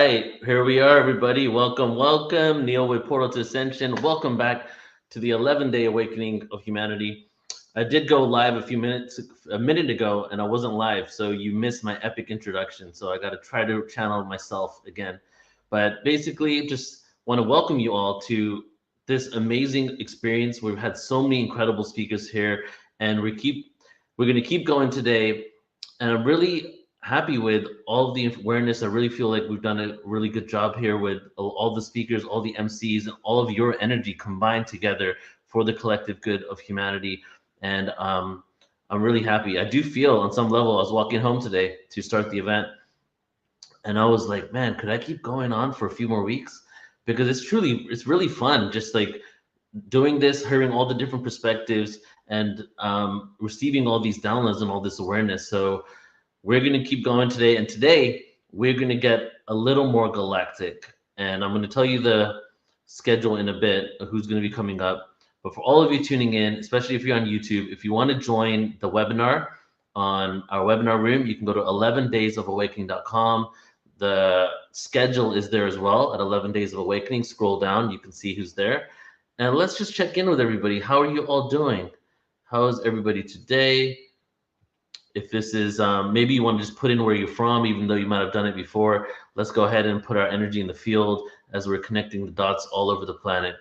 right, here we are, everybody. Welcome, welcome. Neil with Portal to Ascension. Welcome back to the 11-day awakening of humanity. I did go live a minute ago, and I wasn't live, so you missed my epic introduction. So I got to try to channel myself again. But basically, just want to welcome you all to this amazing experience. We've had so many incredible speakers here, and we're going to keep going today. And I'm really happy with all of the awareness. I really feel like we've done a really good job here with all the speakers, all the MCs, and all of your energy combined together for the collective good of humanity. And I'm really happy. I do feel on some level, I was walking home today to start the event, and I was like, man, could I keep going on for a few more weeks? Because it's really fun, just like doing this, hearing all the different perspectives, and receiving all these downloads and all this awareness. So we're going to keep going today, and today we're going to get a little more galactic, and I'm going to tell you the schedule in a bit of who's going to be coming up. But for all of you tuning in, especially if you're on YouTube, if you want to join the webinar on our webinar room, you can go to 11daysofawakening.com. The schedule is there as well at 11 Days of Awakening. Scroll down, you can see who's there. And let's just check in with everybody. How are you all doing? How is everybody today? If this is, maybe you want to just put in where you're from, even though you might have done it before. Let's go ahead and put our energy in the field as we're connecting the dots all over the planet.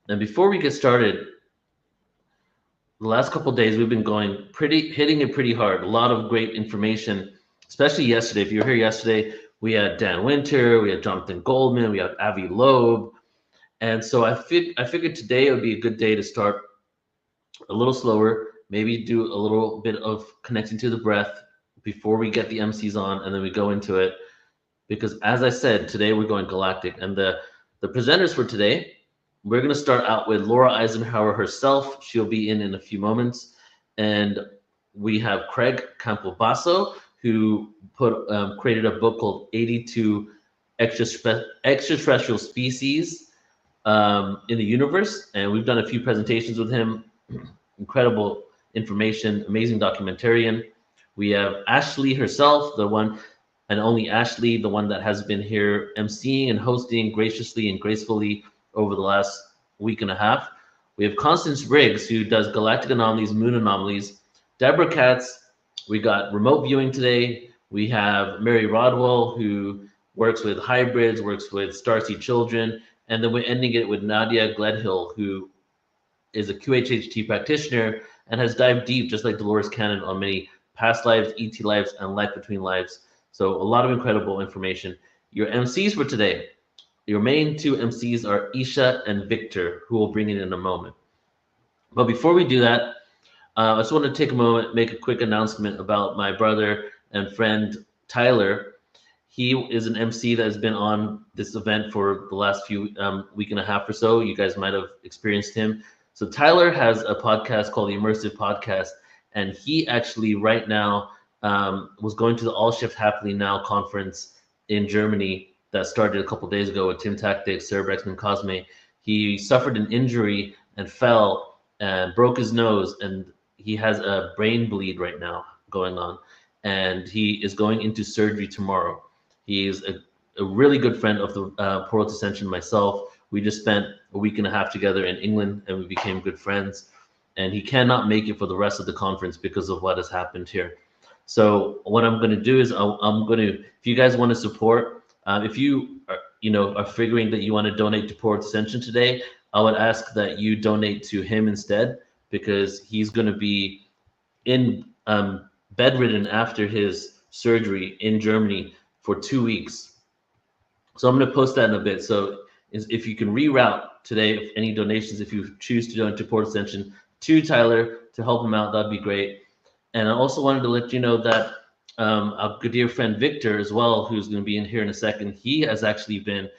And before we get started, the last couple of days we've been hitting it pretty hard. A lot of great information, especially yesterday. If you were here yesterday, we had Dan Winter, we had Jonathan Goldman, we had Avi Loeb. And so I figured today would be a good day to start a little slower, maybe do a little bit of connecting to the breath before we get the MCs on, and then we go into it. Because as I said, today we're going galactic. And the presenters for today, we're going to start out with Laura Eisenhower herself. She'll be in a few moments. And we have Craig Campobasso, who created a book called 82 Extraterrestrial Species in the Universe. And we've done a few presentations with him. Incredible information, amazing documentarian. We have Ashlea herself, the one and only Ashlea, the one that has been here emceeing and hosting graciously and gracefully over the last week and a half. We have Constance Briggs, who does galactic anomalies, moon anomalies. Deborah Catz, we got remote viewing today. We have Mary Rodwell, who works with hybrids, works with starseed children. And then we're ending it with Nadia Gledhill, who is a QHHT practitioner and has dived deep, just like Dolores Cannon, on many past lives, ET lives, and life between lives. So a lot of incredible information. Your MCs for today, your main two MCs are Isha and Victor, who we'll bring in a moment. But before we do that, I just want to take a moment, make a quick announcement about my brother and friend, Tyler. He is an MC that has been on this event for the last week and a half or so. You guys might have experienced him. So Tyler has a podcast called the Immersive Podcast, and he actually right now was going to the All Shift Happily Now conference in Germany that started a couple days ago with Tim Tactics, Sarah Brexman Cosme. He suffered an injury and fell and broke his nose, and he has a brain bleed right now going on, and he is going into surgery tomorrow. He is a really good friend of the Portal to Ascension, myself. We just spent a week and a half together in England, and we became good friends. And he cannot make it for the rest of the conference because of what has happened here. So what I'm going to do is I'm going to, if you guys want to support, if you are figuring that you want to donate to Portal to Ascension today, I would ask that you donate to him instead, because he's going to be in bedridden after his surgery in Germany for 2 weeks. So I'm going to post that in a bit. So if you can reroute today any donations, if you choose to donate to Portal Ascension, to Tyler to help him out, that'd be great. And I also wanted to let you know that our good dear friend Victor as well, who's going to be in here in a second, he has actually been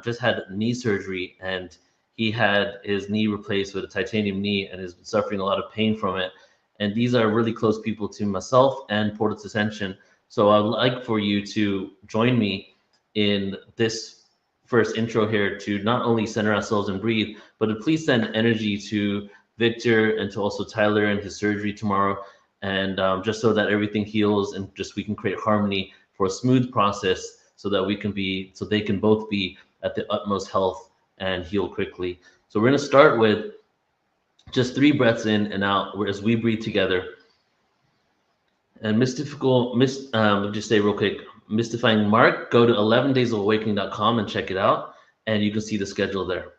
just had knee surgery, and he had his knee replaced with a titanium knee and is suffering a lot of pain from it. And these are really close people to myself and Portal to Ascension. So I'd like for you to join me in this first intro here to not only center ourselves and breathe, but to please send energy to Victor and to also Tyler and his surgery tomorrow, and just so that everything heals and just we can create harmony for a smooth process so that they can both be at the utmost health and heal quickly. So we're going to start with just 3 breaths in and out as we breathe together. And just say real quick, Mystifying Mark, go to 11daysofawakening.com and check it out, and you can see the schedule there.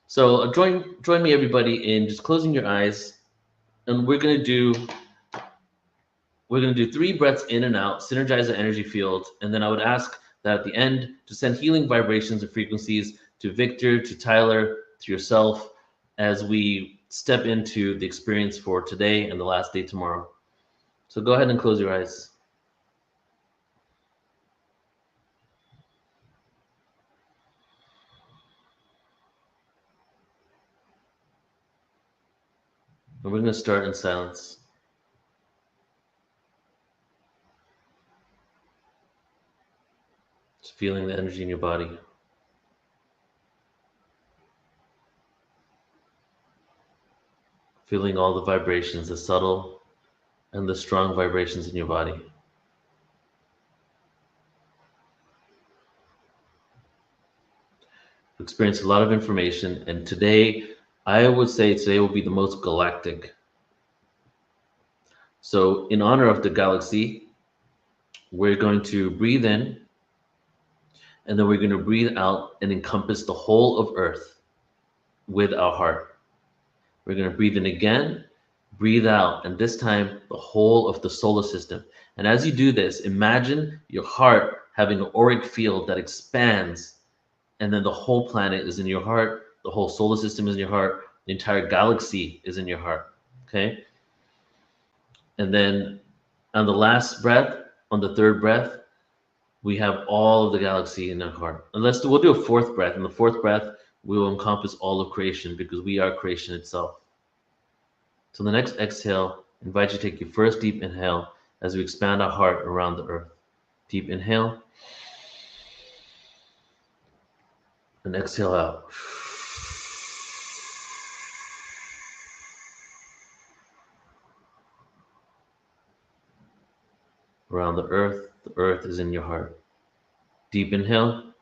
So join me, everybody, in just closing your eyes, and we're gonna do 3 breaths in and out, synergize the energy field, and then I would ask that at the end to send healing vibrations and frequencies to Victor, to Tyler, to yourself, as we step into the experience for today and the last day tomorrow. So go ahead and close your eyes. And we're going to start in silence. Just feeling the energy in your body. Feeling all the vibrations, the subtle and the strong vibrations in your body. Experience a lot of information, and today, I would say today will be the most galactic. So in honor of the galaxy, we're going to breathe in, and then we're going to breathe out and encompass the whole of Earth with our heart. We're going to breathe in again, breathe out, and this time the whole of the solar system. And as you do this, imagine your heart having an auric field that expands, and then the whole planet is in your heart, the whole solar system is in your heart, the entire galaxy is in your heart, okay? And then on the last breath, on the 3rd breath, we have all of the galaxy in our heart. And we'll do a 4th breath. In the 4th breath, we will encompass all of creation because we are creation itself. So the next exhale, I invite you to take your first deep inhale as we expand our heart around the earth. Deep inhale. And exhale out. Around the earth is in your heart. Deep inhale.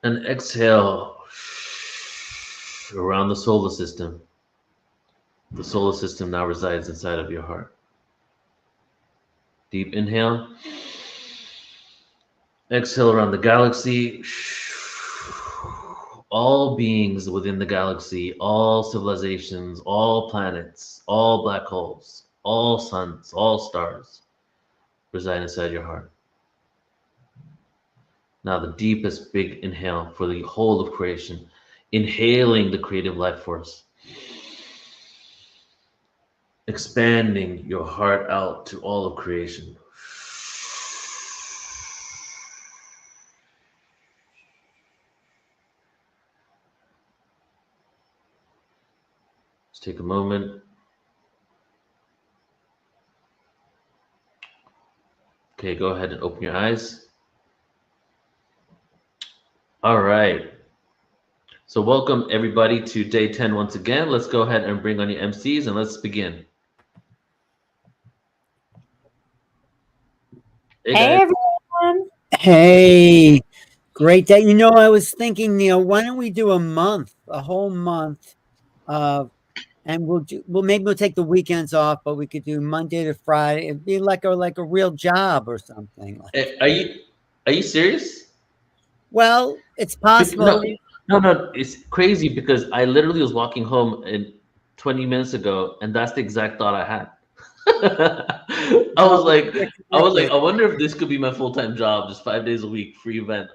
And exhale around the solar system. The solar system now resides inside of your heart. Deep inhale. Exhale around the galaxy. All beings within the galaxy, all civilizations, all planets, all black holes, all suns, all stars reside inside your heart. Now the deepest big inhale for the whole of creation, inhaling the creative life force, expanding your heart out to all of creation. Let's take a moment. Okay, go ahead and open your eyes. All right. So welcome everybody to day 10 once again. Let's go ahead and bring on your MCs and let's begin. Hey everyone. Hey, great day. You know, I was thinking, Neil, why don't we do a whole month, and maybe we'll take the weekends off, but we could do Monday to Friday. It'd be like a real job or something. Are you serious? Well, it's possible. No, it's crazy because I literally was walking home 20 minutes ago, and that's the exact thought I had. I was like, I wonder if this could be my full-time job, just 5 days a week, free event.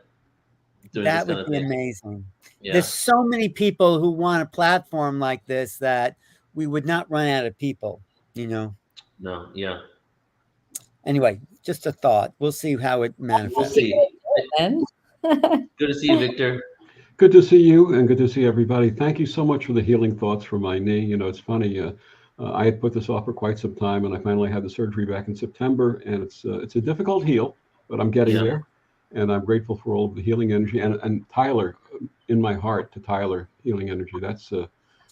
That would be amazing. Yeah. There's so many people who want a platform like this that we would not run out of people, you know? No, yeah. Anyway, just a thought. We'll see how it manifests. We'll see. Good to see you, Victor. Good to see you, and good to see everybody. Thank you so much for the healing thoughts for my knee. You know, it's funny. I had put this off for quite some time, and I finally had the surgery back in September, and it's a difficult heal, but I'm getting there, and I'm grateful for all of the healing energy and Tyler in my heart to Tyler healing energy. That's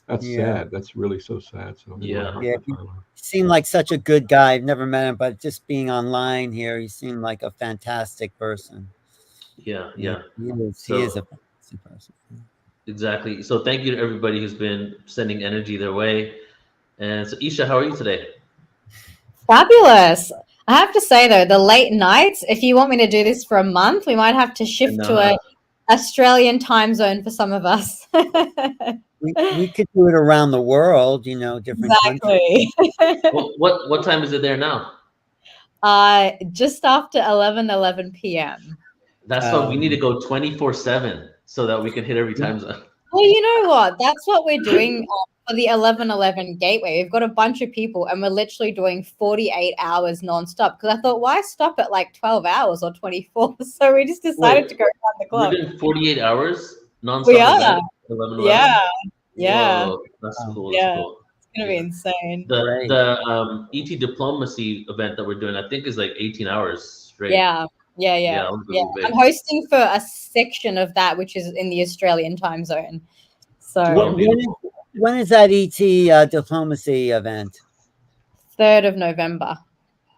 That's sad. That's really so sad. So Yeah. Yeah, he seemed like such a good guy. I've never met him, but just being online here, he seemed like a fantastic person. Yeah. He is a fantastic person. Exactly. So thank you to everybody who's been sending energy their way. And so, Isha, how are you today? Fabulous. I have to say though, the late nights, if you want me to do this for a month, we might have to shift to a Australian time zone for some of us. We could do it around the world, you know, different countries. What time is it there now? Just after 11 p.m. That's why we need to go 24/7 so that we can hit every time zone. Well, you know what? That's what we're doing for the 11/11 gateway. We've got a bunch of people and we're literally doing 48 hours nonstop. Because I thought, why stop at like 12 hours or 24? So we just decided to go around the clock. We're doing 48 hours nonstop. We are. 11/11? Yeah. Whoa, that's cool. Yeah. That's cool. It's going to be insane. The ET diplomacy event that we're doing, I think, is like 18 hours straight. Yeah. I'm hosting for a section of that, which is in the Australian time zone. So when is that ET diplomacy event? 3rd of November.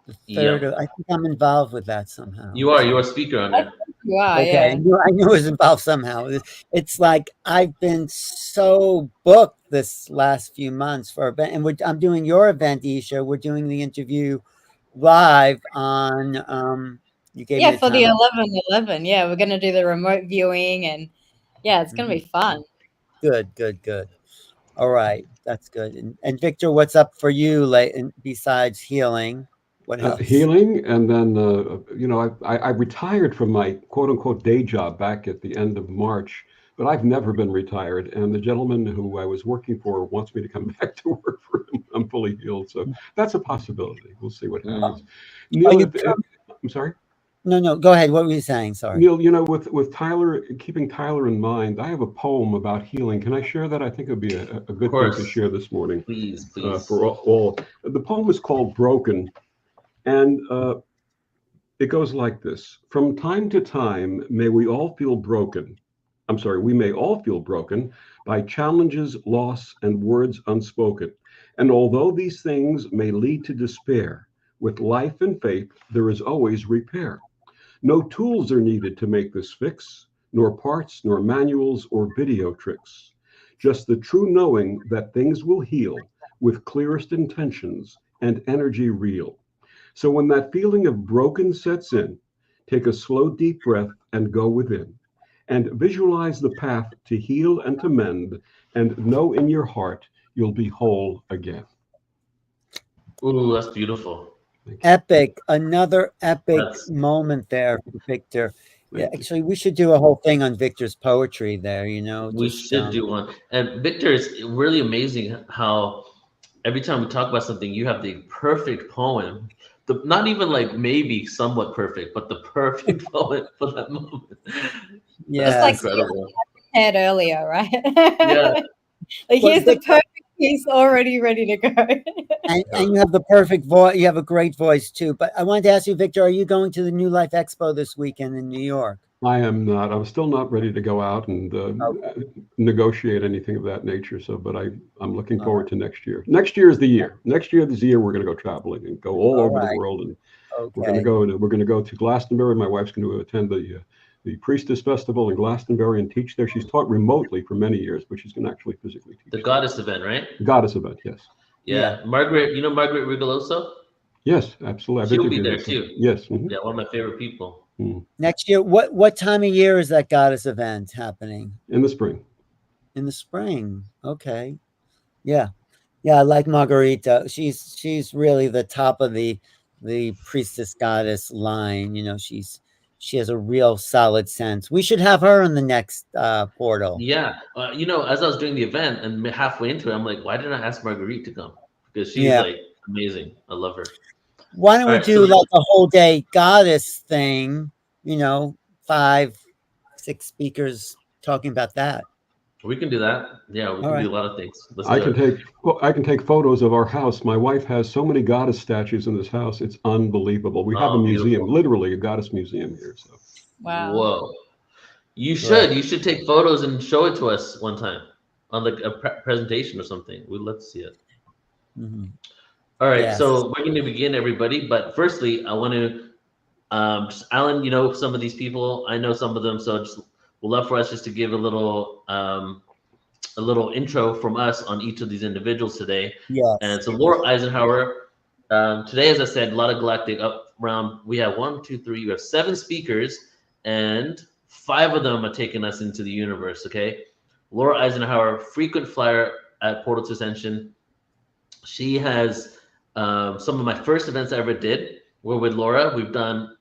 I think I'm involved with that somehow. You are a speaker on there. You are, okay. yeah. I knew it was involved somehow. It's like I've been so booked this last few months for event, and I'm doing your event, Isha. We're doing the interview live on you gave me for the 11/11. Yeah, we're gonna do the remote viewing, and it's gonna be fun. Good. All right, that's good. And Victor, what's up for you besides healing? What else? Healing, and then I retired from my quote unquote day job back at the end of March, but I've never been retired. And the gentleman who I was working for wants me to come back to work for him. I'm fully healed, so that's a possibility. We'll see what happens. Neil, I'm sorry. No, go ahead. What were you saying? Sorry. Neil, with Tyler, keeping Tyler in mind, I have a poem about healing. Can I share that? I think it would be a good thing to share this morning. Please. For all. The poem is called Broken, and it goes like this. From time to time, we may all feel broken by challenges, loss, and words unspoken. And although these things may lead to despair, with life and faith, there is always repair. No tools are needed to make this fix, nor parts, nor manuals, or video tricks. Just the true knowing that things will heal with clearest intentions and energy real. So when that feeling of broken sets in, take a slow, deep breath and go within. And visualize the path to heal and to mend, and know in your heart you'll be whole again. Ooh, that's beautiful. Epic, another epic moment there for Victor. Yeah, actually, we should do a whole thing on Victor's poetry there, We should do one. And Victor, it's really amazing how every time we talk about something, you have the perfect poem. Not even like maybe somewhat perfect, but the perfect poem for that moment. Yeah, that's incredible. Like you earlier, right? Yeah. Like here's the perfect piece already ready to go. and you have the perfect voice. You have a great voice too. But I wanted to ask you, Victor, are you going to the New Life Expo this weekend in New York? I am not. I'm still not ready to go out and negotiate anything of that nature. But I'm looking forward to next year. Next year is the year. Next year is the year we're going to go traveling and go all over the world. And we're going to go to Glastonbury. My wife's going to attend the Priestess Festival in Glastonbury and teach there. She's taught remotely for many years, but she's going to actually physically teach. The Goddess event, right? Goddess event, yes. Yeah. Margaret, Margaret Rigoloso? Yes, absolutely. She'll be there too. Yes. Yeah, one of my favorite people. Next year, what time of year is that Goddess event happening? In the spring. In the spring. Okay. Yeah. I like Margarita. She's really the top of the priestess goddess line. She has a real solid sense. We should have her in the next portal. Yeah. As I was doing the event and halfway into it, I'm like, why didn't I ask Marguerite to come? Because she's like amazing. I love her. Why don't we do like a whole day goddess thing? 5-6 speakers talking about that. We can do that. Yeah, we can do a lot of things. I can take photos of our house. My wife has so many goddess statues in this house. It's unbelievable. We have a museum, literally a goddess museum here. So. Wow. Whoa. You should take photos and show it to us one time. on like a presentation or something. We'd love to see it. Mhm. All right, Yes. so we're going to begin, everybody. But firstly, I want to just Alan. You know some of these people. I know some of them. So just we'd love for us just to give a little intro from us on each of these individuals today. Yes. And so Laura Eisenhower. Today, as I said, a lot of galactic up around. We have 1, 2, 3. We have 7 speakers, and 5 of them are taking us into the universe. Okay, Laura Eisenhower, frequent flyer at Portal to Ascension. She has some of my first events I ever did were with Laura. We've done,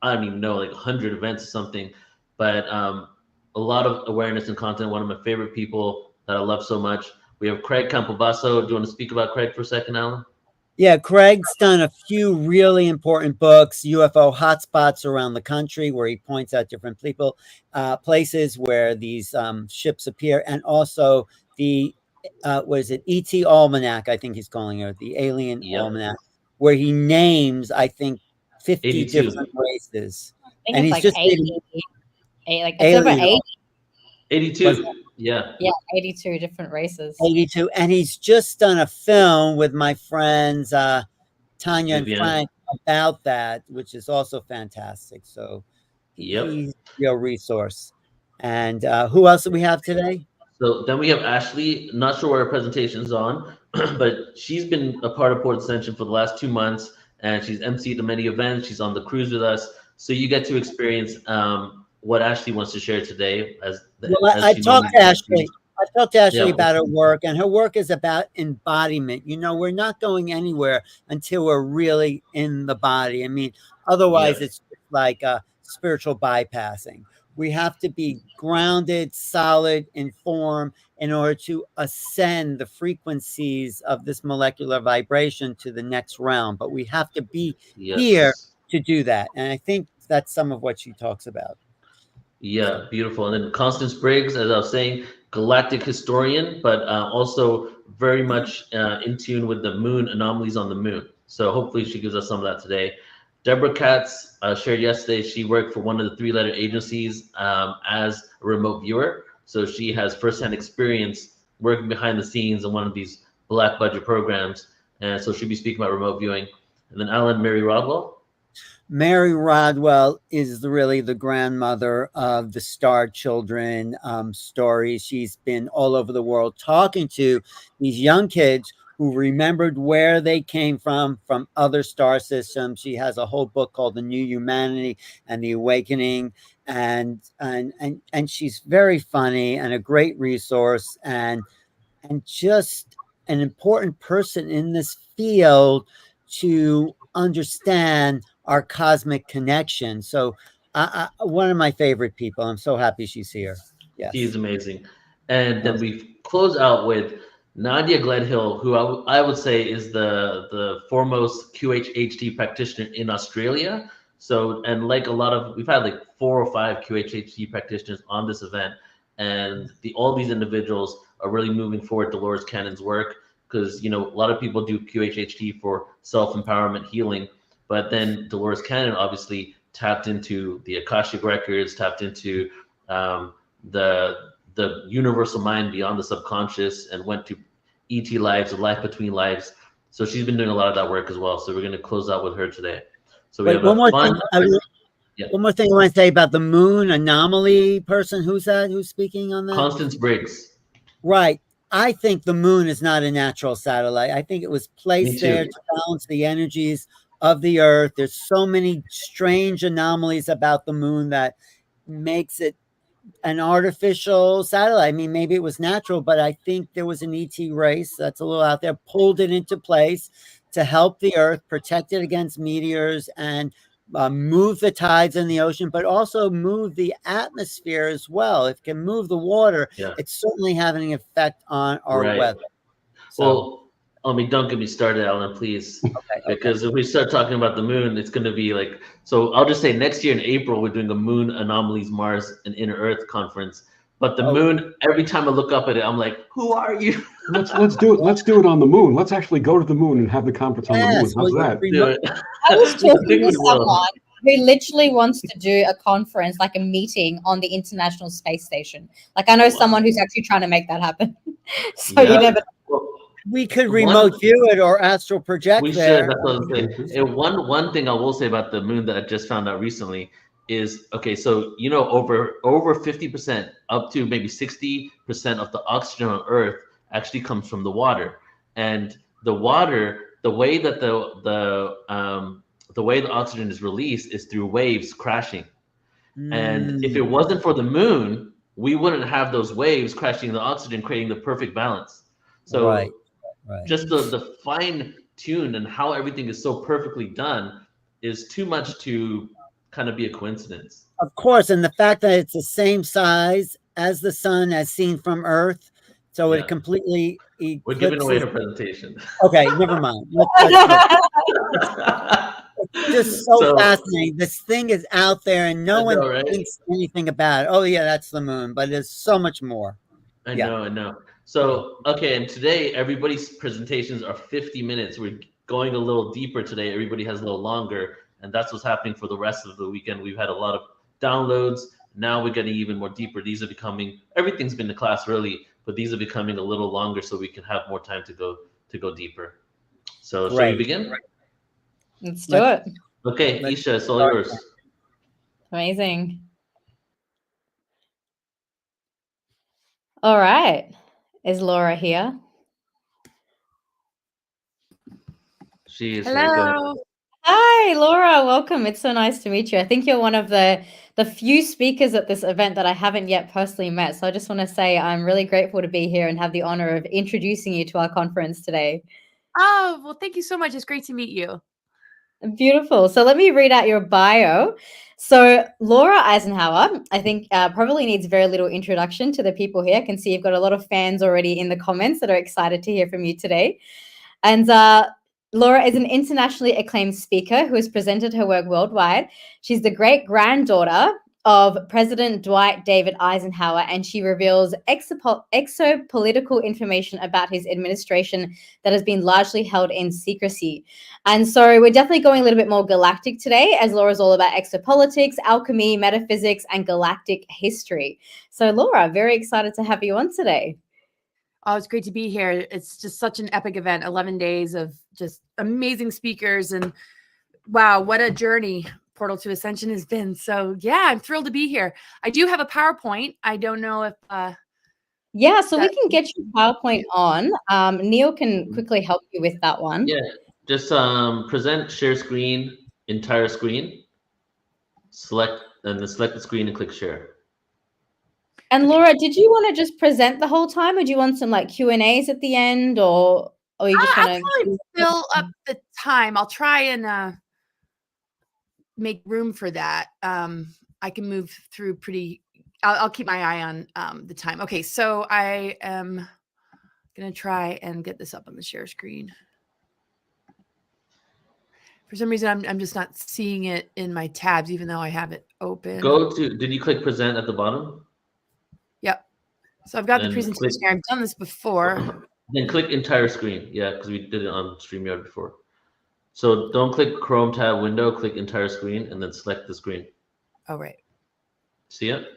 I don't even know, like 100 events or something, but a lot of awareness and content. One of my favorite people that I love so much. We have Craig Campobasso. Do you want to speak about Craig for a second, Alan? Yeah, Craig's done a few really important books, UFO hotspots around the country, where he points out different people, places where these ships appear, and also the what is it, ET Almanac, I think he's calling it, the Alien Almanac, where he names, I think, 50 82. different races. I think And it's he's like just 80, like it's over 80. 82. Yeah. Yeah, 82 different races. 82, and he's just done a film with my friends Tanya and Frank about that, which is also fantastic. So he's a real resource. And who else do we have today? So then we have Ashlea. Not sure what her presentation's on, but she's been a part of Port Ascension for the last 2 months, and she's emceed many events. She's on the cruise with us, so you get to experience what Ashlea wants to share today. I talked to Ashlea. I talked to Ashlea about her work, and her work is about embodiment. You know, we're not going anywhere until we're really in the body. I mean, otherwise it's like spiritual bypassing. We have to be grounded, solid in form in order to ascend the frequencies of this molecular vibration to the next realm. But we have to be here to do that. And I think that's some of what she talks about. Yeah, beautiful. And then Constance Briggs, as I was saying, galactic historian, but also very much in tune with the moon anomalies on the moon. So hopefully she gives us some of that today. Deborah Catz shared yesterday, she worked for one of the 3-letter agencies as a remote viewer. So she has firsthand experience working behind the scenes in one of these black budget programs. And so she'll be speaking about remote viewing. And then Alan, Mary Rodwell. Mary Rodwell is really the grandmother of the Star Children stories. She's been all over the world talking to these young kids who remembered where they came from other star systems. She has a whole book called The New Humanity and the Awakening, and she's very funny and a great resource, and just an important person in this field to understand our cosmic connection. So one of my favorite people. I'm so happy she's here. Yes. She's amazing. And then we close out with Nadia Gledhill, who I would say is the foremost QHHT practitioner in Australia. So, and like a lot of, we've had like 4 or 5 QHHT practitioners on this event, and all these individuals are really moving forward Dolores Cannon's work, because, you know, a lot of people do QHHT for self-empowerment healing, but then Dolores Cannon obviously tapped into the Akashic records, tapped into the universal mind beyond the subconscious, and went to ET lives, the life between lives. So she's been doing a lot of that work as well. So we're going to close out with her today. So we have one more thing I want to say about the moon anomaly person. Who's that? Who's speaking on that? Constance Briggs. Right. I think the moon is not a natural satellite. I think it was placed there to balance the energies of the Earth. There's so many strange anomalies about the moon that makes it an artificial satellite. I mean, maybe it was natural, but I think there was an ET race that's a little out there, pulled it into place to help the Earth, protect it against meteors, and move the tides in the ocean, but also move the atmosphere as well. If it can move the water, it's certainly having an effect on our weather. So, well, I mean, don't get me started, Alan, please. Because if we start talking about the moon, it's going to be like, so I'll just say next year in April, we're doing a Moon Anomalies, Mars, and Inner Earth conference. But the moon, every time I look up at it, I'm like, who are you? Let's do it. Let's do it on the moon. Let's actually go to the moon and have the conference on the moon. How's that? I was talking to someone who literally wants to do a conference, like a meeting on the International Space Station. Like I know someone who's actually trying to make that happen. So you never. We could remote view it or astral project We there. should. That's what I'm saying. And one thing I will say about the moon that I just found out recently is, okay, so over 50%, up to maybe 60% of the oxygen on Earth actually comes from the water. And the water, the way that the way the oxygen is released is through waves crashing. And if it wasn't for the moon, we wouldn't have those waves crashing the oxygen, creating the perfect balance. So Right. just the fine tune and how everything is so perfectly done is too much to kind of be a coincidence. Of course, and the fact that it's the same size as the sun as seen from Earth, so it completely eclipses. We're giving away her presentation. Okay, never mind. Let's just so fascinating. This thing is out there and no one thinks anything about it. Oh yeah, that's the moon, but there's so much more. I know. So, okay, and today everybody's presentations are 50 minutes. We're going a little deeper today. Everybody has a little longer, and that's what's happening for the rest of the weekend. We've had a lot of downloads. Now we're getting even more deeper. These are becoming, everything's been to class early, but these are becoming a little longer so we can have more time to go deeper. So, shall we begin? Let's do it. Okay, Isha, it's all yours. Amazing. All right. Is Laura here? She is. Hello. Hi, Laura. Welcome. It's so nice to meet you. I think you're one of the few speakers at this event that I haven't yet personally met. So I just want to say I'm really grateful to be here and have the honor of introducing you to our conference today. Oh, well, thank you so much. It's great to meet you. Beautiful. So let me read out your bio. So Laura Eisenhower, I think probably needs very little introduction to the people here. I can see you've got a lot of fans already in the comments that are excited to hear from you today. And Laura is an internationally acclaimed speaker who has presented her work worldwide. She's the great-granddaughter of President Dwight David Eisenhower, and she reveals exopolitical information about his administration that has been largely held in secrecy. And so we're definitely going a little bit more galactic today, as Laura's all about exopolitics, alchemy, metaphysics, and galactic history. So Laura, very excited to have you on today. Oh, it's great to be here. It's just such an epic event, 11 days of just amazing speakers, and wow, what a journey Portal to Ascension has been. So yeah, I'm thrilled to be here. I do have a PowerPoint. I don't know if yeah, so we can get your PowerPoint on. Neil can quickly help you with that one. Yeah, just present share screen, entire screen, select the screen and click share. And Laura, did you want to just present the whole time, or do you want some like Q&As at the end, or you just want to probably fill up the time? I'll try and make room for that. I can move through pretty. I'll keep my eye on the time. Okay, so I am gonna try and get this up on the share screen. For some reason, I'm just not seeing it in my tabs, even though I have it open. Did you click present at the bottom? Yep. So I've got the presentation here. I've done this before. Then click entire screen. Yeah, because we did it on StreamYard before. So don't click Chrome tab window, click entire screen, and then select the screen. Oh, right. See it?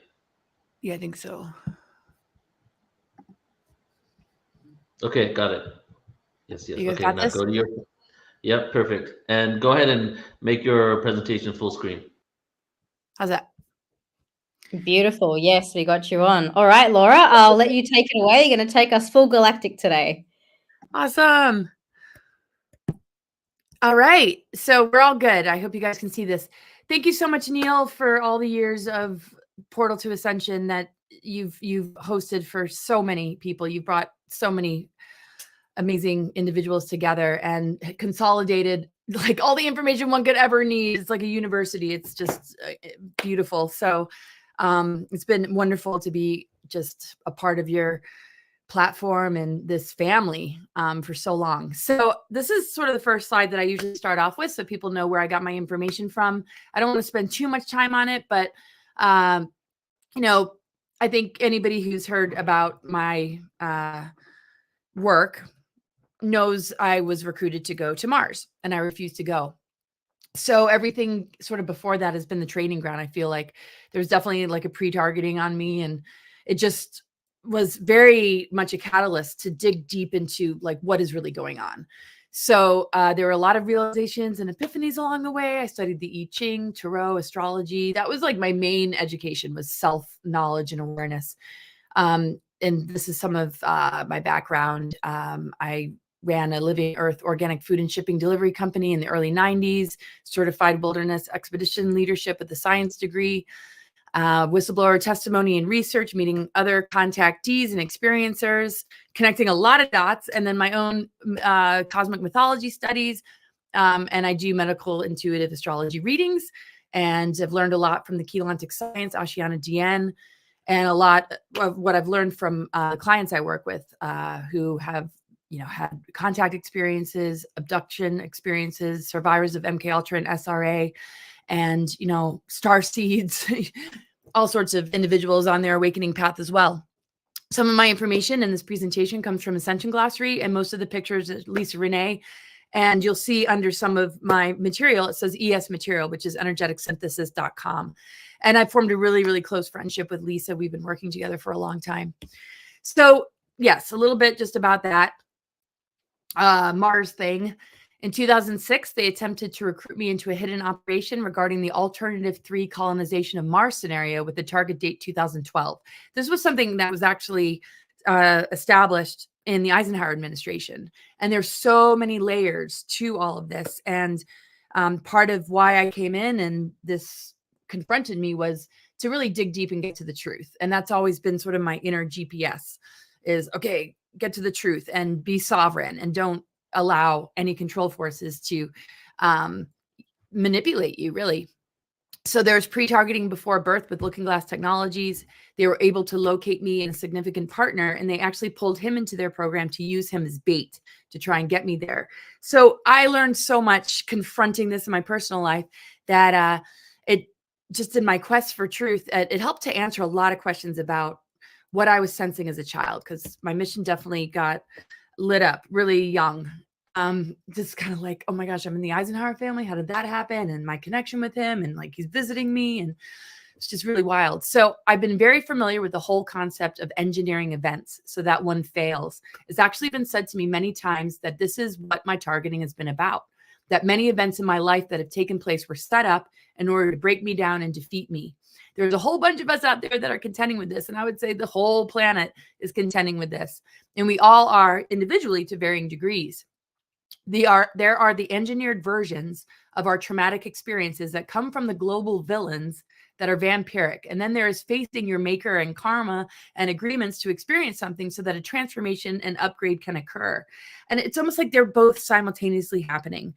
Yeah, I think so. Okay, got it. Yes. You guys okay, got now this? go to your. Yep, perfect. And go ahead and make your presentation full screen. How's that? Beautiful. Yes, we got you on. All right, Laura, I'll let you take it away. You're going to take us full galactic today. Awesome. All right. So we're all good. I hope you guys can see this. Thank you so much, Neil, for all the years of Portal to Ascension that you've hosted for so many people. You've brought so many amazing individuals together and consolidated like all the information one could ever need. It's like a university. It's just beautiful. So it's been wonderful to be just a part of your platform and this family for so long. So this is sort of the first slide that I usually start off with, so people know where I got my information from. I don't want to spend too much time on it, but you know, I think anybody who's heard about my work knows I was recruited to go to Mars, and I refused to go. So everything sort of before that has been the training ground. I feel like there's definitely like a pre-targeting on me, and it just was very much a catalyst to dig deep into like what is really going on. So there were a lot of realizations and epiphanies along the way. I studied the I Ching, Tarot, astrology. That was like my main education, was self-knowledge and awareness. And this is some of my background. I ran a Living Earth organic food and shipping delivery company in the early 90s, certified wilderness expedition leadership with a science degree, whistleblower testimony and research, meeting other contactees and experiencers, connecting a lot of dots, and then my own cosmic mythology studies. And I do medical intuitive astrology readings, and I've learned a lot from the Keylontic science, Ashiana DN, and a lot of what I've learned from clients I work with who have, had contact experiences, abduction experiences, survivors of MK Ultra and SRA, and, star seeds, all sorts of individuals on their awakening path as well. Some of my information in this presentation comes from Ascension Glossary, and most of the pictures is Lisa Renee. And you'll see under some of my material, it says ES material, which is energeticsynthesis.com. And I formed a really, really close friendship with Lisa. We've been working together for a long time. So yes, a little bit just about that Mars thing. In 2006, they attempted to recruit me into a hidden operation regarding the alternative 3 colonization of Mars scenario with the target date 2012. This was something that was actually established in the Eisenhower administration. And there's so many layers to all of this. And part of why I came in and this confronted me was to really dig deep and get to the truth. And that's always been sort of my inner GPS is, okay, get to the truth and be sovereign and don't allow any control forces to manipulate you, really. So there's pre-targeting before birth with Looking Glass Technologies. They were able to locate me and a significant partner, and they actually pulled him into their program to use him as bait to try and get me there. So I learned so much confronting this in my personal life that it just in my quest for truth, it helped to answer a lot of questions about what I was sensing as a child, because my mission definitely got lit up really young. Just kind of like, oh my gosh, I'm in the Eisenhower family. How did that happen? And my connection with him, and like he's visiting me, and it's just really wild. So I've been very familiar with the whole concept of engineering events so that one fails. It's actually been said to me many times that this is what my targeting has been about, that many events in my life that have taken place were set up in order to break me down and defeat me. There's a whole bunch of us out there that are contending with this. And I would say the whole planet is contending with this. And we all are individually to varying degrees. There are the engineered versions of our traumatic experiences that come from the global villains that are vampiric. And then there is facing your maker and karma and agreements to experience something so that a transformation and upgrade can occur. And it's almost like they're both simultaneously happening.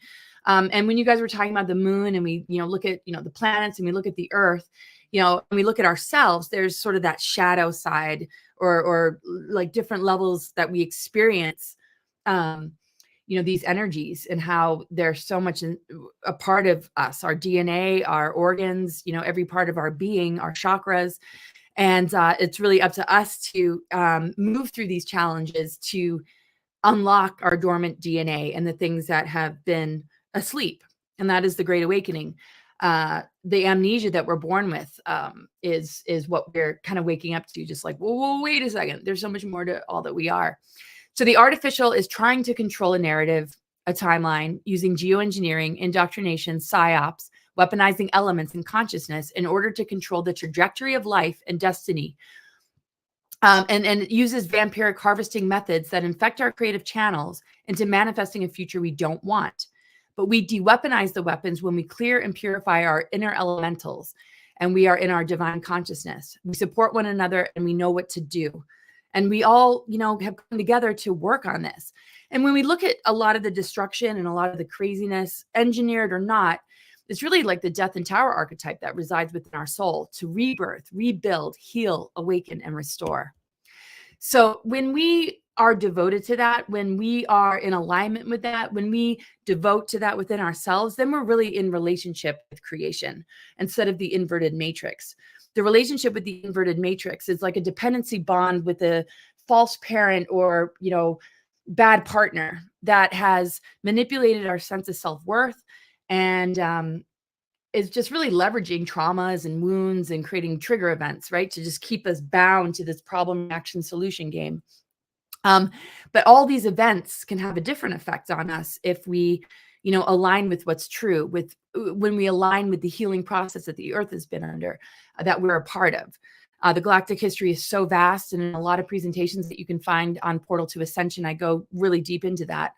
And when you guys were talking about the moon, and we, look at, the planets, and we look at the earth, and we look at ourselves, there's sort of that shadow side or like different levels that we experience, these energies, and how they're so much a part of us, our DNA, our organs, every part of our being, our chakras. And it's really up to us to move through these challenges to unlock our dormant DNA and the things that have been asleep. And that is the Great Awakening. The amnesia that we're born with is what we're kind of waking up to, just like, whoa, wait a second. There's so much more to all that we are. So the artificial is trying to control a narrative, a timeline, using geoengineering, indoctrination, psyops, weaponizing elements in consciousness in order to control the trajectory of life and destiny. And it uses vampiric harvesting methods that infect our creative channels into manifesting a future we don't want. But we de-weaponize the weapons when we clear and purify our inner elementals, and we are in our divine consciousness. We support one another, and we know what to do. And we all, have come together to work on this. And when we look at a lot of the destruction and a lot of the craziness, engineered or not, it's really like the death and tower archetype that resides within our soul to rebirth, rebuild, heal, awaken, and restore. So when we are devoted to that, when we are in alignment with that, when we devote to that within ourselves, then we're really in relationship with creation instead of the inverted matrix. The relationship with the inverted matrix is like a dependency bond with a false parent or, bad partner that has manipulated our sense of self-worth and is just really leveraging traumas and wounds and creating trigger events, right, to just keep us bound to this problem action solution game. But all these events can have a different effect on us if we, align with what's true, when we align with the healing process that the earth has been under, that we're a part of. The galactic history is so vast, and in a lot of presentations that you can find on Portal to Ascension, I go really deep into that,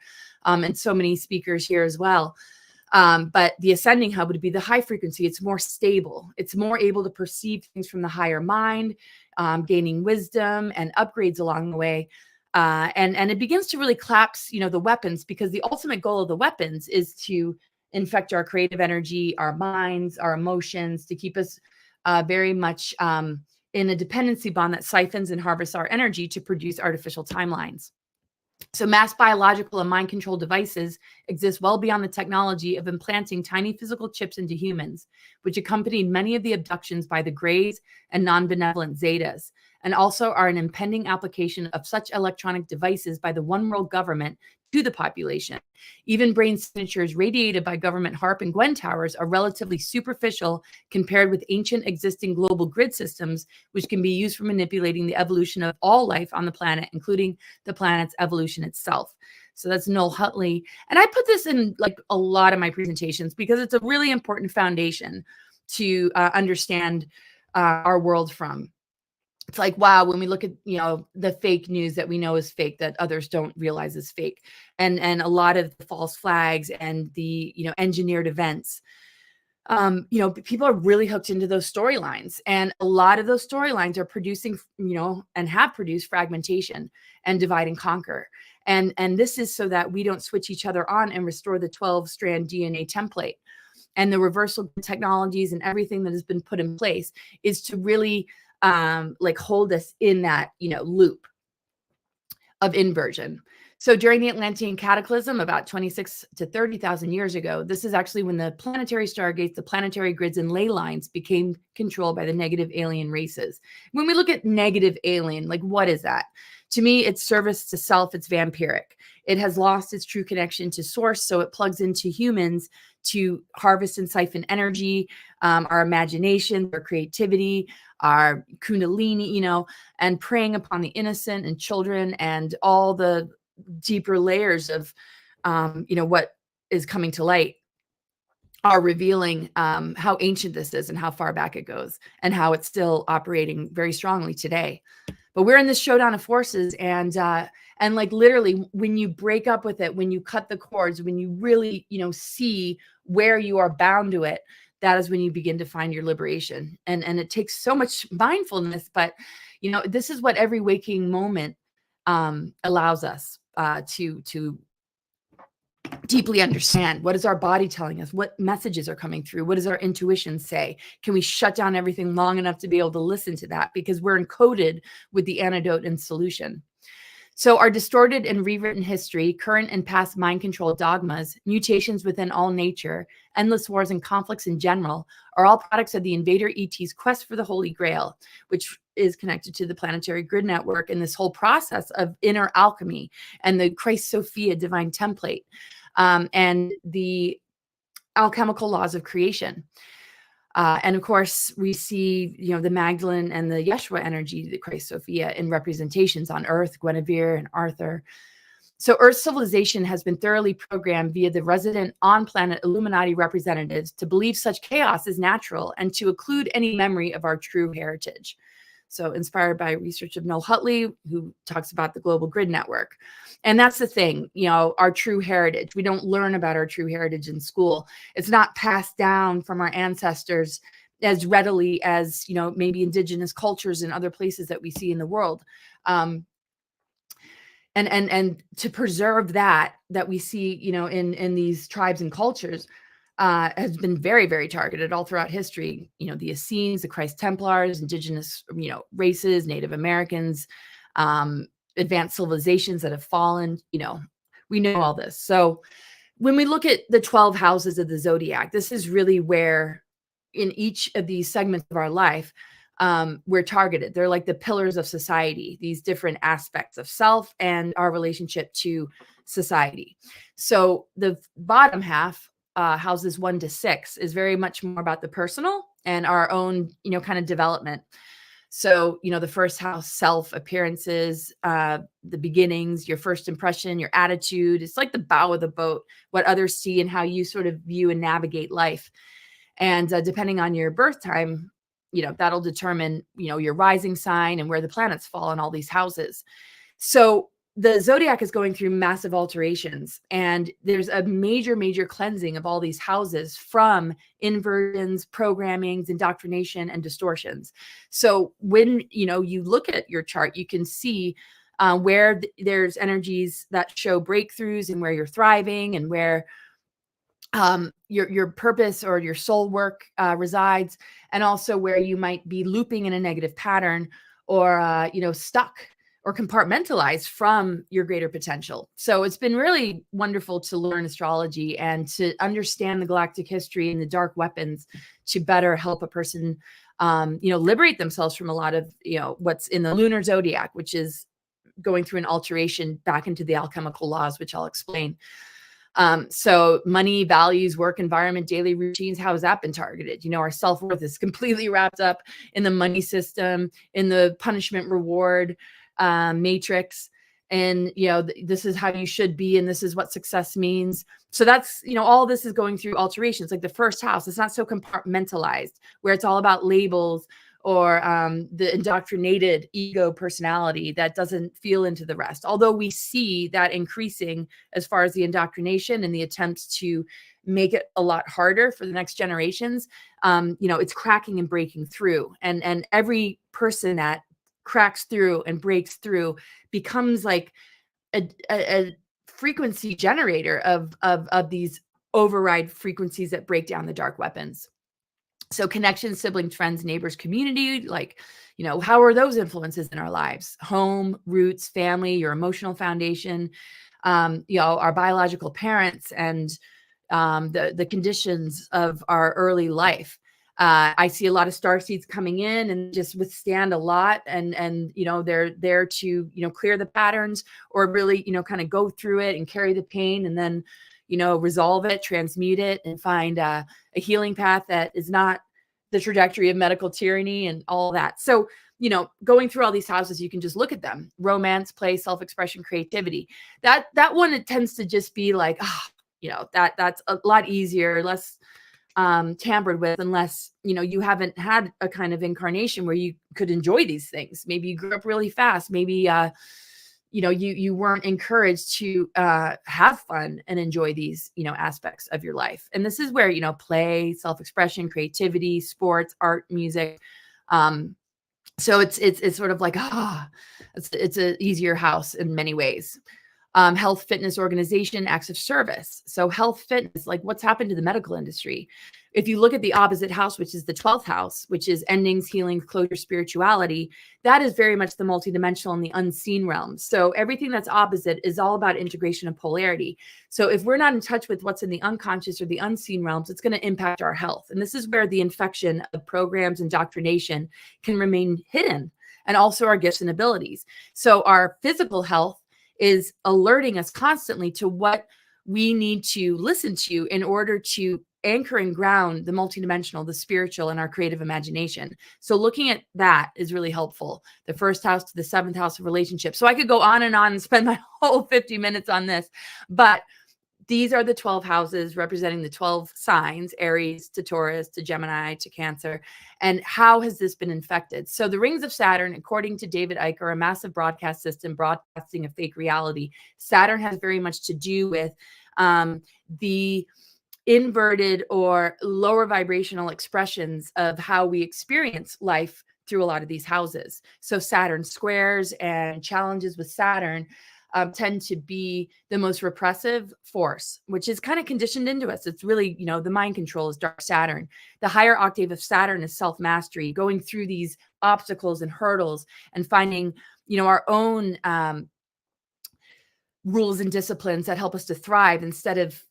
and so many speakers here as well. But the ascending hub would be the high frequency. It's more stable. It's more able to perceive things from the higher mind, gaining wisdom and upgrades along the way. And it begins to really collapse, the weapons, because the ultimate goal of the weapons is to infect our creative energy, our minds, our emotions, to keep us very much in a dependency bond that siphons and harvests our energy to produce artificial timelines. So mass biological and mind control devices exist well beyond the technology of implanting tiny physical chips into humans, which accompanied many of the abductions by the Greys and non-benevolent Zetas, and also are an impending application of such electronic devices by the One World government to the population. Even brain signatures radiated by government HARP and Gwen towers are relatively superficial compared with ancient existing global grid systems, which can be used for manipulating the evolution of all life on the planet, including the planet's evolution itself. So that's Noel Hutley. And I put this in like a lot of my presentations because it's a really important foundation to understand our world from. It's like, wow, when we look at, the fake news that we know is fake, that others don't realize is fake. And a lot of the false flags and the, engineered events, people are really hooked into those storylines. And a lot of those storylines are producing, and have produced fragmentation and divide and conquer. And this is so that we don't switch each other on and restore the 12-strand DNA template. And the reversal technologies and everything that has been put in place is to really hold us in that, loop of inversion. So during the Atlantean cataclysm, about 26 to 30,000 years ago, this is actually when the planetary stargates, the planetary grids and ley lines became controlled by the negative alien races. When we look at negative alien, what is that? To me, it's service to self. It's vampiric. It has lost its true connection to source. So it plugs into humans to harvest and siphon energy, our imagination, our creativity, our kundalini, and preying upon the innocent and children and all the deeper layers of, what is coming to light are revealing how ancient this is and how far back it goes and how it's still operating very strongly today. But we're in this showdown of forces, and literally when you break up with it, when you cut the cords, when you really, see where you are bound to it, that is when you begin to find your liberation. And it takes so much mindfulness, but, this is what every waking moment allows us to deeply understand. What is our body telling us? What messages are coming through? What does our intuition say? Can we shut down everything long enough to be able to listen to that? Because we're encoded with the antidote and solution. So our distorted and rewritten history, current and past mind control dogmas, mutations within all nature, endless wars and conflicts in general are all products of the invader ET's quest for the Holy Grail, which is connected to the planetary grid network and this whole process of inner alchemy and the Christ Sophia divine template, and the alchemical laws of creation. And of course, we see, the Magdalene and the Yeshua energy, the Christ Sophia, in representations on Earth, Guinevere and Arthur. So Earth's civilization has been thoroughly programmed via the resident on-planet Illuminati representatives to believe such chaos is natural and to occlude any memory of our true heritage. So inspired by research of Noel Hutley, who talks about the global grid network. And that's the thing, our true heritage. We don't learn about our true heritage in school. It's not passed down from our ancestors as readily as, maybe indigenous cultures in other places that we see in the world. And to preserve that we see, in these tribes and cultures, has been very, very targeted all throughout history. The Essenes, the Christ Templars, indigenous, races, Native Americans, advanced civilizations that have fallen, we know all this. So when we look at the 12 houses of the zodiac, this is really where in each of these segments of our life, we're targeted. They're like the pillars of society, these different aspects of self and our relationship to society. So the bottom half houses 1 to 6 is very much more about the personal and our own, kind of development. So, the first house, self, appearances, the beginnings, your first impression, your attitude. It's like the bow of the boat, what others see and how you sort of view and navigate life. And depending on your birth time, that'll determine, your rising sign and where the planets fall in all these houses. So the zodiac is going through massive alterations, and there's a major, major cleansing of all these houses from inversions, programmings, indoctrination, and distortions. So when, you look at your chart, you can see where there's energies that show breakthroughs and where you're thriving and where your purpose or your soul work resides, and also where you might be looping in a negative pattern or, stuck or compartmentalized from your greater potential. So it's been really wonderful to learn astrology and to understand the galactic history and the dark weapons to better help a person, liberate themselves from a lot of, what's in the lunar zodiac, which is going through an alteration back into the alchemical laws, which I'll explain. So money, values, work environment, daily routines, how has that been targeted? Our self-worth is completely wrapped up in the money system, in the punishment reward matrix. And, this is how you should be. And this is what success means. So that's, all this is going through alterations. Like the first house, it's not so compartmentalized where it's all about labels or the indoctrinated ego personality that doesn't feel into the rest. Although we see that increasing as far as the indoctrination and the attempts to make it a lot harder for the next generations, it's cracking and breaking through. And every person that cracks through and breaks through becomes like a frequency generator of these override frequencies that break down the dark weapons. So connections, siblings, friends, neighbors, community, like, how are those influences in our lives? Home, roots, family, your emotional foundation, our biological parents, and the conditions of our early life. I see a lot of starseeds coming in and just withstand a lot, and they're there to clear the patterns, or really kind of go through it and carry the pain, and then resolve it, transmute it, and find a healing path that is not the trajectory of medical tyranny and all that. So going through all these houses, you can just look at them: romance, play, self-expression, creativity. That one, it tends to just be like, that's a lot easier, less tampered with, unless you haven't had a kind of incarnation where you could enjoy these things. Maybe you grew up really fast. Maybe you weren't encouraged to have fun and enjoy these aspects of your life. And this is where play, self-expression, creativity, sports, art, music. So it's sort of like it's an easier house in many ways. Health, fitness, organization, acts of service. So health, fitness, like what's happened to the medical industry. If you look at the opposite house, which is the 12th house, which is endings, healing, closure, spirituality, that is very much the multidimensional and the unseen realms. So everything that's opposite is all about integration and polarity. So if we're not in touch with what's in the unconscious or the unseen realms, it's going to impact our health. And this is where the infection of programs, indoctrination can remain hidden, and also our gifts and abilities. So our physical health is alerting us constantly to what we need to listen to in order to anchor and ground the multidimensional, the spiritual, and our creative imagination. So looking at that is really helpful. The first house to the 7th house of relationships. So I could go on and spend my whole 50 minutes on this, but these are the 12 houses representing the 12 signs: Aries to Taurus to Gemini to Cancer. And how has this been infected? So the rings of Saturn, according to David Icke, are a massive broadcast system broadcasting a fake reality. Saturn has very much to do with the inverted or lower vibrational expressions of how we experience life through a lot of these houses. So Saturn squares and challenges with Saturn tend to be the most repressive force, which is kind of conditioned into us. It's really, the mind control is dark Saturn. The higher octave of Saturn is self-mastery, going through these obstacles and hurdles and finding, our own rules and disciplines that help us to thrive instead of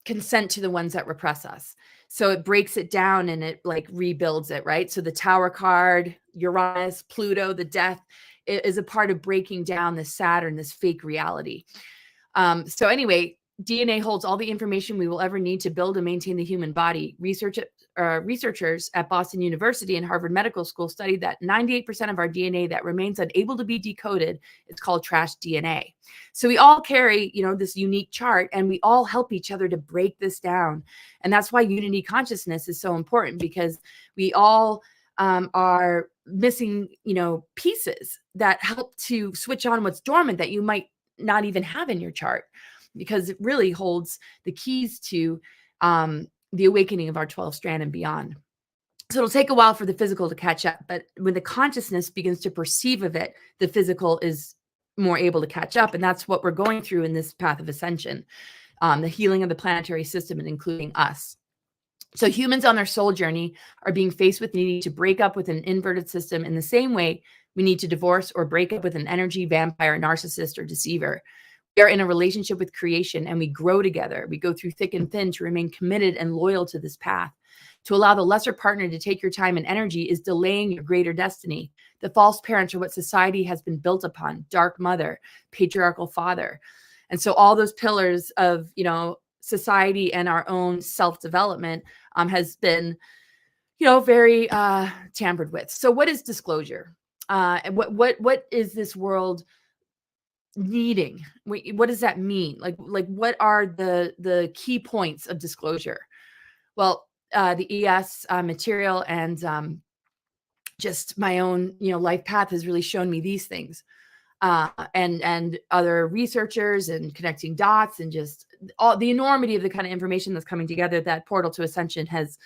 consent to the ones that repress us. So it breaks it down and it like rebuilds it, right? So the Tower card, Uranus, Pluto, the death, is a part of breaking down this Saturn, this fake reality. So anyway, DNA holds all the information we will ever need to build and maintain the human body. Researchers at Boston University and Harvard Medical School studied that 98% of our DNA that remains unable to be decoded is called trash DNA. So we all carry, this unique chart, and we all help each other to break this down. And that's why unity consciousness is so important, because we all are missing, pieces that help to switch on what's dormant that you might not even have in your chart, because it really holds the keys to the awakening of our 12th strand and beyond. So it'll take a while for the physical to catch up, but when the consciousness begins to perceive of it, the physical is more able to catch up. And that's what we're going through in this path of ascension, the healing of the planetary system, and including us. So humans on their soul journey are being faced with needing to break up with an inverted system in the same way we need to divorce or break up with an energy vampire, narcissist, or deceiver. We are in a relationship with creation, and we grow together. We go through thick and thin to remain committed and loyal to this path. To allow the lesser partner to take your time and energy is delaying your greater destiny. The false parents are what society has been built upon: dark mother, patriarchal father. And so all those pillars of, society and our own self-development has been, very tampered with. So what is disclosure? And what is this world needing? What does that mean? Like what are the key points of disclosure? Well, the ES material and just my own, life path has really shown me these things. And other researchers and connecting dots, and just all the enormity of the kind of information that's coming together that Portal to Ascension has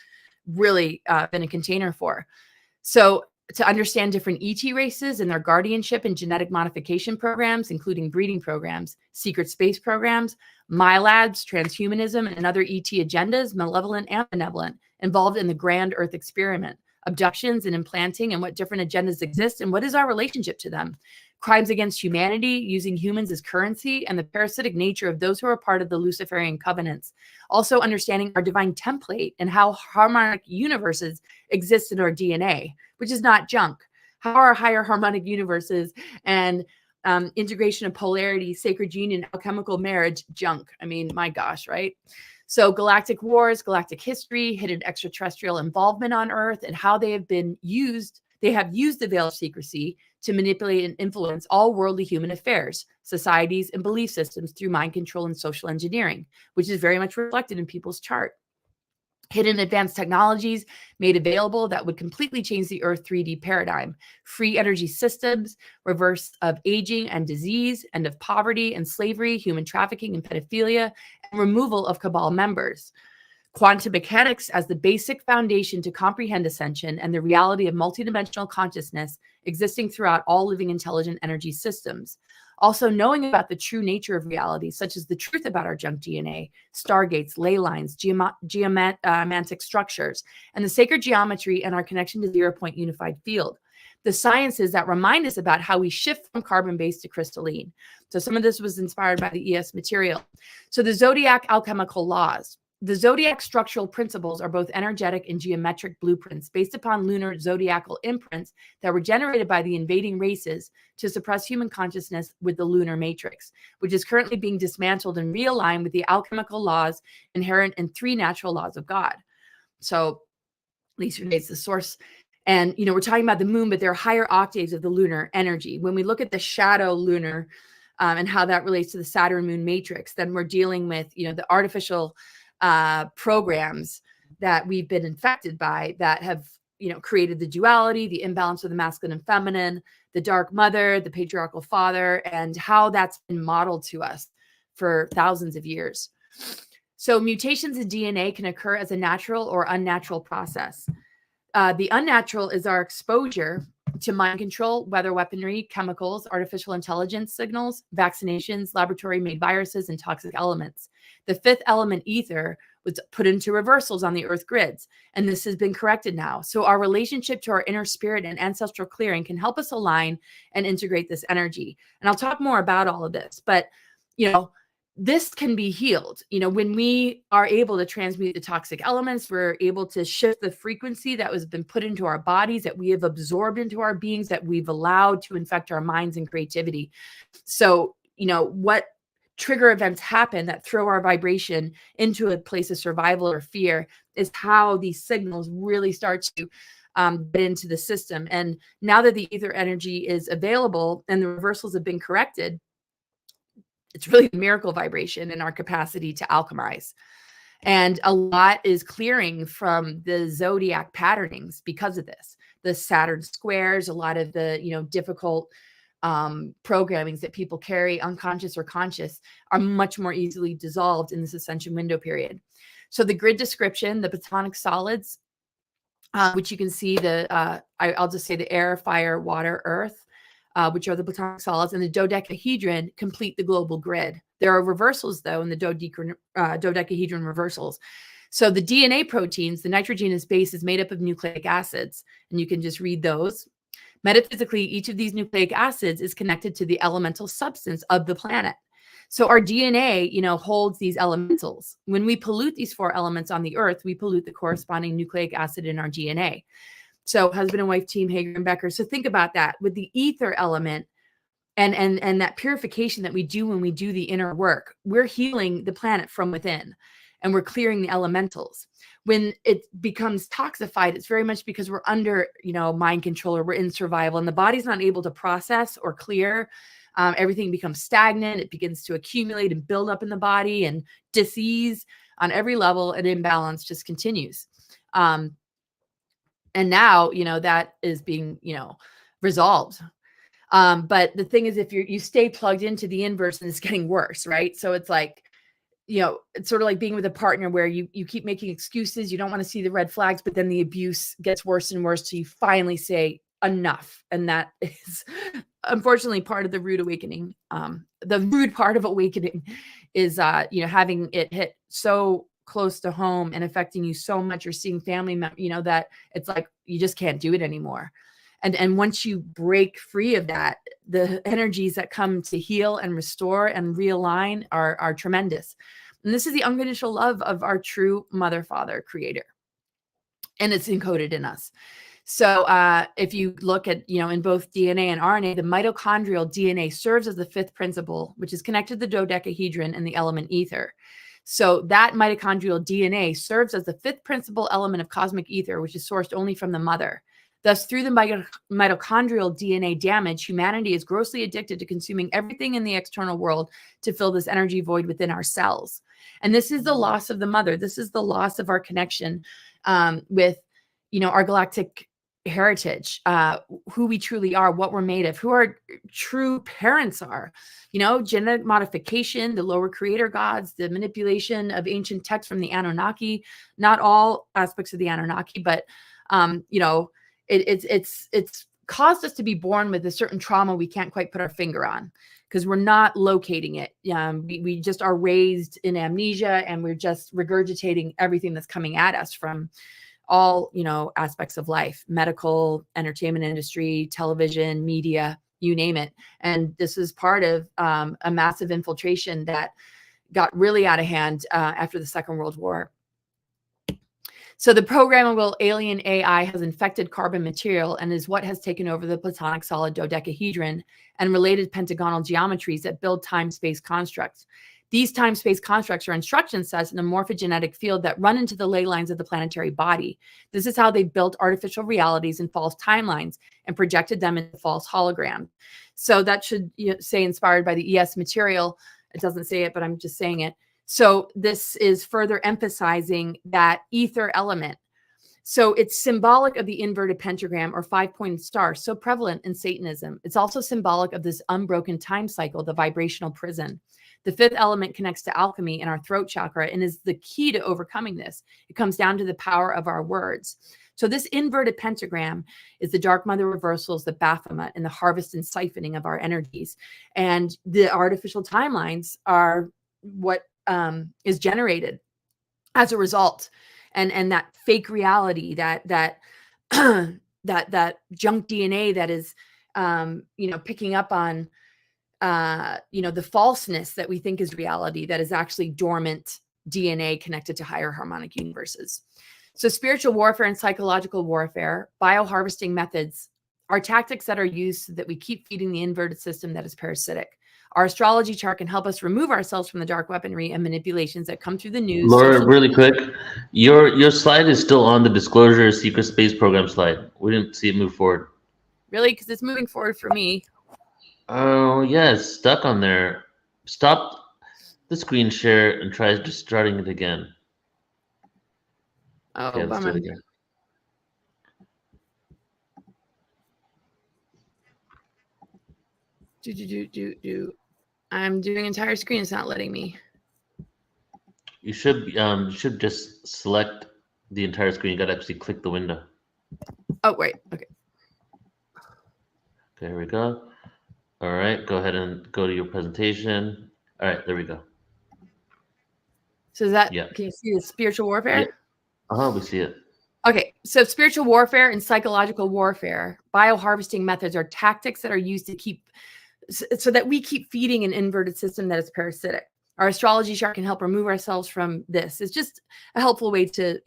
really been a container for. So to understand different ET races and their guardianship and genetic modification programs, including breeding programs, secret space programs, MyLabs, transhumanism, and other ET agendas, malevolent and benevolent, involved in the grand Earth experiment, abductions and implanting, and what different agendas exist, and what is our relationship to them, crimes against humanity, using humans as currency, and the parasitic nature of those who are part of the Luciferian covenants. Also understanding our divine template and how harmonic universes exist in our DNA, which is not junk. How are higher harmonic universes and integration of polarity, sacred union, alchemical marriage junk? I mean, my gosh, right? So galactic wars, galactic history, hidden extraterrestrial involvement on Earth, and how they have been used. They have used the veil of secrecy to manipulate and influence all worldly human affairs, societies, and belief systems through mind control and social engineering, which is very much reflected in people's chart. Hidden advanced technologies made available that would completely change the Earth 3D paradigm. Free energy systems, reverse of aging and disease, end of poverty and slavery, human trafficking and pedophilia, and removal of cabal members. Quantum mechanics as the basic foundation to comprehend ascension and the reality of multidimensional consciousness existing throughout all living intelligent energy systems. Also knowing about the true nature of reality, such as the truth about our junk DNA, stargates, ley lines, geomantic structures, and the sacred geometry and our connection to zero-point unified field. The sciences that remind us about how we shift from carbon-based to crystalline. So some of this was inspired by the ES material. So the zodiac alchemical laws. The zodiac structural principles are both energetic and geometric blueprints based upon lunar zodiacal imprints that were generated by the invading races to suppress human consciousness with the lunar matrix, which is currently being dismantled and realigned with the alchemical laws inherent in 3 natural laws of God. So at least it's the source. And, we're talking about the moon, but there are higher octaves of the lunar energy. When we look at the shadow lunar and how that relates to the Saturn moon matrix, then we're dealing with, the artificial programs that we've been infected by that have, created the duality, the imbalance of the masculine and feminine, the dark mother, the patriarchal father, and how that's been modeled to us for thousands of years. So mutations in DNA can occur as a natural or unnatural process. The unnatural is our exposure to mind control, weather weaponry, chemicals, artificial intelligence signals, vaccinations, laboratory-made viruses, and toxic elements. The 5th element, ether, was put into reversals on the Earth grids, and this has been corrected now. So our relationship to our inner spirit and ancestral clearing can help us align and integrate this energy. And I'll talk more about all of this, but, this can be healed. When we are able to transmute the toxic elements, we're able to shift the frequency that has been put into our bodies, that we have absorbed into our beings, that we've allowed to infect our minds and creativity. So, what trigger events happen that throw our vibration into a place of survival or fear is how these signals really start to get into the system. And now that the ether energy is available and the reversals have been corrected, it's really a miracle vibration in our capacity to alchemize. And a lot is clearing from the zodiac patternings because of this. The Saturn squares, a lot of the, difficult programmings that people carry, unconscious or conscious, are much more easily dissolved in this ascension window period. So the grid description, the platonic solids, which you can see I'll just say the air, fire, water, earth, which are the platonic solids, and the dodecahedron complete the global grid. There are reversals, though, in the dodecahedron reversals. So the DNA proteins, the nitrogenous base, is made up of nucleic acids, and you can just read those. Metaphysically, each of these nucleic acids is connected to the elemental substance of the planet. So our DNA, holds these elementals. When we pollute these 4 elements on the earth, we pollute the corresponding nucleic acid in our DNA. So husband and wife team, Hager and Becker. So think about that with the ether element and that purification that we do when we do the inner work. We're healing the planet from within, and we're clearing the elementals. When it becomes toxified, it's very much because we're under, mind control, or we're in survival, and the body's not able to process or clear. Everything becomes stagnant. It begins to accumulate and build up in the body, and disease on every level and imbalance just continues. And now, that is being, resolved. But the thing is, if you stay plugged into the inverse, and it's getting worse, right? So it's like, it's sort of like being with a partner where you keep making excuses. You don't want to see the red flags, but then the abuse gets worse and worse till you finally say enough. And that is unfortunately part of the rude awakening. The rude part of awakening is, having it hit so close to home and affecting you so much. You're seeing family, that it's like, you just can't do it anymore. And once you break free of that, the energies that come to heal and restore and realign are tremendous. And this is the unconditional love of our true mother, father, creator. And it's encoded in us. So if you look at, in both DNA and RNA, the mitochondrial DNA serves as the 5th principle, which is connected to the dodecahedron and the element ether. So that mitochondrial DNA serves as the 5th principal element of cosmic ether, which is sourced only from the mother. Thus, through the mitochondrial DNA damage, humanity is grossly addicted to consuming everything in the external world to fill this energy void within our cells. And this is the loss of the mother. This is the loss of our connection with, our galactic heritage, who we truly are, what we're made of, who our true parents are. Genetic modification, the lower creator gods, the manipulation of ancient texts from the Anunnaki, not all aspects of the Anunnaki, but, it's caused us to be born with a certain trauma we can't quite put our finger on because we're not locating it. We just are raised in amnesia, and we're just regurgitating everything that's coming at us from all, aspects of life, medical, entertainment industry, television, media, you name it. And this is part of a massive infiltration that got really out of hand after the Second World War. So the programmable alien AI has infected carbon material and is what has taken over the platonic solid dodecahedron and related pentagonal geometries that build time-space constructs. These time-space constructs are instruction sets in a morphogenetic field that run into the ley lines of the planetary body. This is how they built artificial realities and false timelines and projected them into false holograms. So that should say inspired by the ES material. It doesn't say it, but I'm just saying it. So this is further emphasizing that ether element. So it's symbolic of the inverted pentagram or 5-pointed star, so prevalent in Satanism. It's also symbolic of this unbroken time cycle, the vibrational prison. The 5th element connects to alchemy in our throat chakra and is the key to overcoming this. It comes down to the power of our words. So this inverted pentagram is the dark mother reversals, the Baphomet, and the harvest and siphoning of our energies. And the artificial timelines are what is generated as a result, and that fake reality, that junk DNA that is picking up on the falseness that we think is reality, that is actually dormant DNA connected to higher harmonic universes. So spiritual warfare and psychological warfare, bioharvesting methods are tactics that are used so that we keep feeding the inverted system that is parasitic. Our astrology chart can help us remove ourselves from the dark weaponry and manipulations that come through the news. Laura, really quick, your slide is still on the disclosure secret space program slide. We didn't see it move forward. Really? Because it's moving forward for me. Oh, yeah, it's stuck on there. Stop the screen share and try just starting it again. Oh, Okay, let's do it bummer. again. I'm doing entire screen. It's not letting me. You should just select the entire screen. You got to actually click the window. Oh, wait. Okay. Okay, here we go. All right, go ahead and go to your presentation. All right, there we go. So is that, Yeah. can you see the spiritual warfare? Yeah. We see it. Okay, so spiritual warfare and psychological warfare, bioharvesting methods are tactics that are used to keep, so that we keep feeding an inverted system that is parasitic. Our astrology chart can help remove ourselves from this. It's just a helpful way to,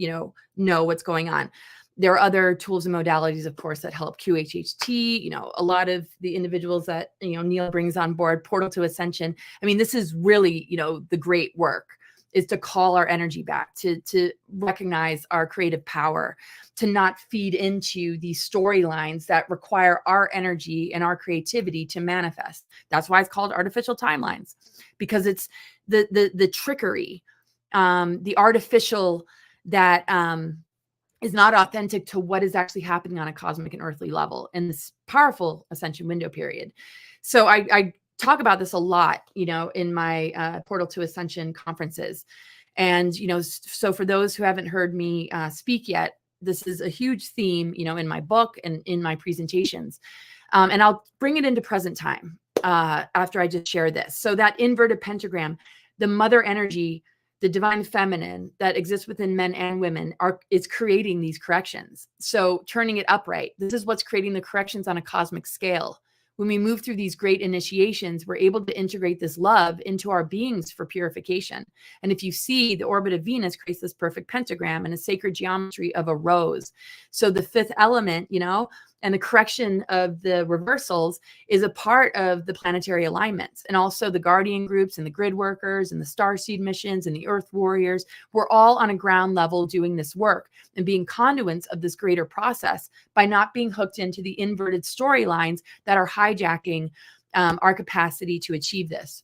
know what's going on. There are other tools and modalities, of course, that help QHHT, a lot of the individuals that, Neil brings on board, Portal to Ascension. I mean, this is really, the great work, is to call our energy back, to recognize our creative power, to not feed into these storylines that require our energy and our creativity to manifest. That's why it's called artificial timelines, because it's the trickery, the artificial that is not authentic to what is actually happening on a cosmic and earthly level in this powerful ascension window period. So I talk about this a lot, in my Portal to Ascension conferences. And, so for those who haven't heard me speak yet, this is a huge theme, in my book and in my presentations. And I'll bring it into present time after I just share this. So that inverted pentagram, the mother energy, the divine feminine that exists within men and women is creating these corrections. So turning it upright, this is what's creating the corrections on a cosmic scale. When we move through these great initiations, we're able to integrate this love into our beings for purification. And if you see, the orbit of Venus creates this perfect pentagram and a sacred geometry of a rose. So the fifth element, and the correction of the reversals is a part of the planetary alignments. And also the guardian groups and the grid workers and the starseed missions and the earth warriors, we're all on a ground level doing this work and being conduits of this greater process by not being hooked into the inverted storylines that are hijacking our capacity to achieve this.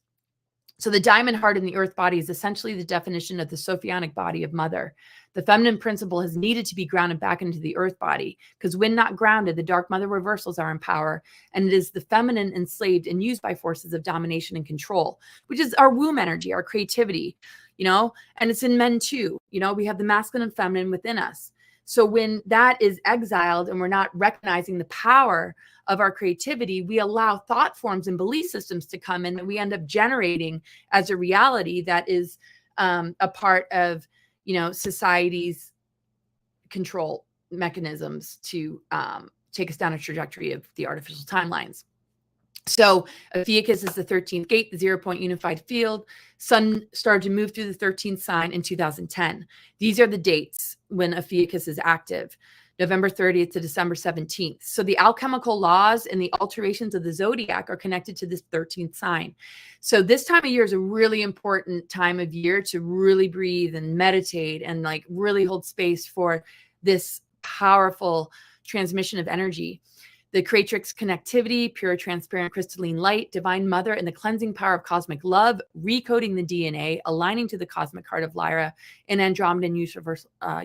So the diamond heart in the earth body is essentially the definition of the Sophionic body of mother. The feminine principle has needed to be grounded back into the earth body, because when not grounded, the dark mother reversals are in power, and it is the feminine enslaved and used by forces of domination and control, which is our womb energy, our creativity, and it's in men too. We have the masculine and feminine within us. So when that is exiled and we're not recognizing the power of our creativity, we allow thought forms and belief systems to come in that we end up generating as a reality that is a part of, society's control mechanisms to take us down a trajectory of the artificial timelines. So Ophiuchus is the 13th gate, the 0-point unified field. Sun started to move through the 13th sign in 2010. These are the dates when Ophiuchus is active, November 30th to December 17th. So the alchemical laws and the alterations of the zodiac are connected to this 13th sign. So this time of year is a really important time of year to really breathe and meditate and really hold space for this powerful transmission of energy. The creatrix connectivity, pure, transparent, crystalline light, divine mother, and the cleansing power of cosmic love, recoding the DNA, aligning to the cosmic heart of Lyra, and Andromedan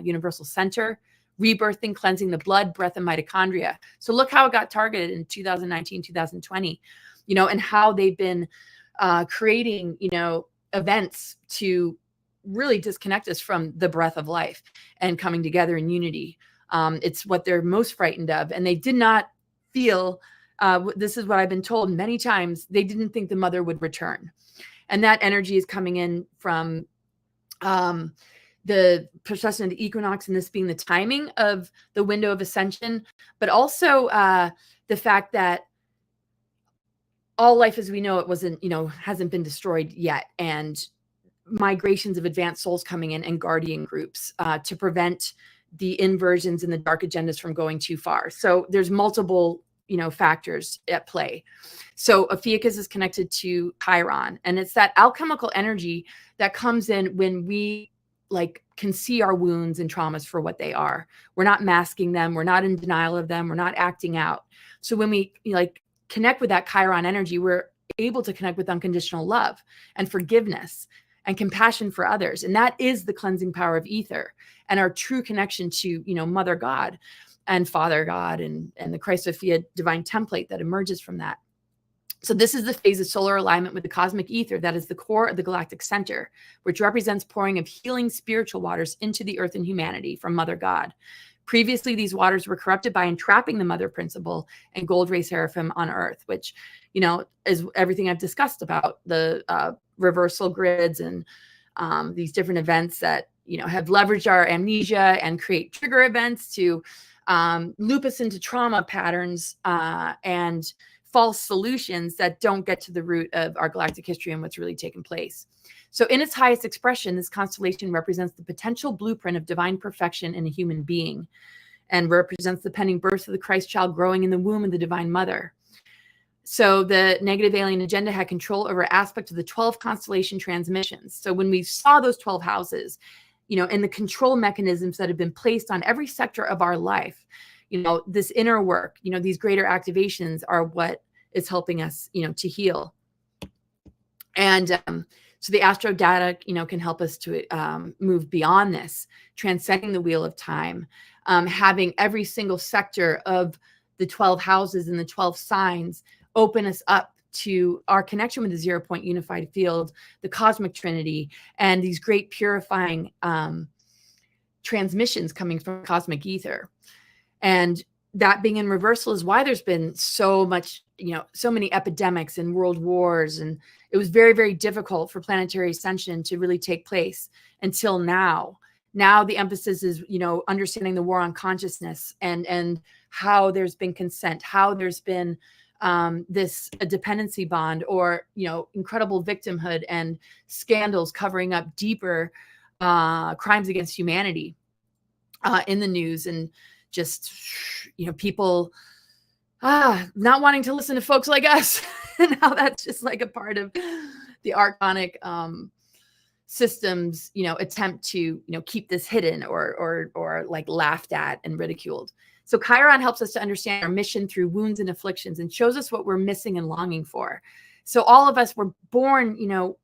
universal center, rebirthing, cleansing the blood, breath, and mitochondria. So look how it got targeted in 2019, 2020, and how they've been creating, events to really disconnect us from the breath of life and coming together in unity. It's what they're most frightened of. And they did not feel, this is what I've been told many times, they didn't think the mother would return. And that energy is coming in from the precession of the equinox, and this being the timing of the window of ascension, but also the fact that all life as we know it wasn't, hasn't been destroyed yet. And migrations of advanced souls coming in and guardian groups to prevent the inversions and the dark agendas from going too far. So there's multiple factors at play. So Ophiuchus is connected to Chiron, and it's that alchemical energy that comes in when we can see our wounds and traumas for what they are. We're not masking them. We're not in denial of them. We're not acting out. So when we connect with that Chiron energy, we're able to connect with unconditional love and forgiveness and compassion for others. And that is the cleansing power of ether and our true connection to, Mother God and Father God and the Christ Sophia divine template that emerges from that. So this is the phase of solar alignment with the cosmic ether that is the core of the galactic center, which represents pouring of healing spiritual waters into the earth and humanity from Mother God. Previously, these waters were corrupted by entrapping the mother principle and gold ray seraphim on earth, which, is everything I've discussed about the reversal grids and these different events that, have leveraged our amnesia and create trigger events to loop us into trauma patterns and false solutions that don't get to the root of our galactic history and what's really taken place. So in its highest expression, this constellation represents the potential blueprint of divine perfection in a human being and represents the pending birth of the Christ child growing in the womb of the divine mother. So the negative alien agenda had control over aspects of the 12 constellation transmissions. So when we saw those 12 houses, and the control mechanisms that have been placed on every sector of our life, this inner work, these greater activations are what is helping us, to heal. And so the astro data, can help us to move beyond this, transcending the wheel of time, having every single sector of the 12 houses and the 12 signs open us up to our connection with the 0 point unified field, the cosmic trinity, and these great purifying transmissions coming from cosmic ether. And that being in reversal is why there's been so much, so many epidemics and world wars. And it was very, very difficult for planetary ascension to really take place until now. Now the emphasis is, understanding the war on consciousness and how there's been consent, how there's been a dependency bond or, incredible victimhood and scandals covering up deeper crimes against humanity in the news, and just, people not wanting to listen to folks like us and how that's just a part of the archonic systems, attempt to, keep this hidden or laughed at and ridiculed. So Chiron helps us to understand our mission through wounds and afflictions and shows us what we're missing and longing for. So all of us were born,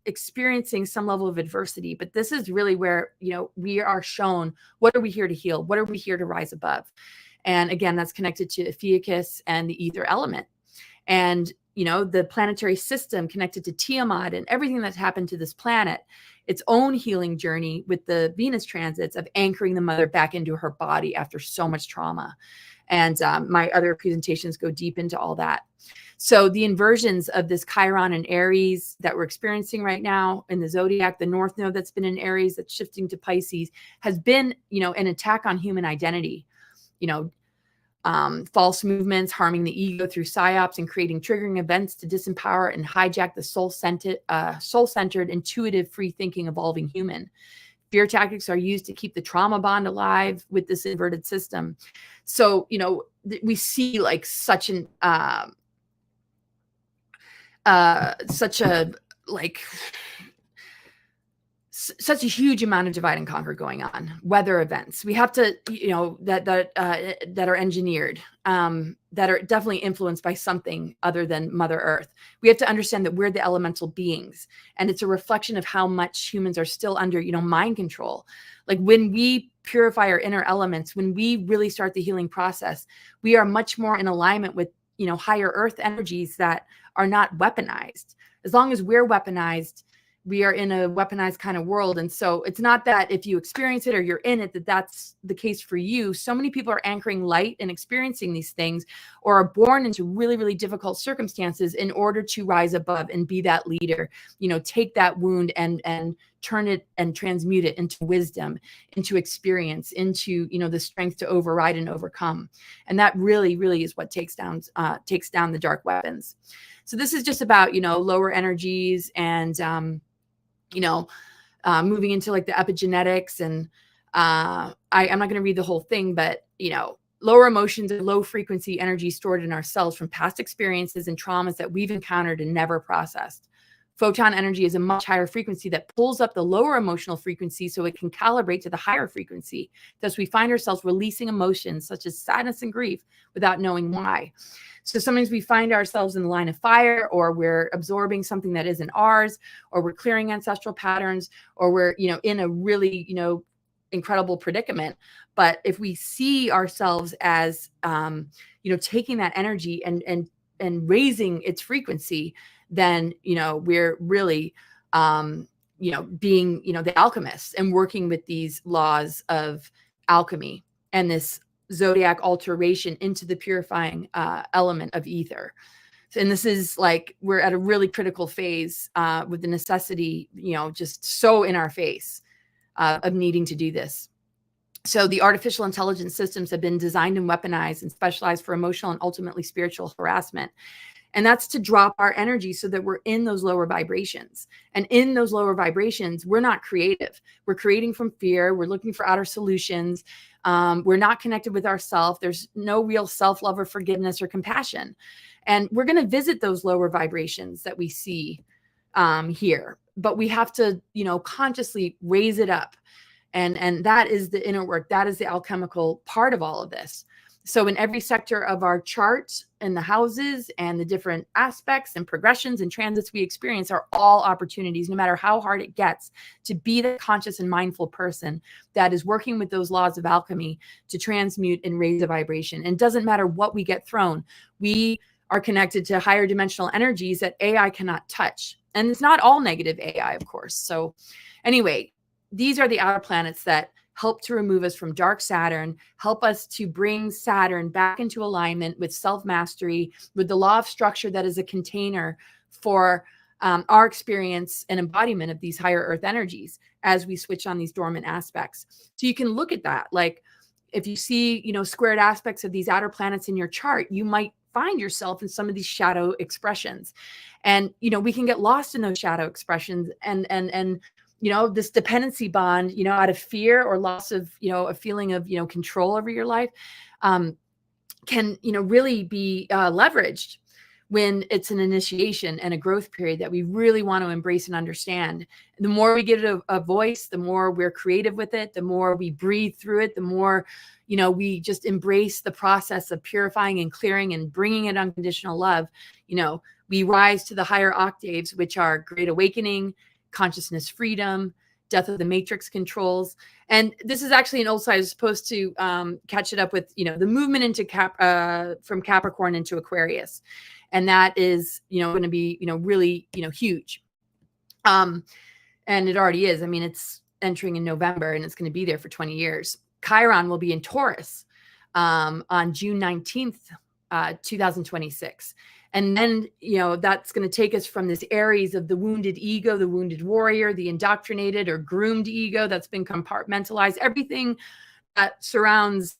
experiencing some level of adversity, but this is really where, we are shown, what are we here to heal? What are we here to rise above? And again, that's connected to Ophiuchus and the ether element. And, the planetary system connected to Tiamat and everything that's happened to this planet, its own healing journey with the Venus transits of anchoring the mother back into her body after so much trauma. And my other presentations go deep into all that. So the inversions of this Chiron and Aries that we're experiencing right now in the zodiac, the North Node that's been in Aries that's shifting to Pisces, has been, an attack on human identity. False movements, harming the ego through psyops and creating triggering events to disempower and hijack the soul-centered, intuitive, free-thinking, evolving human. Fear tactics are used to keep the trauma bond alive with this inverted system. So, we see such a huge amount of divide and conquer going on. Weather events, we have to, that are engineered, that are definitely influenced by something other than Mother Earth. We have to understand that we're the elemental beings, and it's a reflection of how much humans are still under, mind control. When we purify our inner elements, when we really start the healing process, we are much more in alignment with, higher Earth energies that are not weaponized. As long as we're weaponized, we are in a weaponized kind of world. And so it's not that if you experience it or you're in it, that's the case for you. So many people are anchoring light and experiencing these things, or are born into really, really difficult circumstances in order to rise above and be that leader, take that wound and turn it and transmute it into wisdom, into experience, into, the strength to override and overcome. And that really, really is what takes down the dark weapons. So this is just about, lower energies and, moving into the epigenetics. And I'm not going to read the whole thing, but, lower emotions and low frequency energy stored in our cells from past experiences and traumas that we've encountered and never processed. Photon energy is a much higher frequency that pulls up the lower emotional frequency so it can calibrate to the higher frequency. Thus, we find ourselves releasing emotions such as sadness and grief without knowing why. So sometimes we find ourselves in the line of fire, or we're absorbing something that isn't ours, or we're clearing ancestral patterns, or we're, in a really, incredible predicament. But if we see ourselves as, taking that energy and raising its frequency, then, we're really, being, the alchemists and working with these laws of alchemy and this zodiac alteration into the purifying element of ether. And this is like, we're at a really critical phase with the necessity, just so in our face of needing to do this. So the artificial intelligence systems have been designed and weaponized and specialized for emotional and ultimately spiritual harassment. And that's to drop our energy so that we're in those lower vibrations. And in those lower vibrations, we're not creative. We're creating from fear. We're looking for outer solutions. We're not connected with ourselves. There's no real self-love or forgiveness or compassion. And we're going to visit those lower vibrations that we see here. But we have to, consciously raise it up. And that is the inner work. That is the alchemical part of all of this. So in every sector of our chart and the houses and the different aspects and progressions and transits we experience are all opportunities, no matter how hard it gets, to be the conscious and mindful person that is working with those laws of alchemy to transmute and raise a vibration. And it doesn't matter what we get thrown. We are connected to higher dimensional energies that AI cannot touch. And it's not all negative AI, of course. So anyway, these are the outer planets that help to remove us from dark Saturn, help us to bring Saturn back into alignment with self-mastery, with the law of structure that is a container for our experience and embodiment of these higher earth energies as we switch on these dormant aspects. So you can look at that. Like if you see, squared aspects of these outer planets in your chart, you might find yourself in some of these shadow expressions. And, we can get lost in those shadow expressions and this dependency bond, out of fear or loss of, a feeling of, control over your life can, really be leveraged when it's an initiation and a growth period that we really want to embrace and understand. The more we give it a voice, the more we're creative with it, the more we breathe through it, the more, we just embrace the process of purifying and clearing and bringing it unconditional love. We rise to the higher octaves, which are great awakening, consciousness freedom, death of the matrix controls. And this is actually an old slide. I was supposed to catch it up with, the movement into from Capricorn into Aquarius. And that is, going to be, really, huge. And it already is. I mean, it's entering in November and it's going to be there for 20 years. Chiron will be in Taurus on June 19th, 2026. And then, that's going to take us from this Aries of the wounded ego, the wounded warrior, the indoctrinated or groomed ego that's been compartmentalized, everything that surrounds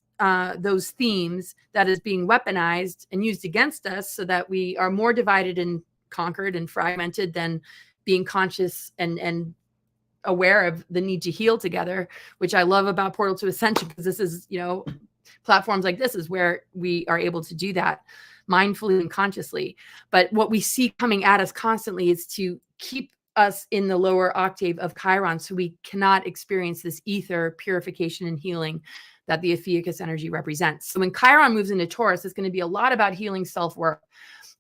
those themes that is being weaponized and used against us so that we are more divided and conquered and fragmented than being conscious and aware of the need to heal together, which I love about Portal to Ascension, because this is, platforms like this is where we are able to do that mindfully and consciously. But what we see coming at us constantly is to keep us in the lower octave of Chiron so we cannot experience this ether purification and healing that the Ophiuchus energy represents. So when Chiron moves into Taurus, it's going to be a lot about healing self-worth,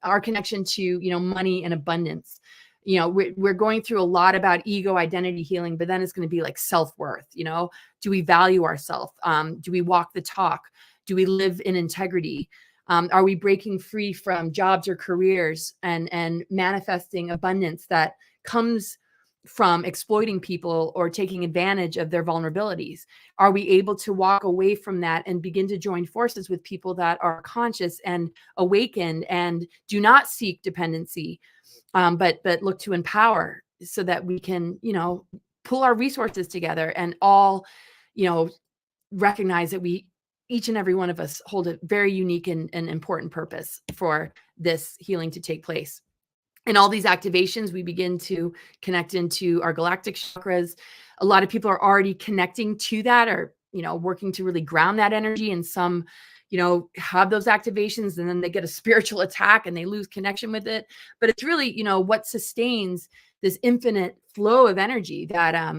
our connection to, money and abundance. We're going through a lot about ego identity healing, but then it's going to be like self-worth. Do we value ourselves? Do we walk the talk? Do we live in integrity? Are we breaking free from jobs or careers and manifesting abundance that comes from exploiting people or taking advantage of their vulnerabilities? Are we able to walk away from that and begin to join forces with people that are conscious and awakened and do not seek dependency, but look to empower so that we can, pull our resources together and all, recognize that each and every one of us hold a very unique and important purpose for this healing to take place. In all these activations, we begin to connect into our galactic chakras. A lot of people are already connecting to that or, working to really ground that energy in some, have those activations, and then they get a spiritual attack and they lose connection with it. But it's really, what sustains this infinite flow of energy that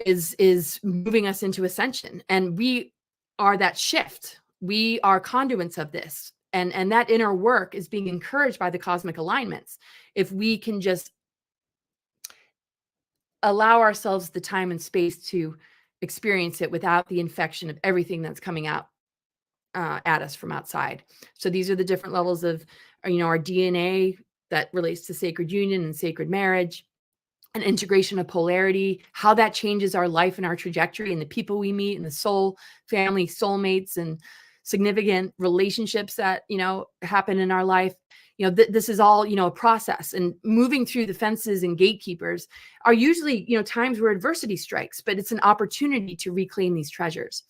is moving us into ascension. And we are that shift. We are conduits of this. And that inner work is being encouraged by the cosmic alignments. If we can just allow ourselves the time and space to experience it without the infection of everything that's coming out at us from outside. So these are the different levels of, our DNA that relates to sacred union and sacred marriage, an integration of polarity, how that changes our life and our trajectory and the people we meet and the soul, family, soulmates, and significant relationships that, happen in our life. This is all, a process, and moving through the fences and gatekeepers are usually, times where adversity strikes, but it's an opportunity to reclaim these treasures.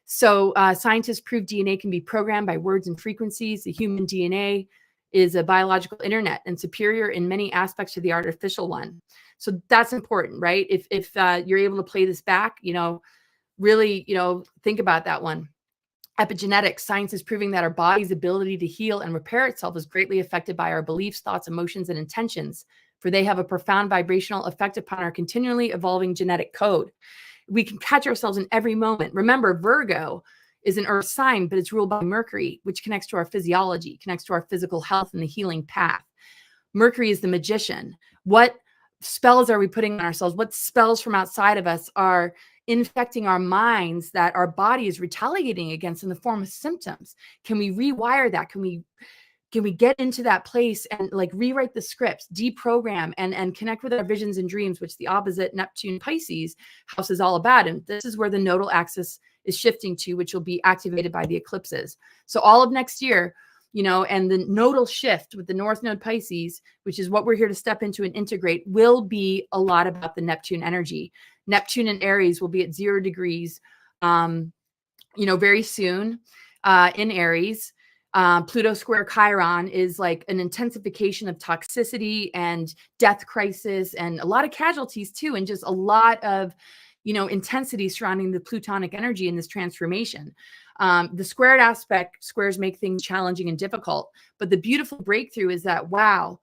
So scientists prove DNA can be programmed by words and frequencies. The human DNA is a biological internet and superior in many aspects to the artificial one. So that's important, right? If you're able to play this back, really, think about that one. Epigenetics, science is proving that our body's ability to heal and repair itself is greatly affected by our beliefs, thoughts, emotions, and intentions, for they have a profound vibrational effect upon our continually evolving genetic code. We can catch ourselves in every moment. Remember, Virgo is an earth sign, but it's ruled by Mercury, which connects to our physiology, connects to our physical health and the healing path. Mercury is the magician. What spells are we putting on ourselves? What spells from outside of us are infecting our minds that our body is retaliating against in the form of symptoms? Can we rewire that? Can we get into that place and rewrite the scripts, deprogram, and connect with our visions and dreams, which the opposite Neptune Pisces house is all about? And this is where the nodal axis is shifting to, which will be activated by the eclipses. So all of next year, and the nodal shift with the North Node Pisces, which is what we're here to step into and integrate, will be a lot about the Neptune energy. Neptune and Aries will be at 0 degrees, very soon in Aries. Pluto square Chiron is like an intensification of toxicity and death crisis and a lot of casualties too, and just a lot of, intensity surrounding the Plutonic energy in this transformation. The squared aspect, squares make things challenging and difficult, but the beautiful breakthrough is that, wow,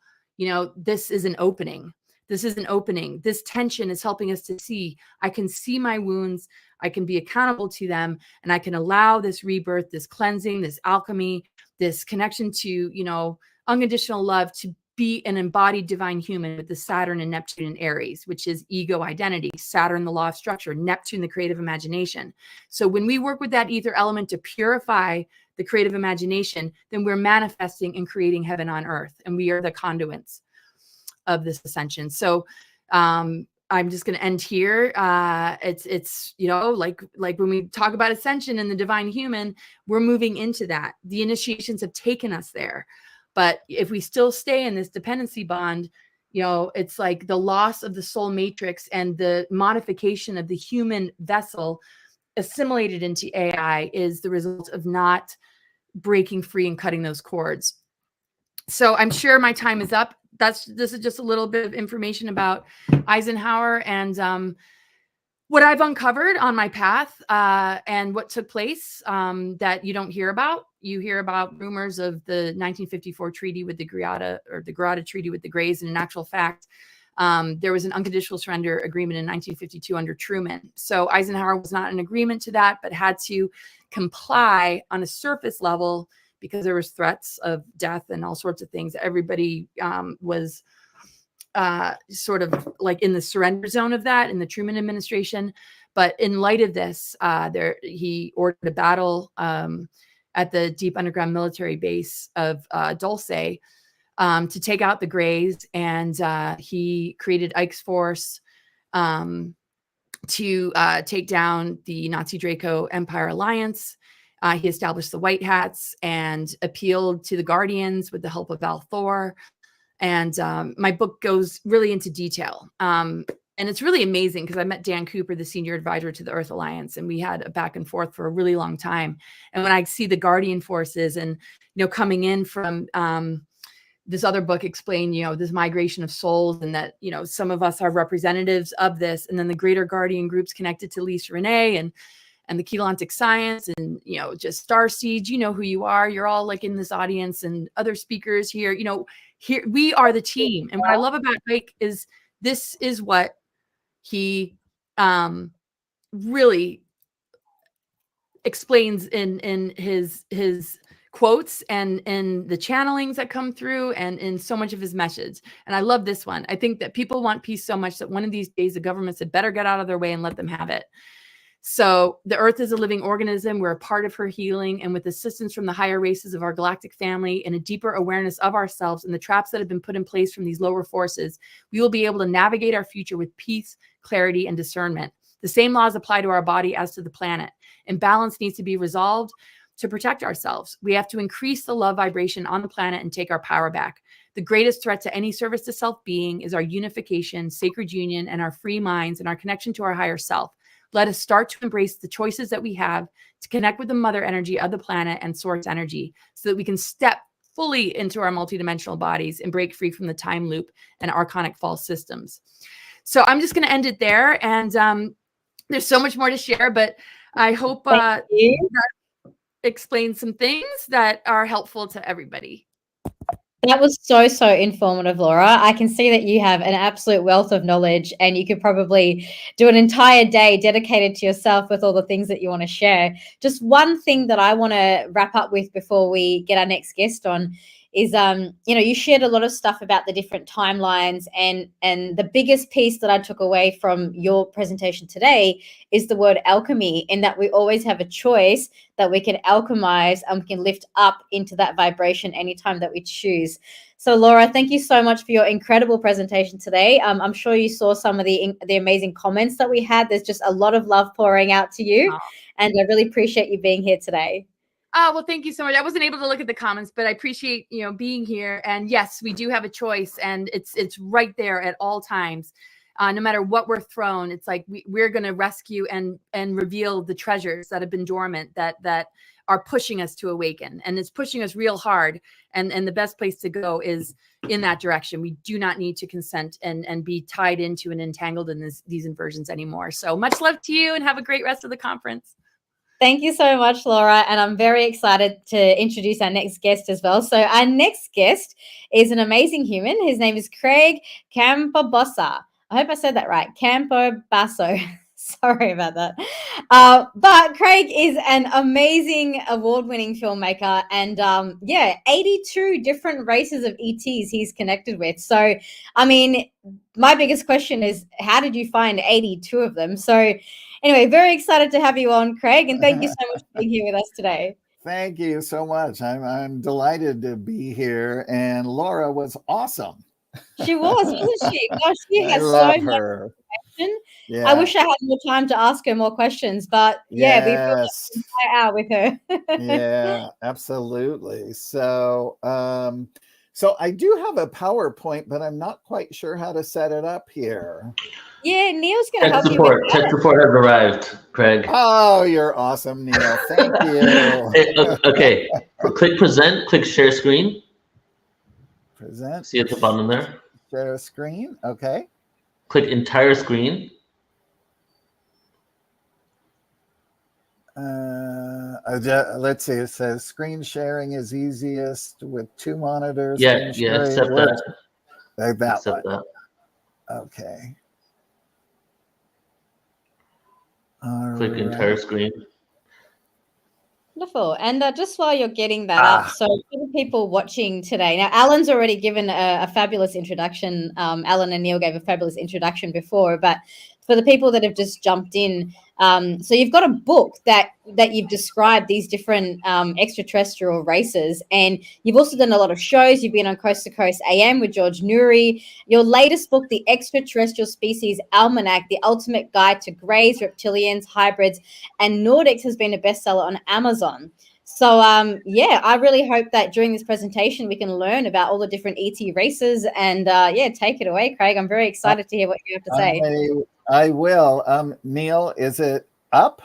this is an opening. This is an opening. This tension is helping us to see, I can see my wounds, I can be accountable to them, and I can allow this rebirth, this cleansing, this alchemy, this connection to, unconditional love, to be an embodied divine human with the Saturn and Neptune and Aries, which is ego identity, Saturn, the law of structure, Neptune, the creative imagination. So when we work with that ether element to purify the creative imagination, then we're manifesting and creating heaven on earth, and we are the conduits of this ascension. So I'm just going to end here. It's like when we talk about ascension and the divine human, we're moving into that. The initiations have taken us there. But if we still stay in this dependency bond, it's like the loss of the soul matrix and the modification of the human vessel assimilated into AI is the result of not breaking free and cutting those cords. So I'm sure my time is up. This is just a little bit of information about Eisenhower and what I've uncovered on my path and what took place that you don't hear about. You hear about rumors of the 1954 treaty with the Greada, or the Greada Treaty with the Greys. And in actual fact, there was an unconditional surrender agreement in 1952 under Truman. So Eisenhower was not in agreement to that, but had to comply on a surface level because there was threats of death and all sorts of things. Everybody was sort of like in the surrender zone of that in the Truman administration. But in light of this, he ordered a battle at the deep underground military base of Dulce to take out the Greys. And he created Ike's Force to take down the Nazi Draco Empire Alliance. He established the White Hats and appealed to the Guardians with the help of Val Thor. And my book goes really into detail. And it's really amazing because I met Dan Cooper, the senior advisor to the Earth Alliance, and we had a back and forth for a really long time. And when I see the Guardian forces and, coming in from this other book explain, this migration of souls, and that, some of us are representatives of this, and then the greater Guardian groups connected to Lisa Renee and the Keylontic science and, you know, just star seeds. You know who you are. You're all like in this audience, and other speakers here, you know, here we are the team. And what I love about Mike is this is what he really explains in his quotes and in the channelings that come through and in so much of his message. And I love this one. I think that people want peace so much that one of these days the governments had better get out of their way and let them have it. So the earth is a living organism. We're a part of her healing, and with assistance from the higher races of our galactic family and a deeper awareness of ourselves and the traps that have been put in place from these lower forces, we will be able to navigate our future with peace, clarity, and discernment. The same laws apply to our body as to the planet. Imbalance needs to be resolved to protect ourselves. We have to increase the love vibration on the planet and take our power back. The greatest threat to any service to self-being is our unification, sacred union, and our free minds and our connection to our higher self. Let us start to embrace the choices that we have to connect with the mother energy of the planet and source energy so that we can step fully into our multidimensional bodies and break free from the time loop and archonic false systems. So I'm just going to end it there. And there's so much more to share, but I hope that explains some things that are helpful to everybody. That was so, so informative, Laura. I can see that you have an absolute wealth of knowledge, and you could probably do an entire day dedicated to yourself with all the things that you want to share. Just one thing that I want to wrap up with before we get our next guest on is, you know, you shared a lot of stuff about the different timelines, and the biggest piece that I took away from your presentation today is the word alchemy, in that we always have a choice that we can alchemize and we can lift up into that vibration anytime that we choose. So Laura, thank you so much for your incredible presentation today. I'm sure you saw some of the amazing comments that we had. There's just a lot of love pouring out to you, and I really appreciate you being here today. Oh, well, thank you so much. I wasn't able to look at the comments, but I appreciate, you know, being here. And yes, we do have a choice, and it's right there at all times. No matter what we're thrown, it's like we're going to rescue and reveal the treasures that have been dormant that are pushing us to awaken, and it's pushing us real hard. And the best place to go is in that direction. We do not need to consent and be tied into and entangled in these inversions anymore. So much love to you, and have a great rest of the conference. Thank you so much, Laura. And I'm very excited to introduce our next guest as well. So our next guest is an amazing human. His name is Craig Campobasso. I hope I said that right. Campobasso. Sorry about that. But Craig is an amazing award-winning filmmaker, and 82 different races of ETs he's connected with. So, I mean, my biggest question is, how did you find 82 of them? So anyway, very excited to have you on, Craig, and thank you so much for being here with us today. Thank you so much. I'm delighted to be here, and Laura was awesome. She was, wasn't she? Gosh, she has so much information. Yeah. I wish I had more time to ask her more questions, but yeah, we filled up an entire hour with her. Yeah, absolutely. So, so I do have a PowerPoint, but I'm not quite sure how to set it up here. Yeah, Neil's going to help you with that. Tech support has arrived, Craig. Oh, you're awesome, Neil. Thank you. Okay, click present, click share screen. Present. See at the bottom there? Share screen, okay. Click entire screen. Let's see, it says screen sharing is easiest with 2 monitors. Yeah, accept that. Accept that. Okay. Click entire screen. Wonderful. And just while you're getting that up, so for the people watching today, now Alan's already given a fabulous introduction. Alan and Neil gave a fabulous introduction before, but for the people that have just jumped in, so you've got a book that you've described these different extraterrestrial races, and you've also done a lot of shows. You've been on Coast to Coast AM with George Noory. Your latest book, The Extraterrestrial Species Almanac, The Ultimate Guide to Greys, Reptilians, Hybrids, and Nordics, has been a bestseller on Amazon. So, I really hope that during this presentation we can learn about all the different ET races, and take it away, Craig. I'm very excited to hear what you have to say. I will. Neil, is it up?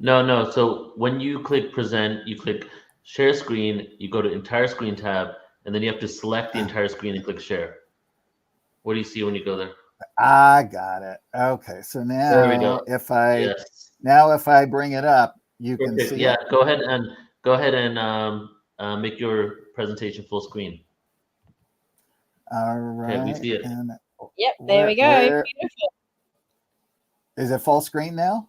No. So when you click present, you click share screen, you go to entire screen tab, and then you have to select the entire screen and click share. What do you see when you go there? I got it. Okay, so now there we go. if I Now, if I bring it up, you can Perfect. see Yeah, it. go ahead and make your presentation full screen. All right. Okay, we see it. And Yep, there we go. Beautiful. Is it full screen now?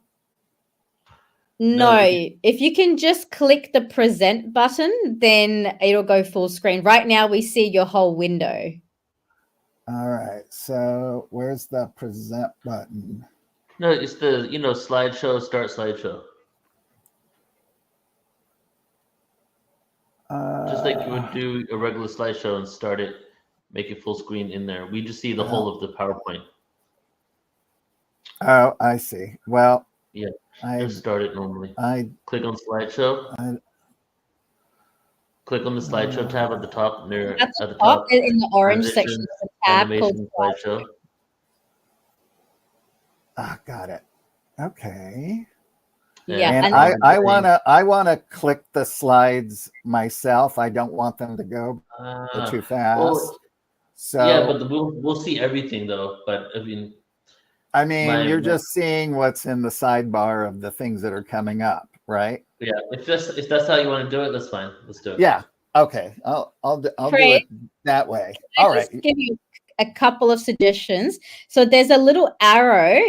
No, if you can just click the present button, then it'll go full screen. Right now, we see your whole window. All right. So where's the present button? No, it's the slideshow, start slideshow. Just like you would do a regular slideshow and start it, make it full screen in there. We just see the whole of the PowerPoint. Oh, I see. Well, Yeah, I just start it normally. I Click on slideshow. Click on the slideshow tab at the top near At at the the top, top. in the orange section, Transitions, there's a tab called animation, slideshow. got it. Okay. Yeah, And and I wanna click the slides myself. I don't want them to go too fast. Well, So yeah, but we'll see everything though. But I mean, you're my- just seeing what's in the sidebar of the things that are coming up, right? yeah, if that's how you want to do it, that's fine. Let's do it. Yeah. Okay. I'll do Craig, it that way. I All just right. give you a couple of suggestions. So there's a little arrow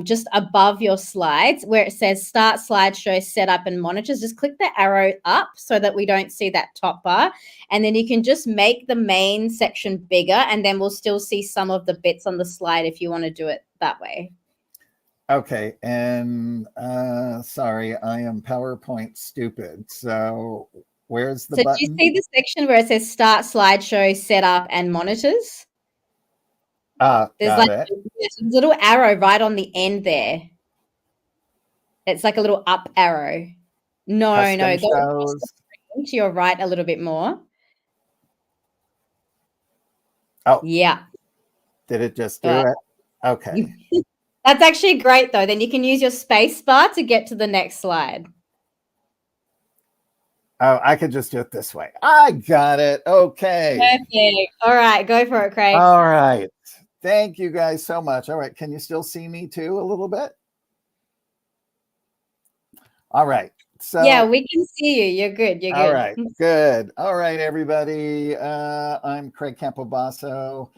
just above your slides where it says start slideshow, setup and monitors. Just click the arrow up so that we don't see that top bar. And then you can just make the main section bigger and then we'll still see some of the bits on the slide if you want to do it that way. Okay. And sorry, I am PowerPoint stupid. So where's the button? Do you see the section where it says start slideshow, setup and monitors? There's got like it. a little arrow right on the end there. It's like a little up arrow. No, Custom go shows. to your right a little bit more. Oh, yeah. Did it just do it? Okay. That's actually great though. Then you can use your space bar to get to the next slide. Oh, I could just do it this way. I got it. Okay. Perfect. All right, go for it, Craig. All right. Thank you guys so much. All right. Can you still see me too a little bit? All right. So yeah, we can see you. You're good. You're good. All right. Good. All right, everybody. I'm Craig Campobasso.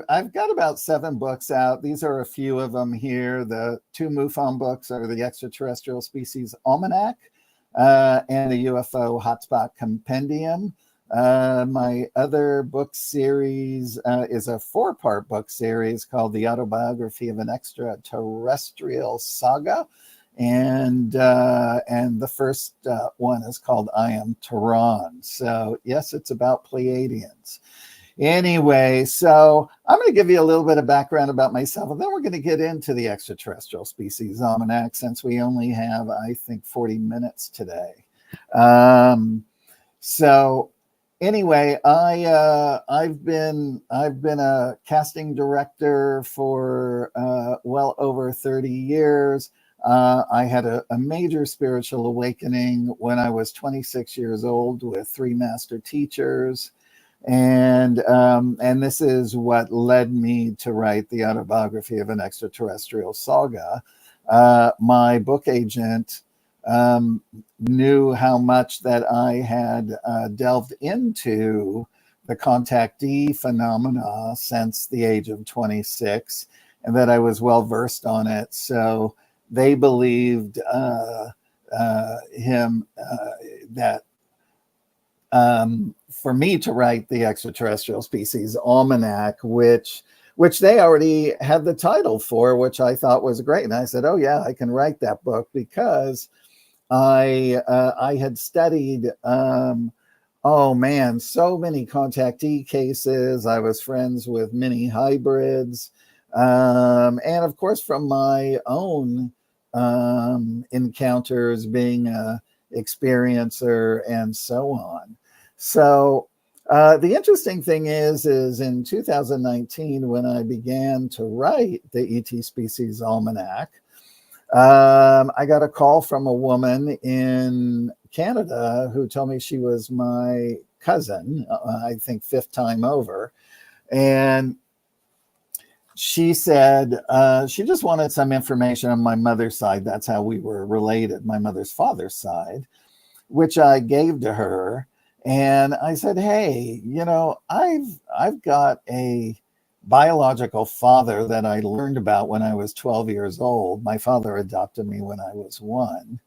I've got about 7 books out. These are a few of them here. The 2 MUFON books are the Extraterrestrial Species Almanac and the UFO Hotspot Compendium. My other book series is a 4-part book series called The Autobiography of an Extraterrestrial Saga. And the first one is called I Am Tehran. So yes, it's about Pleiadians. Anyway, so I'm going to give you a little bit of background about myself, and then we're going to get into the Extraterrestrial Species Almanac since we only have, I think, 40 minutes today. So anyway, I've been a casting director for well over 30 years. I had a major spiritual awakening when I was 26 years old with 3 master teachers. And this is what led me to write The Autobiography of an Extraterrestrial Saga. My book agent knew how much that I had delved into the contactee phenomena since the age of 26, and that I was well versed on it. So they believed him that for me to write the Extraterrestrial Species Almanac, which they already had the title for, which I thought was great. And I said, oh yeah, I can write that book because I had studied, oh man, so many contactee cases. I was friends with many hybrids. And of course, from my own encounters, being a experiencer and so on. So the interesting thing is in 2019, when I began to write the ET Species Almanac, I got a call from a woman in Canada who told me she was my cousin, I think 5th time over. And she said she just wanted some information on my mother's side. That's how we were related, my mother's father's side, which I gave to her. And I said, hey, you know, I've got a biological father that I learned about when I was 12 years old. My father adopted me when I was 1.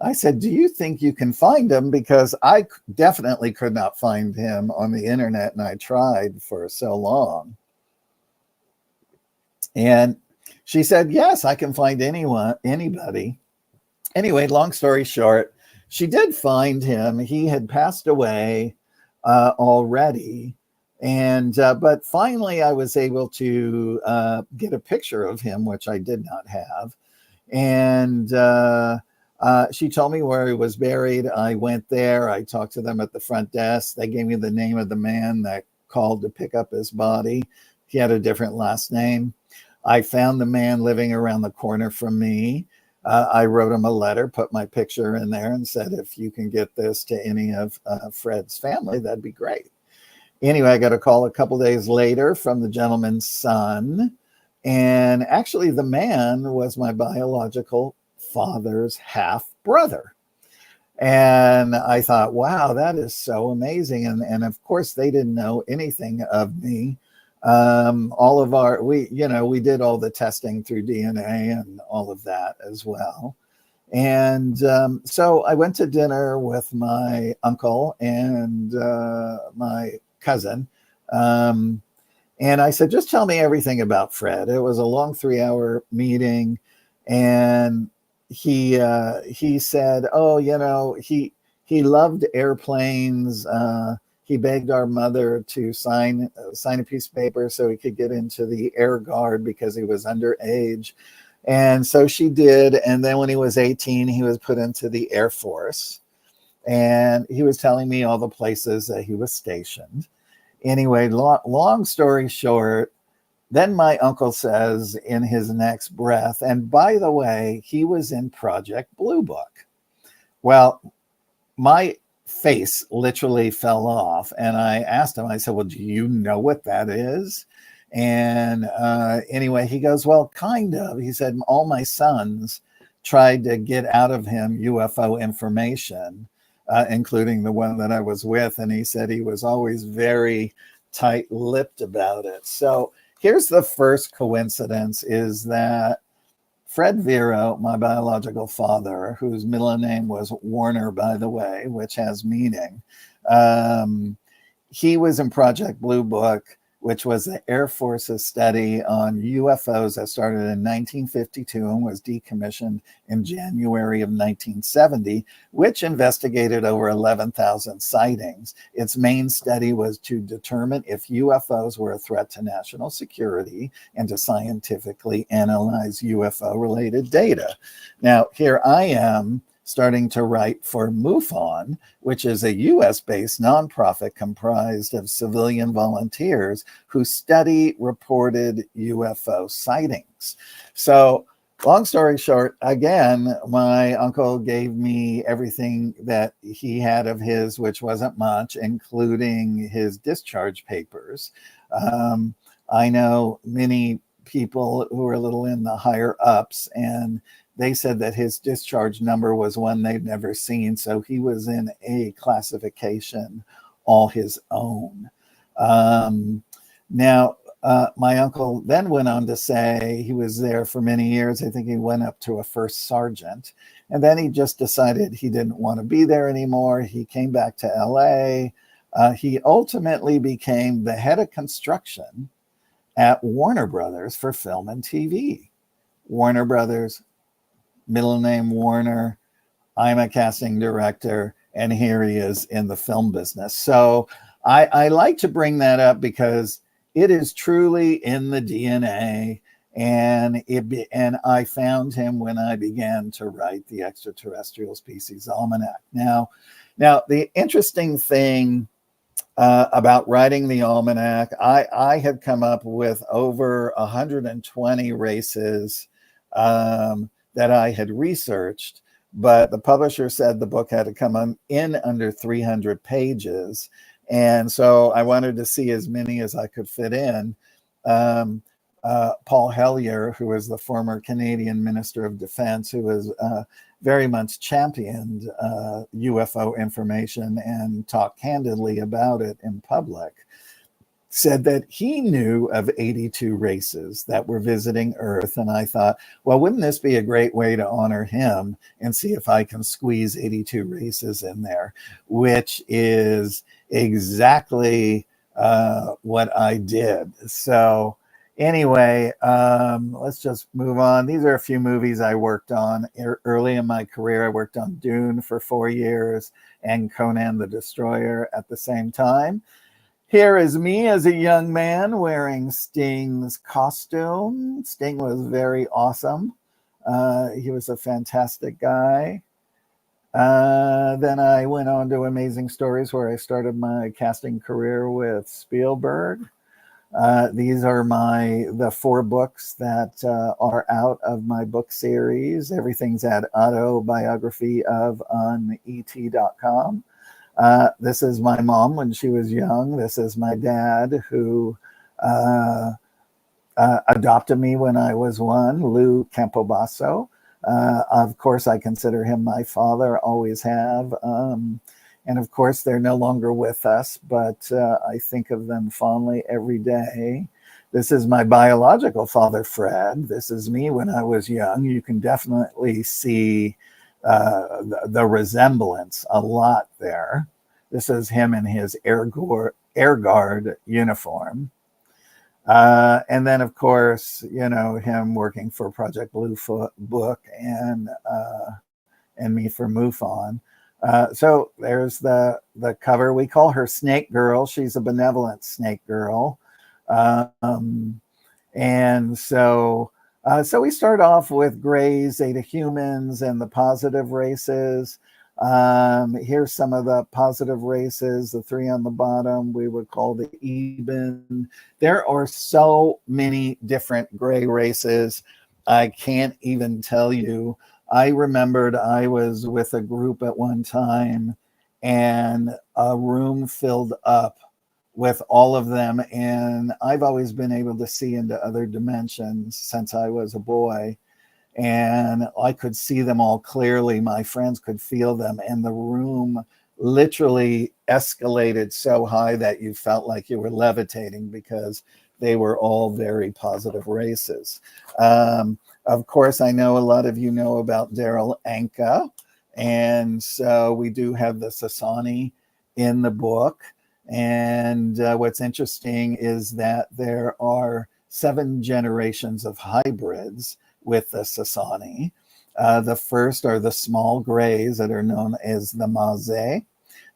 I said, do you think you can find him? Because I definitely could not find him on the internet, and I tried for so long. And she said, yes, I can find anybody. Anyway, long story short, she did find him. He had passed away already. And but finally, I was able to get a picture of him, which I did not have. And she told me where he was buried. I went there. I talked to them at the front desk. They gave me the name of the man that called to pick up his body. He had a different last name. I found the man living around the corner from me. I wrote him a letter, put my picture in there, and said, if you can get this to any of Fred's family, that'd be great. Anyway, I got a call a couple days later from the gentleman's son. And actually, the man was my biological father's half brother. And I thought, wow, that is so amazing. And of course, they didn't know anything of me. All of our, we did all the testing through DNA and all of that as well. And so I went to dinner with my uncle and my cousin. And I said, just tell me everything about Fred. It was a long 3-hour meeting. And he said, oh, you know, he loved airplanes. He begged our mother to sign a piece of paper so he could get into the Air Guard because he was underage. And so she did. And then when he was 18, he was put into the Air Force. And he was telling me all the places that he was stationed. Anyway, long story short, then my uncle says in his next breath, and by the way, he was in Project Blue Book. Well, my face literally fell off. And I asked him, I said, well, do you know what that is? And anyway, he goes, well, kind of. He said, all my sons tried to get out of him UFO information, including the one that I was with. And he said he was always very tight-lipped about it. So here's the first coincidence, is that Fred Vero, my biological father, whose middle name was Warner, by the way, which has meaning, he was in Project Blue Book, which was the Air Force's study on UFOs that started in 1952 and was decommissioned in January of 1970, which investigated over 11,000 sightings. Its main study was to determine if UFOs were a threat to national security and to scientifically analyze UFO-related data. Now, here I am starting to write for MUFON, which is a US-based nonprofit comprised of civilian volunteers who study reported UFO sightings. So long story short, again, my uncle gave me everything that he had of his, which wasn't much, including his discharge papers. I know many people who are a little in the higher ups, and they said that his discharge number was one they'd never seen. So he was in a classification all his own. Now, my uncle then went on to say he was there for many years. I think he went up to a first sergeant. And then he just decided he didn't want to be there anymore. He came back to LA. He ultimately became the head of construction at Warner Brothers for film and TV. Warner Brothers, middle name Warner. I'm a casting director, and here he is in the film business. So I like to bring that up because it is truly in the DNA, and I found him when I began to write the Extraterrestrial Species Almanac. Now the interesting thing about writing the almanac, I had come up with over 120 races that I had researched, but the publisher said the book had to come in under 300 pages. And so I wanted to see as many as I could fit in. Paul Hellyer, who was the former Canadian Minister of Defense, who was very much championed UFO information and talked candidly about it in public, said that he knew of 82 races that were visiting Earth. And I thought, well, wouldn't this be a great way to honor him and see if I can squeeze 82 races in there, which is exactly what I did. So anyway, let's just move on. These are a few movies I worked on early in my career. I worked on Dune for 4 years and Conan the Destroyer at the same time. Here is me as a young man wearing Sting's costume. Sting was very awesome. He was a fantastic guy. Then I went on to Amazing Stories, where I started my casting career with Spielberg. These are the 4 books that are out of my book series. Everything's at autobiography of on et.com. This is my mom when she was young. This is my dad, who adopted me when I was 1, Lou Campobasso. Of course, I consider him my father, always have. And of course, they're no longer with us, but I think of them fondly every day. This is my biological father, Fred. This is me when I was young. You can definitely see the resemblance a lot there. This is him in his Air Guard uniform. And then, of course, him working for Project Bluefoot Book and me for MUFON. So there's the cover. We call her Snake Girl. She's a benevolent snake girl. And so we start off with Greys, Zeta Humans, and the positive races. Here's some of the positive races, the 3 on the bottom, we would call the Eben. There are so many different gray races. I can't even tell you. I remembered I was with a group at one time and a room filled up with all of them. And I've always been able to see into other dimensions since I was a boy. And I could see them all clearly. My friends could feel them. And the room literally escalated so high that you felt like you were levitating, because they were all very positive races. Of course, I know a lot of you know about Daryl Anka. And so we do have the Sasani in the book. And what's interesting is that there are 7 generations of hybrids with the Sasani. The first are the small grays that are known as the Maze.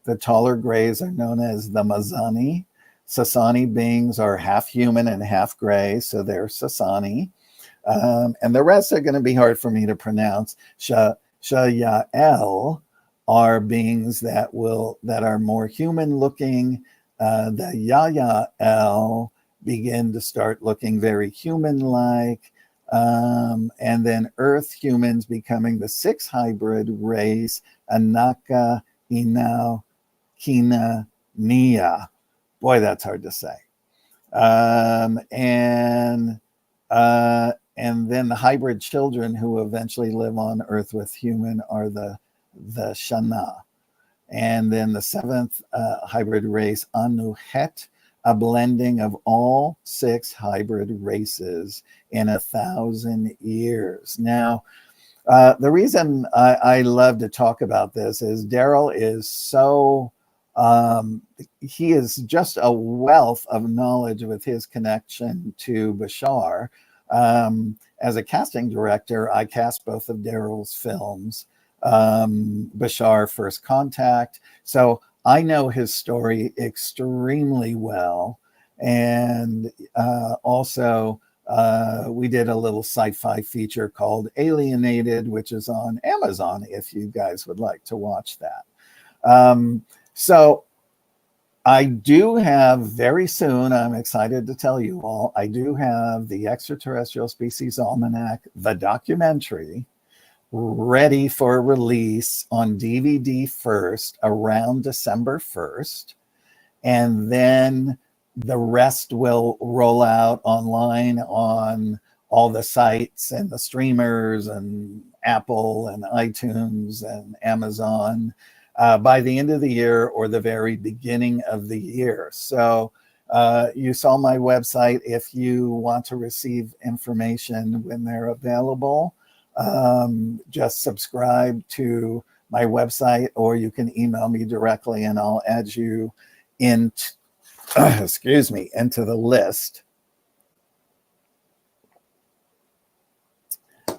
The taller grays are known as the Mazani. Sasani beings are half human and half gray, so they're Sasani. And the rest are going to be hard for me to pronounce. Shayael are beings that are more human looking. The Yayael begin to start looking very human-like. And then Earth humans becoming the 6th hybrid race, Anaka Inau Kina Nia. Boy, that's hard to say. And then the hybrid children who eventually live on Earth with human are the Shana. And then the 7th hybrid race, Anuhet, a blending of all 6 hybrid races in 1,000 years. Now, the reason I love to talk about this is Daryl is so, he is just a wealth of knowledge with his connection to Bashar. As a casting director, I cast both of Daryl's films, Bashar First Contact. So I know his story extremely well. And also, we did a little sci-fi feature called Alienated, which is on Amazon, if you guys would like to watch that. So I do have very soon, I'm excited to tell you all, I do have the Extraterrestrial Species Almanac, the documentary, ready for release on DVD first around December 1st. And then The rest will roll out online on all the sites and the streamers and Apple and iTunes and Amazon by the end of the year or the very beginning of the year. So you saw my website. If you want to receive information when they're available, just subscribe to my website, or you can email me directly and I'll add you into into the list.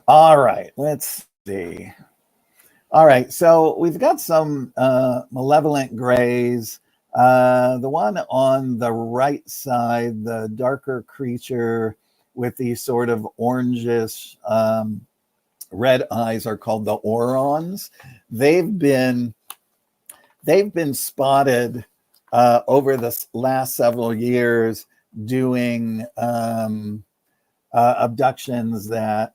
All right, let's see. All right, so we've got some malevolent grays. The one on the right side, the darker creature with these sort of orangish red eyes, are called the Orons. They've been spotted over the last several years doing abductions that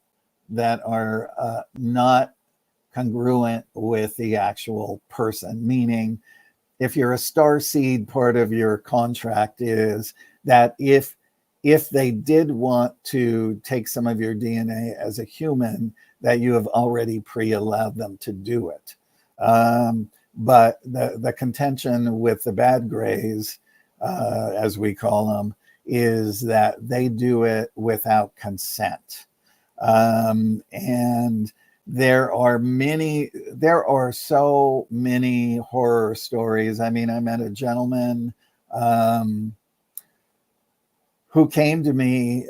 are not congruent with the actual person. Meaning, if you're a star seed, part of your contract is that if they did want to take some of your DNA as a human, that you have already pre-allowed them to do it. But the contention with the bad grays, as we call them, is that they do it without consent. And there are so many horror stories. I mean, I met a gentleman who came to me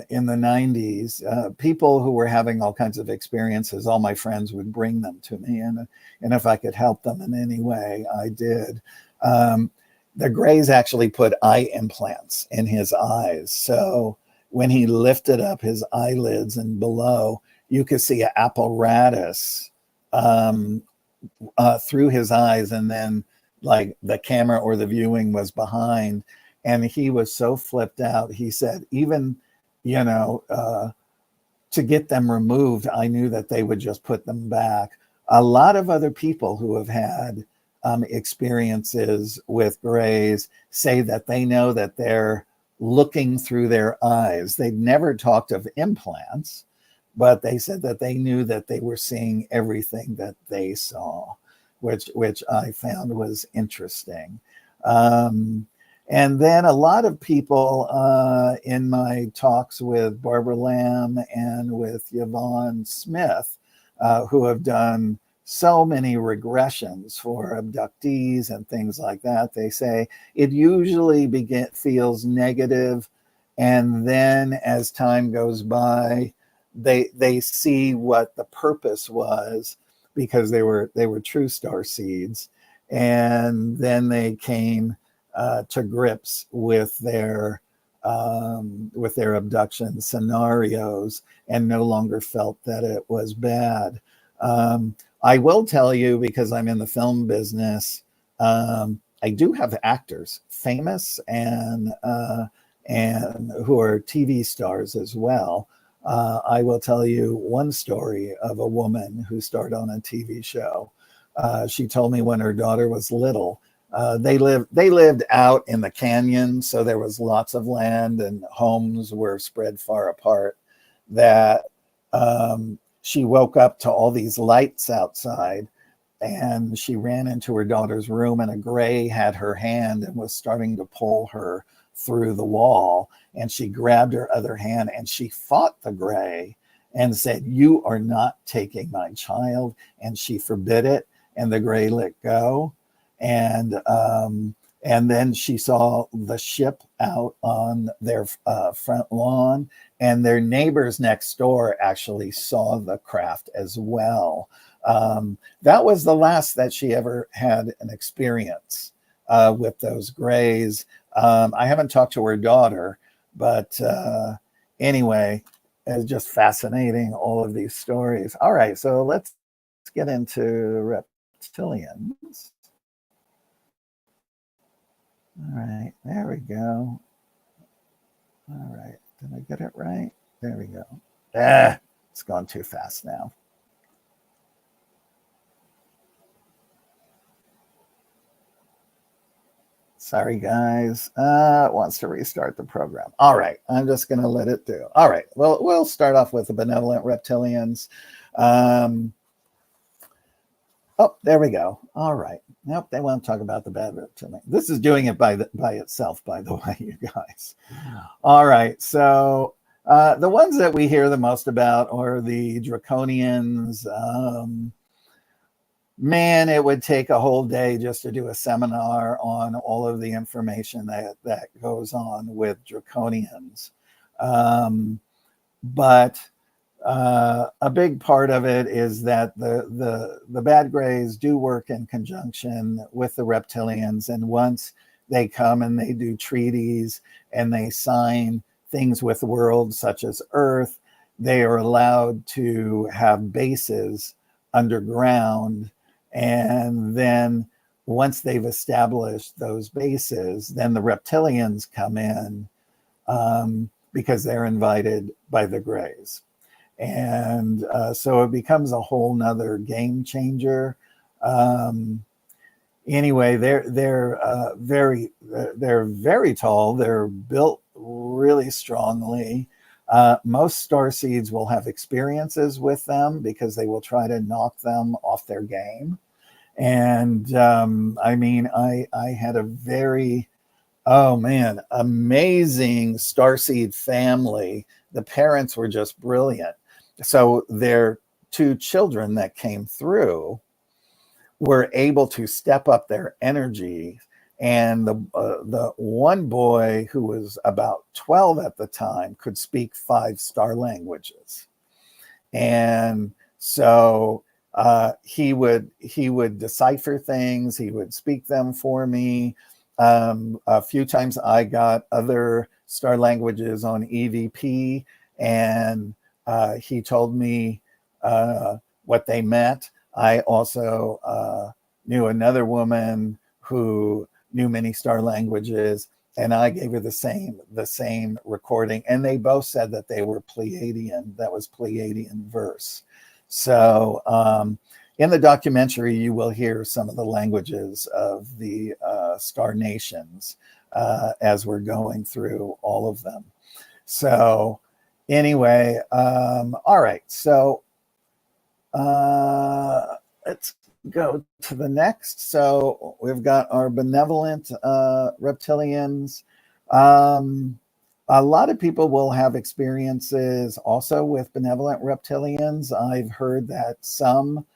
in the 90s. People who were having all kinds of experiences, all my friends would bring them to me, and if I could help them in any way, I did. The Greys actually put eye implants in his eyes. So when he lifted up his eyelids and below, you could see an apparatus through his eyes, and then like the camera or the viewing was behind. And he was so flipped out. He said, even, to get them removed, I knew that they would just put them back. A lot of other people who have had experiences with Greys say that they know that they're looking through their eyes. They'd never talked of implants, but they said that they knew that they were seeing everything that they saw, which I found was interesting. And then a lot of people in my talks with Barbara Lamb and with Yvonne Smith, who have done so many regressions for abductees and things like that, they say it usually feels negative, and then as time goes by, they see what the purpose was, because they were true star seeds, and then they came to grips with their abduction scenarios and no longer felt that it was bad. I will tell you, because I'm in the film business, I do have actors, famous and who are TV stars as well. I will tell you one story of a woman who starred on a TV show. She told me when her daughter was little, they lived out in the canyon, so there was lots of land and homes were spread far apart, that she woke up to all these lights outside, and she ran into her daughter's room, and a Grey had her hand and was starting to pull her through the wall, and she grabbed her other hand and she fought the Grey and said, "You are not taking my child," and she forbid it, and the Grey let go. And then she saw the ship out on their front lawn, and their neighbors next door actually saw the craft as well. That was the last that she ever had an experience with those Greys. I haven't talked to her daughter, but anyway, it's just fascinating, all of these stories. All right, so let's get into reptilians. All right, there we go. All right, did I get it right? There we go. It's gone too fast now. Sorry, guys. It wants to restart the program. All right. I'm just going to let it do. All right. Well, we'll start off with the benevolent reptilians. Oh, there we go. All right. Nope, they want to talk about the bad reptilian. This is doing it by itself, by the way, you guys. All right. So the ones that we hear the most about are the draconians. Man, it would take a whole day just to do a seminar on all of the information that goes on with draconians. But a big part of it is that the bad grays do work in conjunction with the reptilians. And once they come and they do treaties and they sign things with worlds such as Earth, they are allowed to have bases underground. And then once they've established those bases, then the reptilians come in because they're invited by the grays. And so it becomes a whole nother game changer. Anyway, they're very tall. They're built really strongly. Most starseeds will have experiences with them because they will try to knock them off their game. And I mean, I had a very, amazing starseed family. The parents were just brilliant. So their two children that came through were able to step up their energy. And the one boy, who was about 12 at the time, could speak 5 star languages. And so he would decipher things. He would speak them for me. A few times I got other star languages on EVP, and he told me what they meant. I also knew another woman who knew many star languages, and I gave her the same recording, and they both said that they were Pleiadian. That was Pleiadian verse. So in the documentary, you will hear some of the languages of the star nations as we're going through all of them. So anyway, all right. So let's go to the next. So we've got our benevolent reptilians. A lot of people will have experiences also with benevolent reptilians. I've heard that some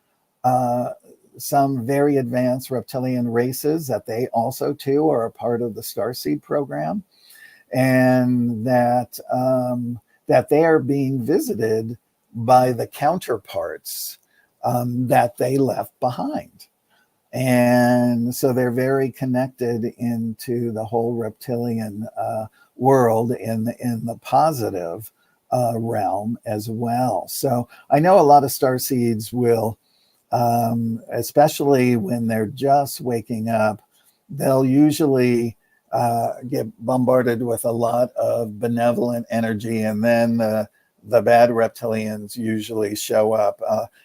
very advanced reptilian races, that they also too are a part of the Starseed program, and that that they are being visited by the counterparts that they left behind. And so they're very connected into the whole reptilian world in the positive realm as well. So I know a lot of starseeds will, especially when they're just waking up, they'll usually get bombarded with a lot of benevolent energy, and then the bad reptilians usually show up.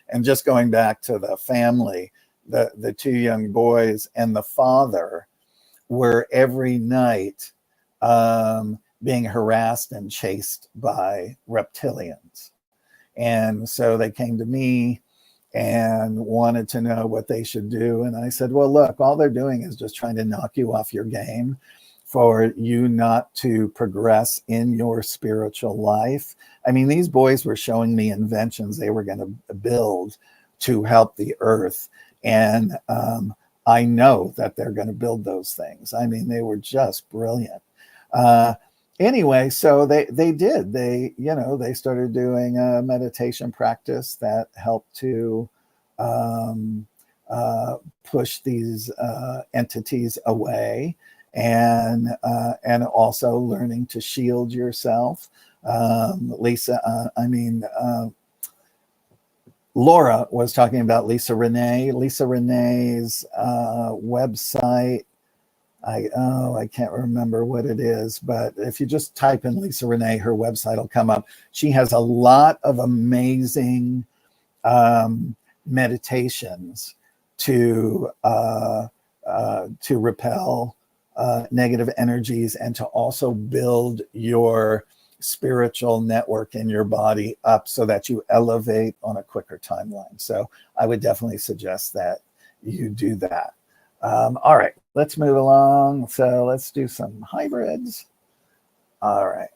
And just going back to the family, the 2 young boys and the father were every night being harassed and chased by reptilians. And so they came to me and wanted to know what they should do. And I said, well, look, all they're doing is just trying to knock you off your game for you not to progress in your spiritual life. I mean, these boys were showing me inventions they were going to build to help the earth. And I know that they're going to build those things. I mean, they were just brilliant. Anyway, so they did. They started doing a meditation practice that helped to push these entities away, and also learning to shield yourself. Laura was talking about Lisa Renee. Lisa Renee's website, I can't remember what it is, but if you just type in Lisa Renee, her website will come up. She has a lot of amazing meditations to repel negative energies, and to also build your spiritual network in your body up so that you elevate on a quicker timeline. So I would definitely suggest that you do that. All right, let's move along. So let's do some hybrids. All right.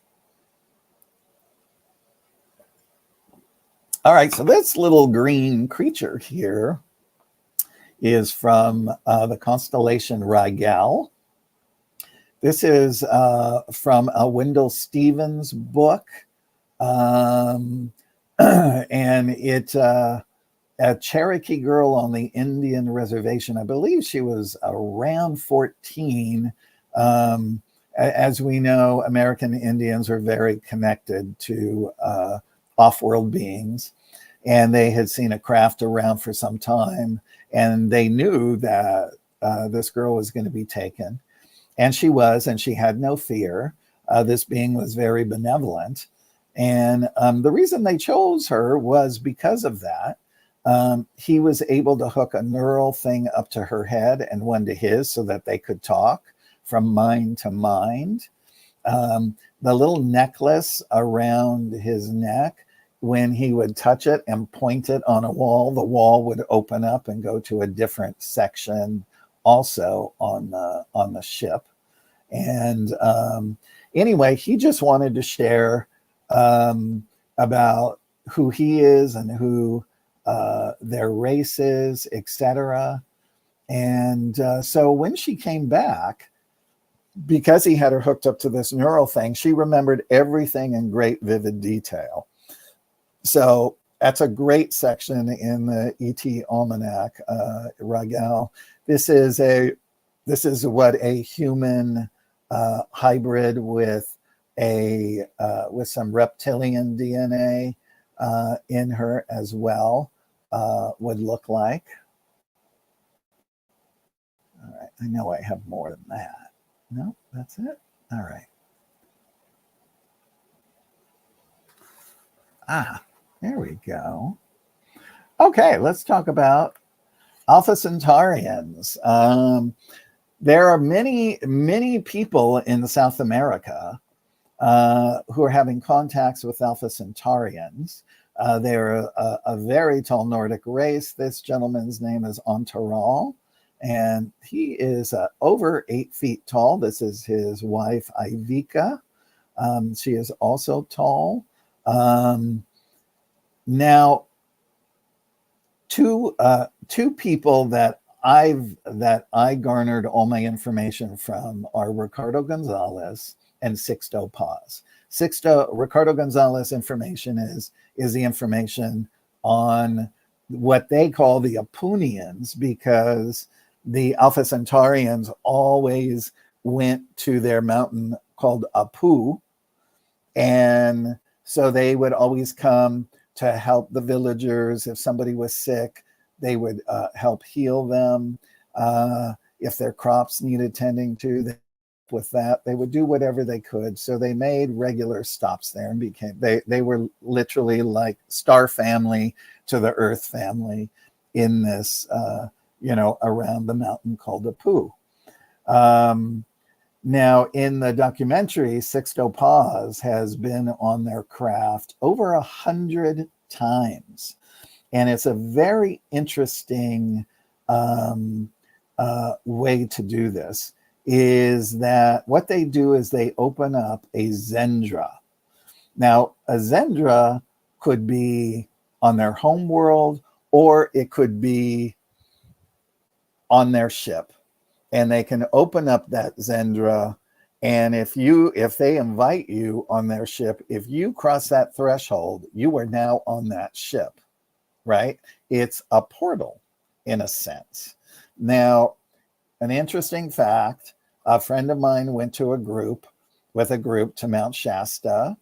All right, so this little green creature here is from the constellation Rodwell. This is from a Wendell Stevens book. And it, a Cherokee girl on the Indian reservation, I believe she was around 14. As we know, American Indians are very connected to off-world beings, and they had seen a craft around for some time, and they knew that this girl was going to be taken. And she was, and she had no fear. This being was very benevolent. And the reason they chose her was because of that. He was able to hook a neural thing up to her head and one to his so that they could talk from mind to mind. The little necklace around his neck, when he would touch it and point it on a wall, the wall would open up and go to a different section also on the ship. And anyway, he just wanted to share about who he is and who their race is, etc. And so when she came back, because he had her hooked up to this neural thing, she remembered everything in great vivid detail. So that's a great section in the ET Almanac, Rodwell. This is what a human hybrid with some reptilian DNA in her as well would look like. All right, I know I have more than that. No, that's it. All right. There we go. Okay, let's talk about Alpha Centaurians. There are many people in South America who are having contacts with Alpha Centaurians. They're a very tall Nordic race. This gentleman's name is Ontaral, and he is over 8 feet tall. This is his wife, Ivica. She is also tall. Now, two people that I garnered all my information from are Ricardo Gonzalez and Sixto Paz. Ricardo Gonzalez information is the information on what they call the Apunians, because the Alpha Centaurians always went to their mountain called Apu, and so they would always come to help the villagers. If somebody was sick, they would help heal them. If their crops needed tending to, with that, they would do whatever they could. So they made regular stops there and became, they were literally like star family to the earth family in this, around the mountain called Apu. Now, in the documentary, Sixto Paz has been on their craft over 100 times. And it's a very interesting way to do this, is that what they do is they open up a Zendra. Now, a Zendra could be on their home world, or it could be on their ship. And they can open up that Zendra, and if they invite you on their ship, if you cross that threshold, you are now on that ship, right? It's a portal in a sense. Now, an interesting fact, a friend of mine went to a group to Mount Shasta,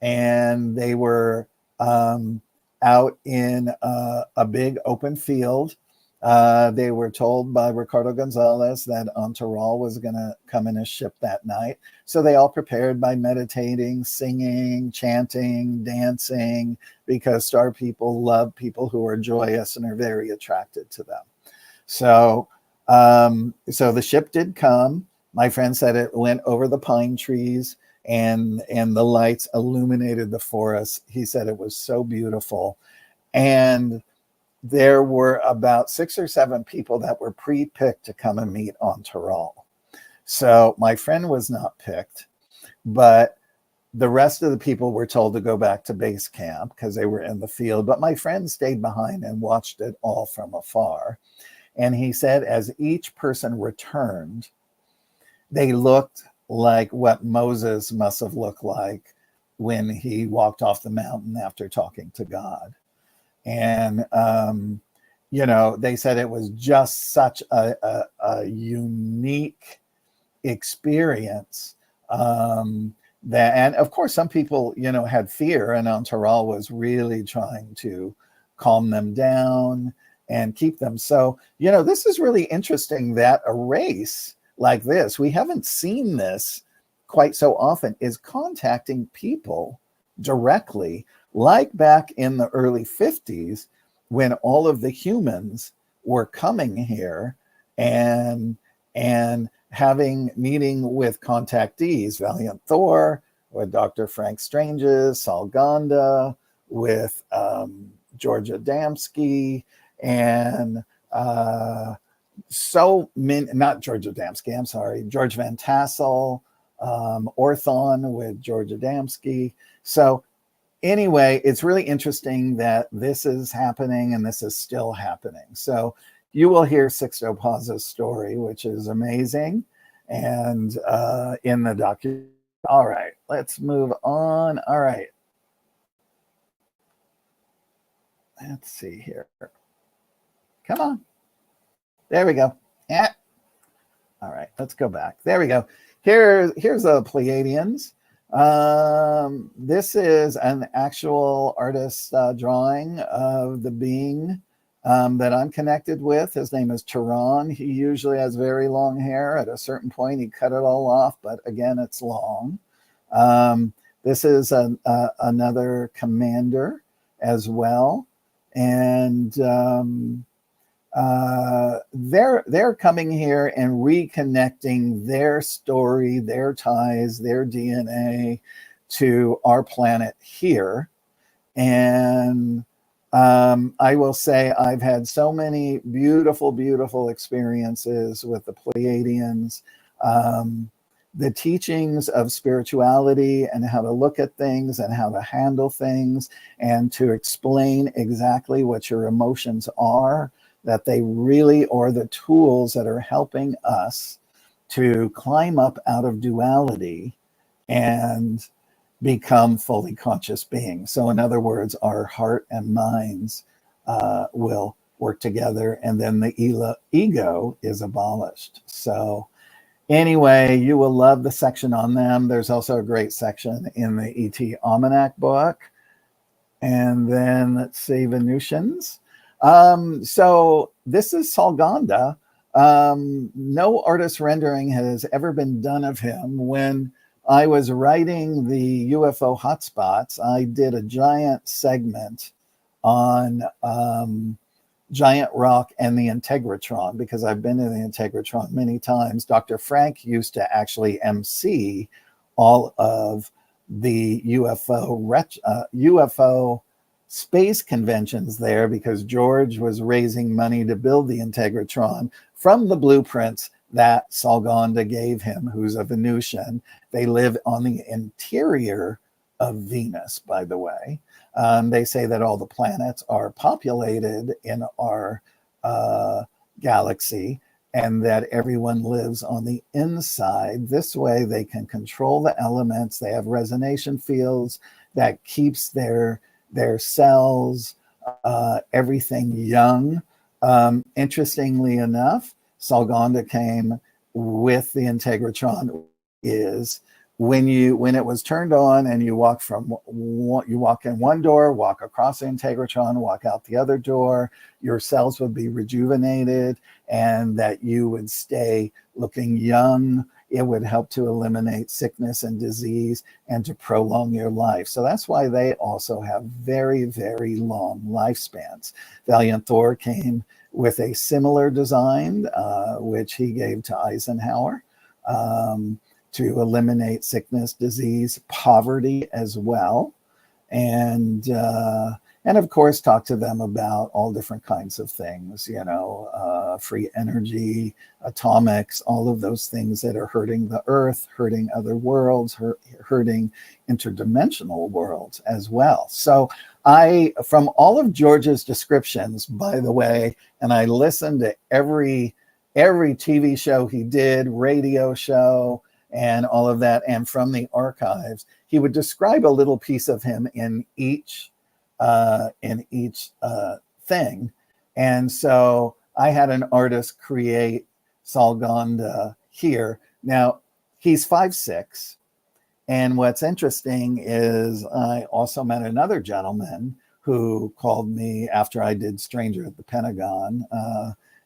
and they were out in a big open field. They were told by Ricardo Gonzalez that Ontaral was going to come in a ship that night. So they all prepared by meditating, singing, chanting, dancing, because star people love people who are joyous and are very attracted to them. So, so the ship did come. My friend said it went over the pine trees and the lights illuminated the forest. He said it was so beautiful. And there were about 6 or 7 people that were pre-picked to come and meet on Tyrrell. So my friend was not picked, but the rest of the people were told to go back to base camp because they were in the field. But my friend stayed behind and watched it all from afar. And he said, as each person returned, they looked like what Moses must have looked like when he walked off the mountain after talking to God. And, you know, they said it was just such a unique experience. That, and of course, some people, you know, had fear, and Tyrrell was really trying to calm them down and keep them. So, you know, this is really interesting that a race like this, we haven't seen this quite so often, is contacting people directly, like back in the early 50s when all of the humans were coming here and having meeting with contactees, Valiant Thor, with Dr. Frank Strange's, Salganda, with George Adamski, and so many, not George Adamski, I'm sorry, George Van Tassel, Orthon with George Adamski. So anyway, it's really interesting that this is happening and this is still happening. So you will hear Sixto Paz's story, which is amazing, and in the document. All right, let's move on. All right. Let's see here. Come on. There we go. Yeah. All right, let's go back. There we go. Here's the Pleiadians. This is an actual artist's drawing of the being that I'm connected with. His name is Tehran. He usually has very long hair. At a certain point, he cut it all off, but again, it's long. This is another commander as well. And they're coming here and reconnecting their story, their ties, their DNA to our planet here. And I will say I've had so many beautiful, beautiful experiences with the Pleiadians. The teachings of spirituality and how to look at things and how to handle things and to explain exactly what your emotions are, that they really are the tools that are helping us to climb up out of duality and become fully conscious beings. So in other words, our heart and minds will work together, and then the ego is abolished. So anyway, you will love the section on them. There's also a great section in the E.T. Almanac book. And then let's see, Venusians. So this is Salganda. No artist rendering has ever been done of him. When I was writing the UFO hotspots, I did a giant segment on Giant Rock and the Integratron, because I've been in the Integratron many times. Dr. Frank used to actually MC all of the UFO space conventions there, because George was raising money to build the Integratron from the blueprints that Salganda gave him, who's a Venusian. They live on the interior of Venus, by the way. They say that all the planets are populated in our galaxy, and that everyone lives on the inside. This way they can control the elements. They have resonation fields that keeps their cells, everything young. Interestingly enough, Salganda came with the Integratron is when it was turned on and you walk in one door, walk across the Integratron, walk out the other door, your cells would be rejuvenated and that you would stay looking young. It would help to eliminate sickness and disease and to prolong your life. So that's why they also have very, very long lifespans. Valiant Thor came with a similar design, which he gave to Eisenhower. to eliminate sickness, disease, poverty as well. And of course, talk to them about all different kinds of things, you know, free energy, atomics, all of those things that are hurting the earth, hurting other worlds, hurting interdimensional worlds as well. So from all of George's descriptions, by the way, and I listened to every TV show he did, radio show, and all of that, and from the archives, he would describe a little piece of him in each thing. And so I had an artist create Salganda here. Now, he's 5'6". And what's interesting is I also met another gentleman who called me after I did Stranger at the Pentagon.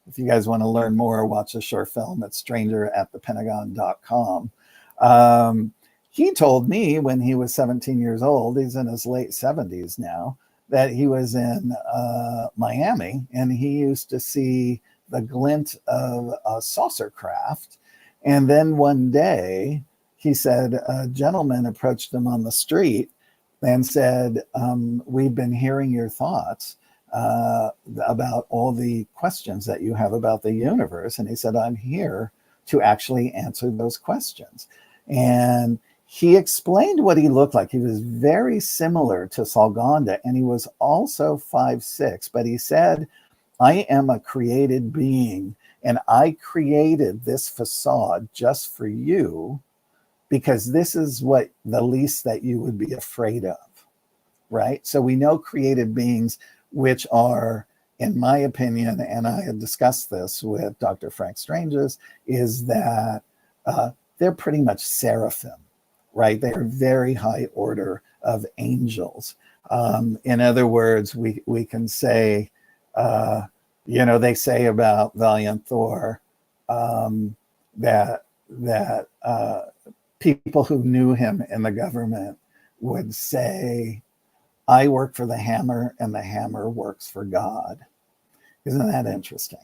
If you guys want to learn more, watch a short film at strangeratthepentagon.com. He told me when he was 17 years old, he's in his late 70s now, that he was in Miami and he used to see the glint of a saucer craft. And then one day, he said a gentleman approached him on the street and said, we've been hearing your thoughts about all the questions that you have about the universe. And he said, I'm here to actually answer those questions. And he explained what he looked like. He was very similar to Salganda, and he was also 5'6", but he said, I am a created being, and I created this facade just for you because this is what the least that you would be afraid of, right? So we know created beings, which are, in my opinion, and I had discussed this with Dr. Frank Stranges, is that they're pretty much seraphim, right? They are very high order of angels. In other words, we can say, you know, they say about Valiant Thor that people who knew him in the government would say, I work for the hammer and the hammer works for God. Isn't that interesting?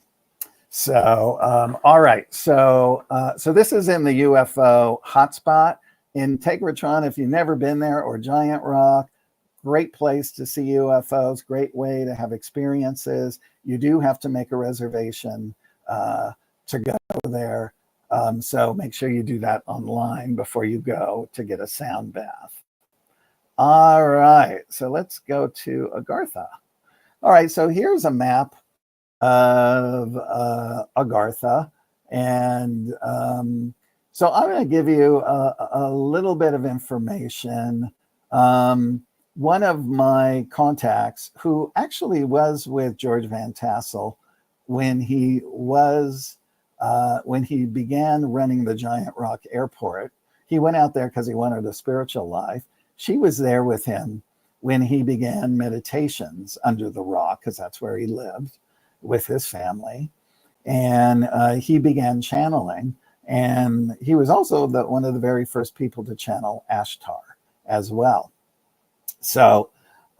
So, all right. So this is in the UFO hotspot in Tegratron. If you've never been there, or Giant Rock, great place to see UFOs, great way to have experiences. You do have to make a reservation to go there. So make sure you do that online before you go to get a sound bath. All right, so let's go to Agartha. All right, so here's a map of Agartha. And so I'm going to give you a little bit of information. One of my contacts, who actually was with George Van Tassel when he began running the Giant Rock Airport, he went out there because he wanted a spiritual life. She was there with him when he began meditations under the rock, because that's where he lived with his family. And he began channeling. And he was also one of the very first people to channel Ashtar as well. So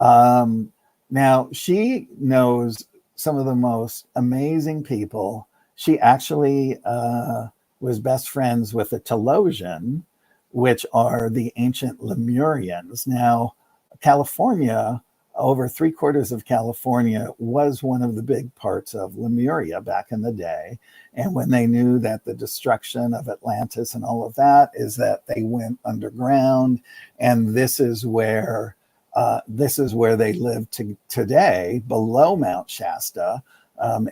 now she knows some of the most amazing people. She actually was best friends with the Telosian, which are the ancient Lemurians. Now, California, over 3/4 of California was one of the big parts of Lemuria back in the day. And when they knew that the destruction of Atlantis and all of that is that they went underground, and this is where they live today, below Mount Shasta.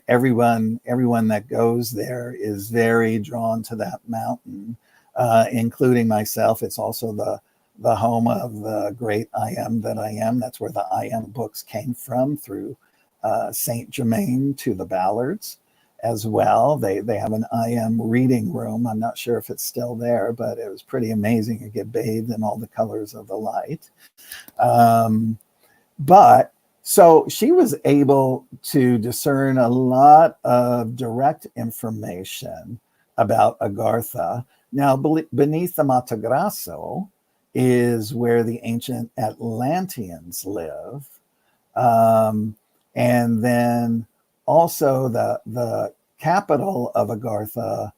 Everyone that goes there is very drawn to that mountain, including myself. It's also the home of the great I Am That I Am. That's where the I Am books came from, through Saint Germain to the Ballards as well. They have an I Am reading room. I'm not sure if it's still there, but it was pretty amazing. You get bathed in all the colors of the light. But so she was able to discern a lot of direct information about Agartha. Now, beneath the Mata Grasso is where the ancient Atlanteans live. And then also the capital of Agartha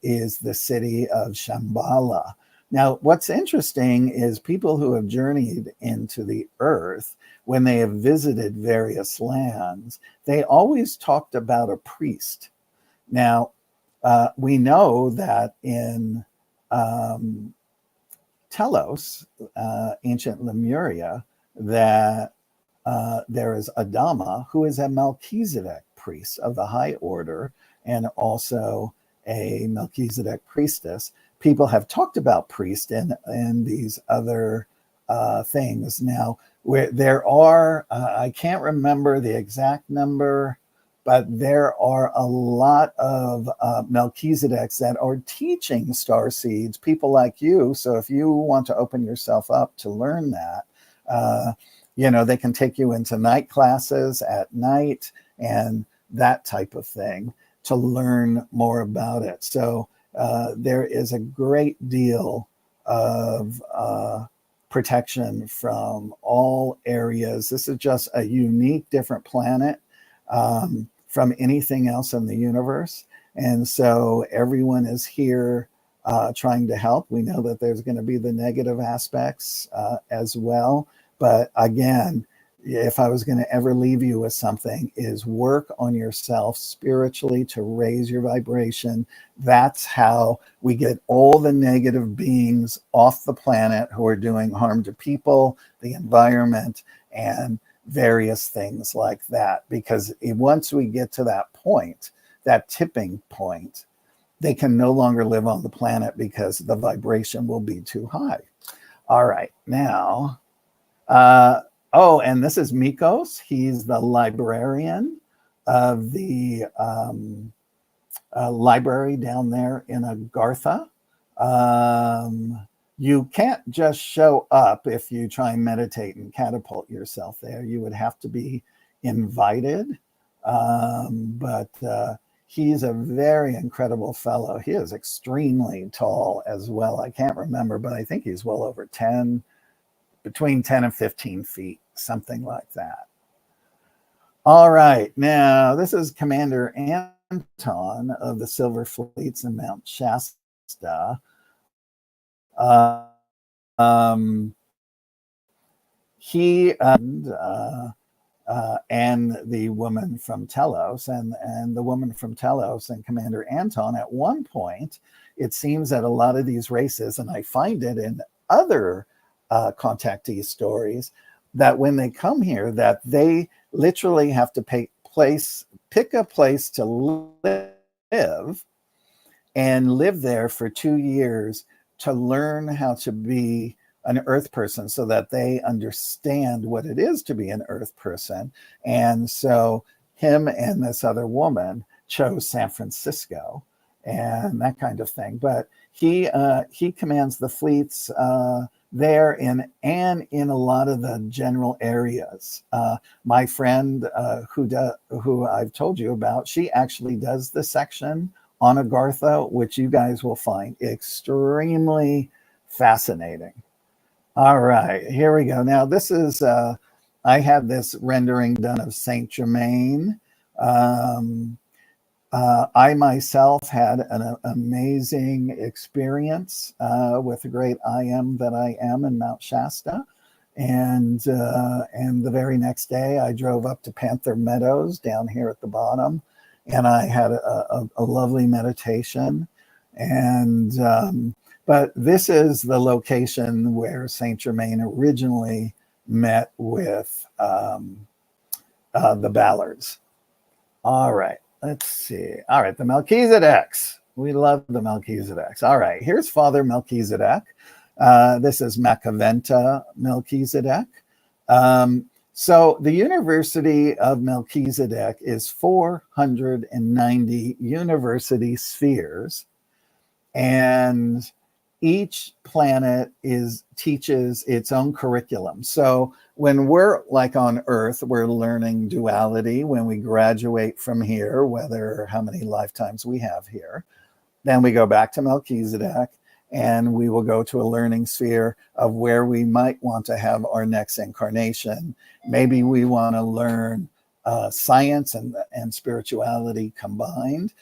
is the city of Shambhala. Now, what's interesting is people who have journeyed into the earth, when they have visited various lands, they always talked about a priest. Now, we know that in Telos, ancient Lemuria, that there is Adama, who is a Melchizedek priest of the high order, and also a Melchizedek priestess. People have talked about priest in these other things. Now, where there are, I can't remember the exact number, but there are a lot of Melchizedeks that are teaching star seeds, people like you. So if you want to open yourself up to learn that, you know, they can take you into night classes at night and that type of thing to learn more about it. So there is a great deal of protection from all areas. This is just a unique, different planet from anything else in the universe. And so everyone is here trying to help. We know that there's going to be the negative aspects as well. But again, if I was going to ever leave you with something, is work on yourself spiritually to raise your vibration. That's how we get all the negative beings off the planet who are doing harm to people, the environment, and various things like that. Because once we get to that point, that tipping point, they can no longer live on the planet because the vibration will be too high. All right, now, oh, and this is Mikos. He's the librarian of the library down there in Agartha. You can't just show up if you try and meditate and catapult yourself there. You would have to be invited. But he's a very incredible fellow. He is extremely tall as well. I can't remember, but I think he's well over 10, between 10 and 15 feet, something like that. All right, now this is Commander Anton of the Silver Fleets in Mount Shasta. He and the woman from Telos, and the woman from Telos and Commander Anton, at one point, it seems that a lot of these races, and I find it in other contactee stories, that when they come here, that they literally have to pick a place to live and live there for 2 years to learn how to be an earth person, so that they understand what it is to be an earth person. And so him and this other woman chose San Francisco and that kind of thing. But he commands the fleets there and in a lot of the general areas. My friend who I've told you about, she actually does the section on Agartha, which you guys will find extremely fascinating. All right, here we go. Now this is, I had this rendering done of Saint Germain. I myself had an amazing experience with the great I am that I am in Mount Shasta. And the very next day I drove up to Panther Meadows down here at the bottom, and I had a lovely meditation. And but this is the location where Saint Germain originally met with the Ballards. All right, let's see. All right, the Melchizedeks. We love the Melchizedeks. All right, here's Father Melchizedek. This is Macaventa Melchizedek. So the University of Melchizedek is 490 university spheres, and each planet teaches its own curriculum. So when we're like on Earth, we're learning duality. When we graduate from here, how many lifetimes we have here, then we go back to Melchizedek, and we will go to a learning sphere of where we might want to have our next incarnation. Maybe we want to learn science and spirituality combined.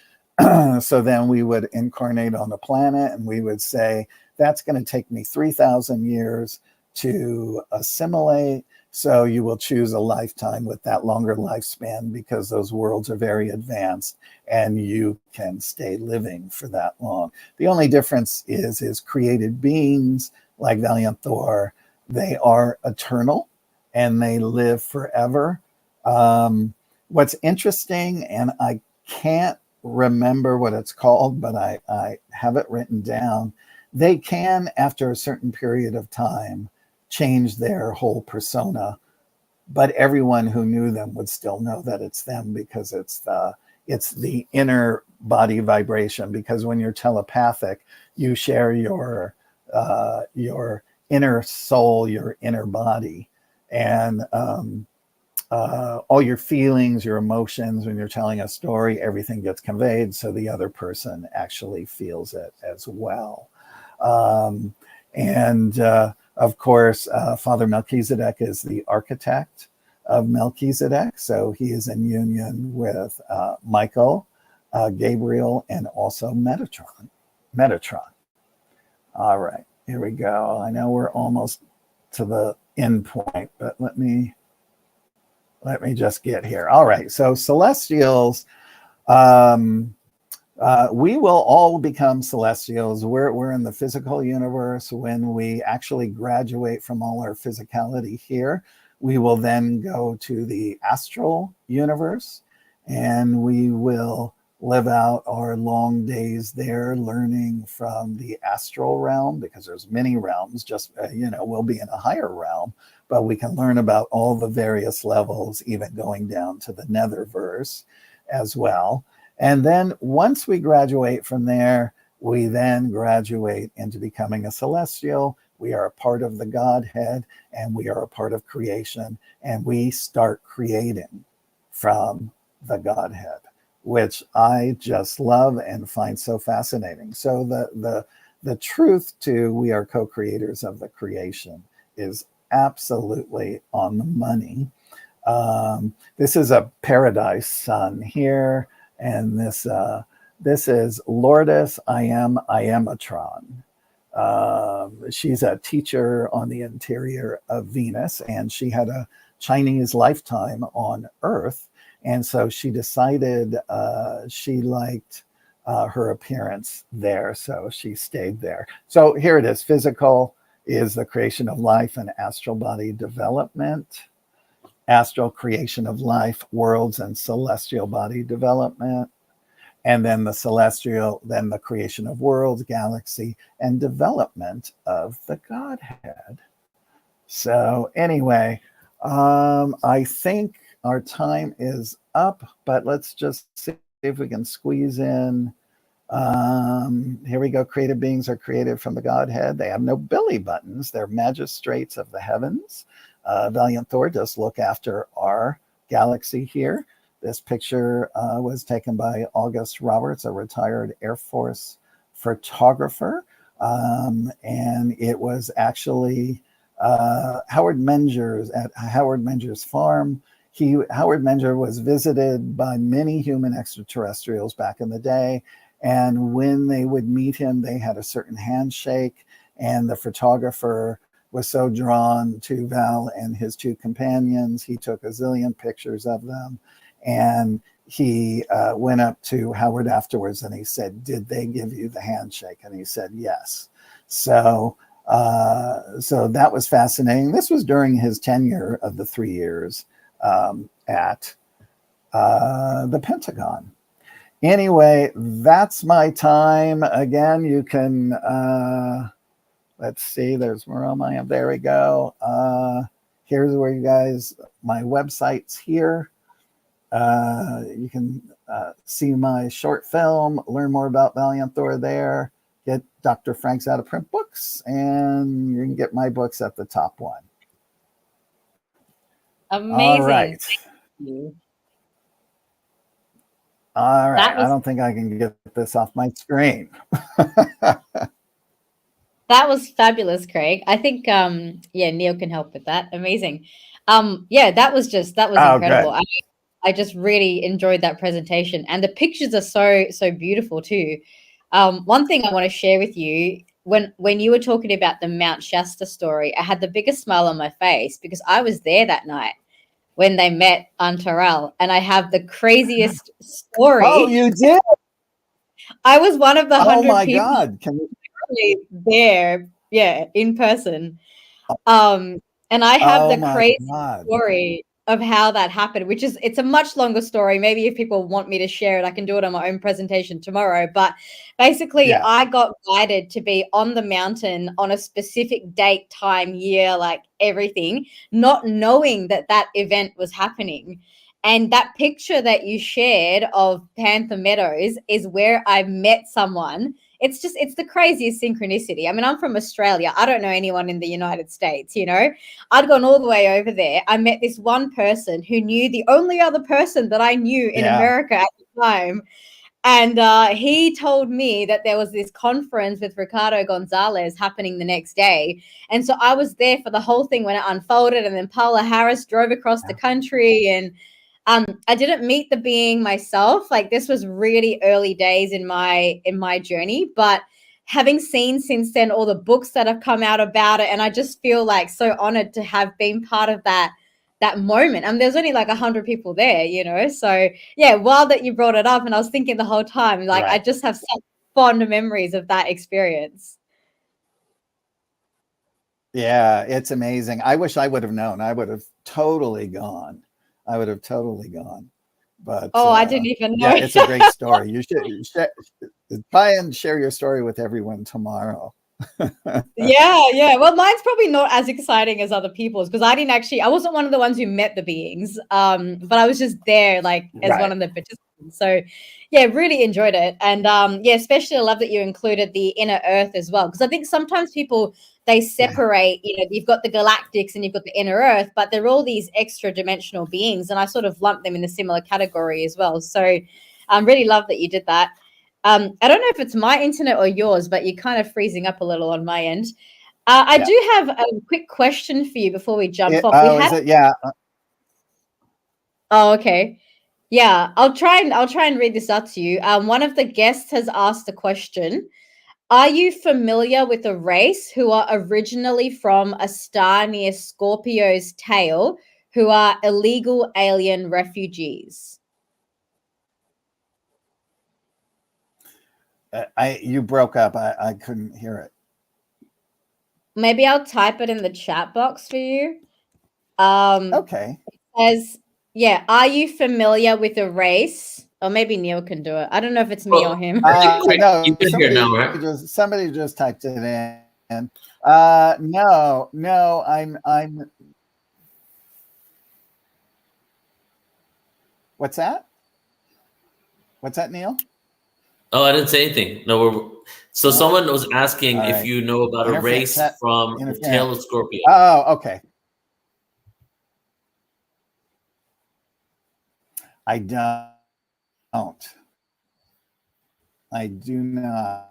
So then we would incarnate on the planet, and we would say, that's going to take me 3,000 years to assimilate. So you will choose a lifetime with that longer lifespan because those worlds are very advanced and you can stay living for that long. The only difference is created beings like Valiant Thor, they are eternal and they live forever. What's interesting, and I can't remember what it's called, but I have it written down. They can, after a certain period of time, change their whole persona, but everyone who knew them would still know that it's them because it's the inner body vibration. Because when you're telepathic, you share your inner soul, your inner body, and all your feelings, your emotions. When you're telling a story, everything gets conveyed, so the other person actually feels it as well. Of course, Father Melchizedek is the architect of Melchizedek. So he is in union with Michael, Gabriel, and also Metatron. All right, here we go. I know we're almost to the end point, but let me just get here. All right, so celestials, we will all become celestials. We're in the physical universe. When we actually graduate from all our physicality here, we will then go to the astral universe, and we will live out our long days there, learning from the astral realm, because there's many realms. Just we'll be in a higher realm, but we can learn about all the various levels, even going down to the netherverse as well. And then once we graduate from there, we then graduate into becoming a celestial. We are a part of the Godhead, and we are a part of creation, and we start creating from the Godhead, which I just love and find so fascinating. So the truth to we are co-creators of the creation is absolutely on the money. This is a paradise sun here. And this is Lourdes Iamatron. She's a teacher on the interior of Venus, and she had a Chinese lifetime on Earth. And so she decided she liked her appearance there, so she stayed there. So here it is. Physical is the creation of life and astral body development. Astral creation of life, worlds, and celestial body development. And then the celestial, then the creation of worlds, galaxy, and development of the Godhead. So anyway, I think our time is up, but let's just see if we can squeeze in. Here we go. Created beings are created from the Godhead. They have no belly buttons. They're magistrates of the heavens. Valiant Thor does look after our galaxy here. This picture was taken by August Roberts, a retired Air Force photographer. And it was actually Howard Menger's at Howard Menger's farm. Howard Menger was visited by many human extraterrestrials back in the day. And when they would meet him, they had a certain handshake, and the photographer was so drawn to Val and his two companions, he took a zillion pictures of them. And he went up to Howard afterwards and he said, "Did they give you the handshake?" And he said, "Yes." So that was fascinating. This was during his tenure of the 3 years at the Pentagon. Anyway, that's my time. Again, you can... let's see, there's where am I? There we go. Here's where you guys, my website's here. You can see my short film, learn more about Valiant Thor there, get Dr. Frank's out of print books, and you can get my books at the top one. Amazing. All right. Thank you. All right. I don't think I can get this off my screen. That was fabulous, Craig. I think Neil can help with that. Amazing. That was incredible. I just really enjoyed that presentation, and the pictures are so beautiful too. One thing I want to share with you, when you were talking about the Mount Shasta story, I had the biggest smile on my face because I was there that night when they met on Terrell, and I have the craziest story. Oh, you did? I was one of the Oh 100 my people God! Can you? there, yeah, in person. And I have Oh the my crazy God! story of how that happened, which is, it's a much longer story. Maybe if people want me to share it, I can do it on my own presentation tomorrow. But basically, Yeah. I got guided to be on the mountain on a specific date, time, year, like everything, not knowing that that event was happening. And that picture that you shared of Panther Meadows is where I met someone. It's the craziest synchronicity. I mean, I'm from Australia. I don't know anyone in the United States, you know. I'd gone all the way over there. I met this one person who knew the only other person that I knew in America at the time. And he told me that there was this conference with Ricardo Gonzalez happening the next day. And so I was there for the whole thing when it unfolded. And then Paula Harris drove across the country. And I didn't meet the being myself. Like, this was really early days in my journey, but having seen since then all the books that have come out about it, and I just feel like so honored to have been part of that moment. And there's only like 100 people there, you know. So yeah, wild that you brought it up, and I was thinking the whole time, like, I just have such fond memories of that experience. Yeah, it's amazing. I wish I would have known. I would have totally gone. But I didn't even know. Yeah, it's a great story. You should try and share your story with everyone tomorrow. Yeah. Well, mine's probably not as exciting as other people's because I wasn't one of the ones who met the beings. But I was just there, like, as one of the participants. So yeah, really enjoyed it. And yeah, especially I love that you included the inner earth as well. Because I think sometimes people, they separate, you know, you've got the galactics and you've got the inner earth, but they're all these extra dimensional beings. And I sort of lump them in a similar category as well. So I really love that you did that. I don't know if it's my internet or yours, but you're kind of freezing up a little on my end. I do have a quick question for you before we jump off. Oh, okay. Yeah, I'll try and read this out to you. One of the guests has asked a question. Are you familiar with a race who are originally from a star near Scorpio's tail who are illegal alien refugees? You broke up. I couldn't hear it. Maybe I'll type it in the chat box for you. Okay. It says, yeah, are you familiar with a race? Or maybe Neil can do it. I don't know if it's me or him. No, you can hear now, right? Somebody just typed it in. No, I'm. What's that? What's that, Neil? Oh, I didn't say anything. No, someone was asking if you know about a race from the tail of Scorpio. Oh, okay. I don't. I do not.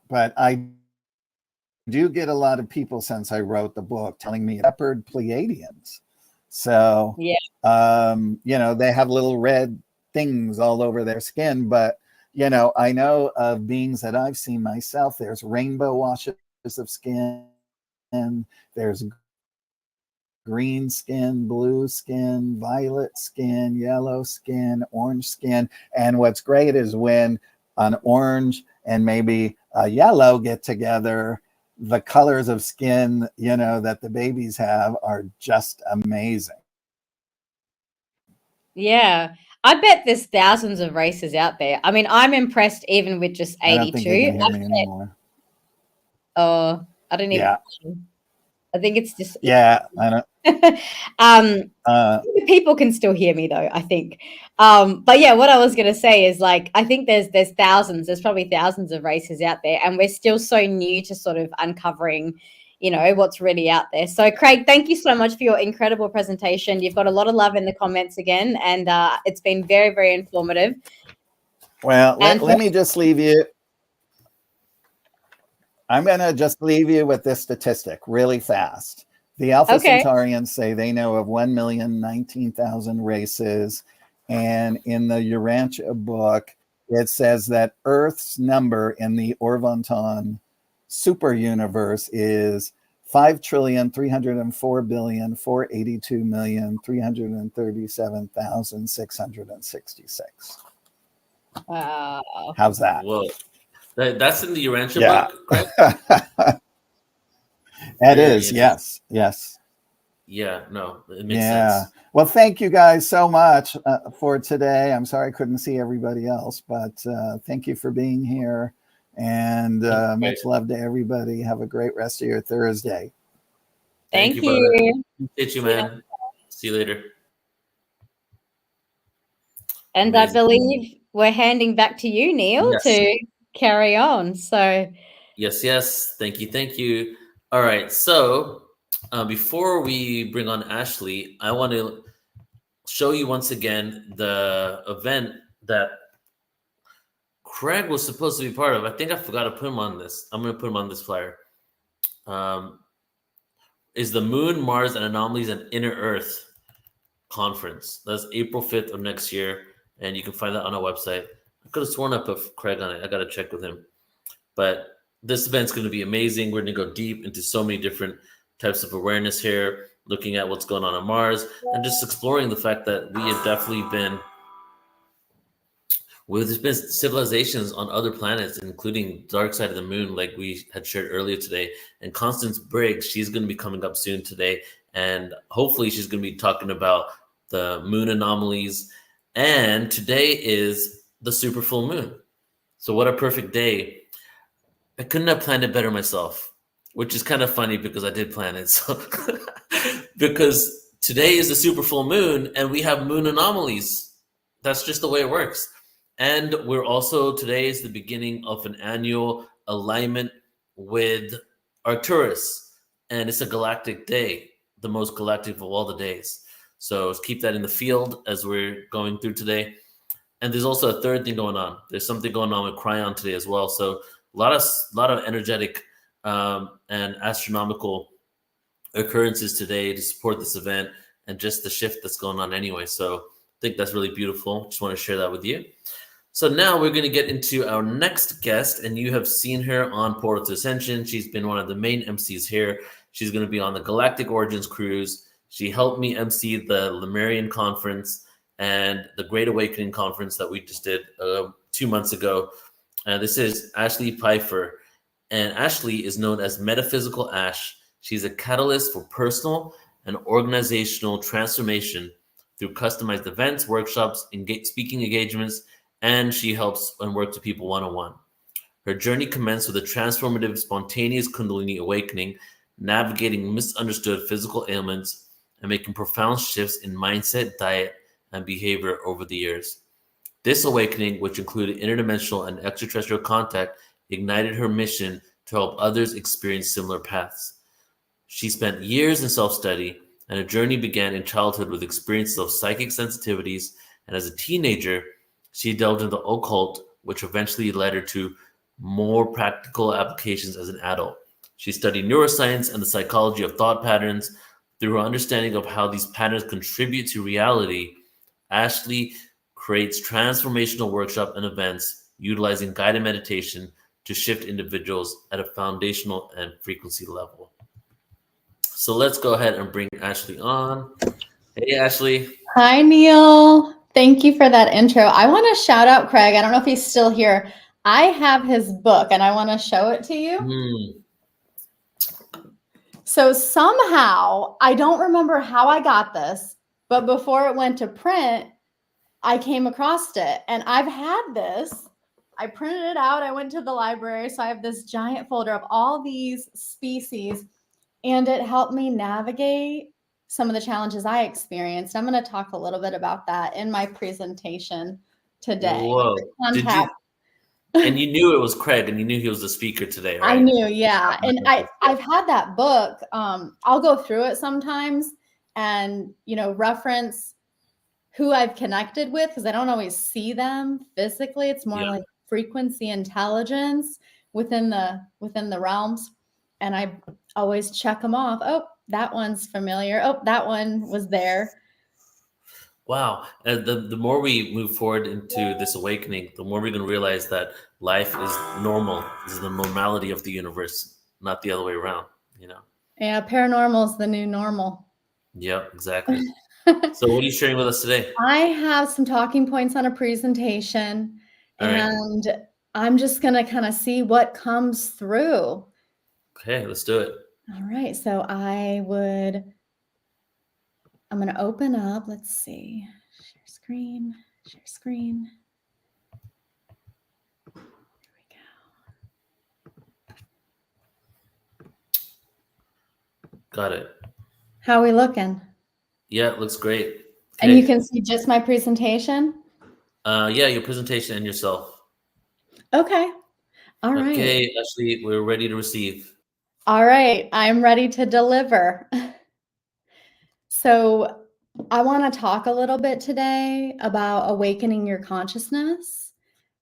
But I do get a lot of people since I wrote the book telling me leopard Pleiadians. So, yeah. You know, they have little red things all over their skin, but you know, I know of beings that I've seen myself. There's rainbow washes of skin, and there's green skin, blue skin, violet skin, yellow skin, orange skin. And what's great is when an orange and maybe a yellow get together, the colors of skin, you know, that the babies have are just amazing. Yeah. I bet there's thousands of races out there. I mean, I'm impressed even with just 82. I don't think you can hear me anymore. Oh, I don't even. Yeah. I think it's just. Yeah, I know. People can still hear me though, I think. But yeah, what I was gonna say is, like, I think there's probably thousands of races out there, and we're still so new to sort of uncovering, you know, what's really out there. So Craig, thank you so much for your incredible presentation. You've got a lot of love in the comments again, and it's been very, very informative. Well, let me just leave you. I'm going to just leave you with this statistic really fast. The Alpha Okay. Centaurians say they know of 1,019,000 races. And in the Urantia book, it says that Earth's number in the Orvonton super universe is 5,304,482,337,666. Wow. How's that? Whoa. That's in the Urantia Yeah. book, Craig? That Very is, yes, yes. Yeah, no, it makes Yeah. sense. Well, thank you guys so much for today. I'm sorry I couldn't see everybody else, but thank you for being here. And much love to everybody. Have a great rest of your Thursday. Thank brother. you. Appreciate you, man. See you later. And Amazing. I believe we're handing back to you, Neil, Yes. to carry on. So Yes. Thank you. All right. So before we bring on Ashlea, I want to show you once again the event that Craig was supposed to be part of. I think I forgot to put him on this. I'm going to put him on this flyer. Is the Moon, Mars, and Anomalies and Inner Earth conference. That's April 5th of next year, and you can find that on our website. I could have sworn I put Craig on it. I got to check with him. But this event's going to be amazing. We're going to go deep into so many different types of awareness here, looking at what's going on Mars, and just exploring the fact that we have definitely been, well, there's been civilizations on other planets, including dark side of the moon, like we had shared earlier today. And Constance Briggs, she's going to be coming up soon today. And hopefully she's going to be talking about the moon anomalies. And today is the super full moon. So what a perfect day. I couldn't have planned it better myself, which is kind of funny because I did plan it. So because today is the super full moon and we have moon anomalies. That's just the way it works. And we're also, today is the beginning of an annual alignment with Arcturus. And it's a galactic day, the most galactic of all the days. So keep that in the field as we're going through today. And there's also a third thing going on. There's something going on with Cryon today as well. So a lot of energetic and astronomical occurrences today to support this event and just the shift that's going on anyway. So I think that's really beautiful. Just want to share that with you. So now we're going to get into our next guest, and you have seen her on Portal to Ascension. She's been one of the main MCs here. She's going to be on the Galactic Origins cruise. She helped me MC the Lemurian conference and the Great Awakening conference that we just did 2 months ago. This is Ashlea Pfeiffer, and Ashlea is known as Metaphysical Ash. She's a catalyst for personal and organizational transformation through customized events, workshops, speaking engagements, and she helps and works with people one-on-one. Her journey commenced with a transformative, spontaneous Kundalini awakening, navigating misunderstood physical ailments and making profound shifts in mindset, diet, and behavior over the years. This awakening, which included interdimensional and extraterrestrial contact, ignited her mission to help others experience similar paths. She spent years in self-study, and her journey began in childhood with experiences of psychic sensitivities, and as a teenager, she delved into the occult, which eventually led her to more practical applications as an adult. She studied neuroscience and the psychology of thought patterns. Through her understanding of how these patterns contribute to reality, Ashlea creates transformational workshops and events utilizing guided meditation to shift individuals at a foundational and frequency level. So let's go ahead and bring Ashlea on. Hey, Ashlea. Hi, Neil. Thank you for that intro. I want to shout out Craig. I don't know if he's still here. I have his book and I want to show it to you. So somehow, I don't remember how I got this, but before it went to print, I came across it. And I've had this. I printed it out. I went to the library. So I have this giant folder of all these species. And it helped me navigate some of the challenges I experienced. I'm going to talk a little bit about that in my presentation today. Whoa. And you knew it was Craig, and you knew he was the speaker today, right? I knew, yeah. And I've had that book. I'll go through it sometimes and, reference who I've connected with, because I don't always see them physically. It's more like frequency intelligence within the realms. And I always check them off. Oh, that one's familiar. Oh, that one was there. Wow. And the more we move forward into this awakening, the more we're going to realize that life is normal. This is the normality of the universe, not the other way around, you know? Yeah, paranormal is the new normal. Yep, exactly. So what are you sharing with us today? I have some talking points on a presentation, All right. and I'm just going to kind of see what comes through. Okay, let's do it. All right. So I'm going to open up. Let's see. Share screen. Share screen. There we go. Got it. How are we looking? Yeah, it looks great. Okay. And you can see just my presentation? Yeah, your presentation and yourself. Okay. All right. Okay, Ashlea, we're ready to receive. All right. I'm ready to deliver. So I want to talk a little bit today about awakening your consciousness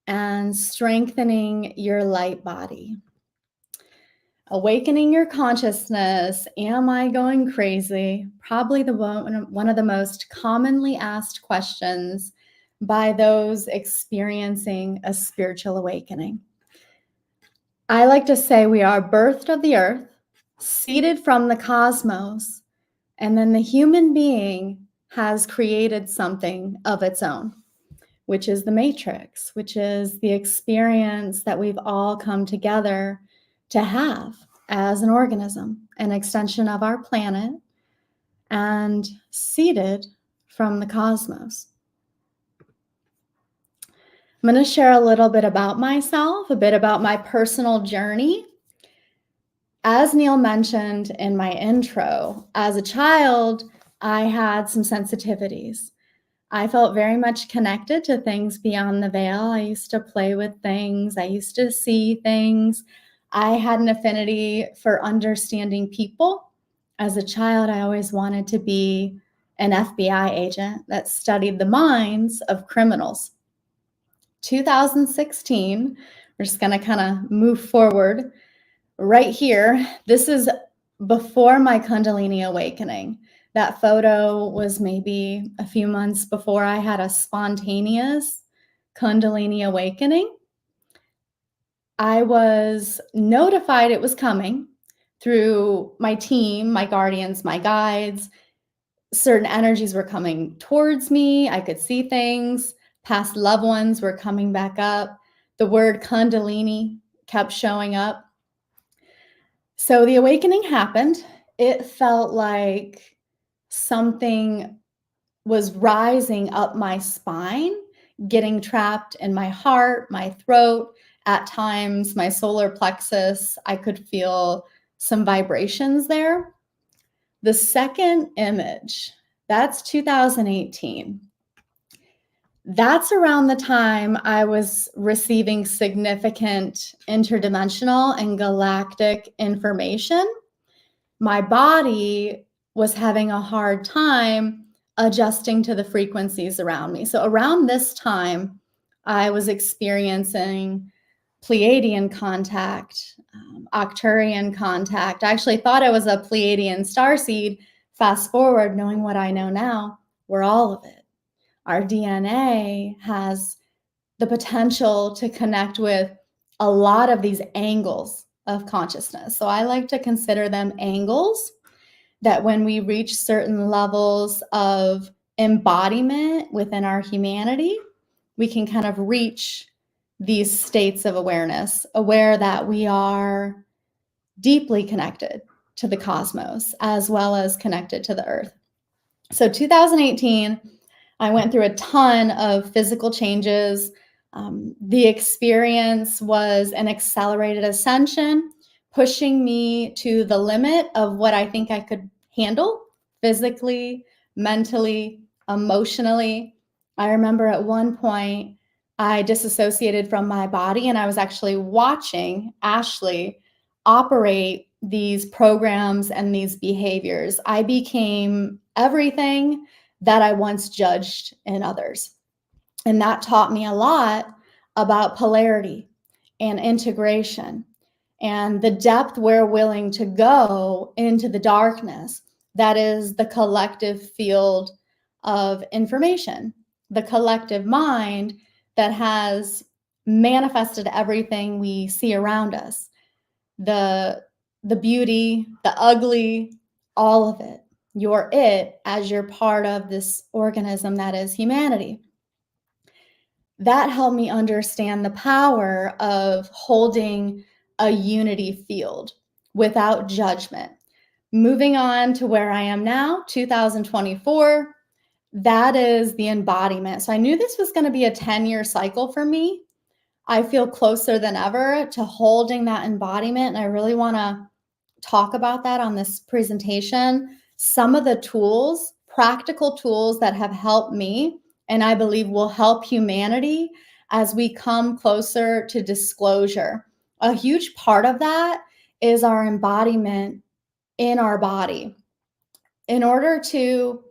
and strengthening your light body. Awakening your consciousness. Am I going crazy? Probably one of the most commonly asked questions by those experiencing a spiritual awakening. I like to say we are birthed of the earth, seeded from the cosmos, and then the human being has created something of its own, which is the matrix, which is the experience that we've all come together to have as an organism, an extension of our planet, and seeded from the cosmos. I'm going to share a little bit about myself, a bit about my personal journey. As Neil mentioned in my intro, as a child, I had some sensitivities. I felt very much connected to things beyond the veil. I used to play with things. I used to see things. I had an affinity for understanding people. As a child, I always wanted to be an FBI agent that studied the minds of criminals. 2016, we're just going to kind of move forward right here. This is before my Kundalini awakening. That photo was maybe a few months before I had a spontaneous Kundalini awakening. I was notified it was coming through my team, my guardians, my guides. Certain energies were coming towards me. I could see things. Past loved ones were coming back up. The word Kundalini kept showing up. So the awakening happened. It felt like something was rising up my spine, getting trapped in my heart, my throat. At times, my solar plexus, I could feel some vibrations there. The second image, that's 2018. That's around the time I was receiving significant interdimensional and galactic information. My body was having a hard time adjusting to the frequencies around me. So around this time, I was experiencing Pleiadian contact, Arcturian contact. I actually thought I was a Pleiadian starseed. Fast forward, knowing what I know now, we're all of it. Our DNA has the potential to connect with a lot of these angles of consciousness. So I like to consider them angles that when we reach certain levels of embodiment within our humanity, we can kind of reach these states of awareness, aware that we are deeply connected to the cosmos as well as connected to the earth. So 2018, I went through a ton of physical changes. The experience was an accelerated ascension, pushing me to the limit of what I think I could handle physically, mentally, emotionally. I remember at one point, I disassociated from my body and I was actually watching Ashlea operate these programs and these behaviors. I became everything that I once judged in others. And that taught me a lot about polarity and integration and the depth we're willing to go into the darkness. that is the collective field of information, the collective mind that has manifested everything we see around us, the beauty, the ugly, all of it. You're it as you're part of this organism that is humanity. That helped me understand the power of holding a unity field without judgment. Moving on to where I am now, 2024, that is the embodiment. So I knew this was going to be a 10-year cycle for me. I feel closer than ever to holding that embodiment, and I really want to talk about that on this presentation. Some of the tools, practical tools that have helped me, and I believe will help humanity as we come closer to disclosure. A huge part of that is our embodiment in our body. In order to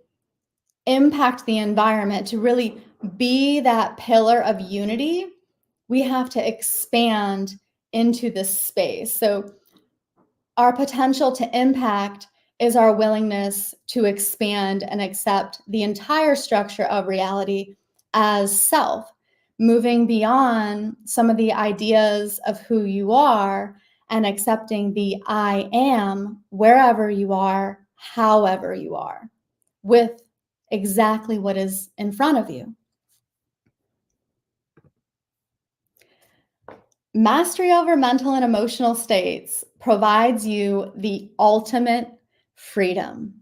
impact the environment, to really be that pillar of unity, we have to expand into this space. So our potential to impact is our willingness to expand and accept the entire structure of reality as self, moving beyond some of the ideas of who you are and accepting the I am wherever you are, however you are, with exactly what is in front of you. Mastery over mental and emotional states provides you the ultimate freedom.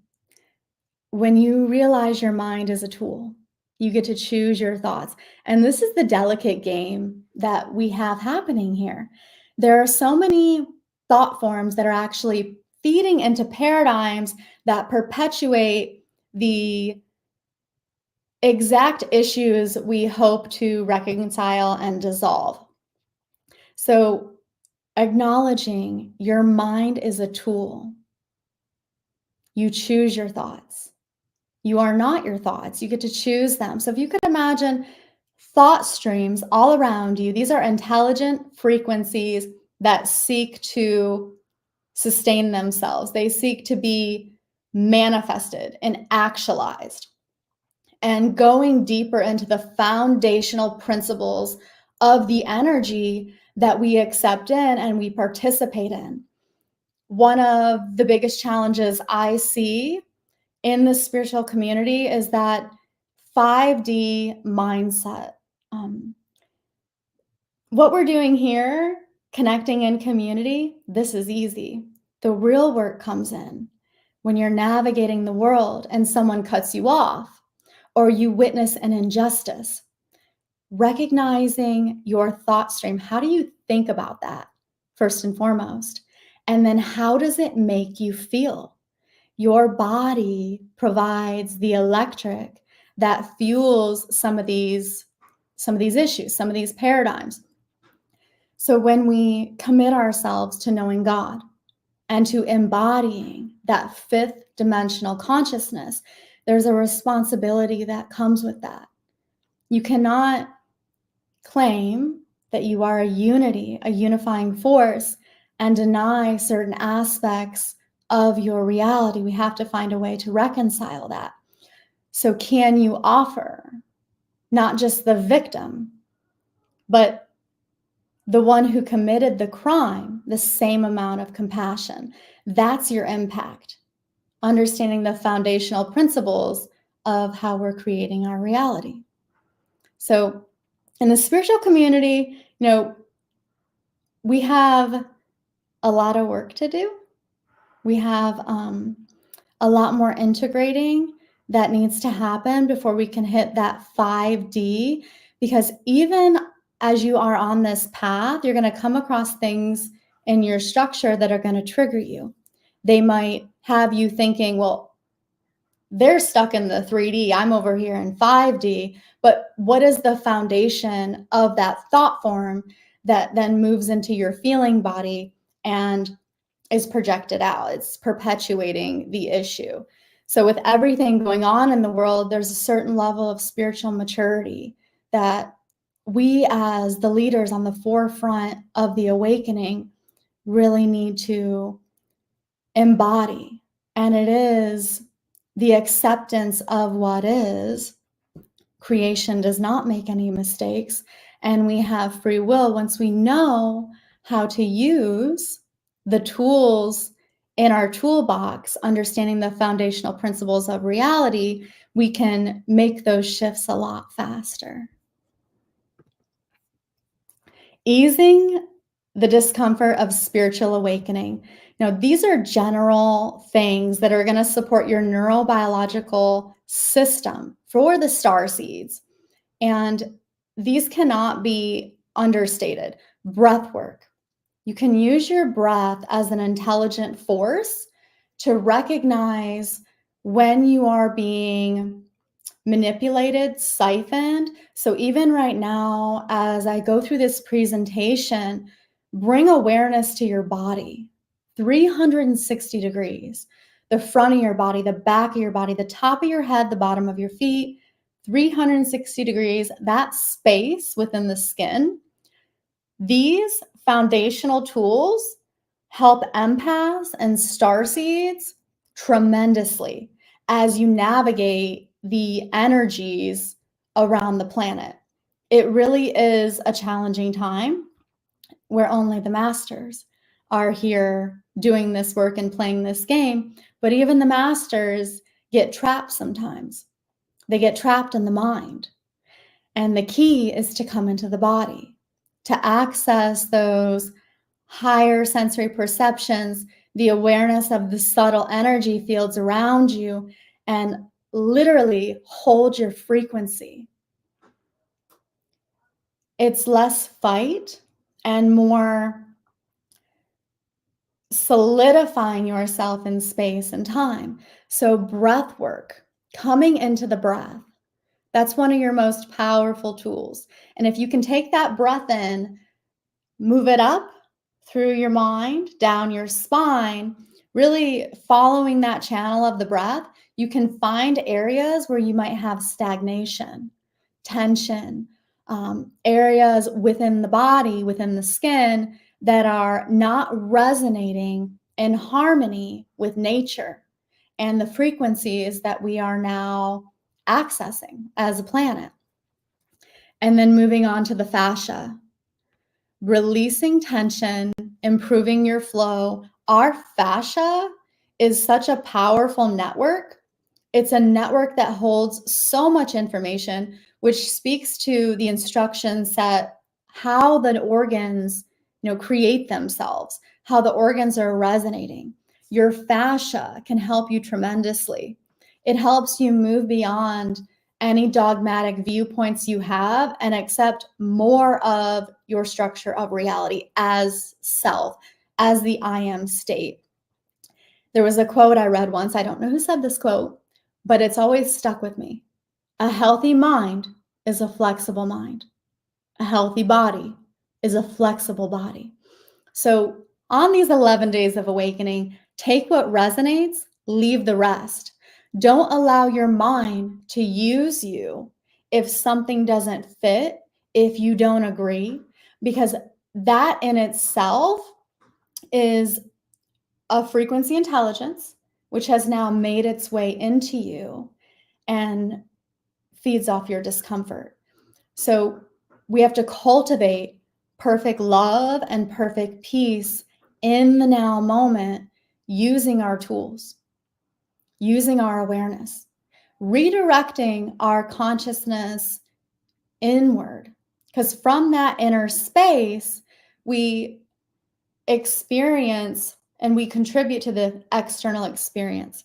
When you realize your mind is a tool, you get to choose your thoughts. And this is the delicate game that we have happening here. There are so many thought forms that are actually feeding into paradigms that perpetuate the exact issues we hope to reconcile and dissolve. So acknowledging your mind is a tool. You choose your thoughts. You are not your thoughts. You get to choose them. So if you could imagine thought streams all around you, these are intelligent frequencies that seek to sustain themselves. They seek to be manifested and actualized. And going deeper into the foundational principles of the energy that we accept in and we participate in. One of the biggest challenges I see in the spiritual community is that 5D mindset. What we're doing here, connecting in community, this is easy. The real work comes in when you're navigating the world and someone cuts you off or you witness an injustice. Recognizing your thought stream. How do you think about that, first and foremost? And then how does it make you feel? Your body provides the electric that fuels some of these issues, some of these paradigms. So when we commit ourselves to knowing God and to embodying that fifth dimensional consciousness, there's a responsibility that comes with that. You cannot claim that you are a unity, a unifying force, and deny certain aspects of your reality. We have to find a way to reconcile that. So can you offer not just the victim, but the one who committed the crime, the same amount of compassion? That's your impact. Understanding the foundational principles of how we're creating our reality. So in the spiritual community, we have a lot of work to do. We have a lot more integrating that needs to happen before we can hit that 5D, because even as you are on this path, you're going to come across things in your structure that are going to trigger you. They might have you thinking, well, they're stuck in the 3D, I'm over here in 5D, but what is the foundation of that thought form that then moves into your feeling body and is projected out? It's perpetuating the issue. So with everything going on in the world, there's a certain level of spiritual maturity that we as the leaders on the forefront of the awakening really need to embody And it is the acceptance of what is. Creation does not make any mistakes, and we have free will. Once we know how to use the tools in our toolbox, understanding the foundational principles of reality, we can make those shifts a lot faster. Easing the discomfort of spiritual awakening. Now, these are general things that are going to support your neurobiological system for the star seeds. And these cannot be understated. Breath work. You can use your breath as an intelligent force to recognize when you are being manipulated, siphoned. So even right now, as I go through this presentation, bring awareness to your body, 360 degrees, the front of your body, the back of your body, the top of your head, the bottom of your feet, 360 degrees, that space within the skin. These foundational tools help empaths and starseeds tremendously as you navigate the energies around the planet. It really is a challenging time where only the masters are here doing this work and playing this game. But even the masters get trapped sometimes. They get trapped in the mind. And the key is to come into the body, to access those higher sensory perceptions, the awareness of the subtle energy fields around you, and literally hold your frequency. It's less fight and more solidifying yourself in space and time. So breath work, coming into the breath, that's one of your most powerful tools. And if you can take that breath in, move it up through your mind, down your spine, really following that channel of the breath, you can find areas where you might have stagnation, tension, areas within the body, within the skin that are not resonating in harmony with nature and the frequencies that we are now accessing as a planet. And then moving on to the fascia, releasing tension, improving your flow. Our fascia is such a powerful network. It's a network that holds so much information, which speaks to the instruction set, how the organs, create themselves, how the organs are resonating. Your fascia can help you tremendously. It helps you move beyond any dogmatic viewpoints you have and accept more of your structure of reality as self, as the I am state. There was a quote I read once. I don't know who said this quote, but it's always stuck with me. A healthy mind is a flexible mind. A healthy body is a flexible body. So on these 11 days of awakening, take what resonates, leave the rest. Don't allow your mind to use you if something doesn't fit, if you don't agree, because that in itself is a frequency intelligence, which has now made its way into you and feeds off your discomfort. So we have to cultivate perfect love and perfect peace in the now moment using our tools, using our awareness, redirecting our consciousness inward. Because from that inner space, we experience and we contribute to the external experience.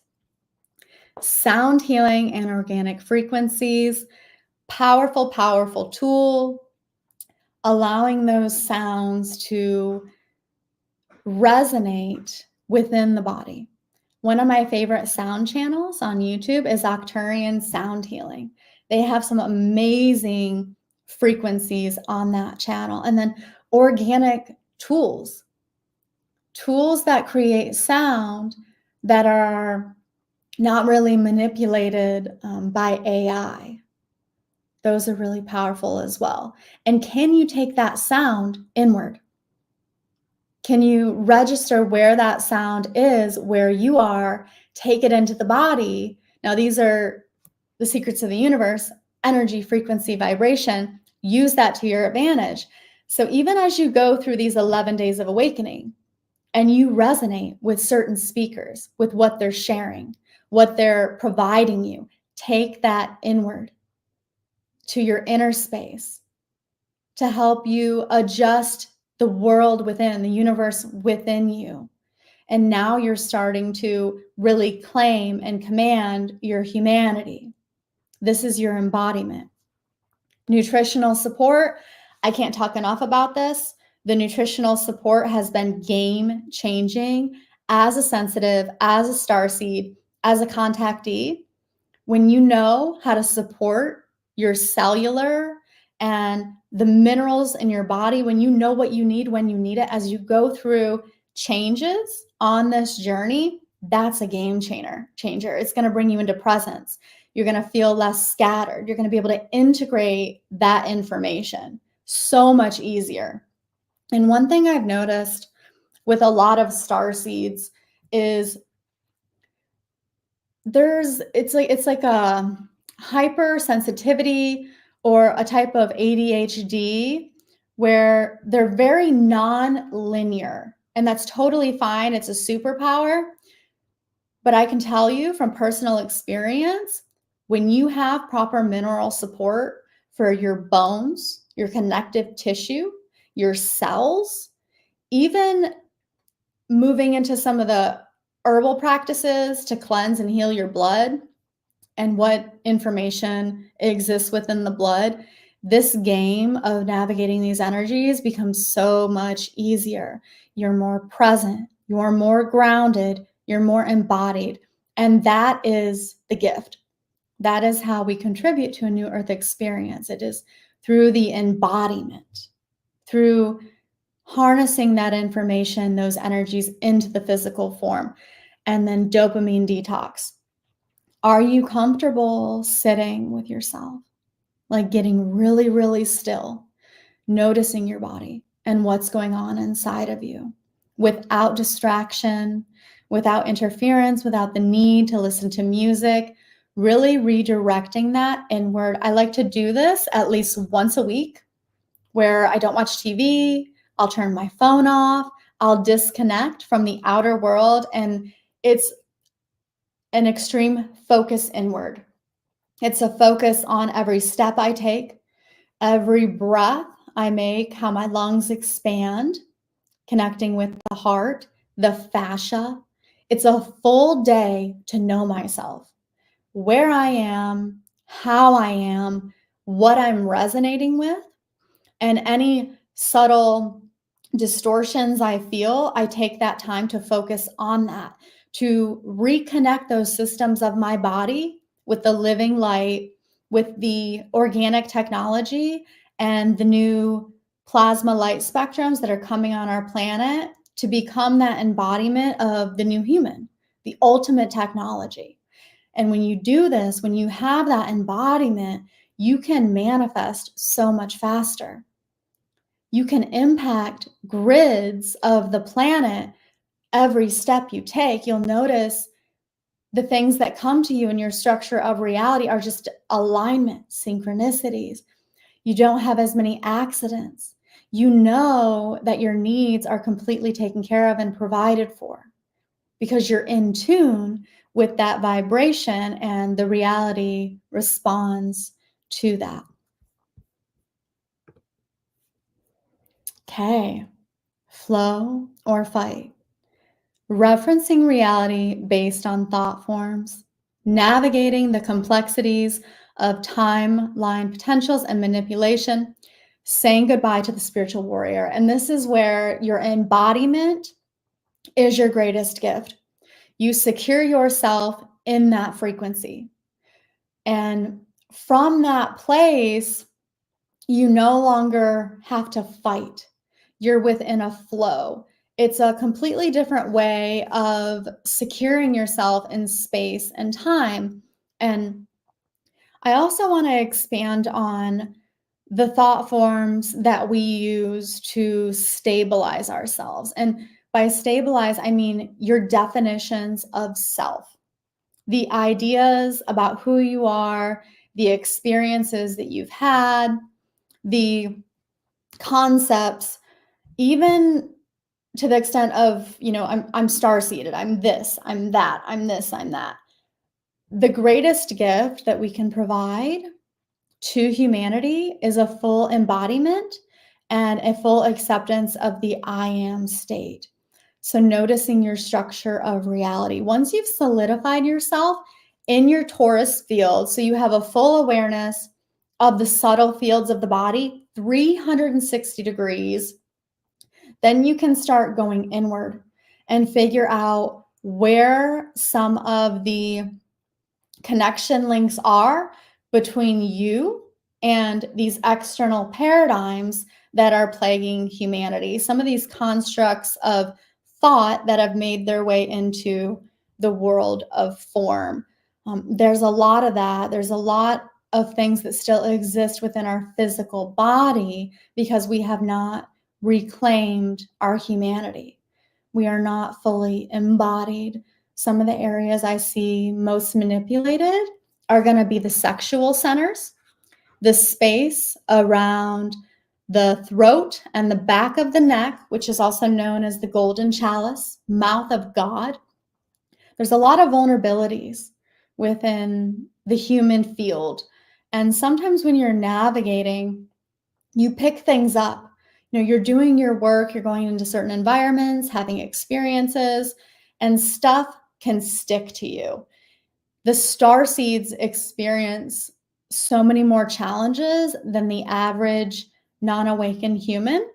Sound healing and organic frequencies, powerful, powerful tool, allowing those sounds to resonate within the body. One of my favorite sound channels on YouTube is Octurian Sound Healing. They have some amazing frequencies on that channel. And then organic tools that create sound that are not really manipulated by AI. Those are really powerful as well. And can you take that sound inward? Can you register where that sound is, where you are, take it into the body. Now, these are the secrets of the universe, energy, frequency, vibration. Use that to your advantage. So even as you go through these 11 days of awakening and you resonate with certain speakers, with what they're sharing, what they're providing you, take that inward to your inner space to help you adjust the world within, the universe within you. And now you're starting to really claim and command your humanity. This is your embodiment. Nutritional support. I can't talk enough about this. The nutritional support has been game changing as a sensitive, as a starseed, as a contactee. When you know how to support your cellular and the minerals in your body, when you know what you need when you need it, as you go through changes on this journey, that's a game changer. It's going to bring you into presence. You're going to feel less scattered. You're going to be able to integrate that information so much easier. And one thing I've noticed with a lot of starseeds is it's like a hypersensitivity or a type of ADHD where they're very non-linear, and that's totally fine. It's a superpower. But I can tell you from personal experience, when you have proper mineral support for your bones, your connective tissue, your cells, even moving into some of the herbal practices to cleanse and heal your blood and what information exists within the blood, this game of navigating these energies becomes so much easier. You're more present, you're more grounded, you're more embodied. And that is the gift. That is how we contribute to a new earth experience. It is through the embodiment, through harnessing that information, those energies into the physical form. And then dopamine detox. Are you comfortable sitting with yourself? Like getting really, really still, noticing your body and what's going on inside of you without distraction, without interference, without the need to listen to music, really redirecting that inward. I like to do this at least once a week where I don't watch TV. I'll turn my phone off. I'll disconnect from the outer world. And it's an extreme focus inward. It's a focus on every step I take, every breath I make, how my lungs expand, connecting with the heart, the fascia. It's a full day to know myself, where I am, how I am, what I'm resonating with, and any subtle distortions I feel, I take that time to focus on that, to reconnect those systems of my body with the living light, with the organic technology and the new plasma light spectrums that are coming on our planet to become that embodiment of the new human, the ultimate technology. And when you do this, when you have that embodiment, you can manifest so much faster. You can impact grids of the planet every step you take. You'll notice the things that come to you in your structure of reality are just alignment, synchronicities. You don't have as many accidents. You know that your needs are completely taken care of and provided for because you're in tune with that vibration and the reality responds to that. Okay, flow or fight. Referencing reality based on thought forms, navigating the complexities of timeline potentials and manipulation, saying goodbye to the spiritual warrior. And this is where your embodiment is your greatest gift. You secure yourself in that frequency. And from that place, you no longer have to fight. You're within a flow. It's a completely different way of securing yourself in space and time. And I also want to expand on the thought forms that we use to stabilize ourselves. And by stabilize, I mean your definitions of self. the ideas about who you are, the experiences that you've had, the concepts, even to the extent of, you know, I'm star-seeded, I'm this, I'm that, I'm this, I'm that. The greatest gift that we can provide to humanity is a full embodiment and a full acceptance of the I am state. So noticing your structure of reality. Once you've solidified yourself in your torus field, so you have a full awareness of the subtle fields of the body, 360 degrees, then you can start going inward and figure out where some of the connection links are between you and these external paradigms that are plaguing humanity. Some of these constructs of thought that have made their way into the world of form. There's a lot of that. There's a lot of things that still exist within our physical body because we have not reclaimed our humanity. We are not fully embodied. Some of the areas I see most manipulated are going to be the sexual centers, the space around the throat and the back of the neck, which is also known as the golden chalice, mouth of God. There's a lot of vulnerabilities within the human field. And sometimes when you're navigating, you pick things up. You know, you're doing your work, you're going into certain environments, having experiences, and stuff can stick to you. The starseeds experience so many more challenges than the average non-awakened human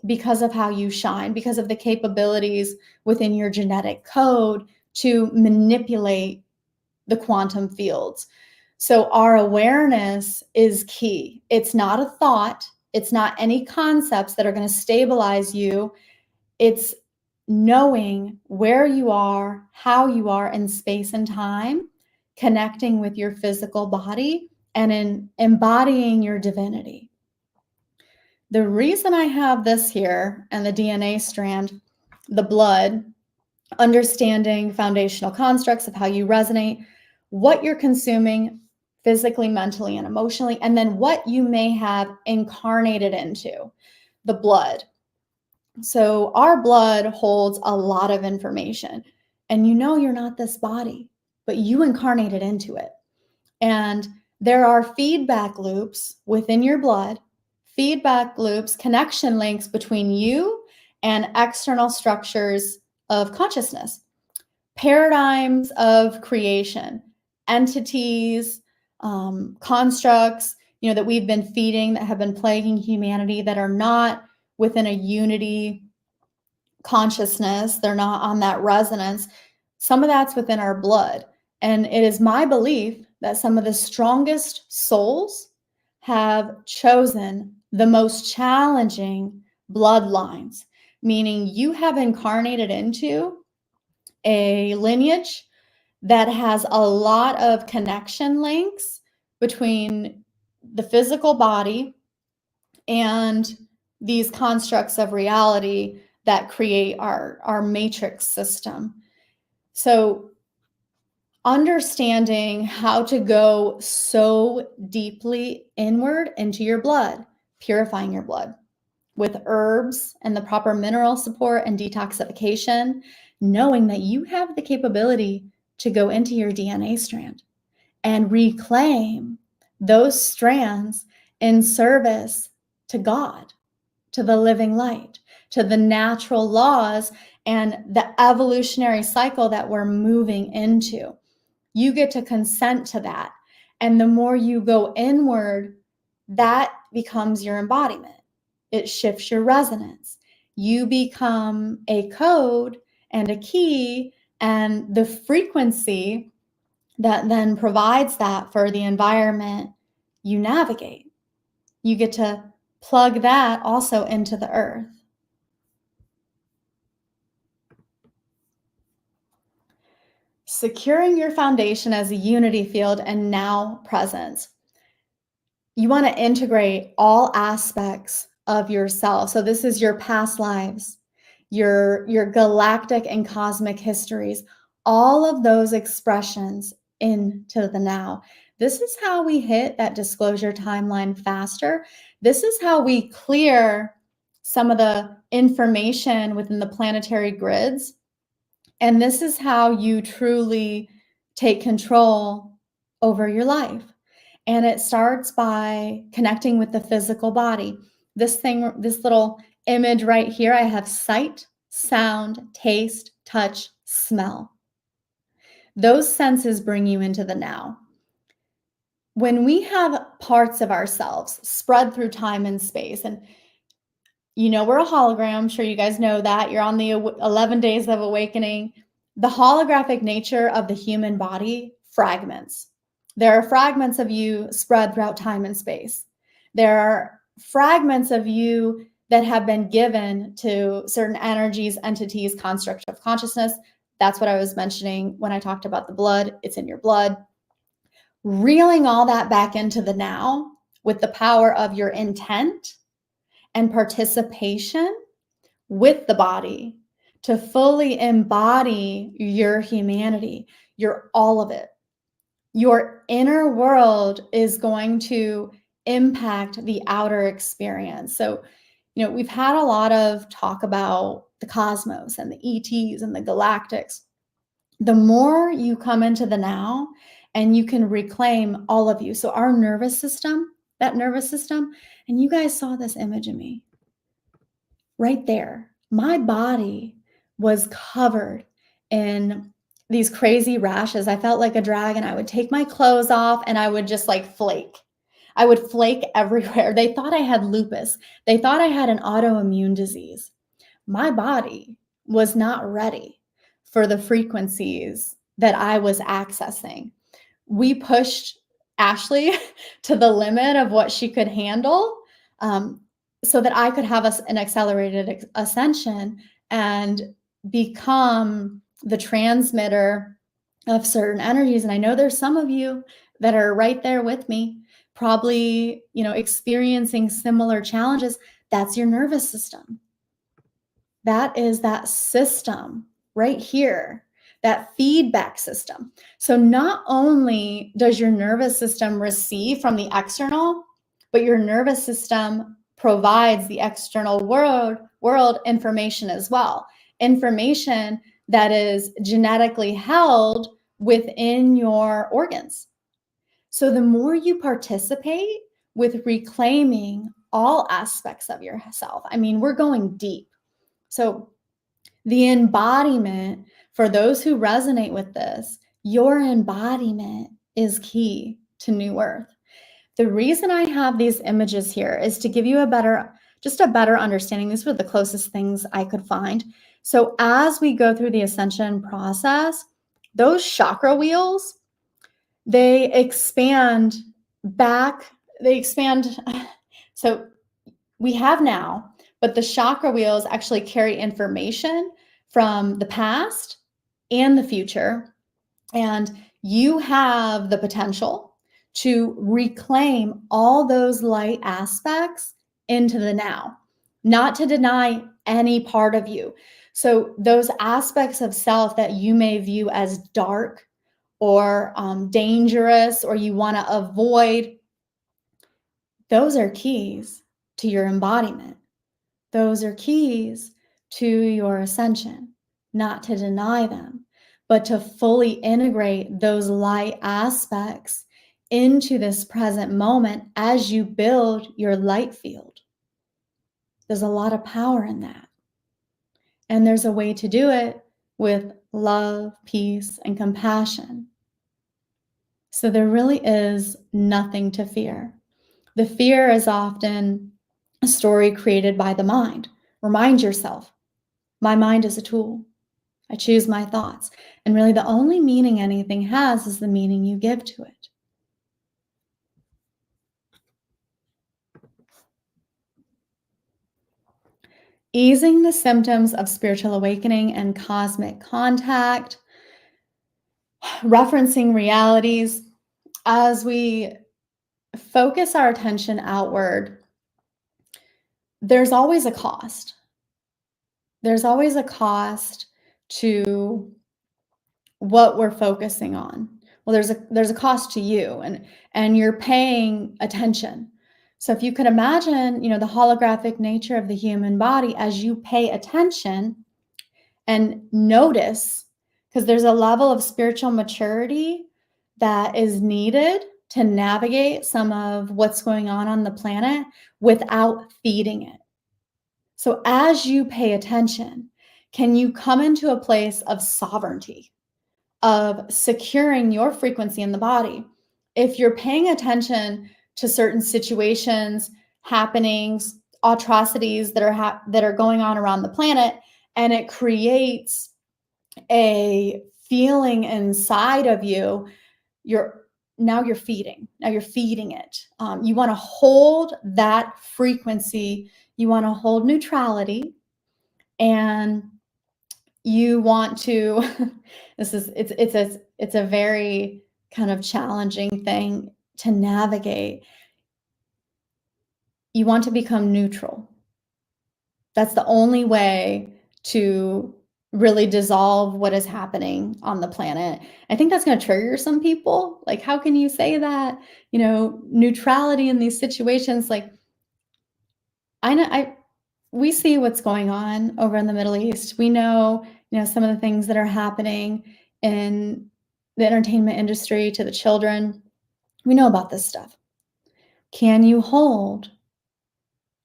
because of how you shine, because of the capabilities within your genetic code to manipulate the quantum fields. So our awareness is key. It's not a thought. It's not any concepts that are going to stabilize you. It's knowing where you are, how you are in space and time, connecting with your physical body, and in embodying your divinity. The reason I have this here and the DNA strand, the blood, understanding foundational constructs of how you resonate, what you're consuming physically, mentally, and emotionally, and then what you may have incarnated into, the blood. So our blood holds a lot of information, and you know you're not this body, but you incarnated into it. And there are feedback loops within your blood, feedback loops, connection links between you and external structures of consciousness, paradigms of creation, entities, constructs, you know, that we've been feeding that have been plaguing humanity that are not within a unity consciousness. They're not on that resonance. Some of that's within our blood. And it is my belief that some of the strongest souls have chosen the most challenging bloodlines, meaning you have incarnated into a lineage that has a lot of connection links between the physical body and these constructs of reality that create our matrix system. So understanding how to go so deeply inward into your blood, purifying your blood with herbs and the proper mineral support and detoxification, knowing that you have the capability to go into your DNA strand and reclaim those strands in service to God, to the living light, to the natural laws and the evolutionary cycle that we're moving into. You get to consent to that. And the more you go inward, that becomes your embodiment. It shifts your resonance. You become a code and a key, and the frequency that then provides that for the environment you navigate. You get to plug that also into the earth. Securing your foundation as a unity field and now presence. You want to integrate all aspects of yourself. So this is your past lives, your galactic and cosmic histories, all of those expressions into the now. This is how we hit that disclosure timeline faster. This is how we clear some of the information within the planetary grids. And this is how you truly take control over your life. And it starts by connecting with the physical body. This little image right here, I have sight, sound, taste, touch, smell. Those senses bring you into the now. When we have parts of ourselves spread through time and space, and you know we're a hologram, I'm sure you guys know that. You're on the 11 days of awakening. The holographic nature of the human body fragments. There are fragments of you spread throughout time and space. There are fragments of you that have been given to certain energies, entities, construct of consciousness. That's what I was mentioning when I talked about the blood. It's in your blood. Reeling all that back into the now with the power of your intent and participation with the body to fully embody your humanity, your all of it. Your inner world is going to impact the outer experience. So, you know, we've had a lot of talk about the cosmos and the ETs and the galactics. The more you come into the now and you can reclaim all of you. So our nervous system, that nervous system, and you guys saw this image of me right there. My body was covered in these crazy rashes. I felt like a dragon. I would take my clothes off and I would just like flake. I would flake everywhere. They thought I had lupus. They thought I had an autoimmune disease. My body was not ready for the frequencies that I was accessing. We pushed Ashlea to the limit of what she could handle so that I could have an accelerated ascension and become the transmitter of certain energies. And I know there's some of you that are right there with me, probably, you know, experiencing similar challenges. That's your nervous system. That is that system right here, that feedback system. So not only does your nervous system receive from the external, but your nervous system provides the external world information as well. Information that is genetically held within your organs. So the more you participate with reclaiming all aspects of yourself, I mean, we're going deep. So the embodiment, for those who resonate with this, your embodiment is key to New Earth. The reason I have these images here is to give you a better understanding. These were the closest things I could find. So as we go through the ascension process, those chakra wheels, they expand back, so we have now, but the chakra wheels actually carry information from the past and the future. And you have the potential to reclaim all those light aspects into the now, not to deny any part of you. So those aspects of self that you may view as dark or dangerous, or you want to avoid, those are keys to your embodiment. Those are keys to your ascension, not to deny them, but to fully integrate those light aspects into this present moment as you build your light field. There's a lot of power in that. And there's a way to do it with love, peace, and compassion. So there really is nothing to fear. The fear is often a story created by the mind. Remind yourself, my mind is a tool. I choose my thoughts. And really the only meaning anything has is the meaning you give to it. Easing the symptoms of spiritual awakening and cosmic contact, referencing realities. As we focus our attention outward, there's always a cost. There's always a cost to what we're focusing on. Well, there's a cost to you, and you're paying attention. So if you could imagine, the holographic nature of the human body as you pay attention and notice, because there's a level of spiritual maturity that is needed to navigate some of what's going on the planet without feeding it. So as you pay attention, can you come into a place of sovereignty, of securing your frequency in the body? If you're paying attention to certain situations, happenings, atrocities that are going on around the planet, and it creates a feeling inside of you, you're feeding it. You want to hold that frequency. You want to hold neutrality, and you want to. It's a very kind of challenging thing to navigate. You want to become neutral. That's the only way to really dissolve what is happening on the planet. I think that's going to trigger some people. Like, how can you say that? Neutrality in these situations. Like, we see what's going on over in the Middle East. We know, some of the things that are happening in the entertainment industry to the children. We know about this stuff. Can you hold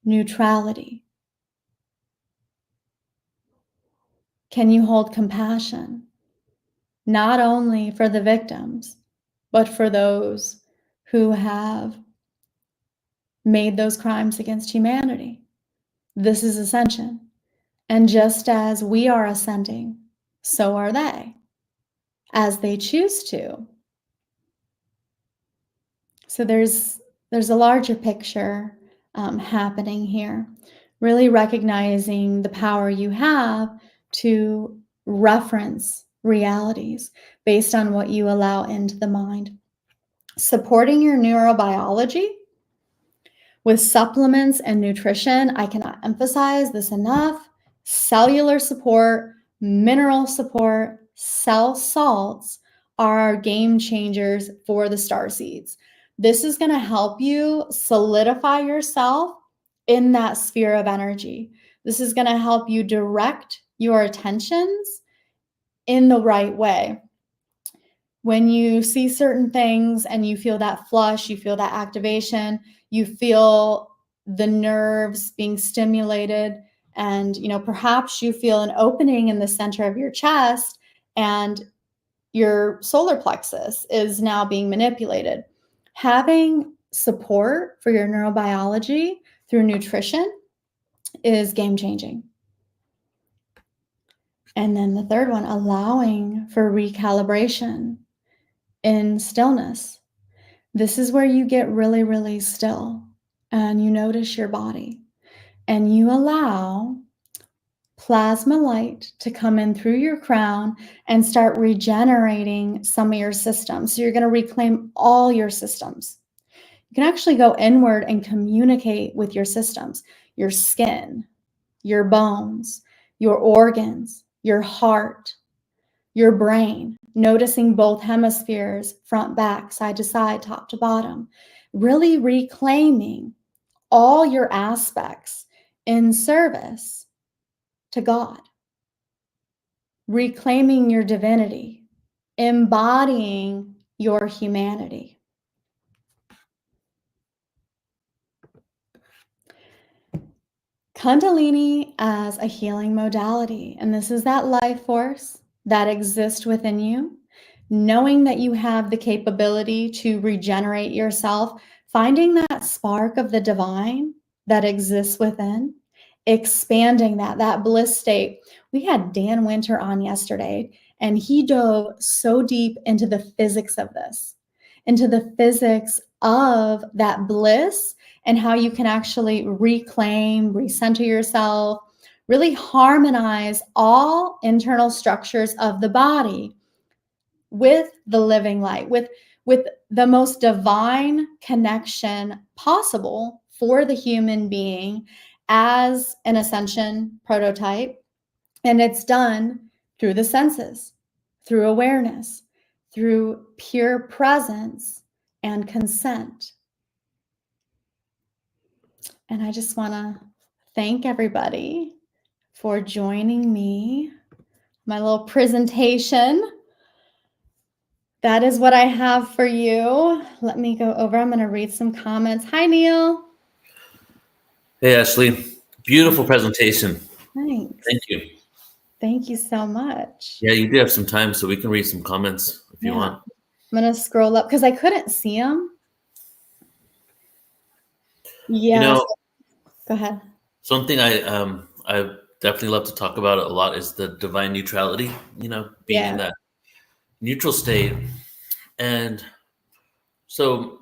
neutrality? Can you hold compassion, not only for the victims, but for those who have made those crimes against humanity? This is ascension. And just as we are ascending, so are they, as they choose to. So there's a larger picture happening here, really recognizing the power you have to reference realities based on what you allow into the mind. Supporting your neurobiology with supplements and nutrition, I cannot emphasize this enough. Cellular support, mineral support, cell salts are game changers for the star seeds. This is going to help you solidify yourself in that sphere of energy. This is going to help you direct your attentions in the right way. When you see certain things and you feel that flush, you feel that activation, you feel the nerves being stimulated, and perhaps you feel an opening in the center of your chest and your solar plexus is now being manipulated. Having support for your neurobiology through nutrition is game changing. And then the third one, allowing for recalibration in stillness. This is where you get really, really still and you notice your body and you allow plasma light to come in through your crown and start regenerating some of your systems. So you're going to reclaim all your systems. You can actually go inward and communicate with your systems, your skin, your bones, your organs, your heart, your brain, noticing both hemispheres, front, back, side to side, top to bottom, really reclaiming all your aspects in service to God, reclaiming your divinity, embodying your humanity. Kundalini as a healing modality, and this is that life force that exists within you, knowing that you have the capability to regenerate yourself, finding that spark of the divine that exists within, expanding that bliss state. We had Dan Winter on yesterday, and he dove so deep into the physics of this, into the physics of that bliss and how you can actually reclaim, recenter yourself, really harmonize all internal structures of the body with the living light, with the most divine connection possible for the human being as an ascension prototype. And it's done through the senses, through awareness, through pure presence and consent. And I just want to thank everybody for joining me. My little presentation. That is what I have for you. Let me go over. I'm going to read some comments. Hi, Neil. Hey, Ashlea. Beautiful presentation. Thanks. Thank you. Thank you so much. Yeah, you do have some time, so we can read some comments if you want. I'm going to scroll up because I couldn't see them. Yeah. You know, go ahead. Something I definitely love to talk about a lot is the divine neutrality, you know, being in that neutral state. And so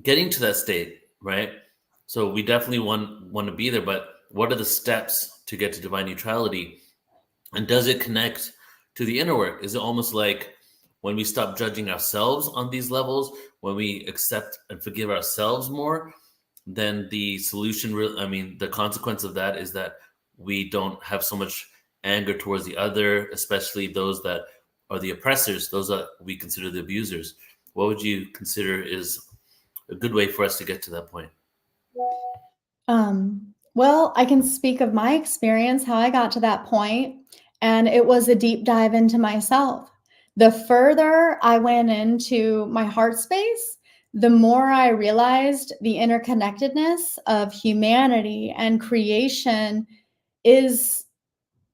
getting to that state, right? So we definitely want to be there, but what are the steps to get to divine neutrality? And does it connect to the inner work? Is it almost like when we stop judging ourselves on these levels, when we accept and forgive ourselves more, then the solution, the consequence of that is that we don't have so much anger towards the other, especially those that are the oppressors, those that we consider the abusers. What would you consider is a good way for us to get to that point? Well, I can speak of my experience, how I got to that point, and it was a deep dive into myself. The further I went into my heart space, the more I realized the interconnectedness of humanity and creation is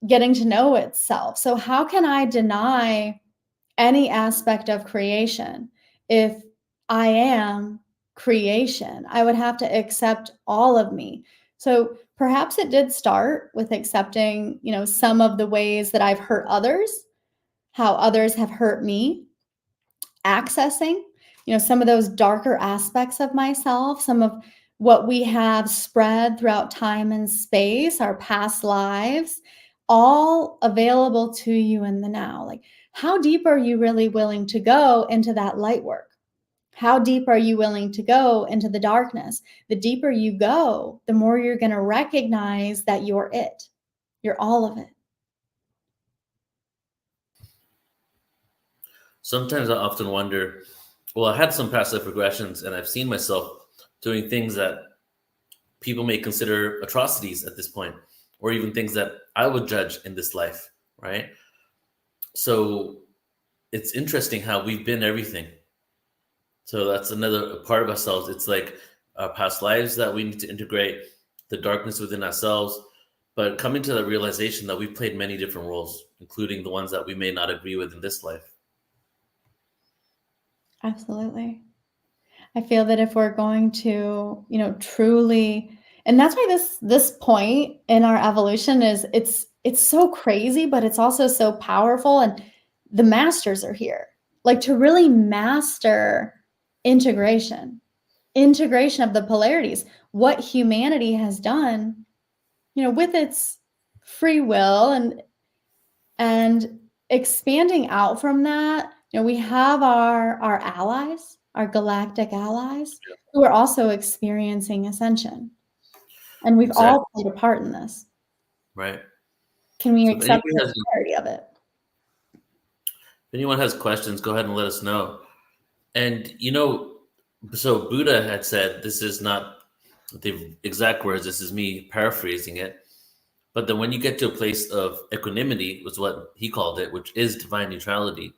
getting to know itself. So how can I deny any aspect of creation if I am creation? I would have to accept all of me. So perhaps it did start with accepting, some of the ways that I've hurt others, how others have hurt me, accessing, some of those darker aspects of myself, some of what we have spread throughout time and space, our past lives, all available to you in the now. Like, how deep are you really willing to go into that light work? How deep are you willing to go into the darkness? The deeper you go, the more you're going to recognize that you're it. You're all of it. Sometimes I often wonder, well, I had some past life regressions and I've seen myself doing things that people may consider atrocities at this point, or even things that I would judge in this life, right? So it's interesting how we've been everything. So that's another part of ourselves. It's like our past lives that we need to integrate, the darkness within ourselves, but coming to the realization that we've played many different roles, including the ones that we may not agree with in this life. Absolutely. I feel that if we're going to, truly, and that's why this point in our evolution is it's so crazy, but it's also so powerful. And the masters are here, like to really master integration of the polarities, what humanity has done, with its free will and expanding out from that. We have our allies, our galactic allies, who are also experiencing ascension. And we've all played a part in this. Right. Can we accept the clarity of it? If anyone has questions, go ahead and let us know. And, so Buddha had said, this is not the exact words, this is me paraphrasing it. But then when you get to a place of equanimity, was what he called it, which is divine neutrality,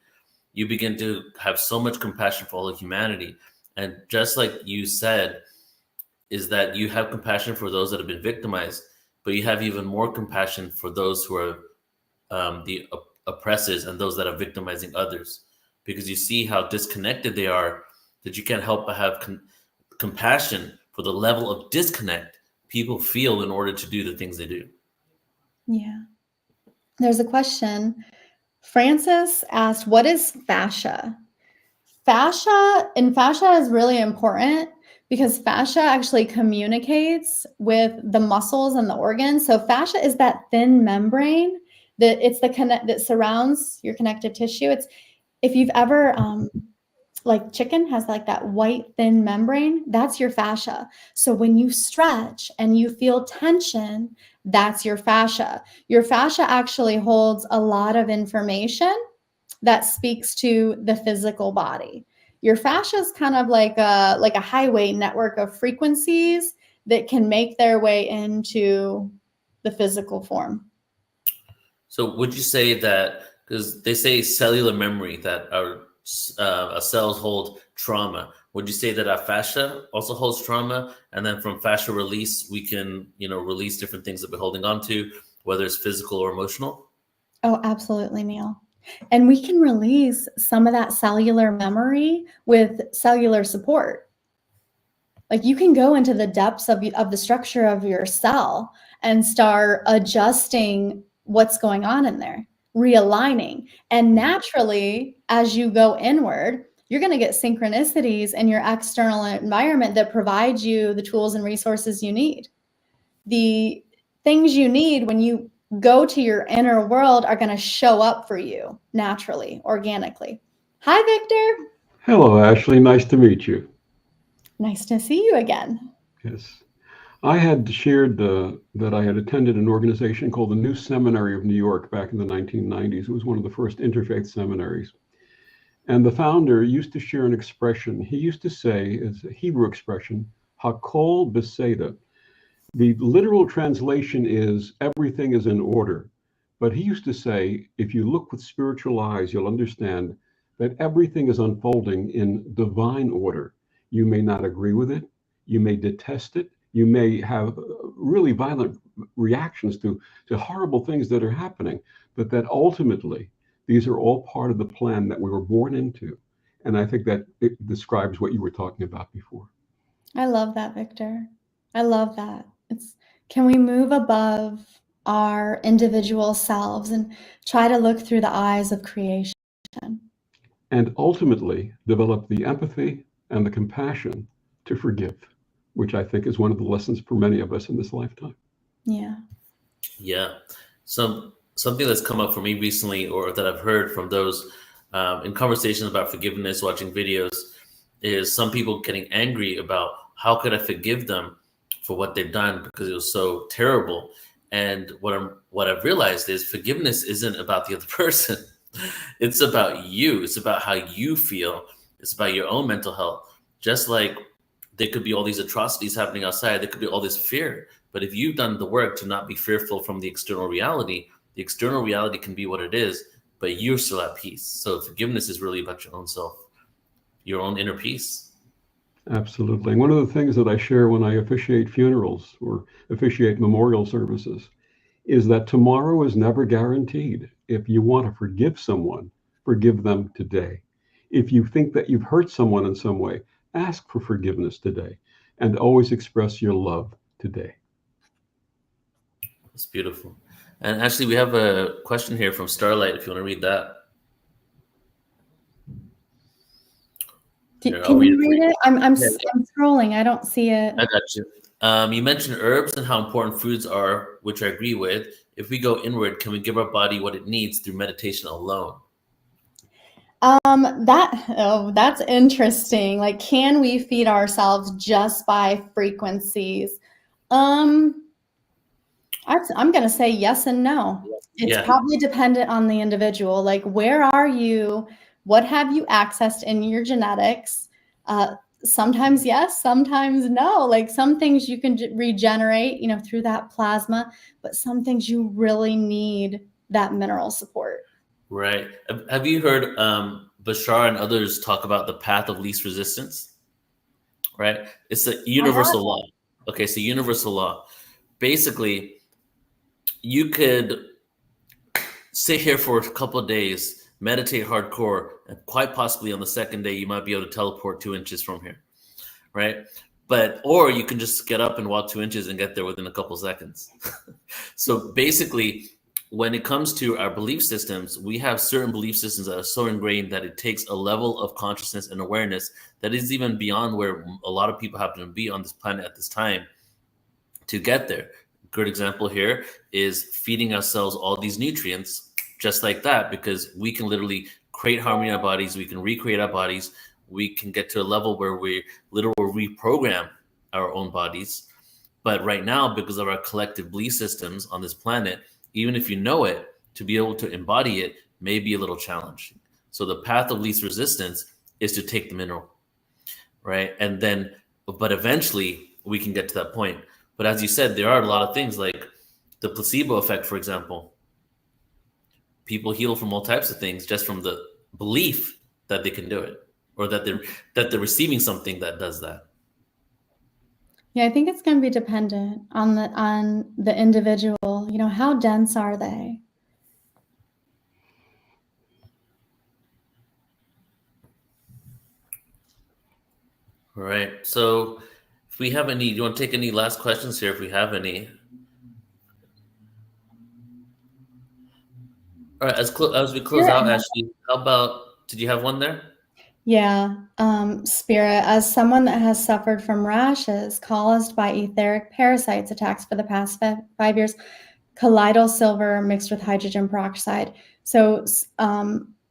you begin to have so much compassion for all of humanity. And just like you said, is that you have compassion for those that have been victimized, but you have even more compassion for those who are the oppressors and those that are victimizing others, because you see how disconnected they are, that you can't help but have compassion for the level of disconnect people feel in order to do the things they do. Yeah. There's a question. Francis asked, what is fascia? Fascia is really important because fascia actually communicates with the muscles and the organs. So fascia is that thin membrane that surrounds your connective tissue. It's, if you've ever, like chicken has like that white thin membrane, that's your fascia. So when you stretch and you feel tension, that's your fascia. Your fascia actually holds a lot of information that speaks to the physical body. Your fascia is kind of like a highway network of frequencies that can make their way into the physical form. So would you say that, because they say cellular memory, that our cells hold trauma, would you say that our fascia also holds trauma? And then from fascia release, we can, release different things that we're holding on to, whether it's physical or emotional? Oh, absolutely, Neil. And we can release some of that cellular memory with cellular support. Like you can go into the depths of the structure of your cell and start adjusting what's going on in there, realigning. And naturally, as you go inward, you're going to get synchronicities in your external environment that provide you the tools and resources you need. The things you need when you go to your inner world are going to show up for you naturally, organically. Hi, Victor. Hello, Ashley. Nice to meet you. Nice to see you again. Yes. I had shared that I had attended an organization called the New Seminary of New York back in the 1990s. It was one of the first interfaith seminaries. And the founder used to share an expression. He used to say, it's a Hebrew expression, Hakol Beseda. The literal translation is everything is in order. But he used to say, if you look with spiritual eyes, you'll understand that everything is unfolding in divine order. You may not agree with it. You may detest it. You may have really violent reactions to horrible things that are happening, but that ultimately, these are all part of the plan that we were born into. And I think that it describes what you were talking about before. I love that, Victor. I love that. Can we move above our individual selves and try to look through the eyes of creation? And ultimately develop the empathy and the compassion to forgive, which I think is one of the lessons for many of us in this lifetime. Yeah. Yeah. Something that's come up for me recently, or that I've heard from those in conversations about forgiveness, watching videos, is some people getting angry about how could I forgive them for what they've done because it was so terrible. And what I've realized is forgiveness isn't about the other person. It's about you. It's about how you feel. It's about your own mental health. Just like there could be all these atrocities happening outside, there could be all this fear. But if you've done the work to not be fearful from the external reality can be what it is, but you're still at peace. So forgiveness is really about your own self, your own inner peace. Absolutely. One of the things that I share when I officiate funerals or officiate memorial services is that tomorrow is never guaranteed. If you want to forgive someone, forgive them today. If you think that you've hurt someone in some way, ask for forgiveness today and always express your love today. That's beautiful. And actually, we have a question here from Starlight, if you want to read that. Can you read it? I'm scrolling. I don't see it. I got you. You mentioned herbs and how important foods are, which I agree with. If we go inward, can we give our body what it needs through meditation alone? That's interesting. Like, can we feed ourselves just by frequencies? I'm going to say yes and no. It's probably dependent on the individual. Like, where are you? What have you accessed in your genetics? Sometimes yes, sometimes no. Like some things you can regenerate, through that plasma, but some things you really need that mineral support. Right. Have you heard Bashar and others talk about the path of least resistance? Right. It's a universal law. Okay. So universal law. Basically, you could sit here for a couple of days, meditate hardcore, and quite possibly on the second day, you might be able to teleport 2 inches from here, right? Or you can just get up and walk 2 inches and get there within a couple seconds. So basically, when it comes to our belief systems, we have certain belief systems that are so ingrained that it takes a level of consciousness and awareness that is even beyond where a lot of people happen to be on this planet at this time to get there. Good example here is feeding ourselves all these nutrients just like that, because we can literally create harmony in our bodies. We can recreate our bodies. We can get to a level where we literally reprogram our own bodies. But right now, because of our collective belief systems on this planet, even if you know it, to be able to embody it may be a little challenging. So the path of least resistance is to take the mineral, right? And then, but eventually we can get to that point. But as you said, there are a lot of things like the placebo effect, for example. People heal from all types of things just from the belief that they can do it, or that they're receiving something that does that. Yeah, I think it's going to be dependent on the individual. You know, how dense are they? All right. So if we have any, do you want to take any last questions here if we have any? All right, as we close out, Ashlea, how about, did you have one there? Yeah, Spirit, as someone that has suffered from rashes caused by etheric parasites attacks for the past 5 years, colloidal silver mixed with hydrogen peroxide. So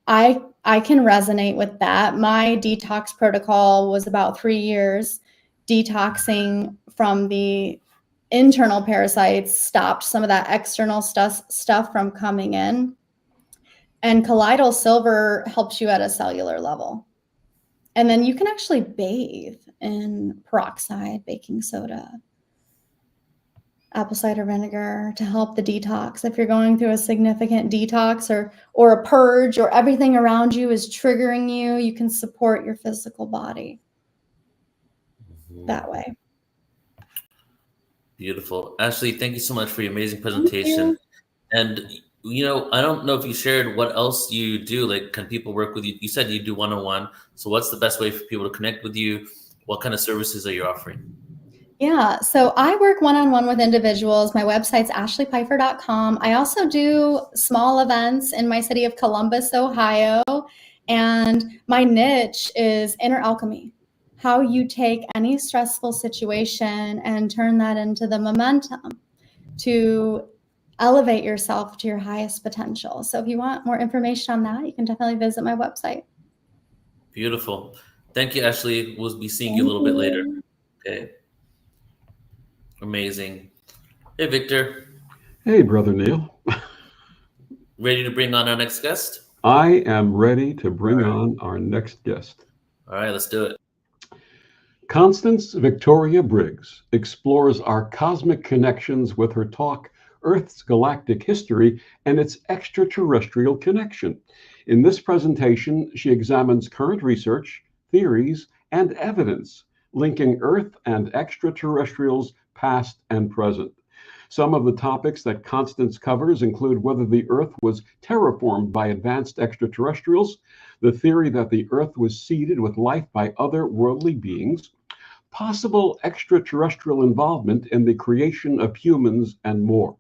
I can resonate with that. My detox protocol was about 3 years, detoxing from the internal parasites, stopped some of that external stuff from coming in. And colloidal silver helps you at a cellular level. And then you can actually bathe in peroxide, baking soda, apple cider vinegar to help the detox. If you're going through a significant detox or a purge, or everything around you is triggering you, you can support your physical body that way. Beautiful. Ashlea, thank you so much for your amazing presentation. And, you know, I don't know if you shared what else you do. Like, can people work with you? You said you do one-on-one. So what's the best way for people to connect with you? What kind of services are you offering? Yeah, so I work one-on-one with individuals. My website's ashleapfeiffer.com. I also do small events in my city of Columbus, Ohio. And my niche is inner alchemy, how you take any stressful situation and turn that into the momentum to elevate yourself to your highest potential. So if you want more information on that, you can definitely visit my website. Beautiful. Thank you, Ashlea. We'll be seeing you a little bit later. Okay. Amazing. Hey, Victor. Hey, Brother Neil. Ready to bring on our next guest? I am ready to bring on our next guest. All right, let's do it. Constance Victoria Briggs explores our cosmic connections with her talk, Earth's Galactic History and its Extraterrestrial Connection. In this presentation, she examines current research, theories, and evidence linking Earth and extraterrestrials past and present. Some of the topics that Constance covers include whether the Earth was terraformed by advanced extraterrestrials, the theory that the Earth was seeded with life by other worldly beings, possible extraterrestrial involvement in the creation of humans, and more.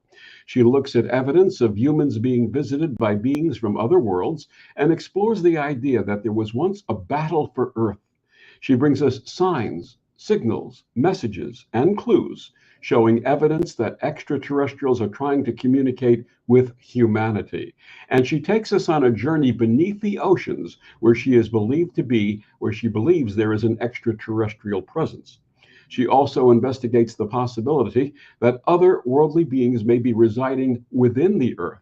She looks at evidence of humans being visited by beings from other worlds and explores the idea that there was once a battle for Earth. She brings us signs, signals, messages, and clues showing evidence that extraterrestrials are trying to communicate with humanity. And she takes us on a journey beneath the oceans where she is believed to be, where she believes there is an extraterrestrial presence. She also investigates the possibility that other worldly beings may be residing within the Earth.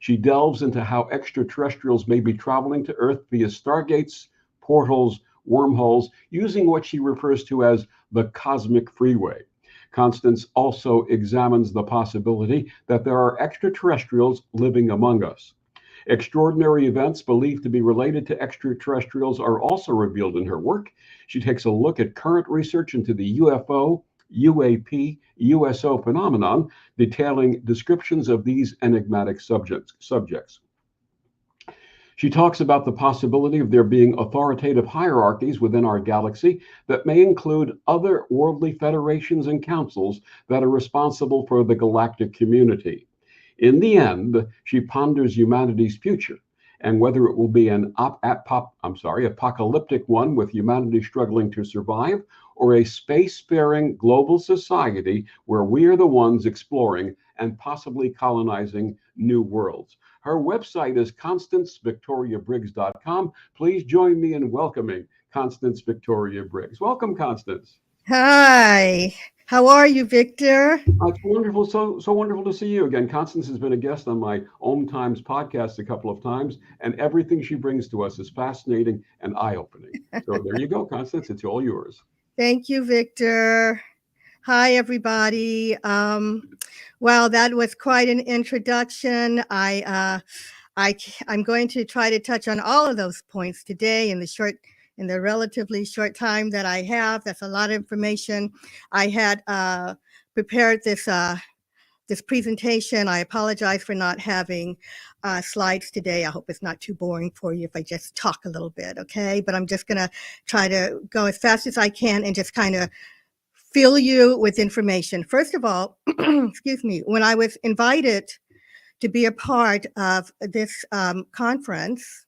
She delves into how extraterrestrials may be traveling to Earth via stargates, portals, wormholes, using what she refers to as the cosmic freeway. Constance also examines the possibility that there are extraterrestrials living among us. Extraordinary events believed to be related to extraterrestrials are also revealed in her work. She takes a look at current research into the UFO, UAP, USO phenomenon, detailing descriptions of these enigmatic subjects. She talks about the possibility of there being authoritative hierarchies within our galaxy that may include other worldly federations and councils that are responsible for the galactic community. In the end, she ponders humanity's future and whether it will be an apocalyptic one with humanity struggling to survive, or a spacefaring global society where we are the ones exploring and possibly colonizing new worlds. Her website is constancevictoriabriggs.com. Please join me in welcoming Constance Victoria Briggs. Welcome, Constance. Hi. How are you, Victor? It's wonderful, so wonderful to see you again. Constance has been a guest on my Om Times podcast a couple of times, and everything she brings to us is fascinating and eye-opening. So there you go, Constance. It's all yours. Thank you, Victor. Hi, everybody. Well, that was quite an introduction. I'm going to try to touch on all of those points today in the relatively short time that I have. That's a lot of information. I had prepared this presentation. I apologize for not having slides today. I hope it's not too boring for you if I just talk a little bit, okay? But I'm just gonna try to go as fast as I can and just kind of fill you with information. First of all, excuse me, when I was invited to be a part of this conference,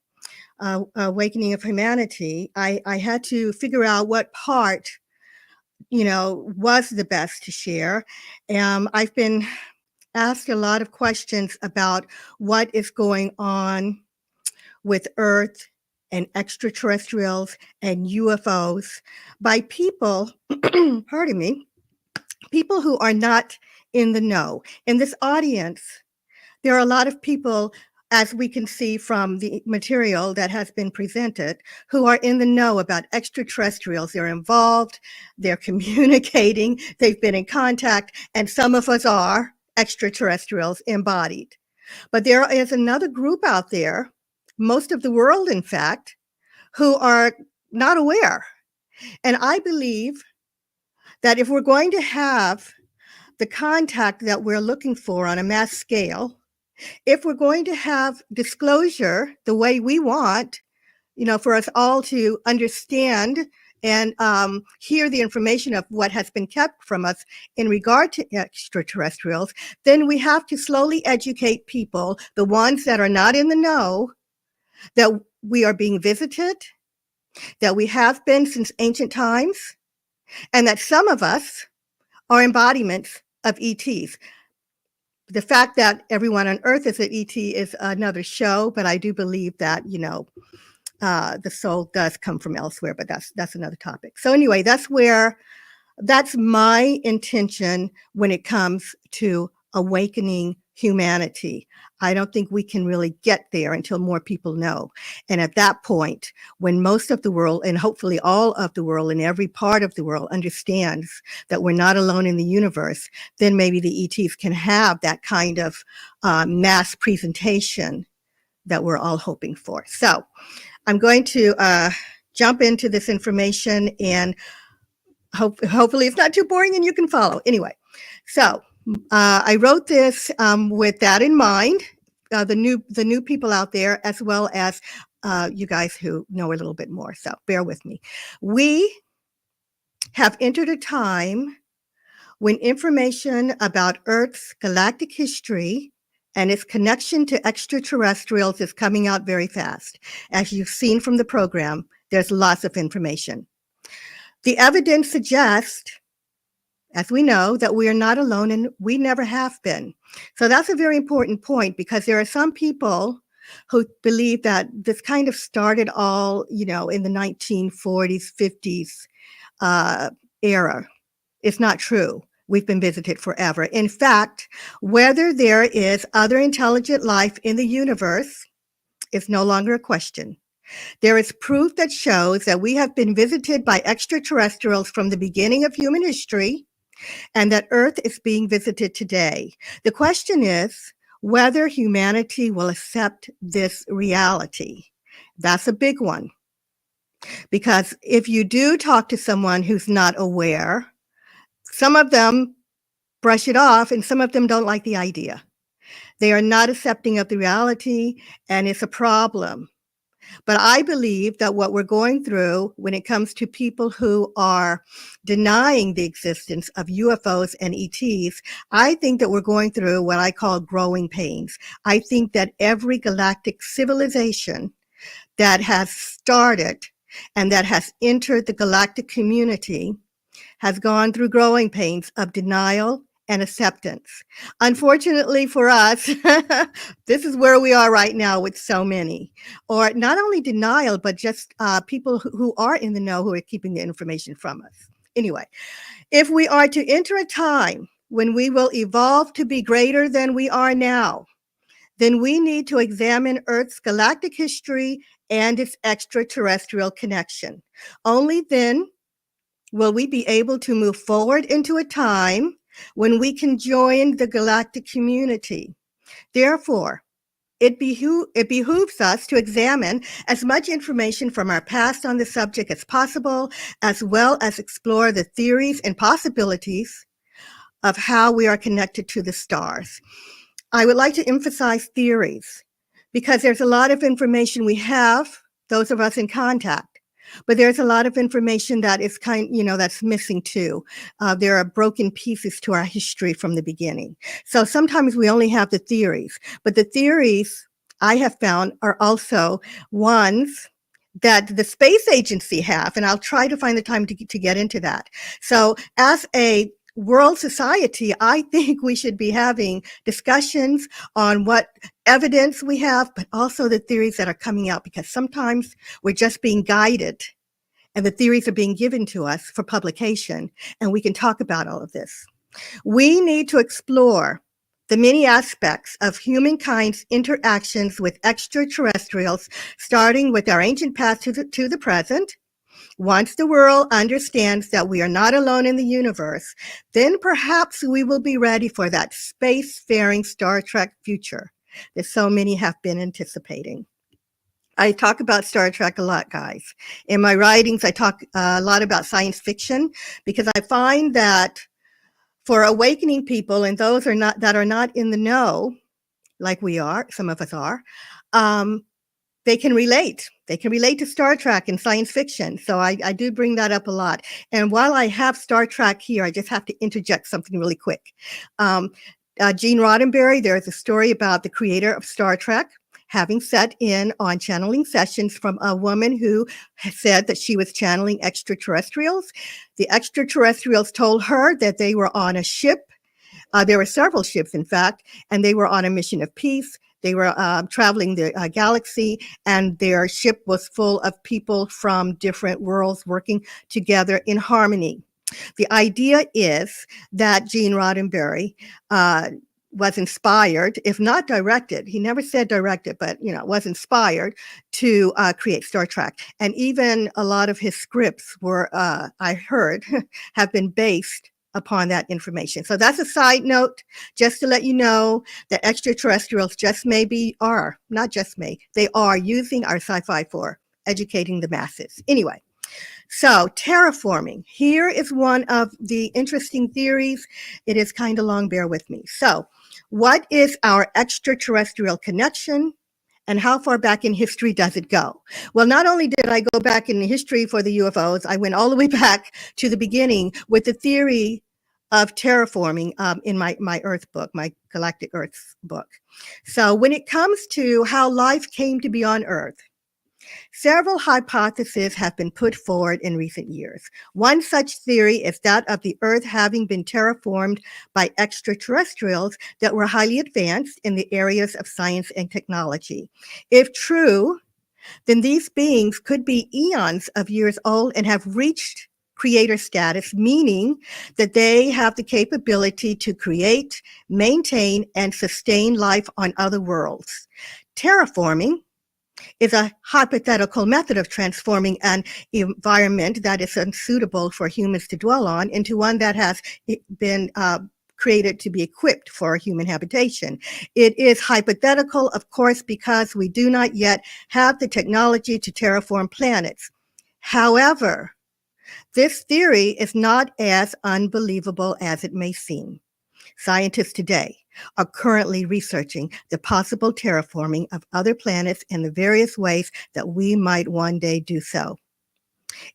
Awakening of Humanity, I had to figure out what part, was the best to share. I've been asked a lot of questions about what is going on with Earth and extraterrestrials and UFOs by people, pardon me, people who are not in the know. In this audience, there are a lot of people, as we can see from the material that has been presented, who are in the know about extraterrestrials. They're involved, they're communicating, they've been in contact, and some of us are extraterrestrials embodied. But there is another group out there, most of the world, in fact, who are not aware. And I believe that if we're going to have the contact that we're looking for on a mass scale, if we're going to have disclosure the way we want, for us all to understand and hear the information of what has been kept from us in regard to extraterrestrials, then we have to slowly educate people, the ones that are not in the know, that we are being visited, that we have been since ancient times, and that some of us are embodiments of ETs. The fact that everyone on Earth is an ET is another show, but I do believe that, the soul does come from elsewhere, but that's another topic. So anyway, that's my intention when it comes to awakening humanity. I don't think we can really get there until more people know. And at that point, when most of the world, and hopefully all of the world and every part of the world understands that we're not alone in the universe, then maybe the ETs can have that kind of mass presentation that we're all hoping for. So I'm going to jump into this information, and hopefully it's not too boring and you can follow. Anyway, so I wrote this with that in mind, the new people out there, as well as you guys who know a little bit more. So bear with me. We have entered a time when information about Earth's galactic history and its connection to extraterrestrials is coming out very fast. As you've seen from the program, there's lots of information. The evidence suggests, as we know, that we are not alone, and we never have been. So that's a very important point, because there are some people who believe that this kind of started all, in the 1940s, 50s era. It's not true. We've been visited forever. In fact, whether there is other intelligent life in the universe is no longer a question. There is proof that shows that we have been visited by extraterrestrials from the beginning of human history, and that Earth is being visited today. The question is whether humanity will accept this reality. That's a big one. Because if you do talk to someone who's not aware, some of them brush it off and some of them don't like the idea. They are not accepting of the reality, and it's a problem. But I believe that what we're going through when it comes to people who are denying the existence of UFOs and ETs, I think that we're going through what I call growing pains. I think that every galactic civilization that has started and that has entered the galactic community has gone through growing pains of denial and acceptance. Unfortunately for us, this is where we are right now with so many, or not only denial, but just people who are in the know, who are keeping the information from us. Anyway, If we are to enter a time when we will evolve to be greater than we are now, then we need to examine Earth's galactic history and its extraterrestrial connection. Only then will we be able to move forward into a time when we can join the galactic community. Therefore, it behooves us to examine as much information from our past on the subject as possible, as well as explore the theories and possibilities of how we are connected to the stars. I would like to emphasize theories because there's a lot of information we have, those of us in contact, but there's a lot of information that is that's missing too. There are broken pieces to our history from the beginning. So sometimes we only have the theories, but the theories I have found are also ones that the space agency have, and I'll try to find the time to get into that. So as a world society, I think we should be having discussions on what evidence we have, but also the theories that are coming out, because sometimes we're just being guided and the theories are being given to us for publication, and we can talk about all of this. We need to explore the many aspects of humankind's interactions with extraterrestrials, starting with our ancient past to the present. Once the world understands that we are not alone in the universe, then perhaps we will be ready for that spacefaring Star Trek future that so many have been anticipating. I talk about Star Trek a lot, guys. In my writings, I talk a lot about science fiction because I find that for awakening people and those that are not in the know, like we are, some of us are, they can relate. They can relate to Star Trek and science fiction. So I do bring that up a lot. And while I have Star Trek here, I just have to interject something really quick. Gene Roddenberry, there's a story about the creator of Star Trek having set in on channeling sessions from a woman who said that she was channeling extraterrestrials. The extraterrestrials told her that they were on a ship. There were several ships, in fact, and they were on a mission of peace. They were traveling the galaxy, and their ship was full of people from different worlds working together in harmony. The idea is that Gene Roddenberry was inspired, if not directed, he never said directed, but was inspired to create Star Trek. And even a lot of his scripts were, I heard, have been based upon that information. So that's a side note, just to let you know that extraterrestrials they are using our sci-fi for educating the masses. Anyway, so terraforming. Here is one of the interesting theories. It is kind of long, bear with me. So what is our extraterrestrial connection? And how far back in history does it go? Well, not only did I go back in history for the UFOs, I went all the way back to the beginning with the theory of terraforming in my Earth book, my Galactic Earth book. So when it comes to how life came to be on Earth, several hypotheses have been put forward in recent years. One such theory is that of the Earth having been terraformed by extraterrestrials that were highly advanced in the areas of science and technology. If true, then these beings could be eons of years old and have reached creator status, meaning that they have the capability to create, maintain, and sustain life on other worlds. Terraforming is a hypothetical method of transforming an environment that is unsuitable for humans to dwell on into one that has been created to be equipped for human habitation. It is hypothetical, of course, because we do not yet have the technology to terraform planets. However, this theory is not as unbelievable as it may seem. Scientists today are currently researching the possible terraforming of other planets and the various ways that we might one day do so.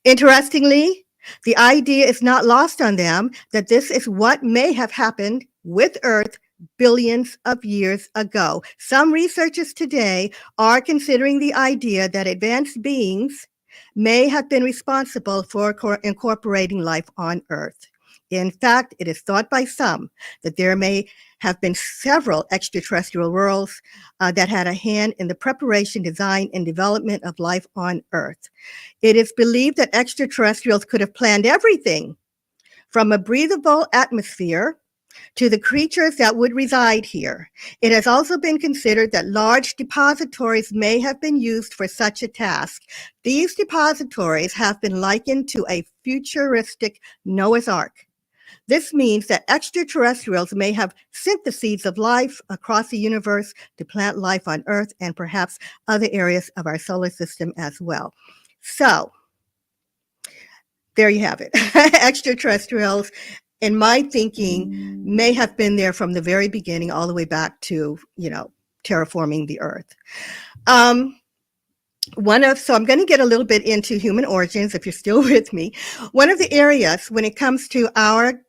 Interestingly, the idea is not lost on them that this is what may have happened with Earth billions of years ago. Some researchers today are considering the idea that advanced beings may have been responsible for incorporating life on Earth. In fact, it is thought by some that there may have been several extraterrestrial worlds that had a hand in the preparation, design, and development of life on Earth. It is believed that extraterrestrials could have planned everything from a breathable atmosphere to the creatures that would reside here. It has also been considered that large depositories may have been used for such a task. These depositories have been likened to a futuristic Noah's Ark. This means that extraterrestrials may have sent the seeds of life across the universe to plant life on Earth and perhaps other areas of our solar system as well. So, there you have it. Extraterrestrials, in my thinking, may have been there from the very beginning all the way back to, terraforming the Earth. So I'm going to get a little bit into human origins, if you're still with me. One of the areas when it comes to our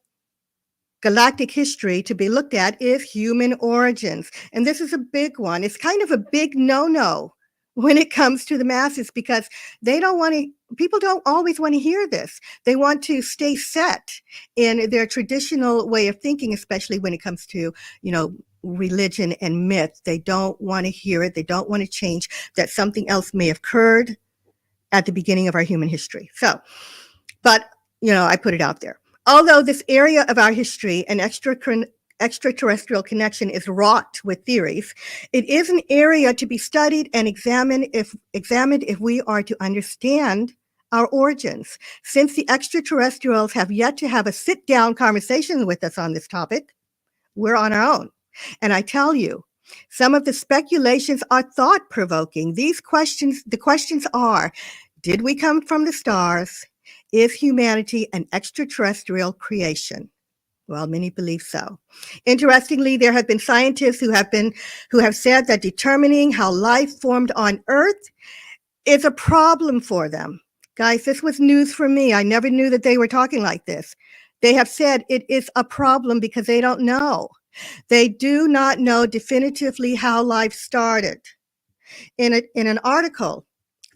galactic history to be looked at is human origins. And this is a big one. It's kind of a big no-no when it comes to the masses, because people don't always want to hear this. They want to stay set in their traditional way of thinking, especially when it comes to, religion and myth. They don't want to hear it. They don't want to change that something else may have occurred at the beginning of our human history. So, but, I put it out there. Although this area of our history and extraterrestrial connection is wrought with theories, it is an area to be studied and examined if we are to understand our origins. Since the extraterrestrials have yet to have a sit-down conversation with us on this topic, we're on our own. And I tell you, some of the speculations are thought-provoking. The questions are, did we come from the stars? Is humanity an extraterrestrial creation? Well, many believe so. Interestingly, there have been scientists who have said that determining how life formed on Earth is a problem for them. Guys, this was news for me. I never knew that they were talking like this. They have said it is a problem because they don't know. They do not know definitively how life started. In an article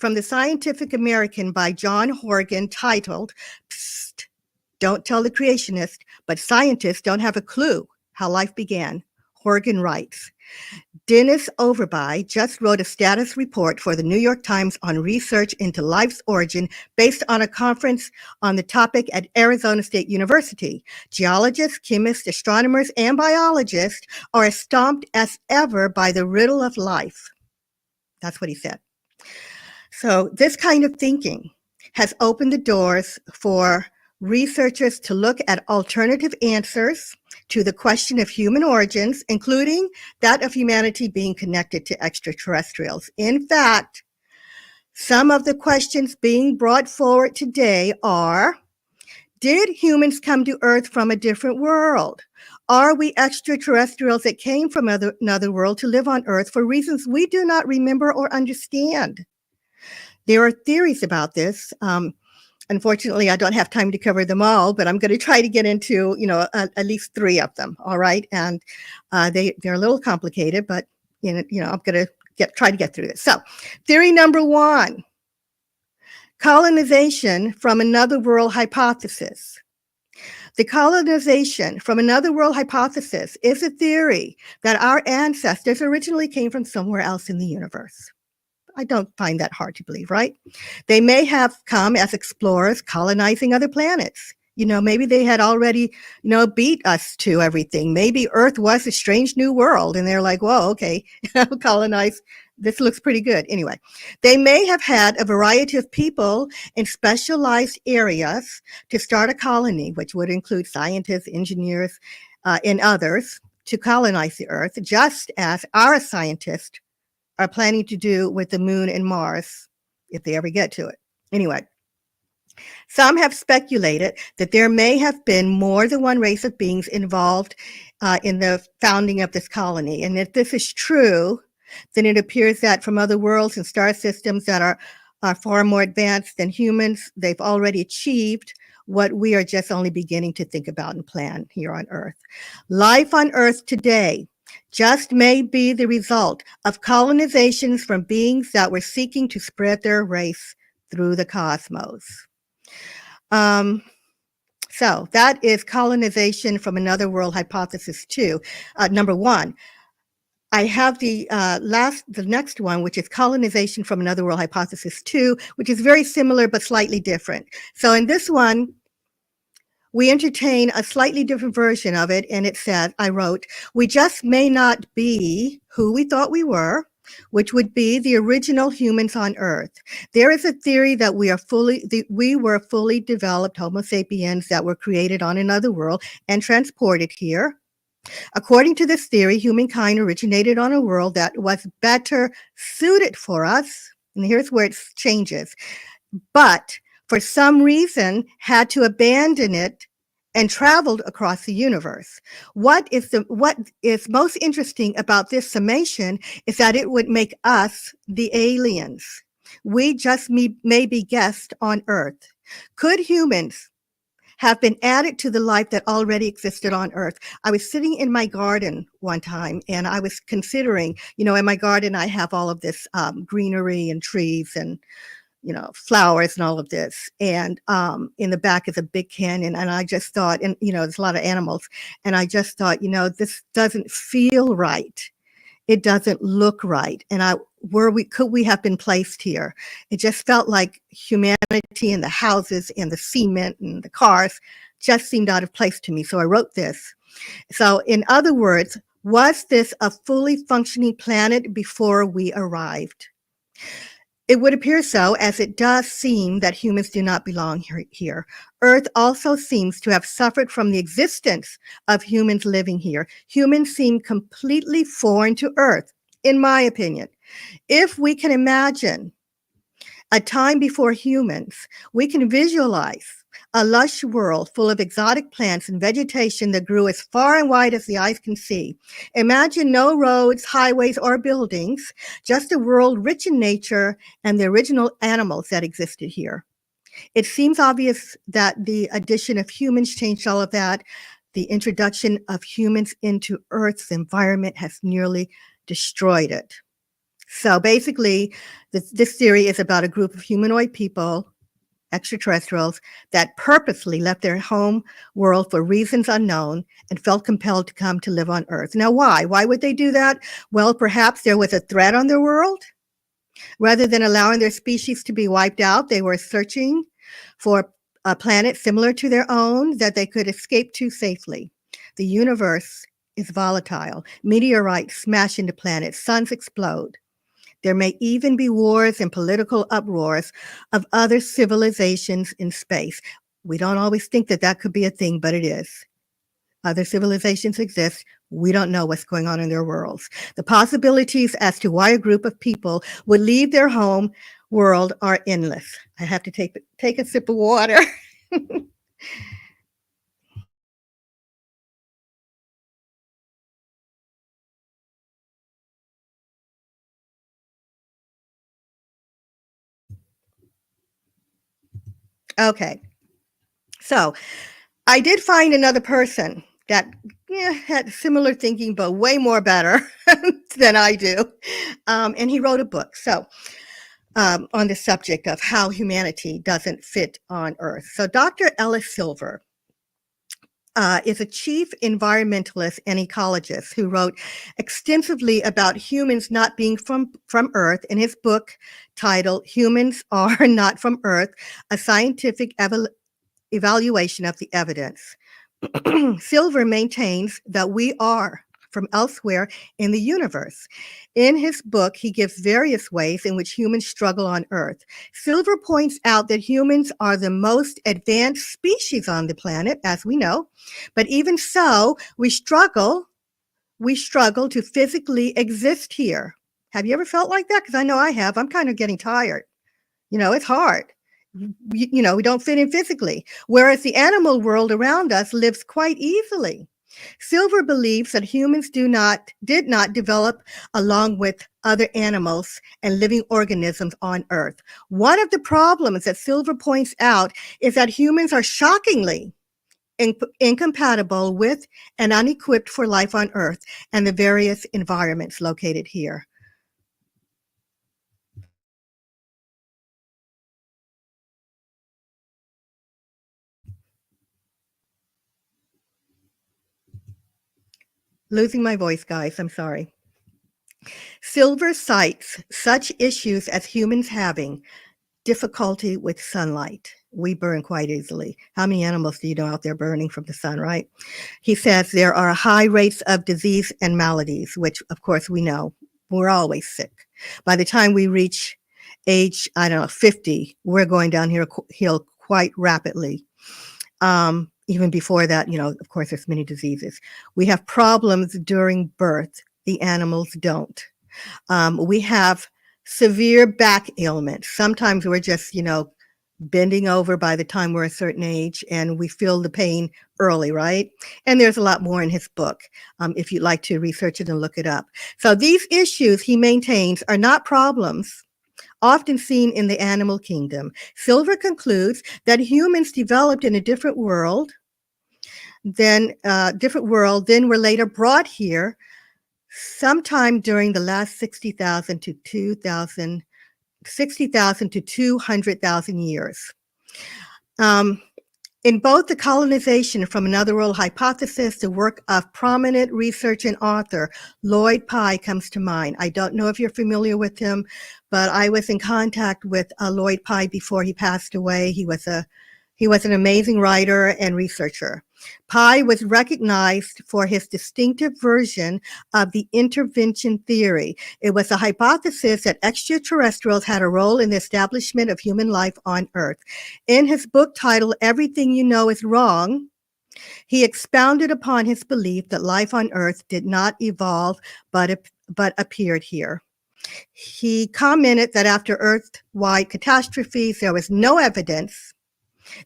from the Scientific American by John Horgan titled, "Psst, Don't Tell the Creationist, but Scientists Don't Have a Clue How Life Began," Horgan writes, Dennis Overby just wrote a status report for the New York Times on research into life's origin based on a conference on the topic at Arizona State University. Geologists, chemists, astronomers, and biologists are as stumped as ever by the riddle of life. That's what he said. So this kind of thinking has opened the doors for researchers to look at alternative answers to the question of human origins, including that of humanity being connected to extraterrestrials. In fact, some of the questions being brought forward today are, did humans come to Earth from a different world? Are we extraterrestrials that came from another world to live on Earth for reasons we do not remember or understand? There are theories about this. Unfortunately, I don't have time to cover them all, but I'm going to try to get into, at least 3 of them. All right. And they're a little complicated, but, I'm going to try to get through this. So theory number 1, colonization from another world hypothesis. The colonization from another world hypothesis is a theory that our ancestors originally came from somewhere else in the universe. I don't find that hard to believe, right? They may have come as explorers colonizing other planets. Maybe they had already, beat us to everything. Maybe Earth was a strange new world and they're like, whoa, okay, colonize. This looks pretty good. Anyway, they may have had a variety of people in specialized areas to start a colony, which would include scientists, engineers, and others to colonize the Earth, just as our scientists are planning to do with the moon and Mars, if they ever get to it. Anyway, some have speculated that there may have been more than one race of beings involved in the founding of this colony. And if this is true, then it appears that from other worlds and star systems that are far more advanced than humans, they've already achieved what we are just only beginning to think about and plan here on Earth. Life on Earth today just may be the result of colonizations from beings that were seeking to spread their race through the cosmos. So that is colonization from another world hypothesis 2. Number 1. I have the next one, which is colonization from another world hypothesis 2, which is very similar but slightly different. So in this one, we entertain a slightly different version of it, and it says, I wrote, we just may not be who we thought we were, which would be the original humans on Earth. There is a theory that we were fully developed Homo sapiens that were created on another world and transported here. According to this theory, humankind originated on a world that was better suited for us. And here's where it changes. But for some reason had to abandon it and traveled across the universe. What is most interesting about this summation is that it would make us the aliens. We just may be guests on Earth. Could humans have been added to the life that already existed on Earth? I was sitting in my garden one time and I was considering, in my garden, I have all of this greenery and trees and flowers and all of this. And in the back is a big canyon. And I just thought, and there's a lot of animals. And I just thought, this doesn't feel right. It doesn't look right. And could we have been placed here? It just felt like humanity and the houses and the cement and the cars just seemed out of place to me. So I wrote this. So in other words, was this a fully functioning planet before we arrived? It would appear so, as it does seem that humans do not belong here. Earth also seems to have suffered from the existence of humans living here. Humans seem completely foreign to Earth, in my opinion. If we can imagine a time before humans, we can visualize a lush world full of exotic plants and vegetation that grew as far and wide as the eyes can see. Imagine no roads, highways, or buildings, just a world rich in nature and the original animals that existed here. It seems obvious that the addition of humans changed all of that. The introduction of humans into Earth's environment has nearly destroyed it. So basically, this theory is about a group of humanoid people, extraterrestrials, that purposely left their home world for reasons unknown and felt compelled to come to live on Earth. Now, why? Why would they do that? Well, perhaps there was a threat on their world. Rather than allowing their species to be wiped out, they were searching for a planet similar to their own that they could escape to safely. The universe is volatile. Meteorites smash into planets. Suns explode. There may even be wars and political uproars of other civilizations in space. We don't always think that that could be a thing, but it is. Other civilizations exist. We don't know what's going on in their worlds. The possibilities as to why a group of people would leave their home world are endless. I have to take a sip of water. Okay, so I did find another person that had similar thinking, but way more better than I do. And he wrote a book on the subject of how humanity doesn't fit on Earth. So Dr. Ellis Silver is a chief environmentalist and ecologist who wrote extensively about humans not being from Earth in his book titled Humans Are Not from Earth, a Scientific Evaluation of the Evidence. Silver maintains that we are from elsewhere in the universe. In his book, he gives various ways in which humans struggle on Earth. Silver points out that humans are the most advanced species on the planet, as we know, but even so, we struggle to physically exist here. Have you ever felt like that? Because I know I have. I'm kind of getting tired. It's hard. We don't fit in physically, whereas the animal world around us lives quite easily. Silver believes that humans did not develop along with other animals and living organisms on Earth. One of the problems that Silver points out is that humans are shockingly incompatible with and unequipped for life on Earth and the various environments located here. Losing my voice, guys. I'm sorry. Silver cites such issues as humans having difficulty with sunlight. We burn quite easily. How many animals do you know out there burning from the sun, right? He says there are high rates of disease and maladies, which of course we know. We're always sick. By the time we reach age, 50, we're going downhill quite rapidly. Even before that, of course, there's many diseases. We have problems during birth. The animals don't. We have severe back ailments. Sometimes we're just, bending over by the time we're a certain age and we feel the pain early, right? And there's a lot more in his book if you'd like to research it and look it up. So these issues, he maintains, are not problems often seen in the animal kingdom. Silver concludes that humans developed in a different world, then were later brought here sometime during the last 60,000 to 200,000 years. In both the colonization from another world hypothesis, the work of prominent researcher and author Lloyd Pye comes to mind. I don't know if you're familiar with him, but I was in contact with Lloyd Pye before he passed away. He was an amazing writer and researcher. Pye was recognized for his distinctive version of the intervention theory. It was a hypothesis that extraterrestrials had a role in the establishment of human life on Earth. In his book titled Everything You Know Is Wrong, he expounded upon his belief that life on Earth did not evolve but appeared here. He commented that after Earth-wide catastrophes, there was no evidence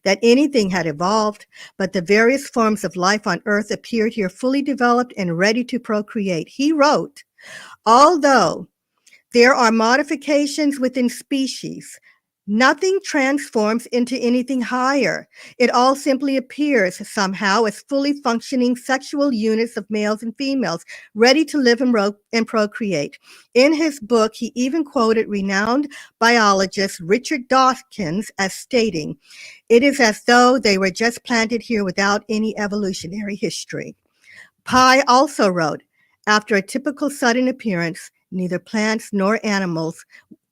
that anything had evolved, but the various forms of life on Earth appeared here fully developed and ready to procreate. He wrote, although there are modifications within species, nothing transforms into anything higher. It all simply appears somehow as fully functioning sexual units of males and females, ready to live and procreate. In his book, he even quoted renowned biologist Richard Dawkins as stating, "It is as though they were just planted here without any evolutionary history." Pye also wrote, after a typical sudden appearance, neither plants nor animals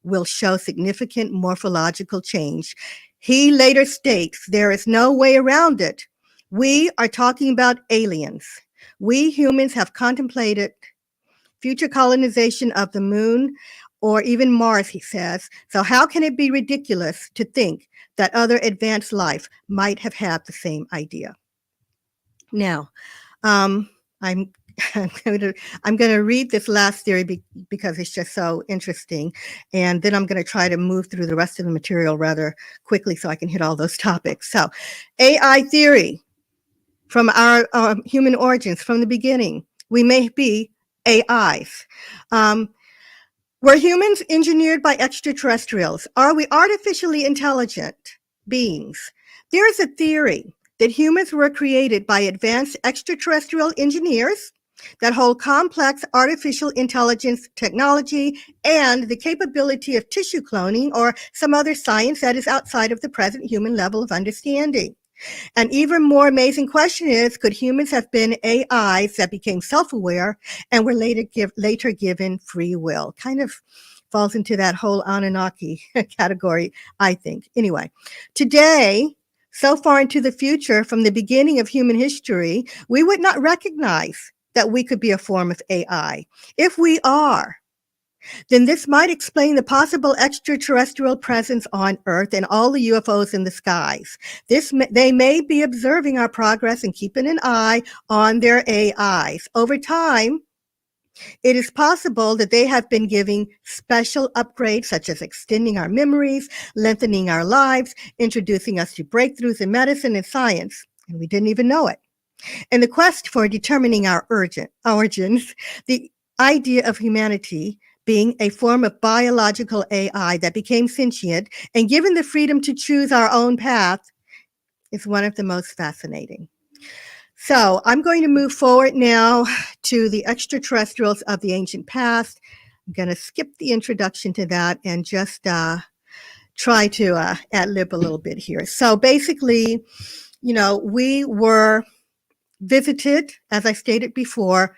will show significant morphological change. He later states there is no way around it. We are talking about aliens. We humans have contemplated future colonization of the moon or even Mars, he says. So how can it be ridiculous to think that other advanced life might have had the same idea? Now, I'm going to read this last theory because it's just so interesting. And then I'm going to try to move through the rest of the material rather quickly so I can hit all those topics. So AI theory from our human origins, from the beginning, we may be AIs. Were humans engineered by extraterrestrials? Are we artificially intelligent beings? There is a theory that humans were created by advanced extraterrestrial engineers that hold complex artificial intelligence technology and the capability of tissue cloning or some other science that is outside of the present human level of understanding. An even more amazing question is, could humans have been AIs that became self-aware and were later given free will? Kind of falls into that whole Anunnaki category, I think. Anyway, today, so far into the future, from the beginning of human history, we would not recognize that we could be a form of AI. If we are, then this might explain the possible extraterrestrial presence on Earth and all the UFOs in the skies. They may be observing our progress and keeping an eye on their AIs. Over time, it is possible that they have been giving special upgrades, such as extending our memories, lengthening our lives, introducing us to breakthroughs in medicine and science, and we didn't even know it. In the quest for determining our origins, the idea of humanity being a form of biological AI that became sentient and given the freedom to choose our own path is one of the most fascinating. So I'm going to move forward now to the extraterrestrials of the ancient past. I'm going to skip the introduction to that and just try to ad-lib a little bit here. So basically, we were visited, as I stated before,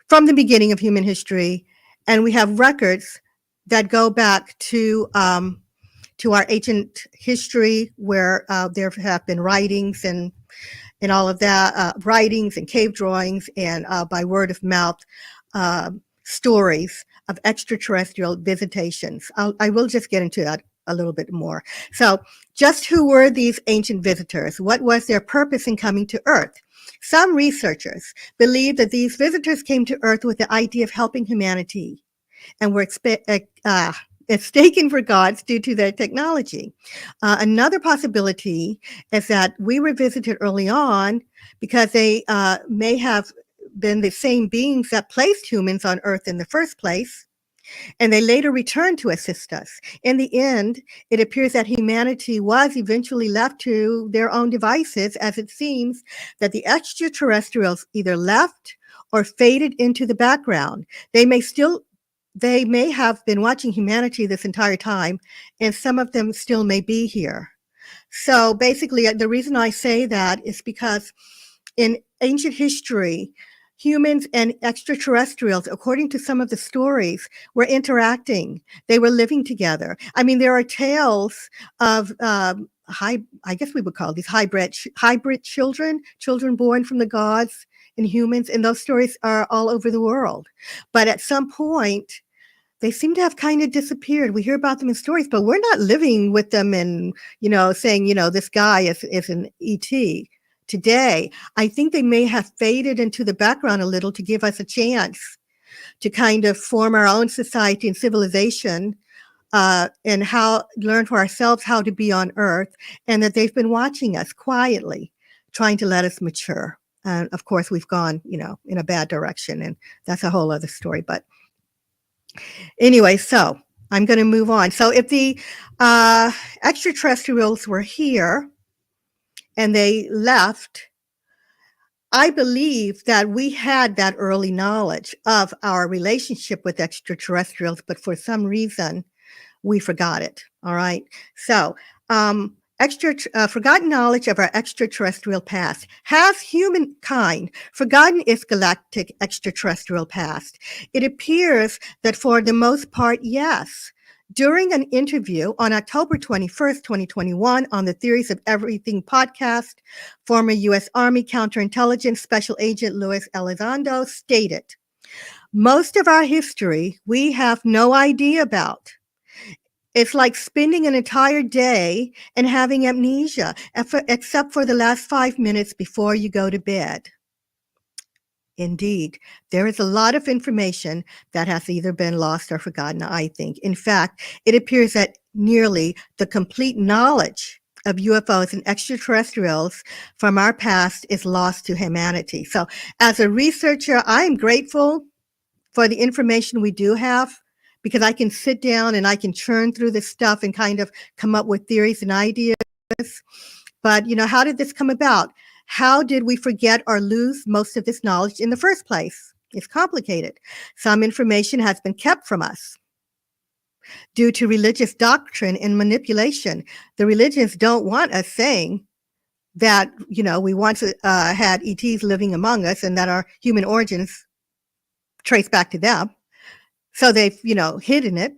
from the beginning of human history, and we have records that go back to to our ancient history where there have been writings and all of that, writings and cave drawings and by word of mouth stories of extraterrestrial visitations. I will just get into that a little bit more. So just who were these ancient visitors? What was their purpose in coming to Earth? Some researchers believe that these visitors came to Earth with the idea of helping humanity and were mistaken for gods due to their technology. Another possibility is that we were visited early on because they may have been the same beings that placed humans on Earth in the first place, and they later returned to assist us. In the end, it appears that humanity was eventually left to their own devices, as it seems that the extraterrestrials either left or faded into the background. They may have been watching humanity this entire time, and some of them still may be here. So basically, the reason I say that is because in ancient history, humans and extraterrestrials, according to some of the stories, were interacting. They were living together. I mean, there are tales of I guess we would call these hybrid children born from the gods and humans, and those stories are all over the world. But at some point, they seem to have kind of disappeared. We hear about them in stories, but we're not living with them and, saying, this guy is an ET. Today, I think they may have faded into the background a little to give us a chance to kind of form our own society and civilization and learn for ourselves how to be on Earth, and that they've been watching us quietly, trying to let us mature. And of course, we've gone, in a bad direction, and that's a whole other story. But anyway, so I'm going to move on. So if the extraterrestrials were here and they left, I believe that we had that early knowledge of our relationship with extraterrestrials, but for some reason, we forgot it. All right. So, forgotten knowledge of our extraterrestrial past. Has humankind forgotten its galactic extraterrestrial past? It appears that for the most part, yes. During an interview on October 21st, 2021, on the Theories of Everything podcast, former U.S. Army counterintelligence special agent Luis Elizondo stated, "Most of our history we have no idea about. It's like spending an entire day and having amnesia, except for the last 5 minutes before you go to bed." Indeed, there is a lot of information that has either been lost or forgotten, I think. In fact, it appears that nearly the complete knowledge of UFOs and extraterrestrials from our past is lost to humanity. So as a researcher, I'm grateful for the information we do have, because I can sit down and I can churn through this stuff and kind of come up with theories and ideas. But, how did this come about? How did we forget or lose most of this knowledge in the first place? It's complicated. Some information has been kept from us due to religious doctrine and manipulation. The religions don't want us saying that, we once had ETs living among us and that our human origins trace back to them. So they've, hidden it.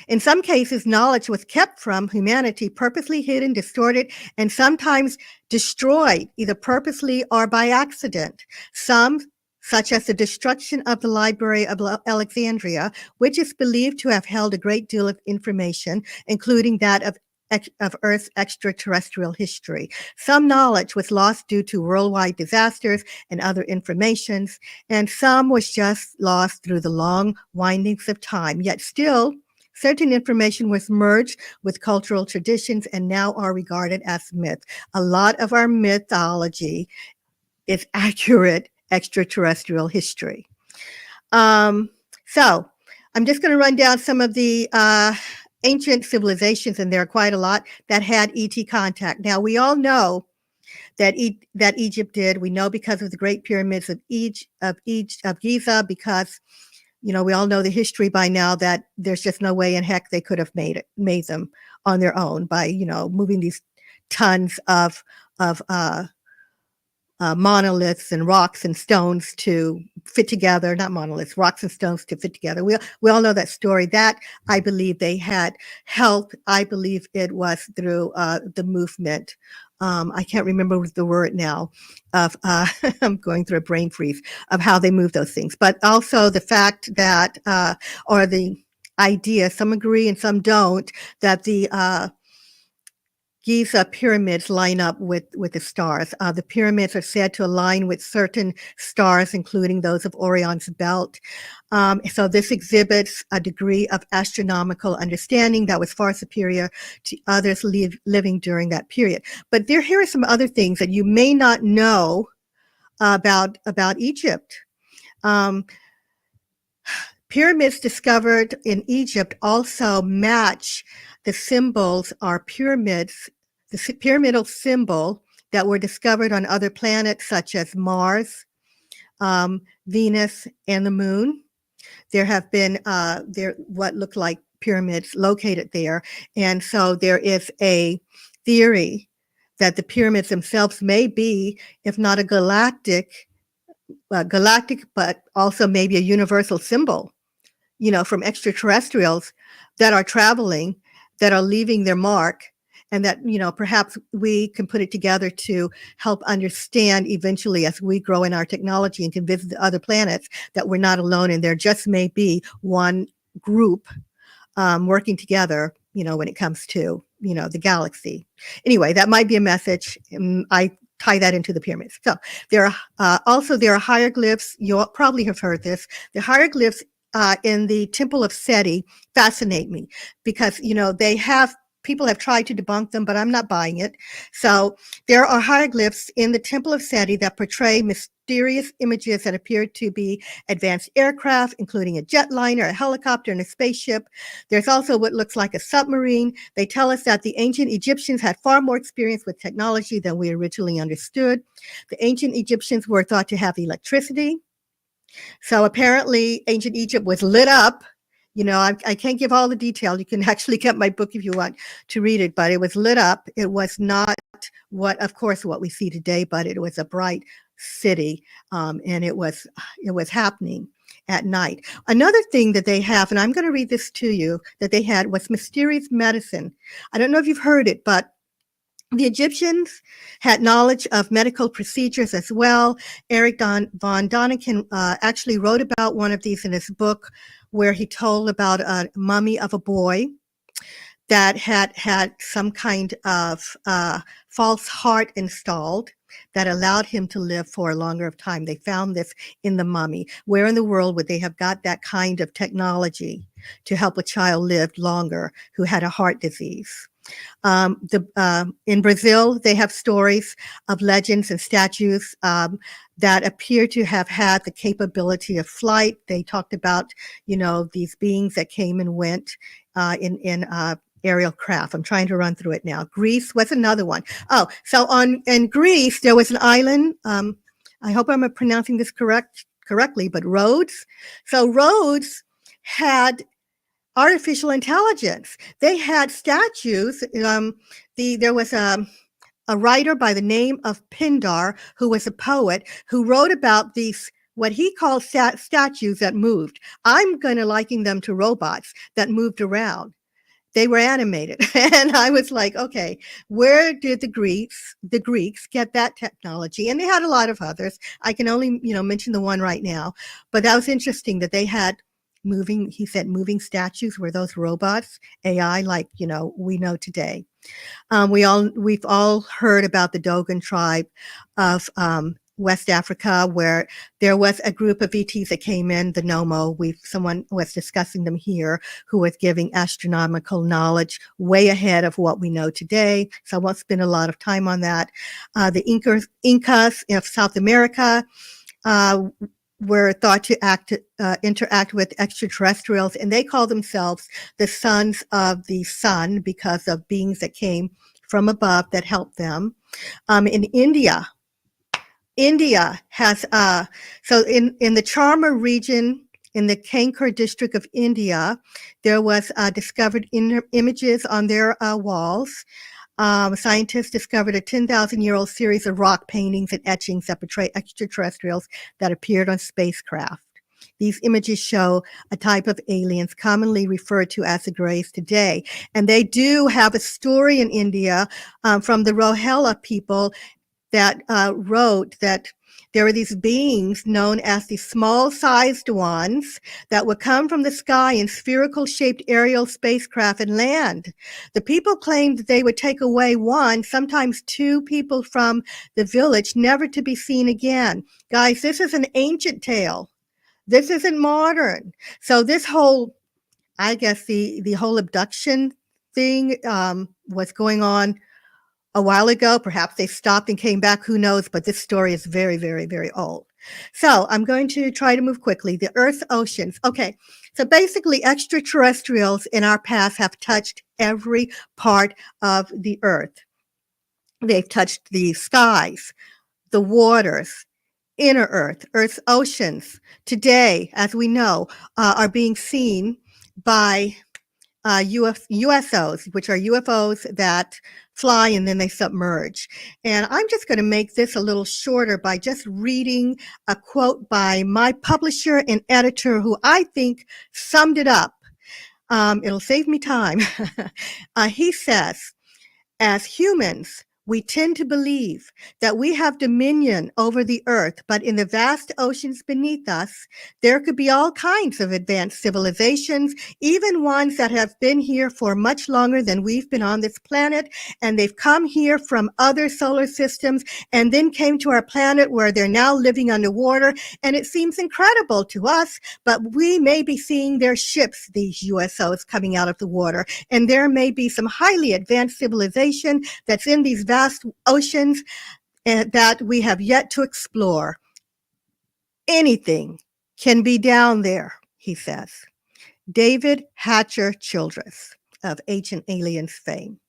In some cases, knowledge was kept from humanity, purposely hidden, distorted, and sometimes destroyed, either purposely or by accident. Some, such as the destruction of the Library of Alexandria, which is believed to have held a great deal of information, including that of Earth's extraterrestrial history. Some knowledge was lost due to worldwide disasters and other informations, and some was just lost through the long windings of time. Yet still, certain information was merged with cultural traditions and now are regarded as myth. A lot of our mythology is accurate extraterrestrial history. So I'm just going to run down some of the ancient civilizations, and there are quite a lot that had ET contact. Now, we all know that Egypt did. We know because of the Great Pyramids of Giza, because we all know the history by now that there's just no way in heck they could have made them on their own by moving these tons of monoliths and rocks and stones to fit together. Not monoliths, rocks and stones to fit together. We all know that story. That I believe they had help. I believe it was through the movement. I can't remember the word now of, I'm going through a brain freeze of how they move those things, but also the fact that, or the idea, some agree and some don't, that the Giza pyramids line up with the stars. The pyramids are said to align with certain stars, including those of Orion's belt. So this exhibits a degree of astronomical understanding that was far superior to others living during that period. But here are some other things that you may not know about Egypt. Pyramids discovered in Egypt also match the symbols are pyramids, the pyramidal symbol that were discovered on other planets such as Mars, Venus, and the Moon. There have been what look like pyramids located there. And so there is a theory that the pyramids themselves may be, if not a galactic, but also maybe a universal symbol, from extraterrestrials that are traveling, that are leaving their mark, and that, perhaps we can put it together to help understand eventually as we grow in our technology and can visit the other planets that we're not alone and there just may be one group working together, when it comes to, the galaxy. Anyway, that might be a message. I tie that into the pyramids. So there are hieroglyphs. You'll probably have heard this. The hieroglyphs in the Temple of Seti fascinate me because, people have tried to debunk them, but I'm not buying it. So there are hieroglyphs in the Temple of Seti that portray mysterious images that appear to be advanced aircraft, including a jetliner, a helicopter, and a spaceship. There's also what looks like a submarine. They tell us that the ancient Egyptians had far more experience with technology than we originally understood. The ancient Egyptians were thought to have electricity. So apparently ancient Egypt was lit up. I can't give all the detail. You can actually get my book if you want to read it, but it was lit up. It was not what we see today, but it was a bright city, and it was happening at night. Another thing that they have, and I'm going to read this to you, that they had was mysterious medicine. I don't know if you've heard it, but the Egyptians had knowledge of medical procedures as well. Eric von Däniken actually wrote about one of these in his book, where he told about a mummy of a boy that had some kind of false heart installed that allowed him to live for a longer of time. They found this in the mummy. Where in the world would they have got that kind of technology to help a child live longer who had a heart disease? In Brazil, they have stories of legends and statues that appear to have had the capability of flight. They talked about, these beings that came and went in aerial craft. I'm trying to run through it now. Greece was another one. Oh, so in Greece, there was an island. I hope I'm pronouncing this correctly, but Rhodes. So Rhodes had artificial intelligence. They had statues. There was a writer by the name of Pindar, who was a poet, who wrote about these, what he called statues that moved. I'm going to liken them to robots that moved around. They were animated. And I was like, okay, where did the Greeks get that technology? And they had a lot of others. I can only, mention the one right now. But that was interesting that they had moving statues. Were those robots, AI, like, we know today? We've all heard about the Dogon tribe of West Africa, where there was a group of ETs that came in, the Nomo. Someone was discussing them here, who was giving astronomical knowledge way ahead of what we know today. So I won't spend a lot of time on that. The Incas of South America were thought to interact with extraterrestrials, and they call themselves the sons of the sun because of beings that came from above that helped them. In India has, so in the Charmer region, in the Kanker district of India, there was discovered images on their walls Scientists discovered a 10,000-year-old series of rock paintings and etchings that portray extraterrestrials that appeared on spacecraft. These images show a type of aliens commonly referred to as the Greys today. And they do have a story in India from the Rohilla people that wrote that there were these beings known as the small-sized ones that would come from the sky in spherical-shaped aerial spacecraft and land. The people claimed that they would take away one, sometimes two people from the village, never to be seen again. Guys, this is an ancient tale. This isn't modern. So this whole, I guess the whole abduction thing was going on a while ago. Perhaps they stopped and came back, who knows, but this story is very, very, very old. So I'm going to try to move quickly. The Earth's oceans. Okay, so basically extraterrestrials in our past have touched every part of the Earth. They've touched the skies, the waters, inner Earth, Earth's oceans. Today, as we know, are being seen by USOs, which are UFOs that fly and then they submerge. And I'm just going to make this a little shorter by just reading a quote by my publisher and editor who I think summed it up. It'll save me time. He says, as humans, we tend to believe that we have dominion over the earth, but in the vast oceans beneath us, there could be all kinds of advanced civilizations, even ones that have been here for much longer than we've been on this planet, and they've come here from other solar systems and then came to our planet where they're now living underwater, and it seems incredible to us, but we may be seeing their ships, these USOs, coming out of the water, and there may be some highly advanced civilization that's in these vast oceans that we have yet to explore. Anything can be down there, he says. David Hatcher Childress of Ancient Aliens fame.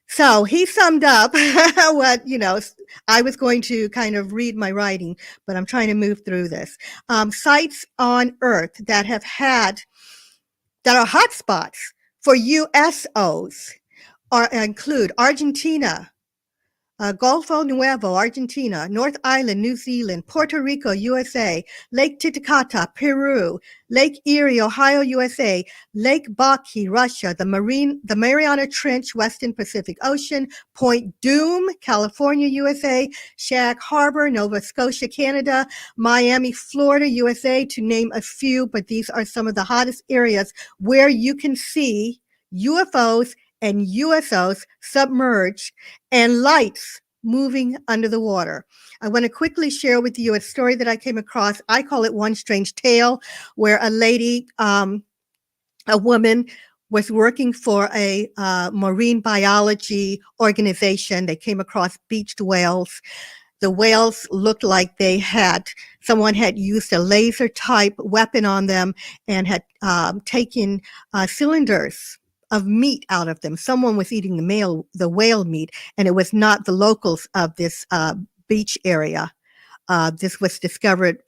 So he summed up what, I was going to kind of read my writing, but I'm trying to move through this. Sites on Earth that are hotspots for USOs include Argentina, Golfo Nuevo, Argentina, North Island, New Zealand, Puerto Rico, USA, Lake Titicaca, Peru, Lake Erie, Ohio, USA, Lake Baki, Russia, the Mariana Trench, Western Pacific Ocean, Point Doom, California, USA, Shag Harbor, Nova Scotia, Canada, Miami, Florida, USA, to name a few, but these are some of the hottest areas where you can see UFOs and USOs submerged and lights moving under the water. I want to quickly share with you a story that I came across. I call it One Strange Tale, where a lady, a woman, was working for a marine biology organization. They came across beached whales. The whales looked like someone had used a laser type weapon on them and had taken cylinders of meat out of them. Someone was eating the whale meat, and it was not the locals of this beach area. This was discovered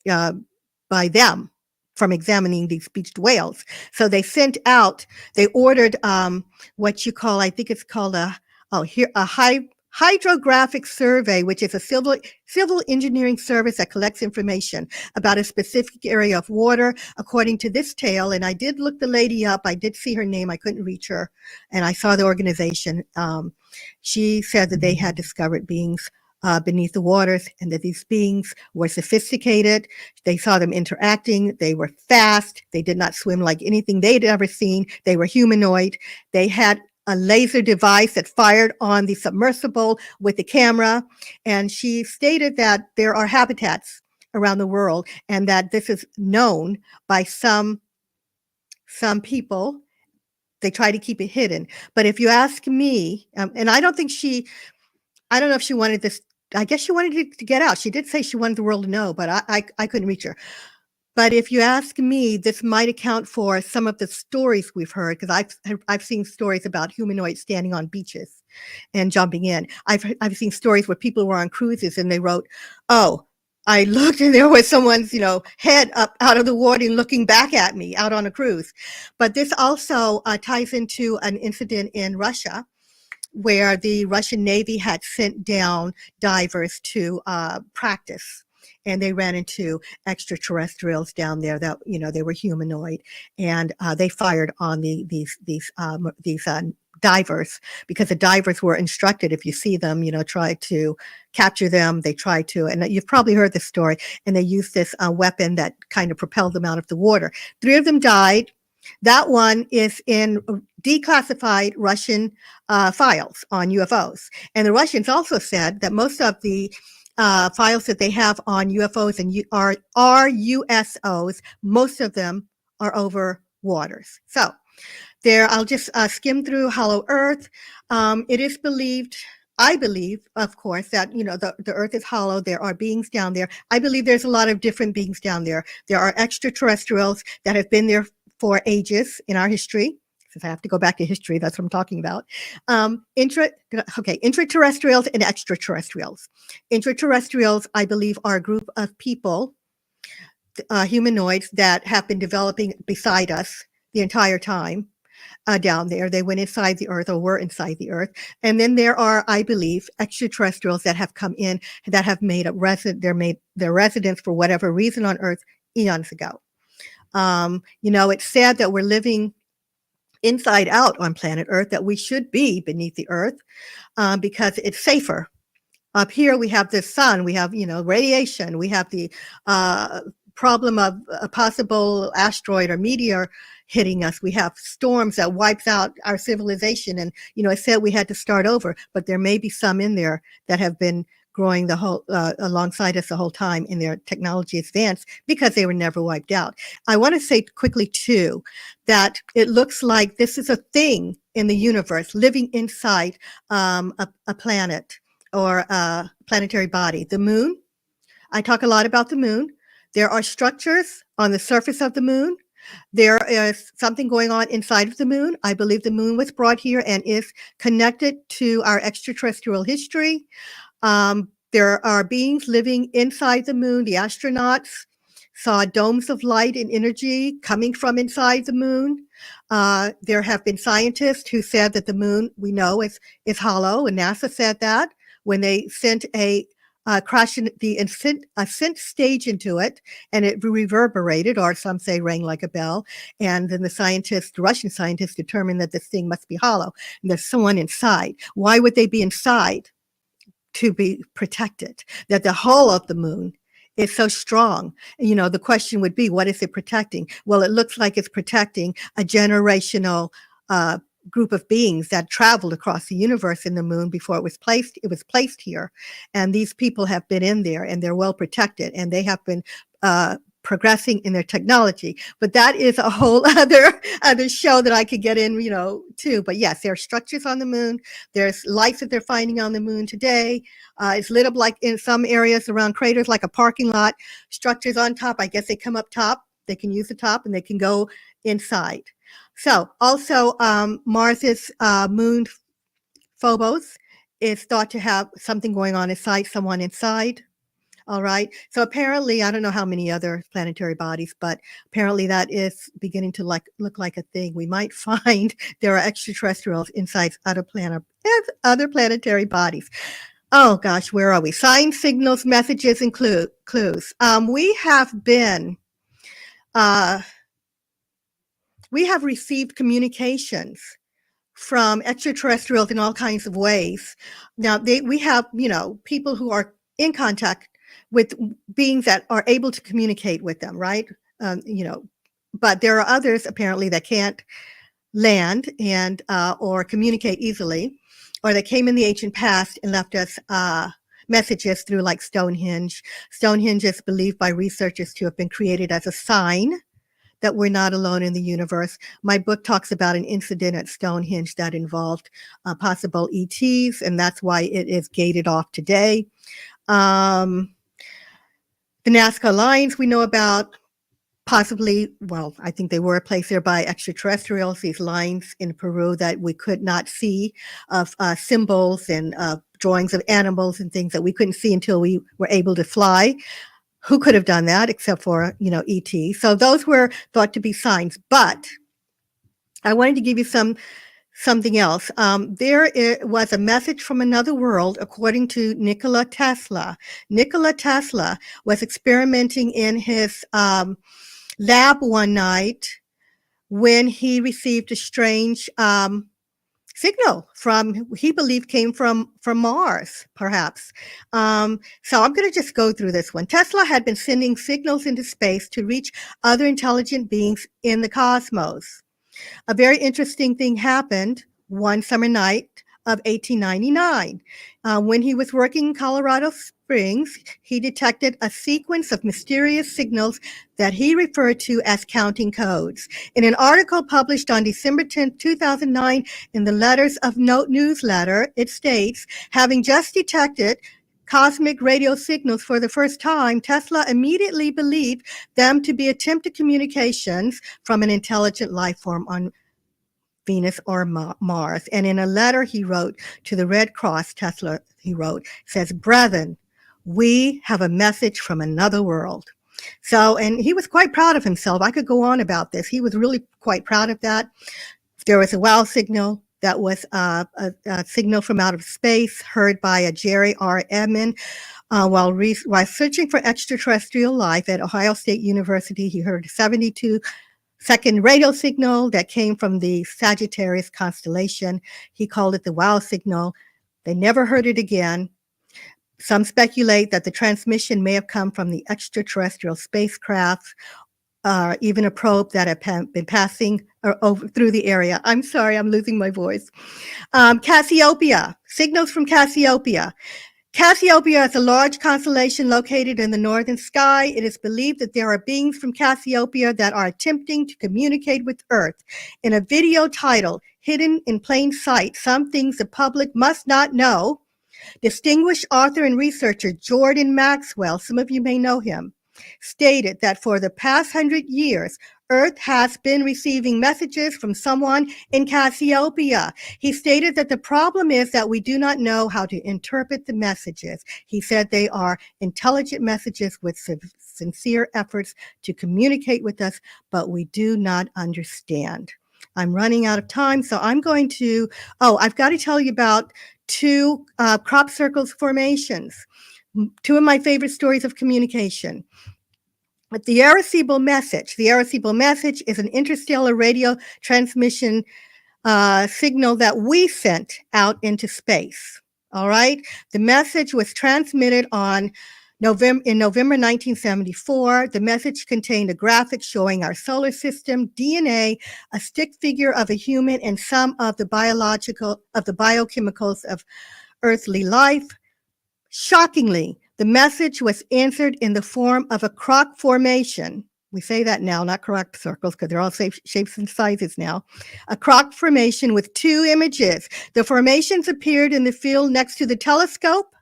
by them from examining these beached whales. So they ordered what you call, I think it's called a hydrographic survey, which is a civil engineering service that collects information about a specific area of water, according to this tale. And I did look the lady up. I did see her name. I couldn't reach her. And I saw the organization. She said that they had discovered beings beneath the waters, and that these beings were sophisticated. They saw them interacting. They were fast. They did not swim like anything they'd ever seen. They were humanoid. They had a laser device that fired on the submersible with the camera. And she stated that there are habitats around the world, and that this is known by some people. They try to keep it hidden. But if you ask me, and I don't know if she wanted this, I guess she wanted it to get out. She did say she wanted the world to know, but I couldn't reach her. But if you ask me, this might account for some of the stories we've heard, because I've seen stories about humanoids standing on beaches and jumping in. I've seen stories where people were on cruises and they wrote, "Oh, I looked and there was someone's head up out of the water and looking back at me out on a cruise." But this also ties into an incident in Russia where the Russian Navy had sent down divers to practice. And they ran into extraterrestrials down there that, you know, they were humanoid, and they fired on these divers, because the divers were instructed, if you see them, you know, try to capture them. They try to, and you've probably heard this story, and they used this weapon that kind of propelled them out of the water. 3 of them died. That one is in declassified Russian files on UFOs. And the Russians also said that most of the files that they have on UFOs and RUSOs, most of them are over waters. So there, I'll just skim through Hollow Earth. It is believed, I believe, of course, that, you know, the Earth is hollow. There are beings down there. I believe there's a lot of different beings down there. There are extraterrestrials that have been there for ages in our history. Since I have to go back to history, that's what I'm talking about. Intraterrestrials and extraterrestrials. Intraterrestrials, I believe, are a group of people, humanoids, that have been developing beside us the entire time down there. They went inside the Earth, or were inside the Earth. And then there are, I believe, extraterrestrials that have come in, that have made a their residence for whatever reason on Earth eons ago. You know, it's sad that we're living inside out on planet Earth, that we should be beneath the Earth, because it's safer. Up here, we have the sun, we have, you know, radiation, we have the problem of a possible asteroid or meteor hitting us. We have storms that wipes out our civilization. And, you know, I said we had to start over, but there may be some in there that have been growing the whole alongside us the whole time in their technology advance, because they were never wiped out. I want to say quickly too that it looks like this is a thing in the universe, living inside a planet or a planetary body. The moon, I talk a lot about the moon. There are structures on the surface of the moon. There is something going on inside of the moon. I believe the moon was brought here and is connected to our extraterrestrial history. There are beings living inside the moon. The astronauts saw domes of light and energy coming from inside the moon. There have been scientists who said that the moon, we know, is hollow, and NASA said that when they sent a crash in the ascent stage into it, and it reverberated, or some say rang like a bell. And then the Russian scientists determined that this thing must be hollow, and there's someone inside. Why would they be inside? To be protected. That the hull of the moon is so strong. You know, the question would be, what is it protecting? Well, it looks like it's protecting a generational group of beings that traveled across the universe in the moon before it was placed here. And these people have been in there, and they're well protected, and they have been progressing in their technology. But that is a whole other show that I could get in, you know, too. But yes, there are structures on the moon. There's lights that they're finding on the moon today. It's lit up like in some areas around craters, like a parking lot. Structures on top. I guess they come up top. They can use the top, and they can go inside. So also Mars's moon Phobos is thought to have something going on inside, someone inside. All right. So apparently, I don't know how many other planetary bodies, but apparently that is beginning to look like a thing. We might find there are extraterrestrials inside other planetary bodies. Oh gosh, where are we? Signs, signals, messages, and clues. We have received communications from extraterrestrials in all kinds of ways. Now we have, you know, people who are in contact with beings that are able to communicate with them, right? You know, but there are others apparently that can't land and or communicate easily, or they came in the ancient past and left us messages through like Stonehenge. Stonehenge is believed by researchers to have been created as a sign that we're not alone in the universe. My book talks about an incident at Stonehenge that involved possible ETs, and that's why it is gated off today. The Nazca lines we know about, possibly, well, I think they were placed there by extraterrestrials, these lines in Peru that we could not see, of symbols and drawings of animals and things that we couldn't see until we were able to fly. Who could have done that except for, you know, ET? So those were thought to be signs. But I wanted to give you some something else. Was a message from another world, according to Nikola Tesla. Nikola Tesla was experimenting in his lab one night when he received a strange signal he believed came from Mars, perhaps. So I'm going to just go through this one. Tesla had been sending signals into space to reach other intelligent beings in the cosmos. A very interesting thing happened one summer night of 1899. When he was working in Colorado Springs, he detected a sequence of mysterious signals that he referred to as counting codes. In an article published on December 10, 2009 in the Letters of Note newsletter, it states, having just detected cosmic radio signals for the first time, Tesla immediately believed them to be attempted communications from an intelligent life form on Venus or Mars. And in a letter he wrote to the Red Cross, Tesla, he wrote, says, "Brethren, we have a message from another world." So, and he was quite proud of himself. I could go on about this. He was really quite proud of that. There was a wow signal that was a signal from outer space heard by a Jerry R. Edmond. While searching for extraterrestrial life at Ohio State University, he heard a 72-second radio signal that came from the Sagittarius constellation. He called it the wow signal. They never heard it again. Some speculate that the transmission may have come from the extraterrestrial spacecraft, even a probe that had been passing over through the area. I'm sorry, I'm losing my voice. Cassiopeia, signals from Cassiopeia. Cassiopeia is a large constellation located in the northern sky. It is believed that there are beings from Cassiopeia that are attempting to communicate with Earth. In a video titled, Hidden in Plain Sight, Some Things the Public Must Not Know, distinguished author and researcher Jordan Maxwell, some of you may know him, stated that for the past 100 years, Earth has been receiving messages from someone in Cassiopeia. He stated that the problem is that we do not know how to interpret the messages. He said they are intelligent messages with sincere efforts to communicate with us, but we do not understand. I'm running out of time, so I'm going to, I've got to tell you about two crop circles formations, two of my favorite stories of communication. But the Arecibo message. The Arecibo message is an interstellar radio transmission signal that we sent out into space. All right. The message was transmitted in November 1974. The message contained a graphic showing our solar system, DNA, a stick figure of a human, and some of the biochemicals of earthly life. Shockingly, the message was answered in the form of a croc formation. We say that now, not crop circles, because they're all shapes and sizes now. A croc formation with two images. The formations appeared in the field next to the telescope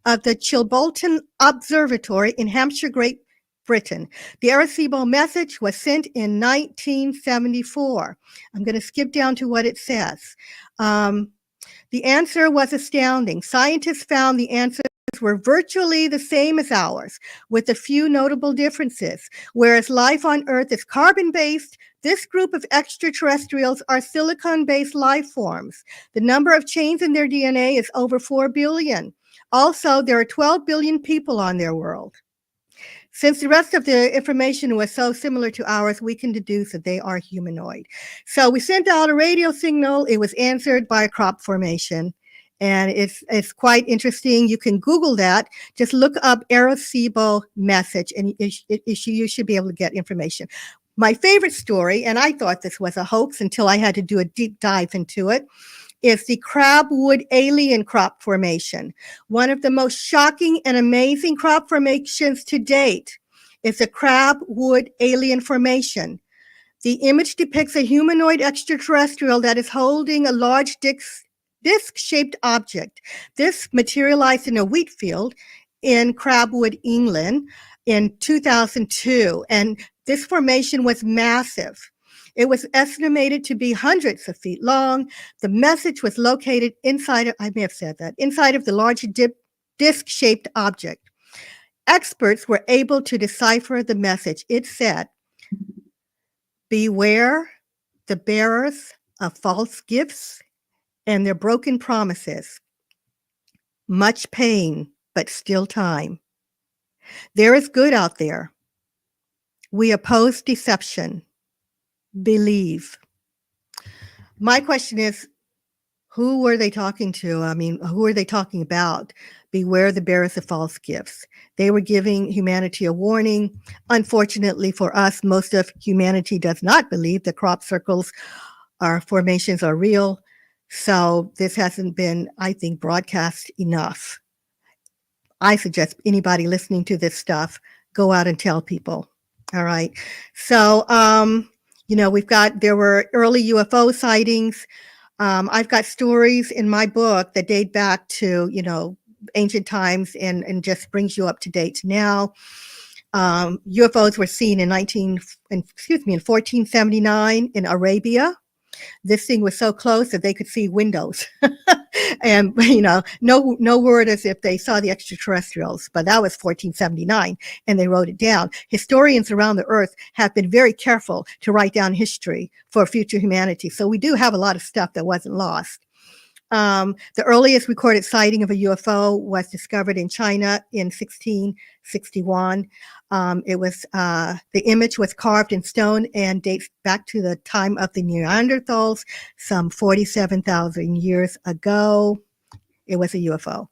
of the Chilbolton Observatory in Hampshire, Great Britain. The Arecibo message was sent in 1974. I'm going to skip down to what it says. The answer was astounding. Scientists found the answers were virtually the same as ours, with a few notable differences. Whereas life on Earth is carbon-based, this group of extraterrestrials are silicon-based life forms. The number of chains in their DNA is over 4 billion. Also, there are 12 billion people on their world. Since the rest of the information was so similar to ours, we can deduce that they are humanoid. So we sent out a radio signal. It was answered by a crop formation. And it's quite interesting. You can Google that. Just look up Arecibo message, and you should be able to get information. My favorite story, and I thought this was a hoax until I had to do a deep dive into it, is the crabwood alien crop formation. One of the most shocking and amazing crop formations to date is the crabwood alien formation. The image depicts a humanoid extraterrestrial that is holding a large disc-shaped object. This materialized in a wheat field in Crabwood, England in 2002, and this formation was massive. It was estimated to be hundreds of feet long. The message was located inside of the large disc-shaped object. Experts were able to decipher the message. It said, "Beware the bearers of false gifts and their broken promises. Much pain, but still time. There is good out there. We oppose deception. Believe. My question is, who were they talking to? I mean, who are they talking about? Beware the bearers of false gifts. They were giving humanity a warning. Unfortunately for us, most of humanity does not believe the crop circles formations are real. So this hasn't been, I think, broadcast enough. I suggest anybody listening to this stuff, go out and tell people. All right. So, there were early UFO sightings. I've got stories in my book that date back to, ancient times and just brings you up to date now. UFOs were seen in 1479 in Arabia. This thing was so close that they could see windows. And, no word as if they saw the extraterrestrials, but that was 1479, and they wrote it down. Historians around the earth have been very careful to write down history for future humanity. So we do have a lot of stuff that wasn't lost. The earliest recorded sighting of a UFO was discovered in China in 1661. The image was carved in stone and dates back to the time of the Neanderthals, some 47,000 years ago. It was a UFO.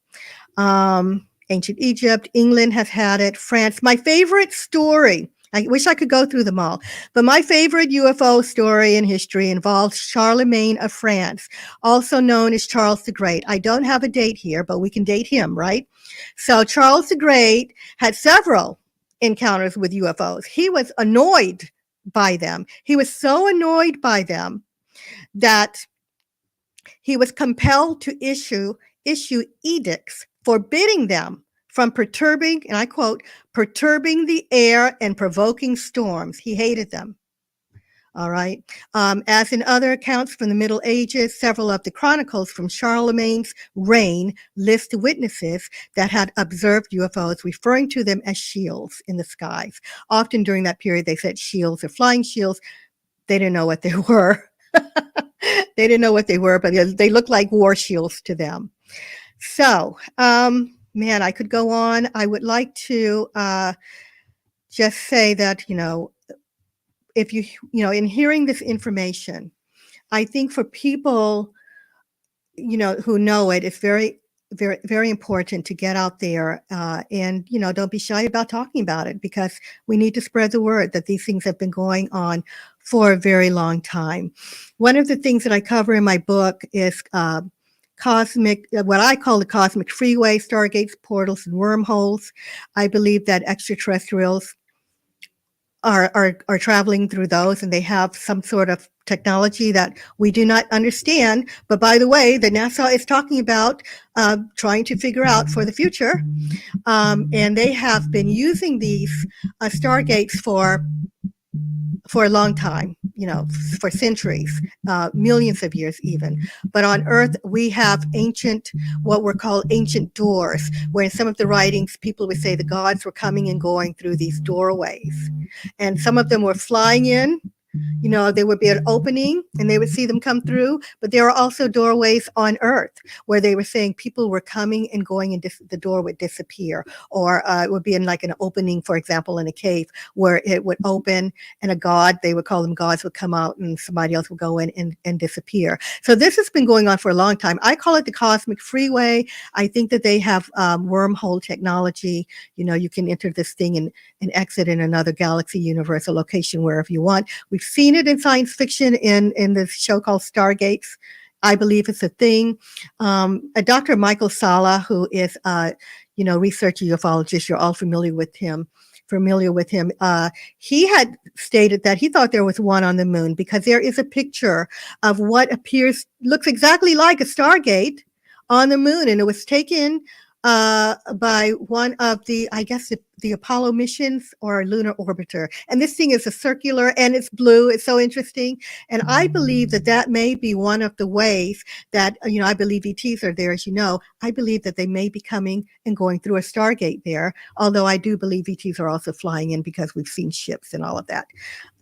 Ancient Egypt, England has had it, France. My favorite story, I wish I could go through them all, but my favorite UFO story in history involves Charlemagne of France, also known as Charles the Great. I don't have a date here, but we can date him, right? So Charles the Great had several encounters with UFOs. He was annoyed by them. He was so annoyed by them that he was compelled to issue edicts forbidding them from perturbing, and I quote, perturbing the air and provoking storms. He hated them. All right. As in other accounts from the Middle Ages, several of the chronicles from Charlemagne's reign list witnesses that had observed UFOs, referring to them as shields in the skies. Often during that period, they said shields or flying shields. They didn't know what they were. They didn't know what they were, but they looked like war shields to them. So, man, I could go on. I would like to just say that, if in hearing this information, I think for people, who know it, it's very, very, very important to get out there and, don't be shy about talking about it, because we need to spread the word that these things have been going on for a very long time. One of the things that I cover in my book is what I call the cosmic freeway, stargates, portals, and wormholes. I believe that extraterrestrials are traveling through those, and they have some sort of technology that we do not understand. But by the way, that NASA is talking about trying to figure out for the future. And they have been using these stargates for a long time, for centuries, millions of years even. But on Earth, we have what were called ancient doors, where in some of the writings, people would say the gods were coming and going through these doorways. And some of them were flying in. There would be an opening and they would see them come through, but there are also doorways on Earth where they were saying people were coming and going and the door would disappear, or it would be in like an opening, for example, in a cave where it would open and they would call them gods, would come out and somebody else would go in and disappear. So this has been going on for a long time. I call it the cosmic freeway. I think that they have wormhole technology. You can enter this thing and exit in another galaxy, universe, a location, wherever you want. We've seen it in science fiction in this show called Stargates. I believe it's a thing. Dr. Michael Sala, who is researcher ufologist, you're all familiar with him. He had stated that he thought there was one on the moon, because there is a picture of what looks exactly like a Stargate on the moon, and it was taken by one of the Apollo missions or lunar orbiter. And this thing is a circular and it's blue. It's so interesting. And I believe that may be one of the ways that, I believe ETs are there, as you know. I believe that they may be coming and going through a Stargate there, although I do believe ETs are also flying in, because we've seen ships and all of that.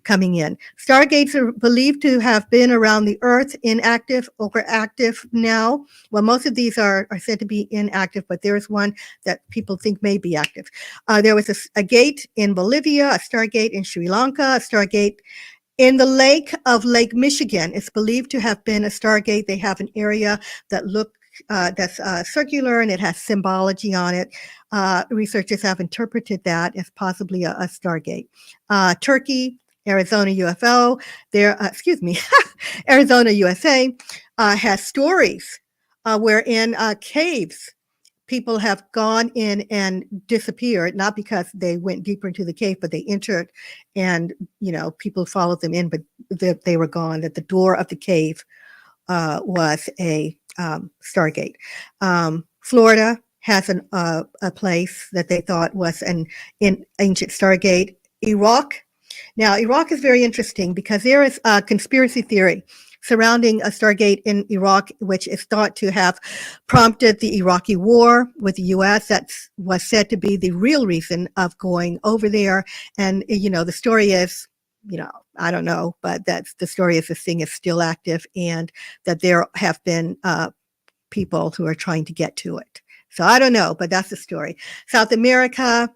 coming in. Stargates are believed to have been around the Earth, inactive or active now. Well, most of these are said to be inactive, but there is one that people think may be active. There was a gate in Bolivia, a Stargate in Sri Lanka, a Stargate in the Lake Michigan. It's believed to have been a Stargate. They have an area that that's circular and it has symbology on it. Researchers have interpreted that as possibly a Stargate. Turkey, Arizona UFO, Arizona, USA, has stories wherein caves, people have gone in and disappeared, not because they went deeper into the cave, but they entered and, people followed them in, but they were gone, that the door of the cave was a Stargate. Florida has a place that they thought was an ancient Stargate. Iraq. Now, Iraq is very interesting because there is a conspiracy theory surrounding a Stargate in Iraq, which is thought to have prompted the Iraqi war with the U.S. That was said to be the real reason of going over there. And, the story is, I don't know, but the story is this thing is still active and that there have been people who are trying to get to it. So I don't know, but that's the story. South America,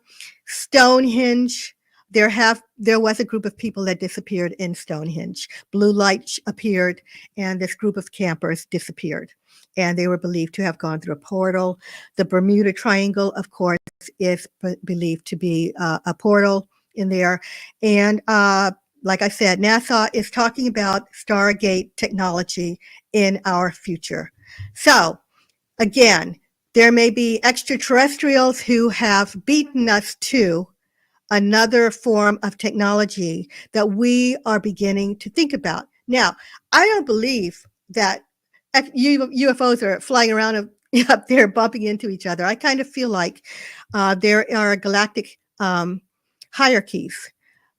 Stonehenge. There was a group of people that disappeared in Stonehenge. Blue light appeared, and this group of campers disappeared, and they were believed to have gone through a portal. The Bermuda Triangle, of course, is believed to be a portal in there. And like I said, NASA is talking about Stargate technology in our future. So, again, there may be extraterrestrials who have beaten us to another form of technology that we are beginning to think about. Now, I don't believe that UFOs are flying around up there bumping into each other. I kind of feel like there are galactic hierarchies.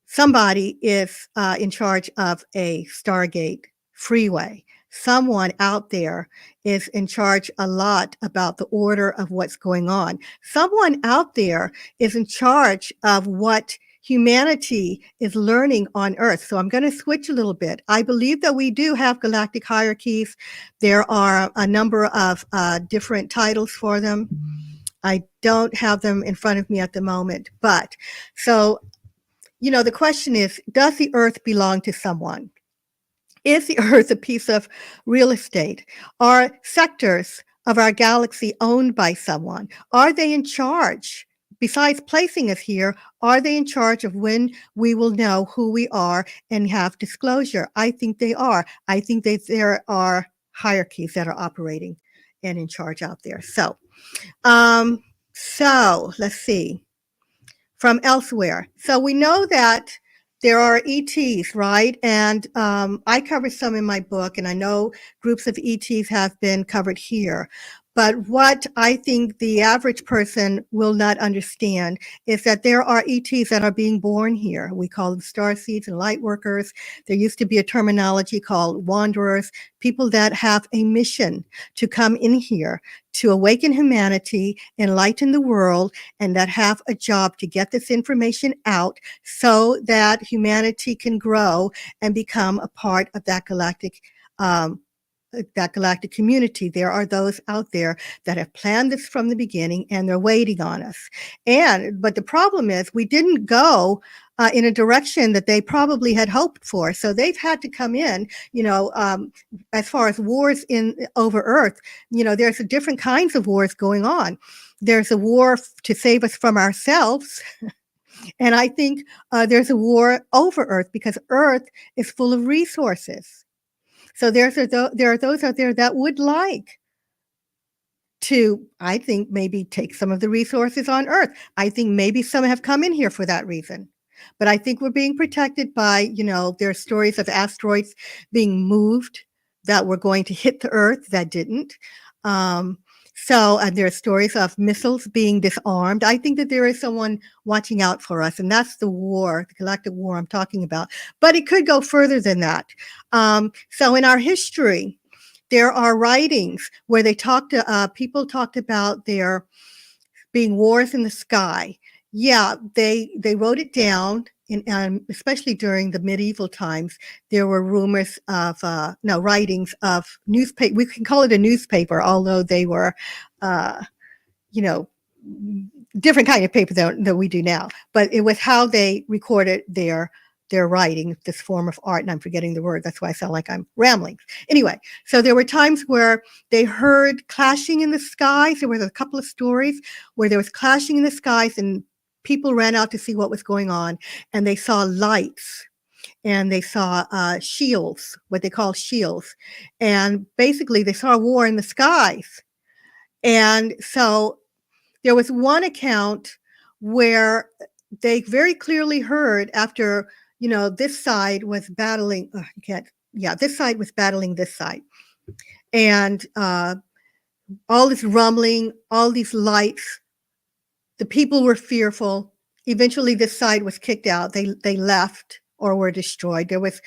Somebody is in charge of a Stargate freeway. Someone out there is in charge a lot about the order of what's going on. Someone out there is in charge of what humanity is learning on Earth. So I'm going to switch a little bit. I believe that we do have galactic hierarchies. There are a number of different titles for them. I don't have them in front of me at the moment. But so, the question is, does the Earth belong to someone? Is the Earth a piece of real estate? Are sectors of our galaxy owned by someone? Are they in charge? Besides placing us here, are they in charge of when we will know who we are and have disclosure? I think they are. I think that there are hierarchies that are operating and in charge out there. So let's see. From elsewhere. So we know that there are ETs, right? And I covered some in my book, and I know groups of ETs have been covered here. But what I think the average person will not understand is that there are ETs that are being born here. We call them starseeds and light workers. There used to be a terminology called wanderers, people that have a mission to come in here to awaken humanity, enlighten the world, and that have a job to get this information out so that humanity can grow and become a part of that galactic community. There are those out there that have planned this from the beginning and they're waiting on us. But the problem is we didn't go in a direction that they probably had hoped for. So they've had to come in, as far as wars over Earth, there's different kinds of wars going on. There's a war to save us from ourselves. And I think there's a war over Earth because Earth is full of resources. So there are those out there that would like to, I think, maybe take some of the resources on Earth. I think maybe some have come in here for that reason. But I think we're being protected by, there are stories of asteroids being moved that were going to hit the Earth that didn't. So there are stories of missiles being disarmed. I think that there is someone watching out for us, and that's the war, the galactic war I'm talking about. But it could go further than that. So in our history, there are writings where people talked about there being wars in the sky. Yeah, they wrote it down especially during the medieval times, there were rumors of writings of newspaper. We can call it a newspaper, although they were, different kind of paper that we do now. But it was how they recorded their writing, this form of art, and I'm forgetting the word. That's why I sound like I'm rambling. Anyway, so there were times where they heard clashing in the skies. There were a couple of stories where there was clashing in the skies, and people ran out to see what was going on, and they saw lights, and they saw shields, what they call shields, and basically they saw a war in the skies. And so there was one account where they very clearly heard after, this side was battling, this side was battling this side. And all this rumbling, all these lights, the people were fearful. Eventually this side was kicked out. They left or were destroyed. There was,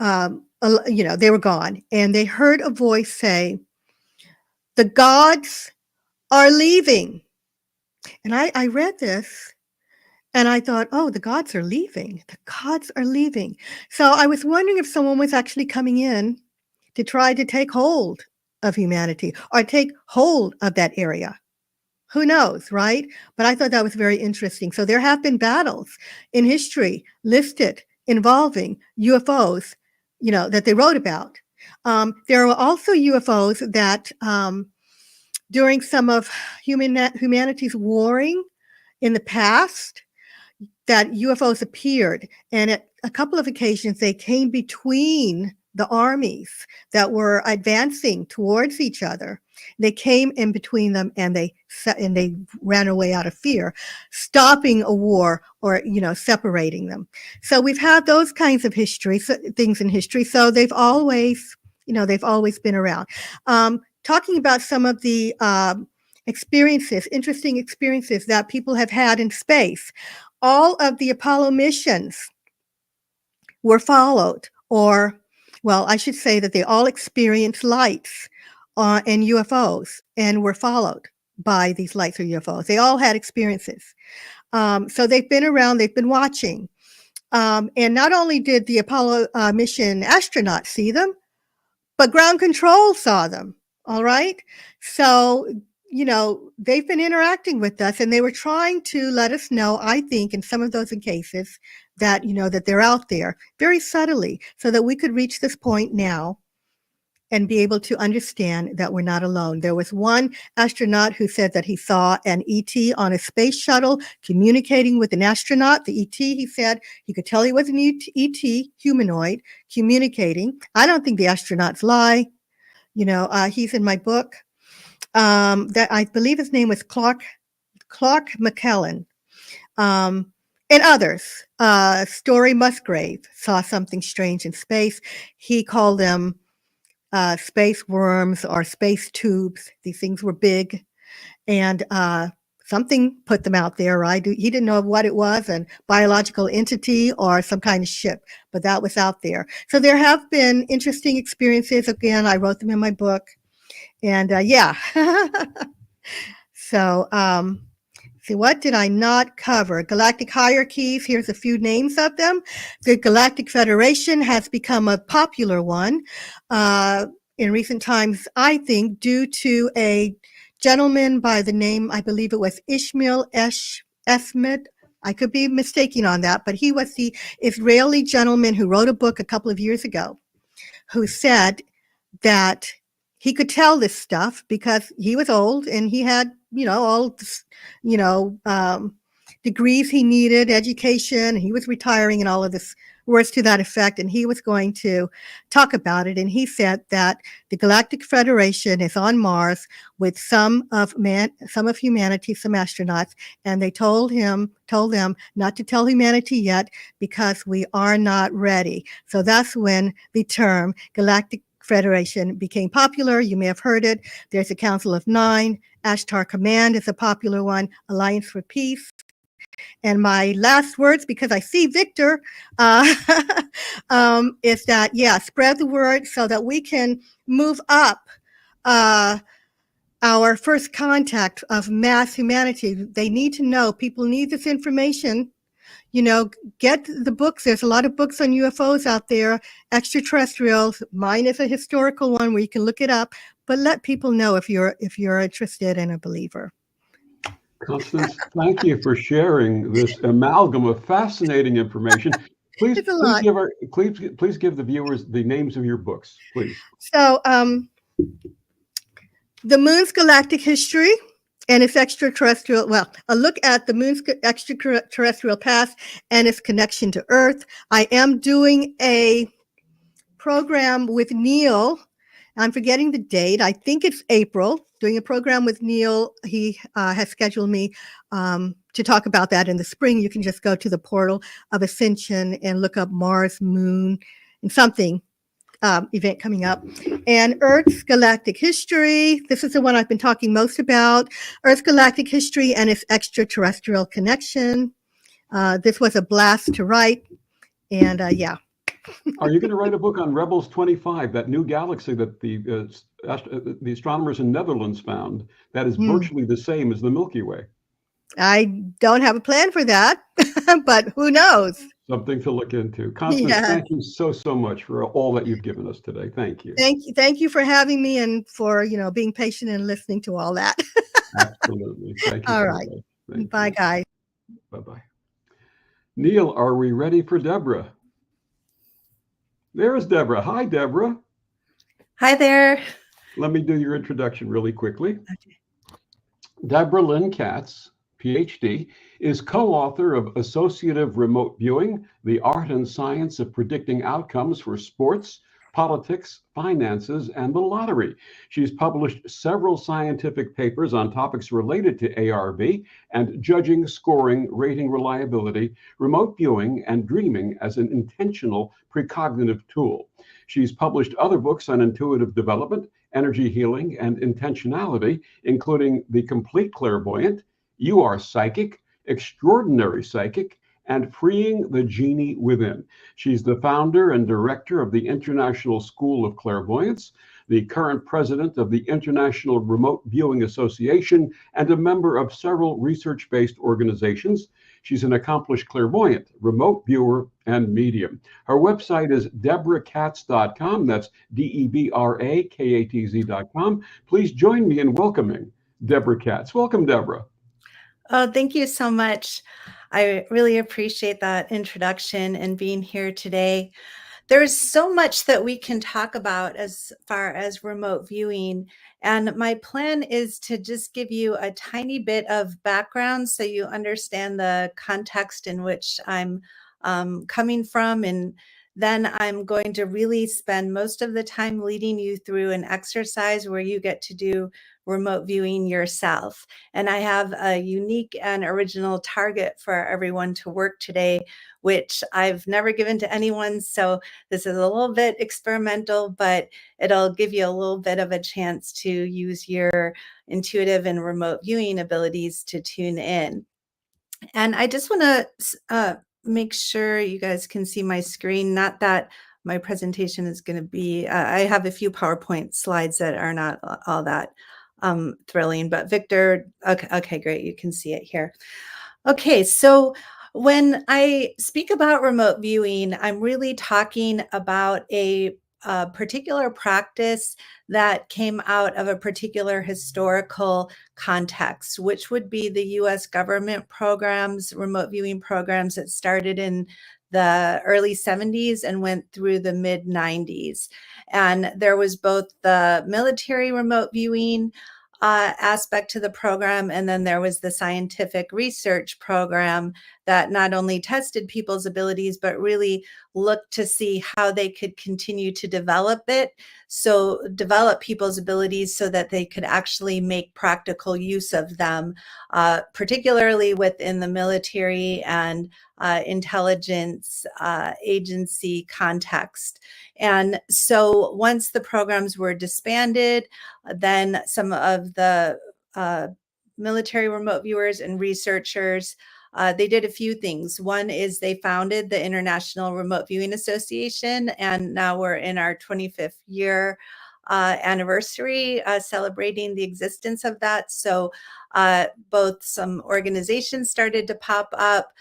they were gone. And they heard a voice say, "The gods are leaving." And I read this and I thought, oh, the gods are leaving. The gods are leaving. So I was wondering if someone was actually coming in to try to take hold of humanity or take hold of that area. Who knows, right? But I thought that was very interesting. So there have been battles in history listed involving UFOs, that they wrote about. There are also UFOs that during some of humanity's warring in the past, that UFOs appeared. And at a couple of occasions, they came between the armies that were advancing towards each other. They came in between them, and they ran away out of fear, stopping a war or, separating them. So we've had those kinds of things in history. So they've always been around. Talking about some of the interesting experiences that people have had in space. All of the Apollo missions were followed, I should say that they all experienced lights and UFOs and were followed by these lights or UFOs. They all had experiences. So they've been around, they've been watching. And not only did the Apollo mission astronauts see them, but ground control saw them. All right. So, they've been interacting with us, and they were trying to let us know, I think, in some of those cases that, that they're out there very subtly, so that we could reach this point now and be able to understand that we're not alone. There was one astronaut who said that he saw an ET on a space shuttle communicating with an astronaut. The ET, he said, he could tell he was an ET, humanoid, communicating. I don't think the astronauts lie. He's in my book. That I believe his name was Clark McKellen, and others. Story Musgrave saw something strange in space. He called them space worms or space tubes. These things were big, and something put them out there, right? He didn't know what it was, a biological entity or some kind of ship, but that was out there. So there have been interesting experiences. Again, I wrote them in my book. And So, see, what did I not cover? Galactic hierarchies. Here's a few names of them. The Galactic Federation has become a popular one in recent times, I think, due to a gentleman by the name, I believe it was Ishmael Esmed. I could be mistaken on that, but he was the Israeli gentleman who wrote a book a couple of years ago, who said that he could tell this stuff because he was old and he had, all, degrees he needed, education. He was retiring and all of this, words to that effect. And he was going to talk about it. And he said that the Galactic Federation is on Mars with some of humanity, some astronauts, and they told them not to tell humanity yet because we are not ready. So that's when the term Galactic Federation became popular. You may have heard it. There's a Council of Nine. Ashtar Command is a popular one. Alliance for Peace. And my last words, because I see Victor, is that, spread the word so that we can move up our first contact of mass humanity. They need to know. People need this information. you know, get the books. There's a lot of books on UFOs out there, extraterrestrials. Mine is a historical one where you can look it up, but let people know if you're interested and a believer. Constance, thank you for sharing this amalgam of fascinating information. Please give the viewers the names of your books, please. So, The Moon's Galactic History and its extraterrestrial, well, a look at the moon's extraterrestrial past and its connection to Earth. I am doing a program with Neil. I'm forgetting the date. I think it's April, doing a program with Neil. He has scheduled me to talk about that in the spring. You can just go to the portal of Ascension and look up Mars, Moon, and something event coming up. And Earth's Galactic History. This is the one I've been talking most about. Earth's Galactic History and its extraterrestrial connection. This was a blast to write. And yeah. Are you going to write a book on Rebels 25, that new galaxy that the astronomers in Netherlands found that is virtually the same as the Milky Way? I don't have a plan for that, but who knows? Something to look into. Constance, thank you so much for all that you've given us today. Thank you. Thank you for having me and for, you know, being patient and listening to all that. Absolutely. Thank you. All right. Bye, guys. Bye-bye. Neil, are we ready for Deborah? There's Deborah. Hi, Deborah. Hi there. Let me do your introduction really quickly. Okay. Deborah Catz, PhD, is co-author of Associative Remote Viewing, The Art and Science of Predicting Outcomes for Sports, Politics, Finances, and the Lottery. She's published several scientific papers on topics related to ARV and judging, scoring, rating reliability, remote viewing, and dreaming as an intentional precognitive tool. She's published other books on intuitive development, energy healing, and intentionality, including The Complete Clairvoyant, You Are Psychic, Extraordinary Psychic, and Freeing the Genie Within. She's the founder and director of the International School of Clairvoyance, the current president of the International Remote Viewing Association, and a member of several research-based organizations. She's an accomplished clairvoyant, remote viewer, and medium. Her website is debracatz.com. That's DEBRAKATZ.com. Please join me in welcoming Deborah Catz. Welcome, Deborah. Oh, thank you so much. I really appreciate that introduction and being here today. There's so much that we can talk about as far as remote viewing. And my plan is to just give you a tiny bit of background so you understand the context in which I'm coming from. And then I'm going to really spend most of the time leading you through an exercise where you get to do remote viewing yourself. And I have a unique and original target for everyone to work today, which I've never given to anyone. So this is a little bit experimental, but it'll give you a little bit of a chance to use your intuitive and remote viewing abilities to tune in. And I just want to make sure you guys can see my screen. Not that my presentation is going to be, I have a few PowerPoint slides that are not all that thrilling, but Victor, okay, great. You can see it here. Okay. So when I speak about remote viewing, I'm really talking about a particular practice that came out of a particular historical context, which would be the US government programs, remote viewing programs that started in the early 70s and went through the mid 90s. And there was both the military remote viewing aspect to the program, and then there was the scientific research program that not only tested people's abilities, but really looked to see how they could continue to develop people's abilities so that they could actually make practical use of them, particularly within the military and intelligence agency context. And so once the programs were disbanded, then some of the military remote viewers and researchers, they did a few things. One is they founded the International Remote Viewing Association, and now we're in our 25th year anniversary, celebrating the existence of that. So both some organizations started to pop up,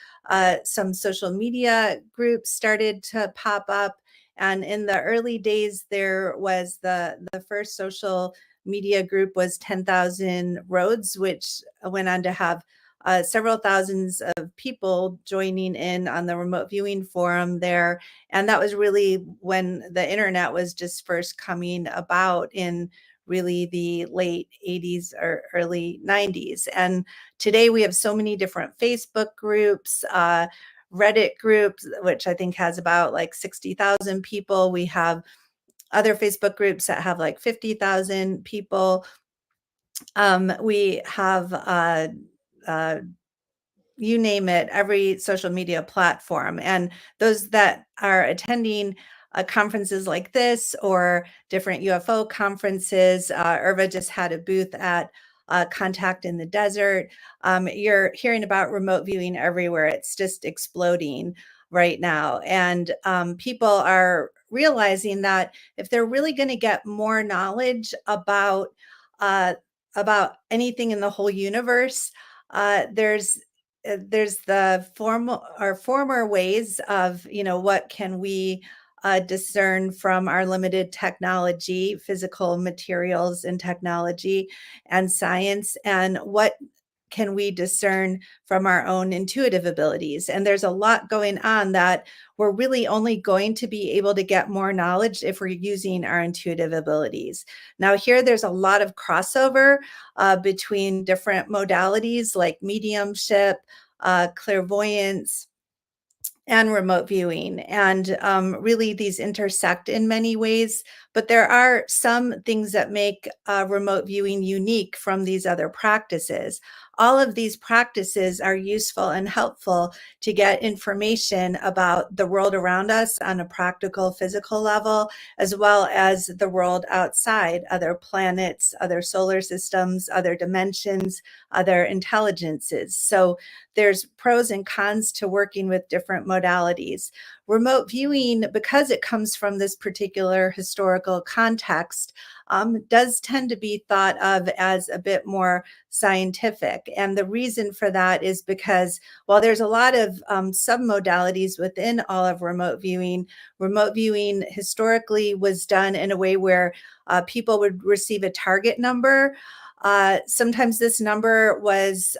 some social media groups started to pop up. And in the early days, there was the first social media group was 10,000 Roads, which went on to have several thousands of people joining in on the remote viewing forum there. And that was really when the internet was just first coming about in really the late 80s or early 90s. And today we have so many different Facebook groups, Reddit groups, which I think has about like 60,000 people. We have other Facebook groups that have like 50,000 people. We have you name it, every social media platform. And those that are attending conferences like this or different UFO conferences, Irva just had a booth at Contact in the Desert. You're hearing about remote viewing everywhere. It's just exploding right now. And people are realizing that if they're really going to get more knowledge about anything in the whole universe, there's the former ways of, what can we discern from our limited technology, physical materials and technology and science, and what can we discern from our own intuitive abilities. And there's a lot going on that we're really only going to be able to get more knowledge if we're using our intuitive abilities. Now here, there's a lot of crossover between different modalities like mediumship, clairvoyance, and remote viewing. And really these intersect in many ways, but there are some things that make remote viewing unique from these other practices. All of these practices are useful and helpful to get information about the world around us on a practical, physical level, as well as the world outside, other planets, other solar systems, other dimensions, other intelligences. So there's pros and cons to working with different modalities. Remote viewing, because it comes from this particular historical context, does tend to be thought of as a bit more scientific. And the reason for that is because while there's a lot of submodalities within all of remote viewing historically was done in a way where people would receive a target number. Sometimes this number was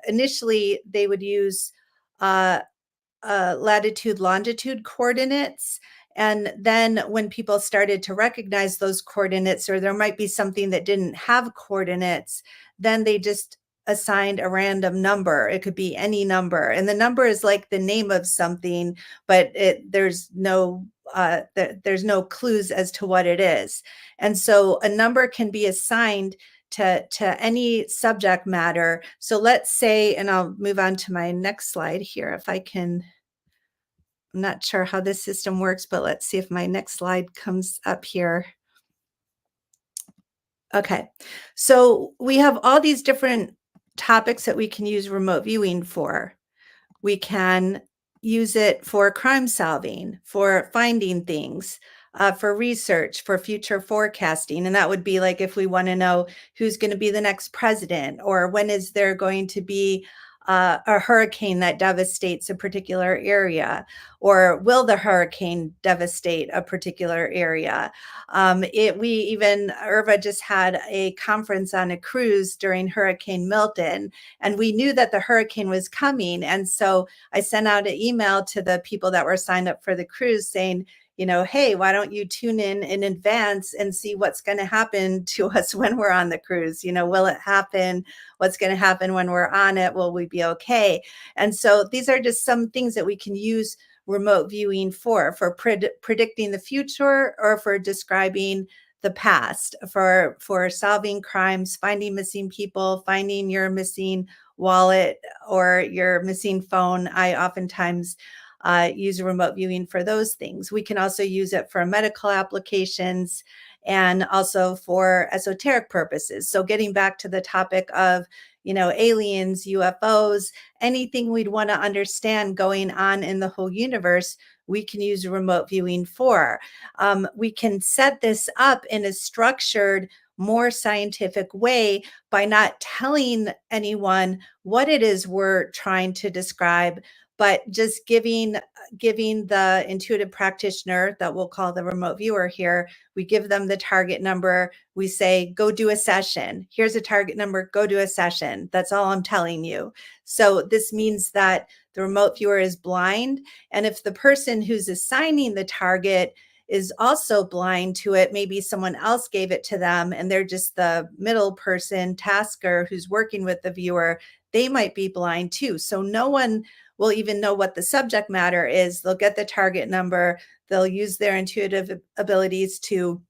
initially they would use latitude, longitude coordinates. And then when people started to recognize those coordinates, or there might be something that didn't have coordinates, then they just assigned a random number. It could be any number. And the number is like the name of something, but there's no clues as to what it is. And so a number can be assigned to any subject matter. So let's say, and I'll move on to my next slide here if I can. I'm not sure how this system works, but let's see if my next slide comes up here. Okay, so we have all these different topics that we can use remote viewing for. We can use it for crime solving, for finding things, for research, for future forecasting. And that would be like if we want to know who's going to be the next president, or when is there going to be a hurricane that devastates a particular area, or will the hurricane devastate a particular area? Irva just had a conference on a cruise during Hurricane Milton, and we knew that the hurricane was coming. And so I sent out an email to the people that were signed up for the cruise saying, hey, why don't you tune in advance and see what's going to happen to us when we're on the cruise? Will it happen? What's going to happen when we're on it? Will we be okay? And so these are just some things that we can use remote viewing for predicting the future, or for describing the past, for solving crimes, finding missing people, finding your missing wallet or your missing phone. I oftentimes use remote viewing for those things. We can also use it for medical applications and also for esoteric purposes. So getting back to the topic of, aliens, UFOs, anything we'd want to understand going on in the whole universe, we can use remote viewing for. We can set this up in a structured, more scientific way by not telling anyone what it is we're trying to describe, but just giving the intuitive practitioner that we'll call the remote viewer here, we give them the target number. We say, go do a session. Here's a target number, go do a session. That's all I'm telling you. So this means that the remote viewer is blind. And if the person who's assigning the target is also blind to it, maybe someone else gave it to them and they're just the middle person, tasker who's working with the viewer, they might be blind too. So no one will even know what the subject matter is. They'll get the target number, they'll use their intuitive abilities to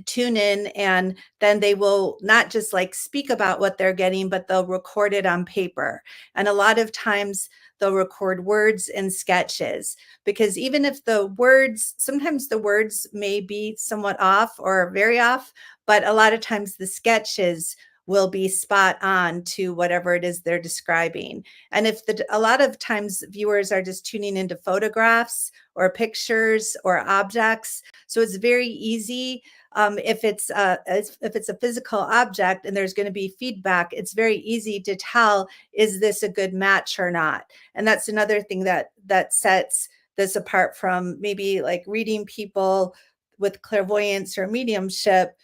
tune in, and then they will not just like speak about what they're getting, but they'll record it on paper. And a lot of times they'll record words and sketches, because even if the words, sometimes the words may be somewhat off or very off, but a lot of times the sketches will be spot on to whatever it is they're describing. And if a lot of times viewers are just tuning into photographs or pictures or objects, so it's very easy. If it's a physical object and there's going to be feedback, it's very easy to tell, is this a good match or not? And that's another thing that sets this apart from maybe like reading people with clairvoyance or mediumship,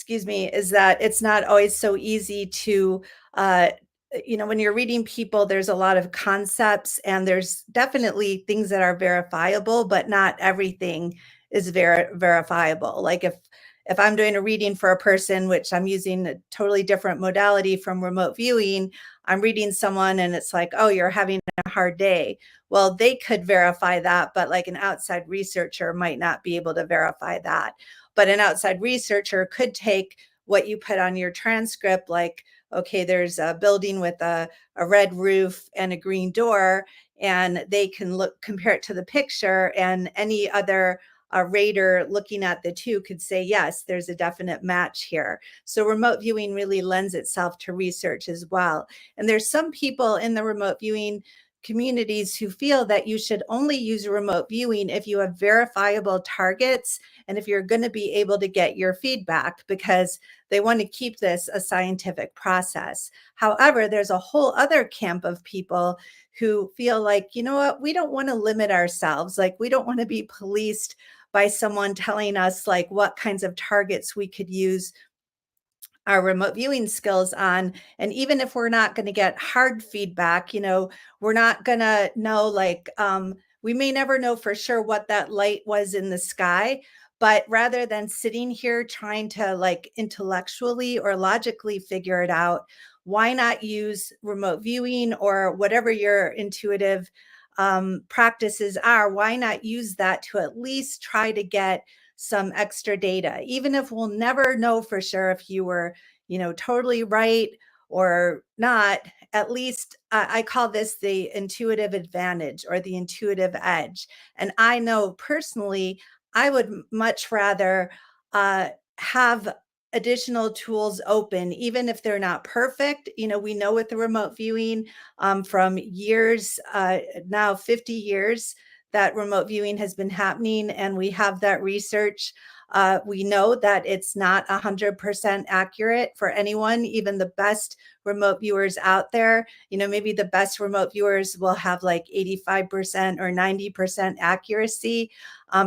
is that it's not always so easy to, when you're reading people, there's a lot of concepts and there's definitely things that are verifiable, but not everything is verifiable. Like if I'm doing a reading for a person, which I'm using a totally different modality from remote viewing, I'm reading someone and it's like, oh, you're having a hard day. Well, they could verify that, but like an outside researcher might not be able to verify that. But an outside researcher could take what you put on your transcript, like, okay, there's a building with a red roof and a green door, and they can compare it to the picture, and any other rater looking at the two could say, yes, there's a definite match here. So remote viewing really lends itself to research as well. And there's some people in the remote viewing communities who feel that you should only use remote viewing if you have verifiable targets and if you're going to be able to get your feedback, because they want to keep this a scientific process. However, there's a whole other camp of people who feel like, you know what, we don't want to limit ourselves. Like, we don't want to be policed by someone telling us like what kinds of targets we could use our remote viewing skills on. And even if we're not going to get hard feedback, we're not going to know, like, we may never know for sure what that light was in the sky. But rather than sitting here trying to like intellectually or logically figure it out, why not use remote viewing or whatever your intuitive practices are? Why not use that to at least try to get some extra data, even if we'll never know for sure if you were, totally right or not. At least I call this the intuitive advantage or the intuitive edge. And I know personally, I would much rather have additional tools open, even if they're not perfect. We know with the remote viewing from years, now 50 years, that remote viewing has been happening, and we have that research. We know that it's not 100% accurate for anyone, even the best remote viewers out there. Maybe the best remote viewers will have like 85% or 90% accuracy.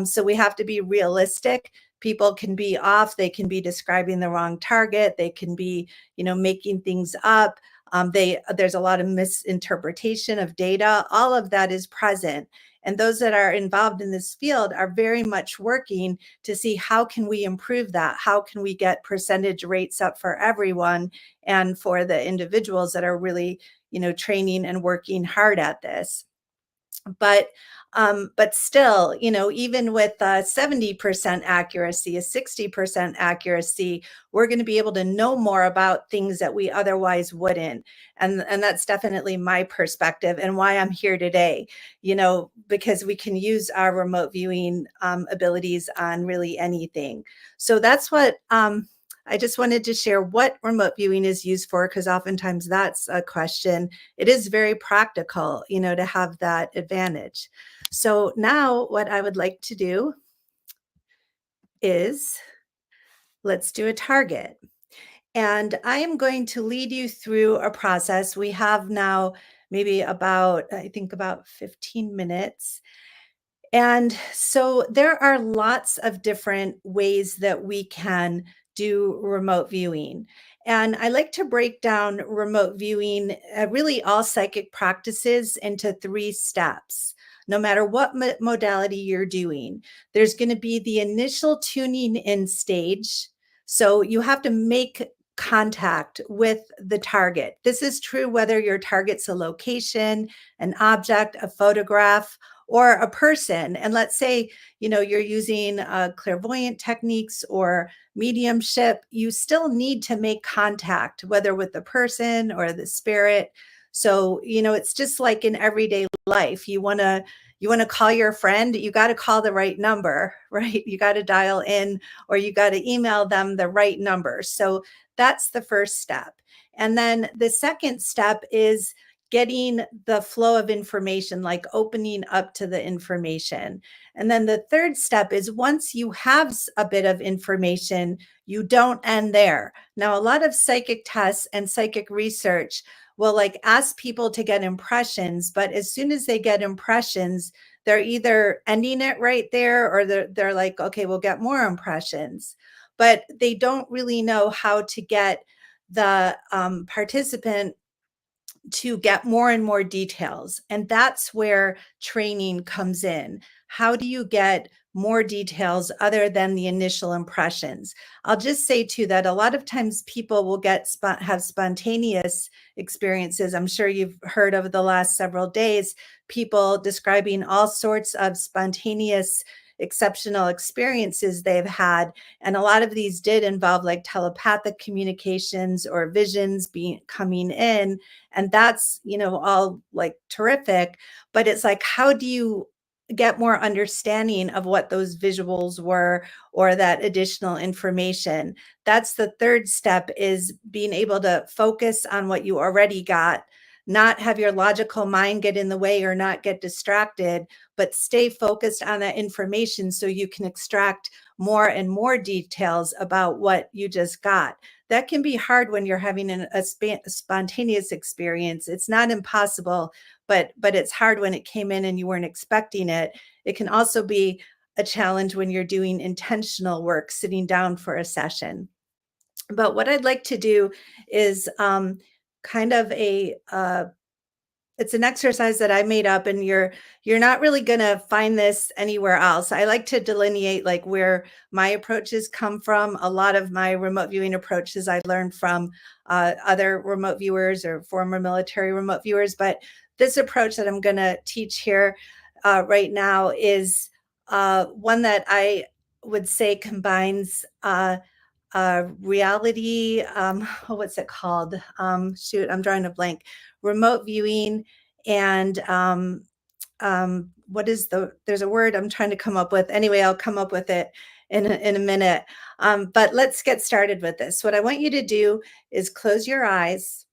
So we have to be realistic. People can be off. They can be describing the wrong target. They can be, making things up. There's a lot of misinterpretation of data. All of that is present. And those that are involved in this field are very much working to see how can we improve that? How can we get percentage rates up for everyone and for the individuals that are really, training and working hard at this? But still, even with 70% accuracy, a 60% accuracy, we're going to be able to know more about things that we otherwise wouldn't. And that's definitely my perspective and why I'm here today, because we can use our remote viewing abilities on really anything. So that's what I just wanted to share what remote viewing is used for, because oftentimes that's a question. It is very practical, to have that advantage. So now what I would like to do is let's do a target. And I am going to lead you through a process. We have now maybe about, I think about 15 minutes. And so there are lots of different ways that we can do remote viewing. And I like to break down remote viewing, really all psychic practices, into 3 steps. No matter what modality you're doing, there's going to be the initial tuning in stage. So you have to make contact with the target. This is true whether your target's a location, an object, a photograph, or a person. And let's say, you're using clairvoyant techniques or mediumship, you still need to make contact, whether with the person or the spirit. So, it's just like in everyday life. You want to call your friend, you got to call the right number, right? You got to dial in, or you got to email them the right number. So that's the first step. And then the second step is getting the flow of information, like opening up to the information. And then the third step is once you have a bit of information, you don't end there. Now, a lot of psychic tests and psychic research will ask people to get impressions, but as soon as they get impressions, they're either ending it right there, or they're like, okay, we'll get more impressions. But they don't really know how to get the participant to get more and more details. And that's where training comes in. How do you get more details other than the initial impressions? I'll just say too that a lot of times people will have spontaneous experiences. I'm sure you've heard over the last several days, people describing all sorts of spontaneous exceptional experiences they've had. And a lot of these did involve telepathic communications or visions coming in. And that's, all terrific. But it's how do you get more understanding of what those visuals were, or that additional information? That's the third step, is being able to focus on what you already got, not have your logical mind get in the way or not get distracted, but stay focused on that information so you can extract more and more details about what you just got. That can be hard when you're having a spontaneous experience. It's not impossible, but it's hard when it came in and you weren't expecting it. It can also be a challenge when you're doing intentional work, sitting down for a session. But what I'd like to do is kind of it's an exercise that I made up, and you're not really going to find this anywhere else. I like to delineate where my approaches come from. A lot of my remote viewing approaches I learned from other remote viewers or former military remote viewers. But this approach that I'm going to teach here right now is one that I would say combines reality, what's it called? Shoot, I'm drawing a blank. Remote viewing and there's a word I'm trying to come up with. Anyway, I'll come up with it in a minute. But let's get started with this. What I want you to do is close your eyes.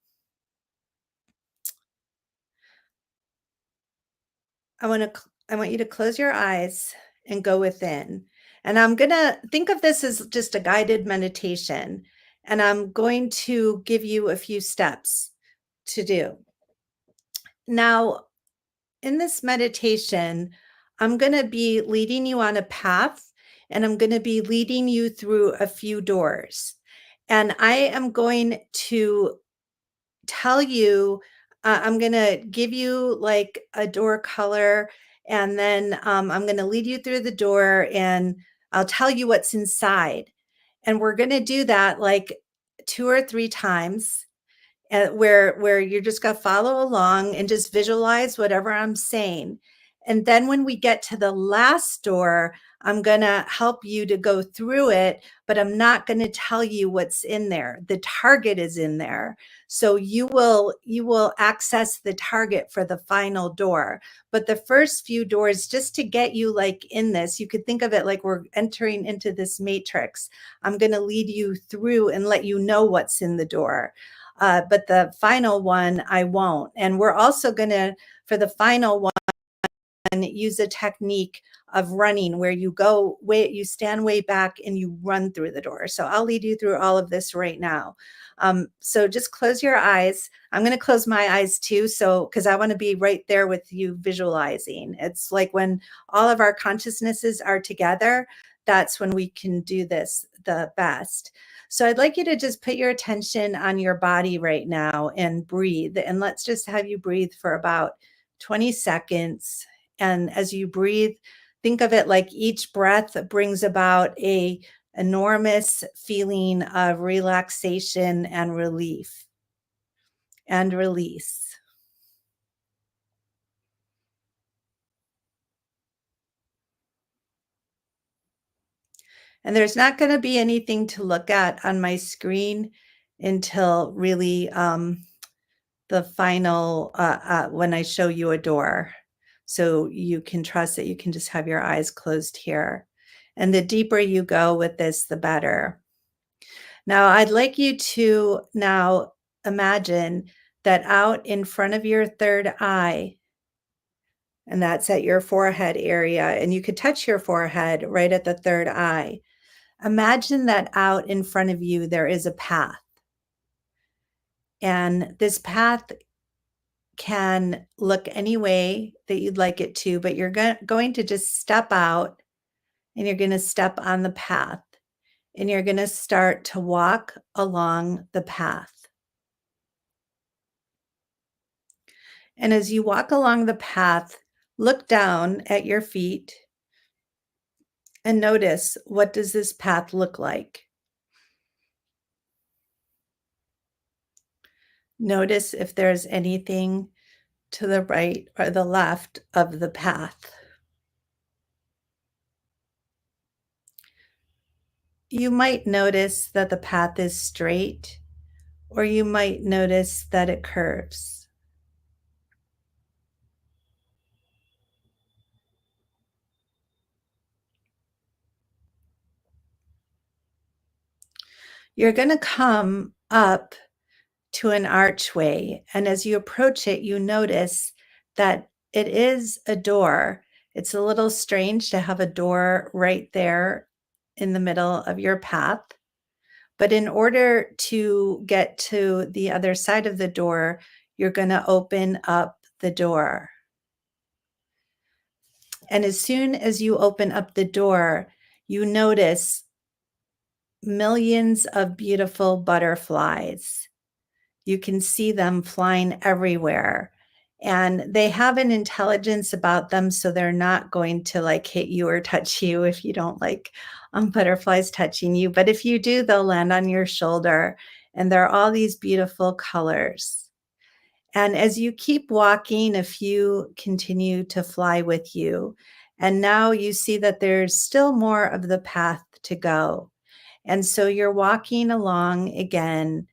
I want you to close your eyes and go within. And I'm going to think of this as just a guided meditation. And I'm going to give you a few steps to do. Now, in this meditation, I'm going to be leading you on a path, and I'm going to be leading you through a few doors. And I am going to tell you, I'm going to give you a door color, and then I'm going to lead you through the door, and I'll tell you what's inside. And we're going to do that 2 or 3 times, where you're just going to follow along and just visualize whatever I'm saying. And then when we get to the last door, I'm going to help you to go through it, but I'm not going to tell you what's in there. The target is in there. So you will access the target for the final door. But the first few doors, just to get you in this, you could think of it like we're entering into this matrix. I'm going to lead you through and let you know what's in the door. But the final one, I won't. And we're also going to, for the final one, and use a technique of running where you stand way back and you run through the door. So I'll lead you through all of this right now. So just close your eyes. I'm going to close my eyes too. So, because I want to be right there with you visualizing. It's like when all of our consciousnesses are together, that's when we can do this the best. So I'd like you to just put your attention on your body right now and breathe. And let's just have you breathe for about 20 seconds. And as you breathe, think of it like each breath brings about a enormous feeling of relaxation and relief and release. And there's not going to be anything to look at on my screen until really the final, when I show you a door. So you can trust that you can just have your eyes closed here. And the deeper you go with this, the better. Now, I'd like you to now imagine that out in front of your third eye, and that's at your forehead area, and you could touch your forehead right at the third eye. Imagine that out in front of you, there is a path. And this path can look any way that you'd like it to, but you're going to just step out and you're going to step on the path and you're going to start to walk along the path. And as you walk along the path, look down at your feet and notice, what does this path look like? Notice if there's anything to the right or the left of the path. You might notice that the path is straight, or you might notice that it curves. You're going to come up to an archway, and as you approach it, you notice that it is a door. It's a little strange to have a door right there in the middle of your path, but in order to get to the other side of the door, you're going to open up the door. And as soon as you open up the door, you notice millions of beautiful butterflies. You can see them flying everywhere. And they have an intelligence about them, so they're not going to like hit you or touch you if you don't like butterflies touching you. But if you do, they'll land on your shoulder. And there are all these beautiful colors. And as you keep walking, a few continue to fly with you. And now you see that there's still more of the path to go. And so you're walking along again.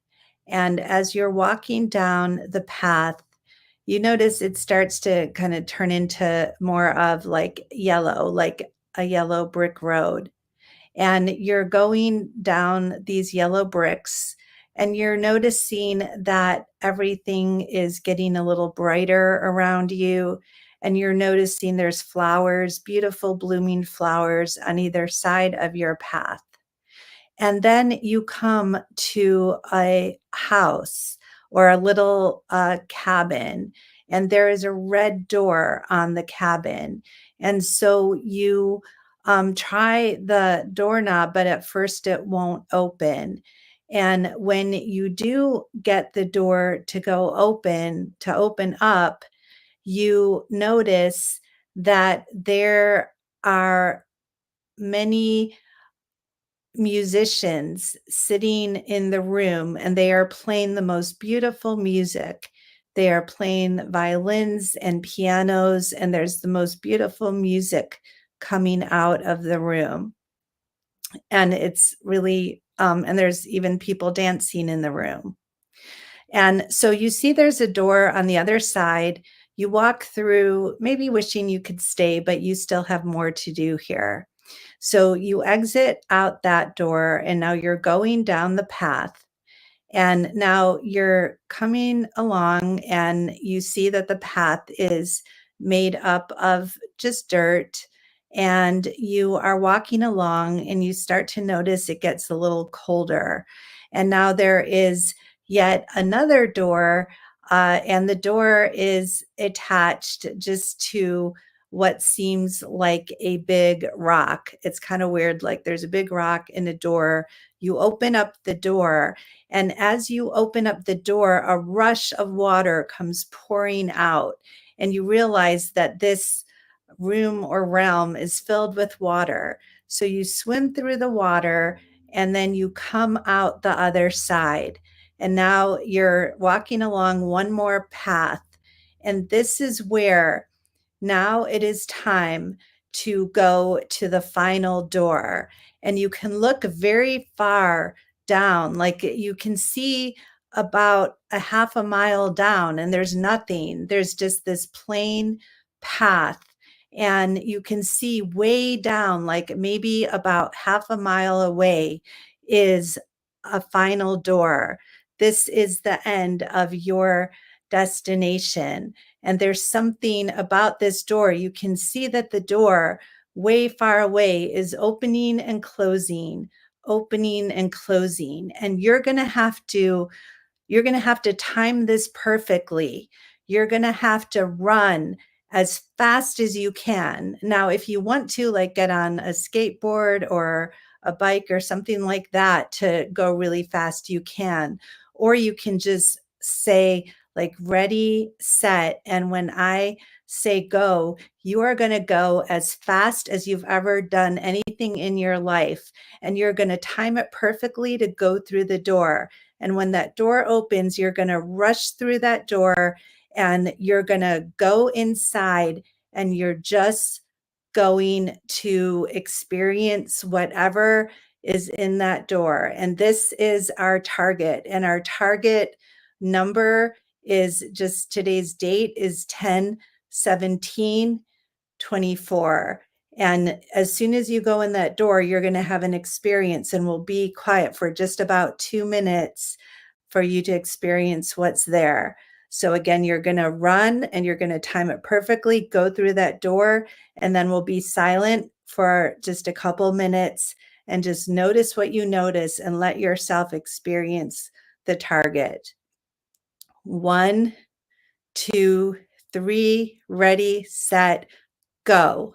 And as you're walking down the path, you notice it starts to kind of turn into more of like yellow, like a yellow brick road. And you're going down these yellow bricks and you're noticing that everything is getting a little brighter around you. And you're noticing there's flowers, beautiful blooming flowers on either side of your path. And then you come to a house or a little cabin, and there is a red door on the cabin. And so you try the doorknob, but at first it won't open. And when you do get the door to open up, you notice that there are many musicians sitting in the room, and they are playing the most beautiful music. They are playing violins and pianos, and there's the most beautiful music coming out of the room. And it's really, and there's even people dancing in the room. And so you see there's a door on the other side. You walk through, maybe wishing you could stay, but you still have more to do here. So you exit out that door, and now you're going down the path. And now you're coming along, and you see that the path is made up of just dirt. And you are walking along and you start to notice it gets a little colder. And now there is yet another door, and the door is attached just to what seems like a big rock. It's kind of weird, like there's a big rock in a door. You open up the door, and as you open up the door, a rush of water comes pouring out, and you realize that this room or realm is filled with water. So you swim through the water and then you come out the other side. And now you're walking along one more path. And this is where now it is time to go to the final door. And you can look very far down, like you can see about a half a mile down, and there's nothing. There's just this plain path. And you can see way down, like maybe about half a mile away, is a final door. This is the end of your destination. And there's something about this door. You can see that the door way far away is opening and closing, opening and closing. And you're going to have to time this perfectly. You're going to have to run as fast as you can. Now, if you want to, like, get on a skateboard or a bike or something like that to go really fast, you can. Or you can just say, like, ready, set. And when I say go, you are going to go as fast as you've ever done anything in your life. And you're going to time it perfectly to go through the door. And when that door opens, you're going to rush through that door and you're going to go inside, and you're just going to experience whatever is in that door. And this is our target. And our target number is just today's date is 10/17/24. And as soon as you go in that door, you're going to have an experience, and we'll be quiet for just about 2 minutes for you to experience what's there. So again, you're going to run and you're going to time it perfectly, go through that door, and then we'll be silent for just a couple minutes and just notice what you notice and let yourself experience the target. 1, 2, 3, ready, set, go.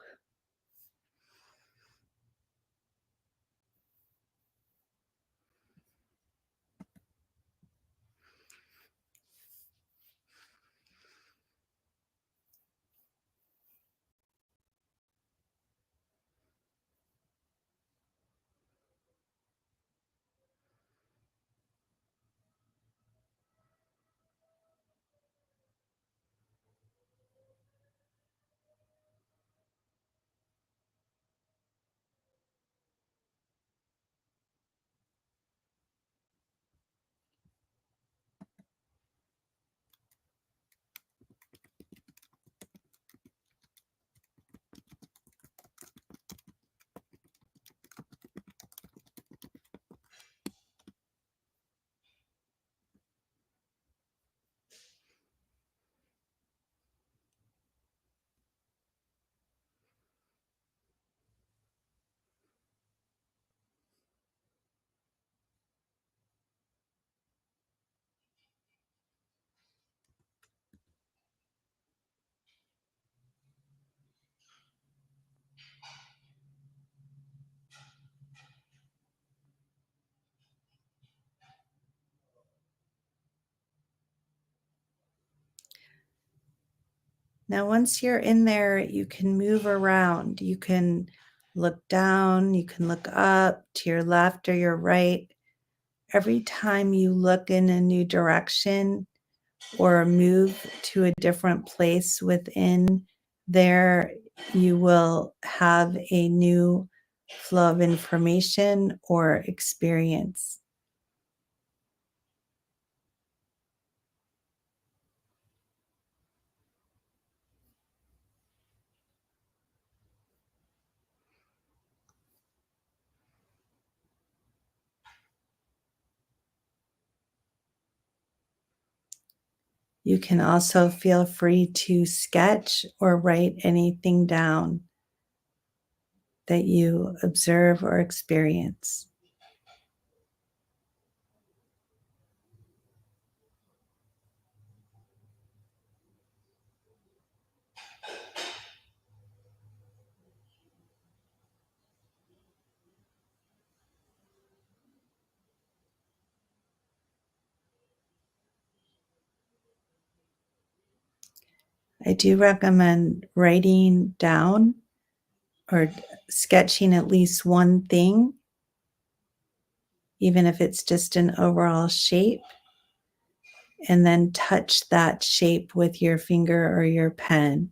Now, once you're in there, you can move around. You can look down, you can look up to your left or your right. Every time you look in a new direction or move to a different place within there, you will have a new flow of information or experience. You can also feel free to sketch or write anything down that you observe or experience. I do recommend writing down or sketching at least one thing, even if it's just an overall shape, and then touch that shape with your finger or your pen.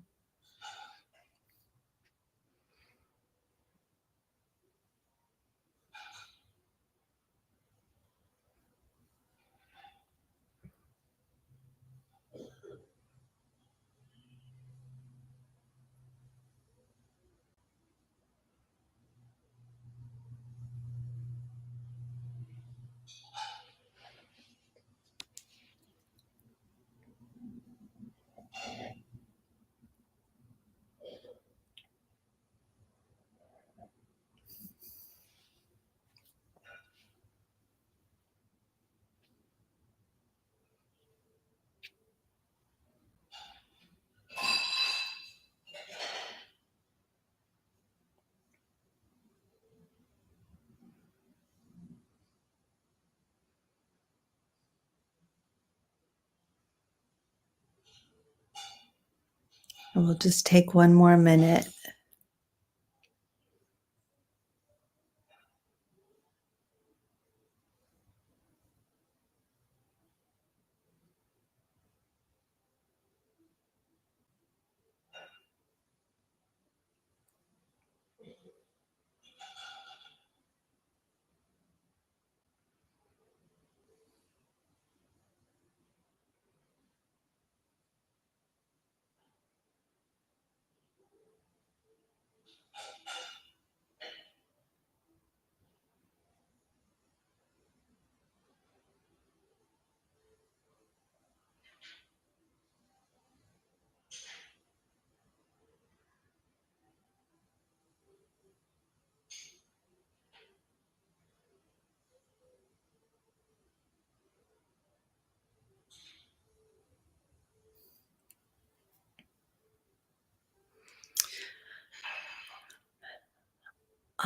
And we'll just take one more minute.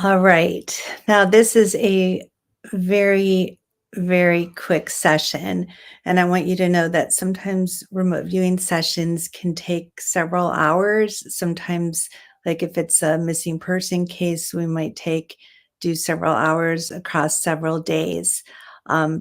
All right. Now, this is a very, very quick session. And I want you to know that sometimes remote viewing sessions can take several hours. Sometimes, like if it's a missing person case, we might do several hours across several days,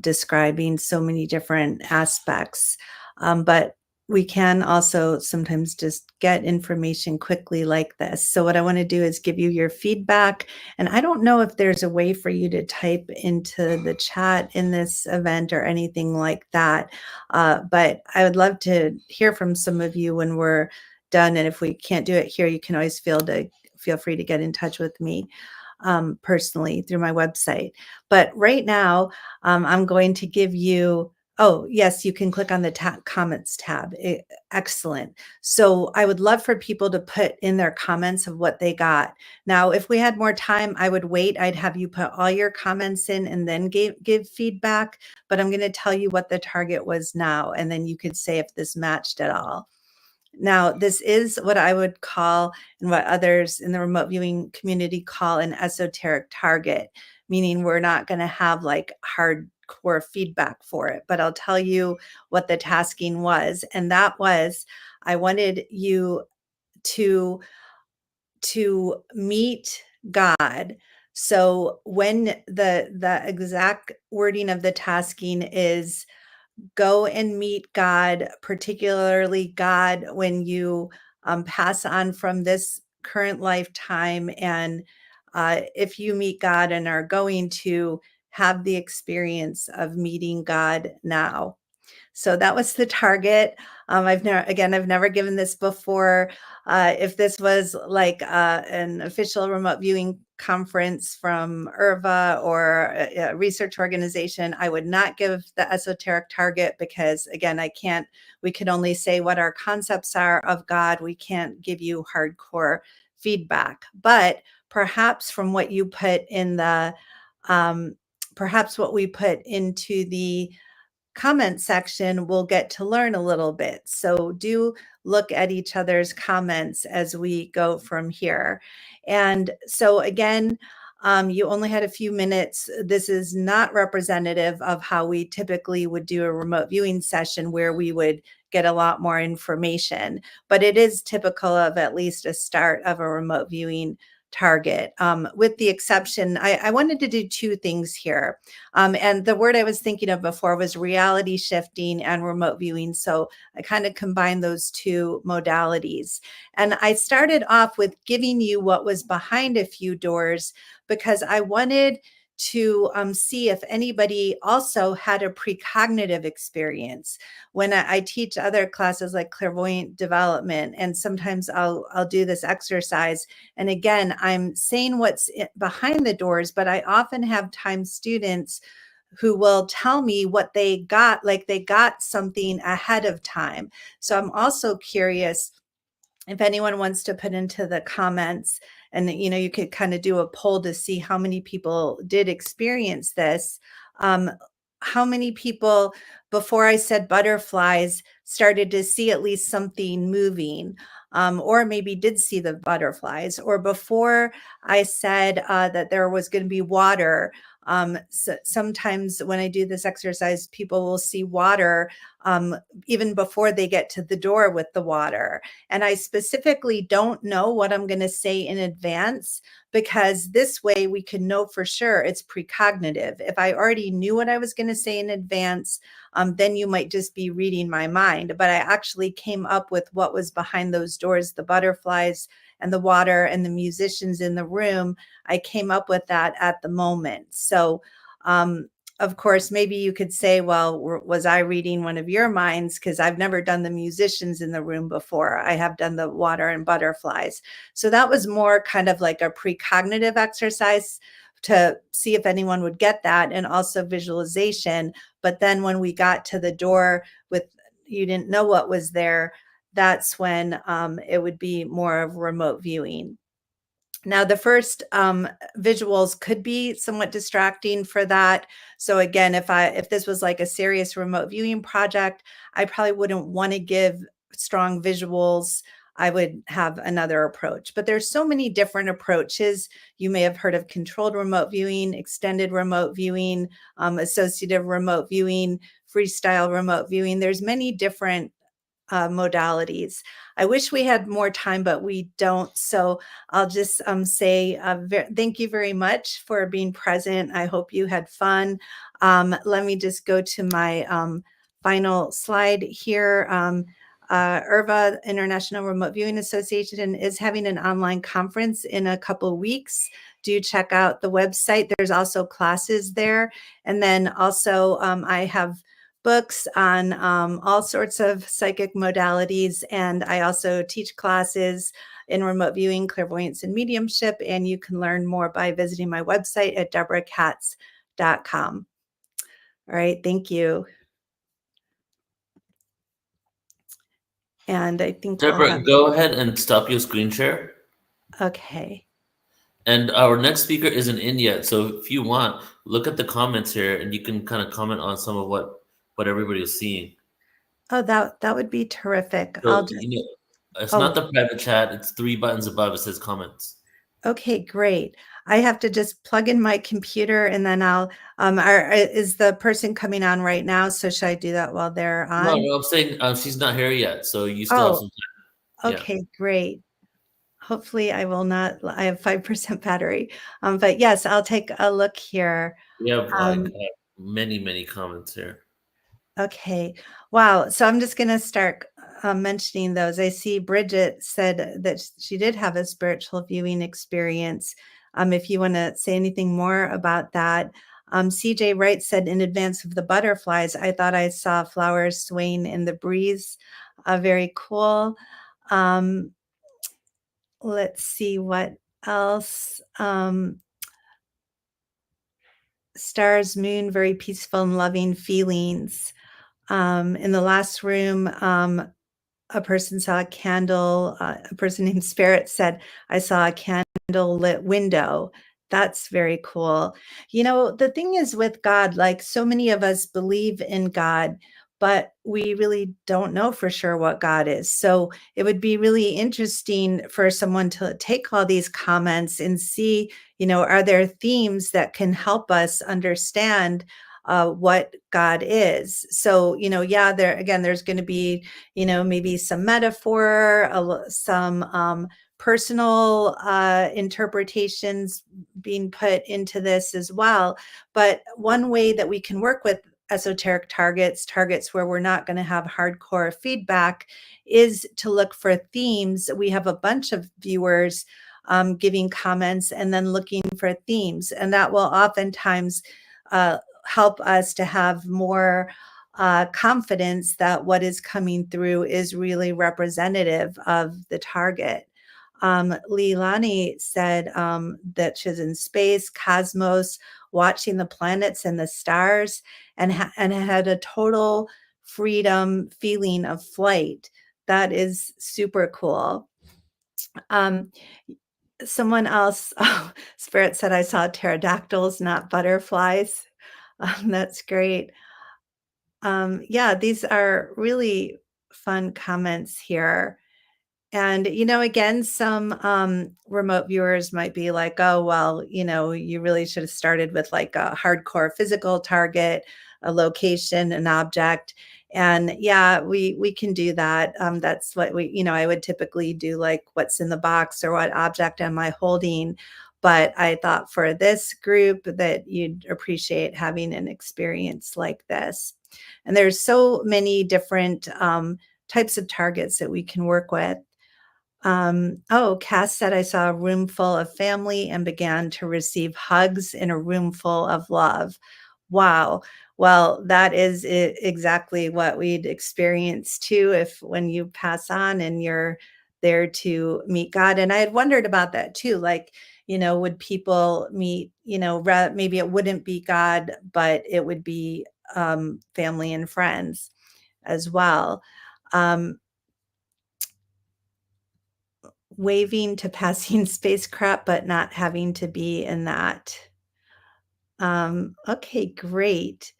describing so many different aspects. But we can also sometimes just get information quickly like this. So what I want to do is give you your feedback. And I don't know if there's a way for you to type into the chat in this event or anything like that. But I would love to hear from some of you when we're done. And if we can't do it here, you can always feel free to get in touch with me personally through my website. But right now, I'm going to give you, oh, yes, you can click on the comments tab. Excellent. So I would love for people to put in their comments of what they got. Now, if we had more time, I would wait. I'd have you put all your comments in and then give feedback. But I'm going to tell you what the target was now, and then you could say if this matched at all. Now, this is what I would call, and what others in the remote viewing community call, an esoteric target, meaning we're not going to have like hardcore feedback for it. But I'll tell you what the tasking was. And that was, I wanted you to meet God. So when the exact wording of the tasking is, go and meet God, particularly God when you pass on from this current lifetime. And if you meet God and are going to have the experience of meeting God now. So that was the target. I've never given this before. If this was like an official remote viewing conference from IRVA or a research organization, I would not give the esoteric target because, again, we can only say what our concepts are of God. We can't give you hardcore feedback. But perhaps from what you put in the, perhaps what we put into the comment section, we'll get to learn a little bit. So do look at each other's comments as we go from here. And so again, you only had a few minutes. This is not representative of how we typically would do a remote viewing session where we would get a lot more information, but it is typical of at least a start of a remote viewing target, with the exception, I wanted to do two things here. And the word I was thinking of before was reality shifting and remote viewing. So I kind of combined those two modalities. And I started off with giving you what was behind a few doors because I wanted to see if anybody also had a precognitive experience. When I teach other classes like clairvoyant development, and sometimes I'll do this exercise. And again, I'm saying what's behind the doors, but I often have students who will tell me what they got, like they got something ahead of time. So I'm also curious if anyone wants to put into the comments, and you could kind of do a poll to see how many people did experience this. How many people, before I said butterflies, started to see at least something moving, or maybe did see the butterflies, or before I said that there was going to be water. So sometimes when I do this exercise, people will see water even before they get to the door with the water. And I specifically don't know what I'm going to say in advance, because this way we can know for sure it's precognitive. If I already knew what I was going to say in advance, then you might just be reading my mind. But I actually came up with what was behind those doors, the butterflies and the water and the musicians in the room. I came up with that at the moment. So, of course, maybe you could say, well, was I reading one of your minds? Because I've never done the musicians in the room before. I have done the water and butterflies. So that was more kind of like a precognitive exercise to see if anyone would get that, and also visualization. But then when we got to the door with, you didn't know what was there, that's when it would be more of remote viewing. Now, the first visuals could be somewhat distracting for that. So again, if this was like a serious remote viewing project, I probably wouldn't want to give strong visuals. I would have another approach. But there's so many different approaches. You may have heard of controlled remote viewing, extended remote viewing, associative remote viewing, freestyle remote viewing. There's many different modalities. I wish we had more time, but we don't. So I'll just say thank you very much for being present. I hope you had fun. Let me just go to my final slide here. IRVA, International Remote Viewing Association, is having an online conference in a couple of weeks. Do check out the website. There's also classes there. And then also I have books on all sorts of psychic modalities. And I also teach classes in remote viewing, clairvoyance, and mediumship. And you can learn more by visiting my website at deborahcatz.com. All right, thank you. And I think Deborah, go ahead and stop your screen share. Okay. And our next speaker isn't in yet. So if you want, look at the comments here and you can kind of comment on some of what everybody is seeing. Oh, that would be terrific. So, I'll just, it's not the private chat. It's 3 buttons above. It says comments. Okay, great. I have to just plug in my computer and then I'll, is the person coming on right now? So should I do that while they're on? No, I'm saying she's not here yet. So you still have some time. Okay, great. Hopefully I will not, I have 5% battery. But yes, I'll take a look here. We have many comments here. Okay. Wow. So I'm just going to start mentioning those. I see Bridget said that she did have a spiritual viewing experience. If you want to say anything more about that, CJ Wright said, in advance of the butterflies, I thought I saw flowers swaying in the breeze. Very cool. Let's see what else. Stars, moon, very peaceful and loving feelings. In the last room, a person saw a candle. A person named Spirit said, I saw a candle lit window. That's very cool. You know, the thing is with God, like so many of us believe in God, but we really don't know for sure what God is. So it would be really interesting for someone to take all these comments and see, you know, are there themes that can help us understand what God is? So, you know, yeah, there's going to be, you know, maybe some metaphor, some personal interpretations being put into this as well. But one way that we can work with esoteric targets where we're not going to have hardcore feedback, is to look for themes. We have a bunch of viewers giving comments and then looking for themes, and that will oftentimes help us to have more confidence that what is coming through is really representative of the target. Leilani said that she's in space, cosmos, watching the planets and the stars, and had a total freedom feeling of flight. That is super cool. Someone else, Spirit said, I saw pterodactyls, not butterflies. That's great. Yeah, these are really fun comments here. And, you know, again, some remote viewers might be like, oh, well, you know, you really should have started with like a hardcore physical target, a location, an object. And yeah, we can do that. That's what we, you know, I would typically do, like what's in the box or what object am I holding. But I thought for this group that you'd appreciate having an experience like this. And there's so many different types of targets that we can work with. Cass said, I saw a room full of family and began to receive hugs in a room full of love. Wow. Well, that is exactly what we'd experience too, if when you pass on and you're there to meet God. And I had wondered about that too. Like, you know, would people meet, you know, maybe it wouldn't be God, but it would be family and friends as well. Waving to passing spacecraft, but not having to be in that. Okay, great.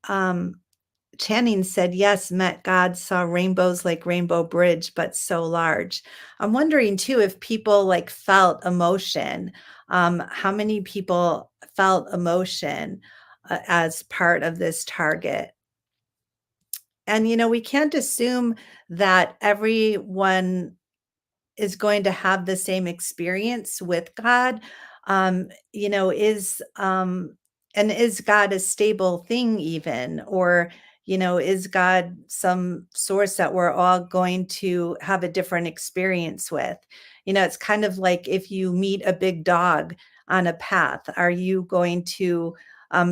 Channing said, yes, met God, saw rainbows like Rainbow Bridge, but so large. I'm wondering too, if people like felt emotion, how many people felt emotion as part of this target? And, you know, we can't assume that everyone is going to have the same experience with God. You know, is God a stable thing even? Or, you know, is God some source that we're all going to have a different experience with? You know, it's kind of like if you meet a big dog on a path, are you going to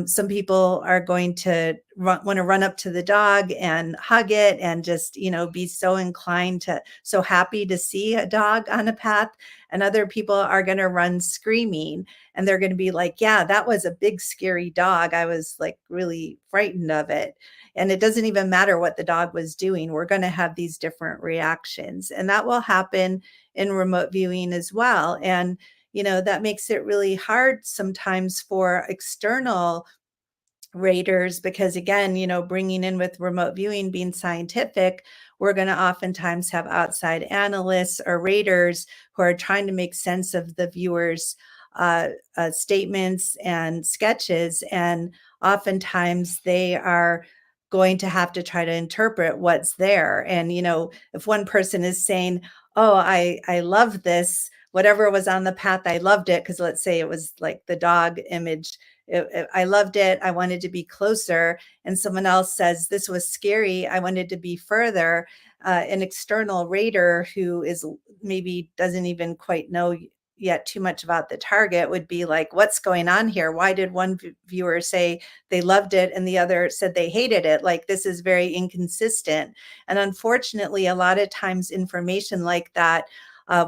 some people are going to want to run up to the dog and hug it and just, you know, be so inclined to, so happy to see a dog on a path. And other people are going to run screaming and they're going to be like, yeah, that was a big, scary dog. I was like really frightened of it. And it doesn't even matter what the dog was doing. We're going to have these different reactions. And that will happen in remote viewing as well. And you know, that makes it really hard sometimes for external raters because, again, you know, bringing in with remote viewing being scientific, we're going to oftentimes have outside analysts or raters who are trying to make sense of the viewers' statements and sketches. And oftentimes they are going to have to try to interpret what's there. And, you know, if one person is saying, oh, I love this, whatever was on the path, I loved it. Because let's say it was like the dog image. I loved it. I wanted to be closer. And someone else says, this was scary. I wanted to be further. An external rater who is maybe doesn't even quite know yet too much about the target would be like, what's going on here? Why did one viewer say they loved it and the other said they hated it? Like, this is very inconsistent. And unfortunately, a lot of times information like that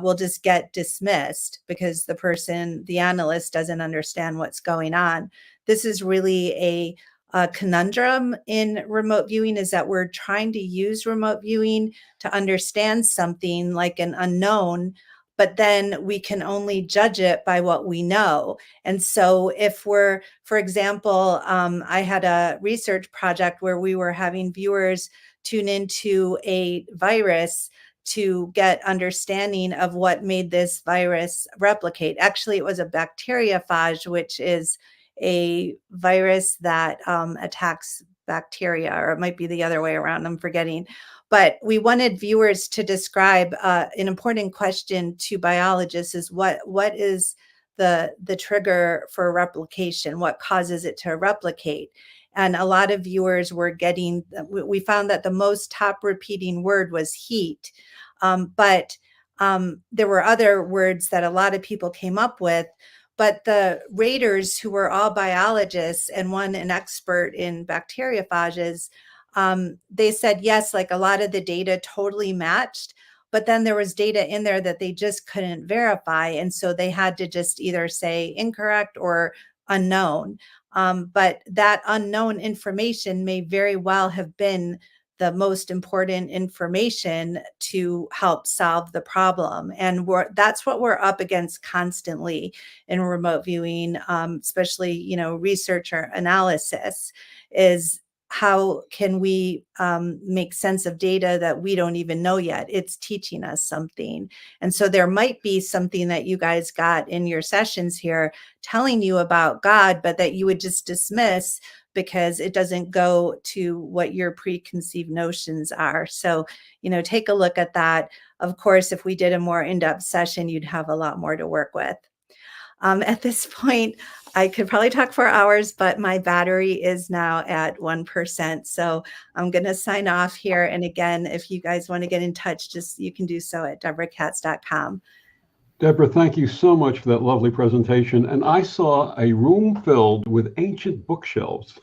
will just get dismissed because the person, the analyst, doesn't understand what's going on. This is really a conundrum in remote viewing, is that we're trying to use remote viewing to understand something like an unknown, but then we can only judge it by what we know. And so if we're, for example, I had a research project where we were having viewers tune into a virus to get understanding of what made this virus replicate. Actually, it was a bacteriophage, which is a virus that attacks bacteria, or it might be the other way around, I'm forgetting. But we wanted viewers to describe an important question to biologists is what is the trigger for replication? What causes it to replicate? And a lot of viewers were getting, we found that the most top repeating word was heat. But there were other words that a lot of people came up with. But the raters, who were all biologists and one an expert in bacteriophages, they said, yes, like a lot of the data totally matched, but then there was data in there that they just couldn't verify. And so they had to just either say incorrect or unknown. But that unknown information may very well have been the most important information to help solve the problem. And that's what we're up against constantly in remote viewing, especially, research or analysis, is how can we make sense of data that we don't even know yet? It's teaching us something. And so there might be something that you guys got in your sessions here telling you about God, but that you would just dismiss because it doesn't go to what your preconceived notions are. So, take a look at that. Of course, if we did a more in-depth session, you'd have a lot more to work with. At this point, I could probably talk for hours, but my battery is now at 1%. So I'm going to sign off here. And again, if you guys want to get in touch, you can do so at deborahcatz.com. Deborah, thank you so much for that lovely presentation. And I saw a room filled with ancient bookshelves.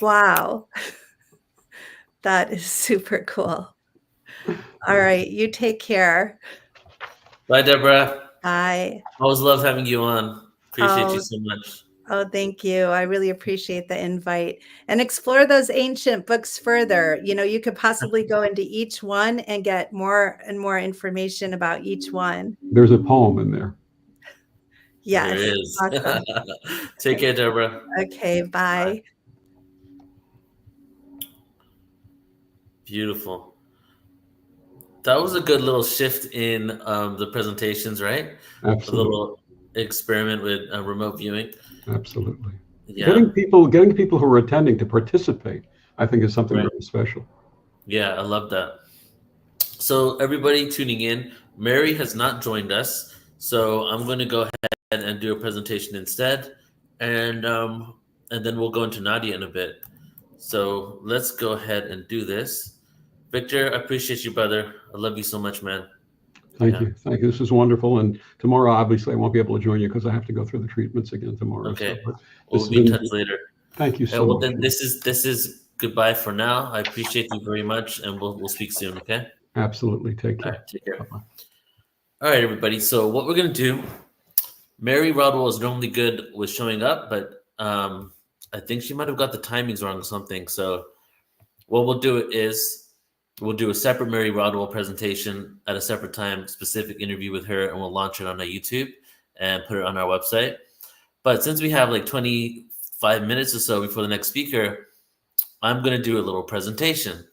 Wow. That is super cool. All right. You take care. Bye, Deborah. Bye. Always love having you on. Appreciate you so much. Oh, thank you. I really appreciate the invite. And explore those ancient books further. You could possibly go into each one and get more and more information about each one. There's a poem in there. Yes. There is. Awesome. Take care, Deborah. Okay, bye. Beautiful. That was a good little shift in the presentations, right? Absolutely. A little experiment with remote viewing. Absolutely. Yeah. Getting people who are attending to participate, I think, is something very special. Yeah, I love that. So everybody tuning in, Mary has not joined us, so I'm going to go ahead and do a presentation instead, and then we'll go into Nadia in a bit. So let's go ahead and do this. Victor, I appreciate you, brother. I love you so much, man. Thank you. Thank you. This is wonderful. And tomorrow, obviously, I won't be able to join you because I have to go through the treatments again tomorrow. Okay. So, We'll be in touch later. Thank you so well, much. then this is goodbye for now. I appreciate you very much, and we'll speak soon, okay? Absolutely. Take care. All right, take care. Bye-bye. All right, everybody. So what we're going to do, Mary Rodwell is normally good with showing up, but I think she might have got the timings wrong or something. So what we'll do is we'll do a separate Mary Rodwell presentation at a separate time, specific interview with her, and we'll launch it on our YouTube and put it on our website. But since we have like 25 minutes or so before the next speaker, I'm going to do a little presentation.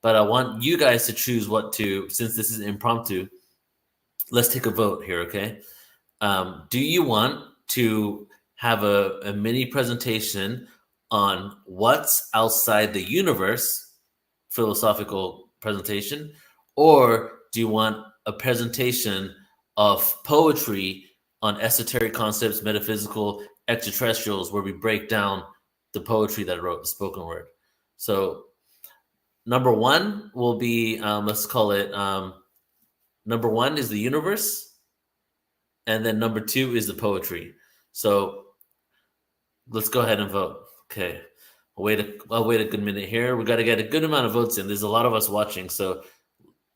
But I want you guys to choose what to, since this is impromptu, let's take a vote here, okay? Do you want to have a mini presentation on what's outside the universe, philosophical presentation, or do you want a presentation of poetry on esoteric concepts, metaphysical, extraterrestrials, where we break down the poetry that I wrote, the spoken word? So number one will be, let's call it, number one is the universe. And then number 2 is the poetry. So let's go ahead and vote. Okay. I'll wait a good minute here. We got to get a good amount of votes in. There's a lot of us watching. So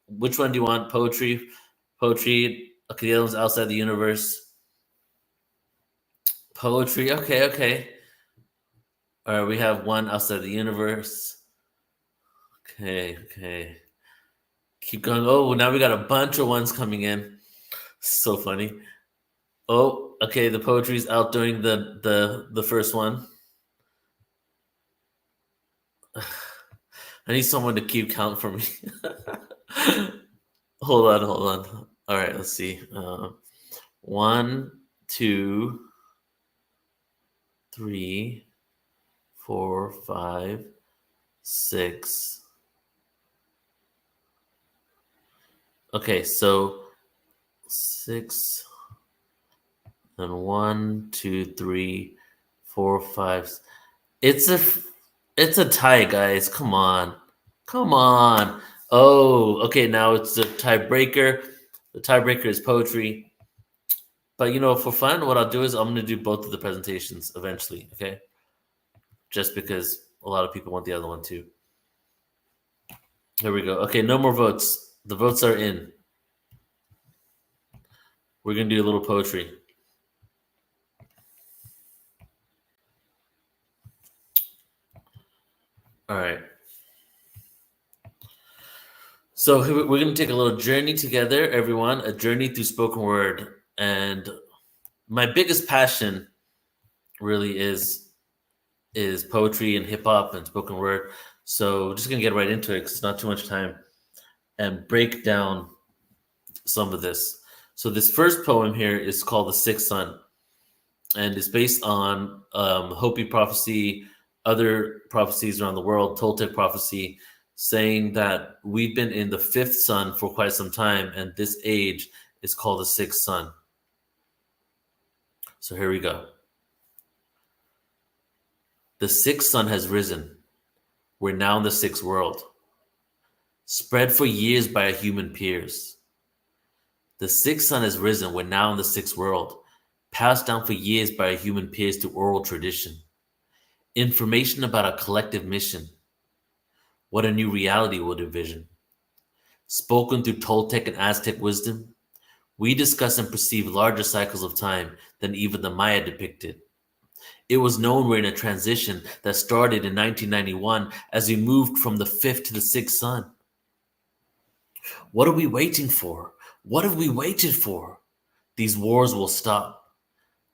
which one do you want? Poetry? Poetry. Okay, the other one's outside the universe. Poetry. Okay. All right, we have one outside the universe. Okay. Keep going. Oh, now we got a bunch of ones coming in. So funny. Oh, okay. The poetry's outdoing the first one. I need someone to keep count for me. Hold on. All right, let's see. 1, 2, 3, 4, 5, 6. Okay, so 6 and 1, 2, 3, 4, 5. It's a tie, guys. Come on. Oh, okay. Now it's the tiebreaker. The tiebreaker is poetry. But for fun, what I'll do is I'm going to do both of the presentations eventually. Okay, just because a lot of people want the other one too. Here we go. Okay, no more votes. The votes are in. We're going to do a little poetry. All right. So we're going to take a little journey together, everyone, a journey through spoken word. And my biggest passion really is poetry and hip hop and spoken word. So we're just going to get right into it because it's not too much time and break down some of this. So this first poem here is called The Sixth Sun, and it's based on Hopi prophecy, other prophecies around the world, Toltec prophecy, saying that we've been in the fifth sun for quite some time, and this age is called the sixth sun. So here we go. The sixth sun has risen. We're now in the sixth world, spread for years by our human peers. The sixth sun has risen. We're now in the sixth world, passed down for years by our human peers to oral tradition. Information about our collective mission. What a new reality would envision. Spoken through Toltec and Aztec wisdom, we discuss and perceive larger cycles of time than even the Maya depicted. It was known we're in a transition that started in 1991 as we moved from the fifth to the sixth sun. What are we waiting for? What have we waited for? These wars will stop.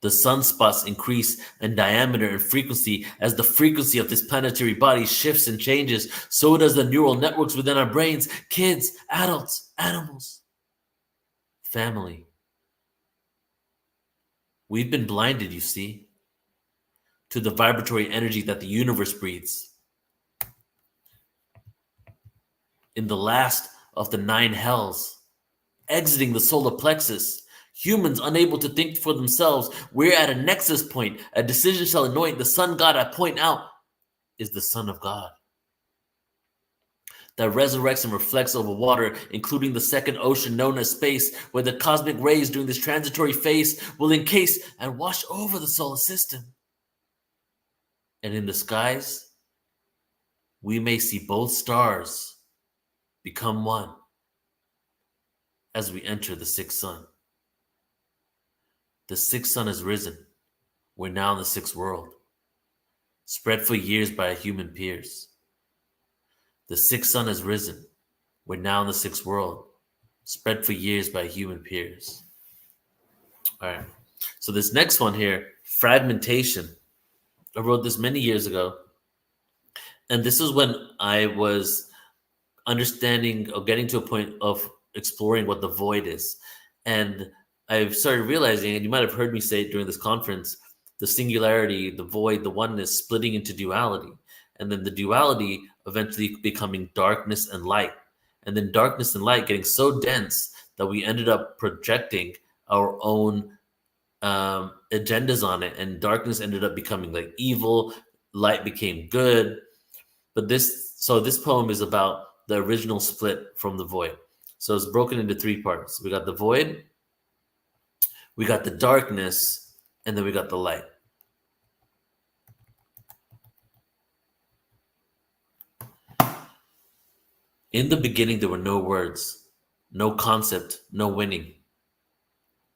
The sunspots increase in diameter and frequency as the frequency of this planetary body shifts and changes. So does the neural networks within our brains, kids, adults, animals, family. We've been blinded, you see, to the vibratory energy that the universe breathes. In the last of the 9 hells, exiting the solar plexus, humans unable to think for themselves, we're at a nexus point. A decision shall anoint the sun god I point out is the Son of God that resurrects and reflects over water, including the second ocean known as space, where the cosmic rays during this transitory phase will encase and wash over the solar system. And in the skies, we may see both stars become one as we enter the sixth sun. The sixth sun has risen. We're now in the sixth world, spread for years by our human peers. The sixth sun has risen. We're now in the sixth world, spread for years by human peers. All right. So this next one here, fragmentation. I wrote this many years ago. And this is when I was understanding or getting to a point of exploring what the void is. And I've started realizing, and you might have heard me say it during this conference, the singularity, the void, the oneness splitting into duality. And then the duality eventually becoming darkness and light. And then darkness and light getting so dense that we ended up projecting our own agendas on it. And darkness ended up becoming like evil, light became good. But this poem is about the original split from the void. So it's broken into 3 parts. We got the void, We got the darkness, and then we got the light. In the beginning, there were no words, no concept, no winning.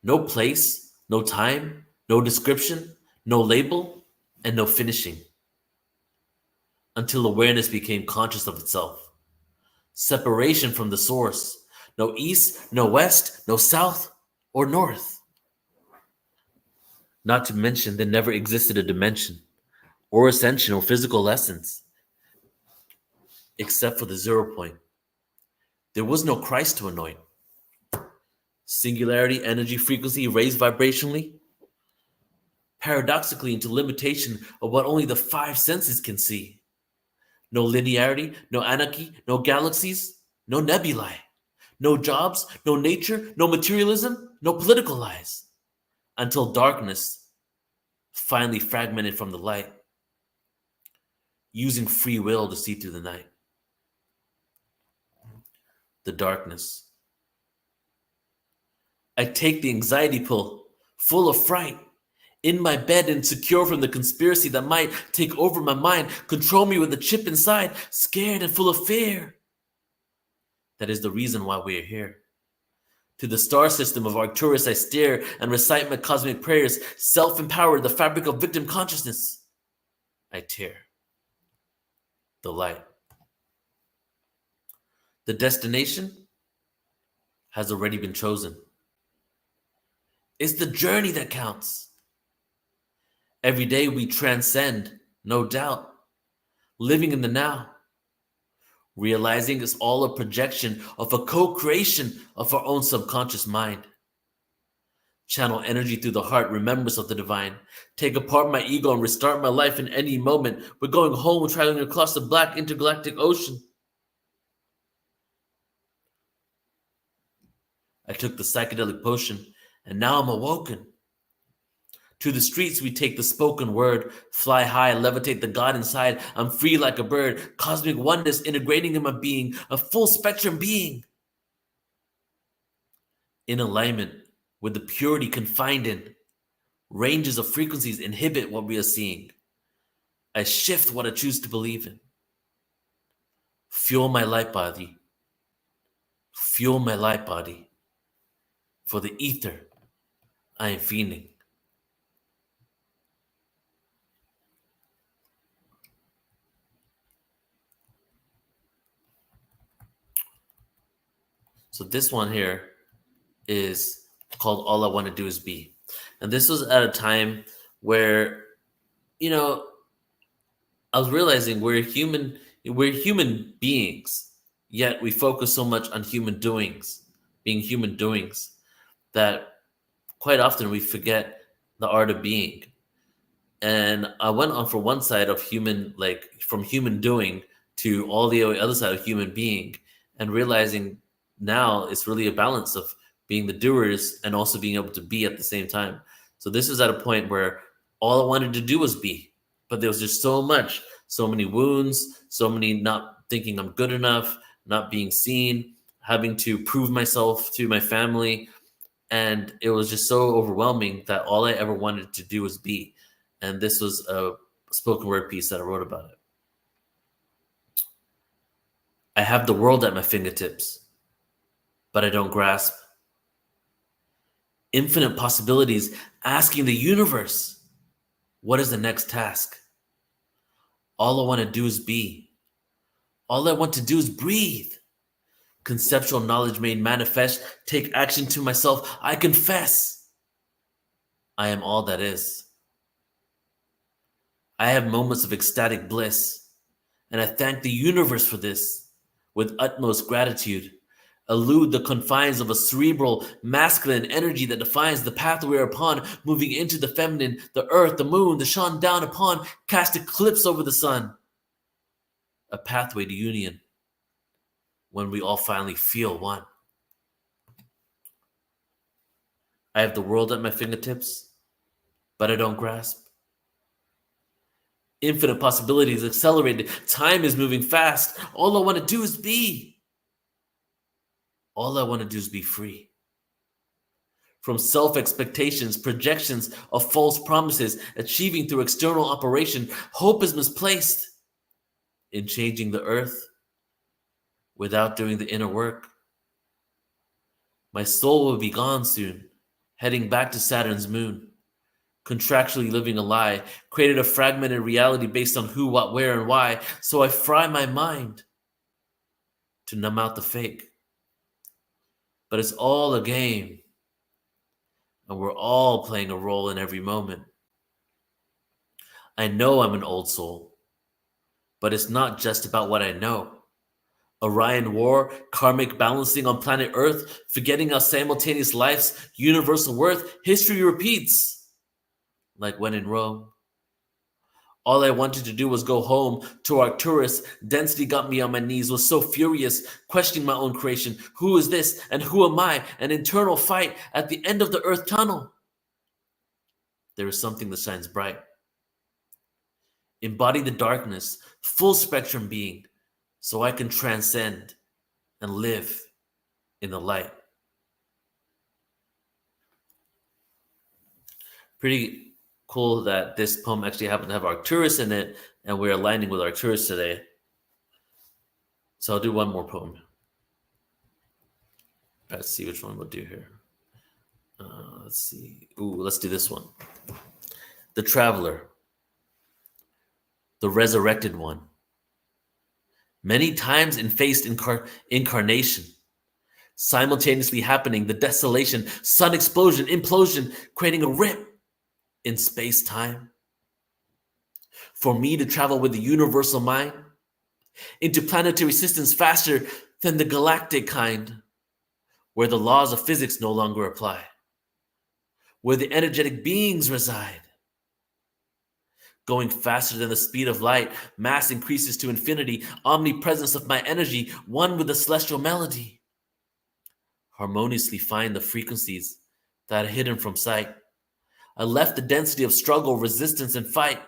No place, no time, no description, no label, and no finishing. Until awareness became conscious of itself. Separation from the source. No east, no west, no south or north. Not to mention, there never existed a dimension or ascension or physical essence, except for the 0 point. There was no Christ to anoint. Singularity, energy, frequency raised vibrationally, paradoxically into limitation of what only the 5 senses can see. No linearity, no anarchy, no galaxies, no nebulae, no jobs, no nature, no materialism, no political lies, until darkness finally fragmented from the light, using free will to see through the night. The darkness. I take the anxiety pill, full of fright, in my bed and secure from the conspiracy that might take over my mind, control me with a chip inside, scared and full of fear. That is the reason why we are here. To the star system of Arcturus I stare and recite my cosmic prayers, self-empowered, the fabric of victim consciousness. I tear. The light. The destination has already been chosen. It's the journey that counts. Every day we transcend, no doubt, living in the now, realizing it's all a projection of a co-creation of our own subconscious mind. Channel energy through the heart, remembrance of the divine. Take apart my ego and restart my life in any moment. We're going home, traveling across the black intergalactic ocean. I took the psychedelic potion, and now I'm awoken. To the streets we take the spoken word, fly high, levitate the God inside. I'm free like a bird, cosmic oneness integrating in my being, a full spectrum being. In alignment with the purity confined in, ranges of frequencies inhibit what we are seeing. I shift what I choose to believe in. Fuel my light body. Fuel my light body. For the ether, I am fiending. So this one here is called All I Want to Do Is Be. And this was at a time where, I was realizing we're human beings, yet we focus so much on human doings, being human doings, that quite often we forget the art of being. And I went on for one side of human, like from human doing to all the other side of human being, and realizing now it's really a balance of being the doers and also being able to be at the same time. So this is at a point where all I wanted to do was be, but there was just so many wounds, so many not thinking I'm good enough, not being seen, having to prove myself to my family. And it was just so overwhelming that all I ever wanted to do was be. And this was a spoken word piece that I wrote about it. I have the world at my fingertips, but I don't grasp. Infinite possibilities, asking the universe, what is the next task? All I want to do is be. All I want to do is breathe. Conceptual knowledge made manifest, take action to myself. I confess, I am all that is. I have moments of ecstatic bliss, and I thank the universe for this with utmost gratitude. Elude the confines of a cerebral, masculine energy that defines the path we are upon, moving into the feminine, the earth, the moon, the shone down upon, cast eclipse over the sun. A pathway to union when we all finally feel one. I have the world at my fingertips, but I don't grasp. Infinite possibilities accelerated. Time is moving fast. All I want to do is be. All I want to do is be free. from self-expectations, projections of false promises, achieving through external operation, hope is misplaced in changing the earth without doing the inner work. My soul will be gone soon, heading back to Saturn's moon, contractually living a lie, created a fragmented reality based on who, what, where, and why, so I fry my mind to numb out the fake. But it's all a game, and we're all playing a role in every moment. I know I'm an old soul, but it's not just about what I know. Orion War, karmic balancing on planet Earth, forgetting our simultaneous lives, universal worth, history repeats. Like when in Rome. All I wanted to do was go home to Arcturus. Density got me on my knees, was so furious, questioning my own creation. Who is this and who am I? An internal fight at the end of the Earth tunnel. There is something that shines bright. Embody the darkness, full spectrum being, so I can transcend and live in the light. Pretty cool that this poem actually happened to have Arcturus in it, and we're aligning with Arcturus today. So I'll do one more poem. Let's see which one we'll do here. Let's see. Ooh, let's do this one. The Traveler. The Resurrected One. Many times faced incarnation, simultaneously happening, the desolation, sun explosion, implosion, creating a rip in space-time. For me to travel with the universal mind, interplanetary systems faster than the galactic kind, where the laws of physics no longer apply, where the energetic beings reside. Going faster than the speed of light, mass increases to infinity, omnipresence of my energy, one with the celestial melody. Harmoniously find the frequencies that are hidden from sight. I left the density of struggle, resistance, and fight.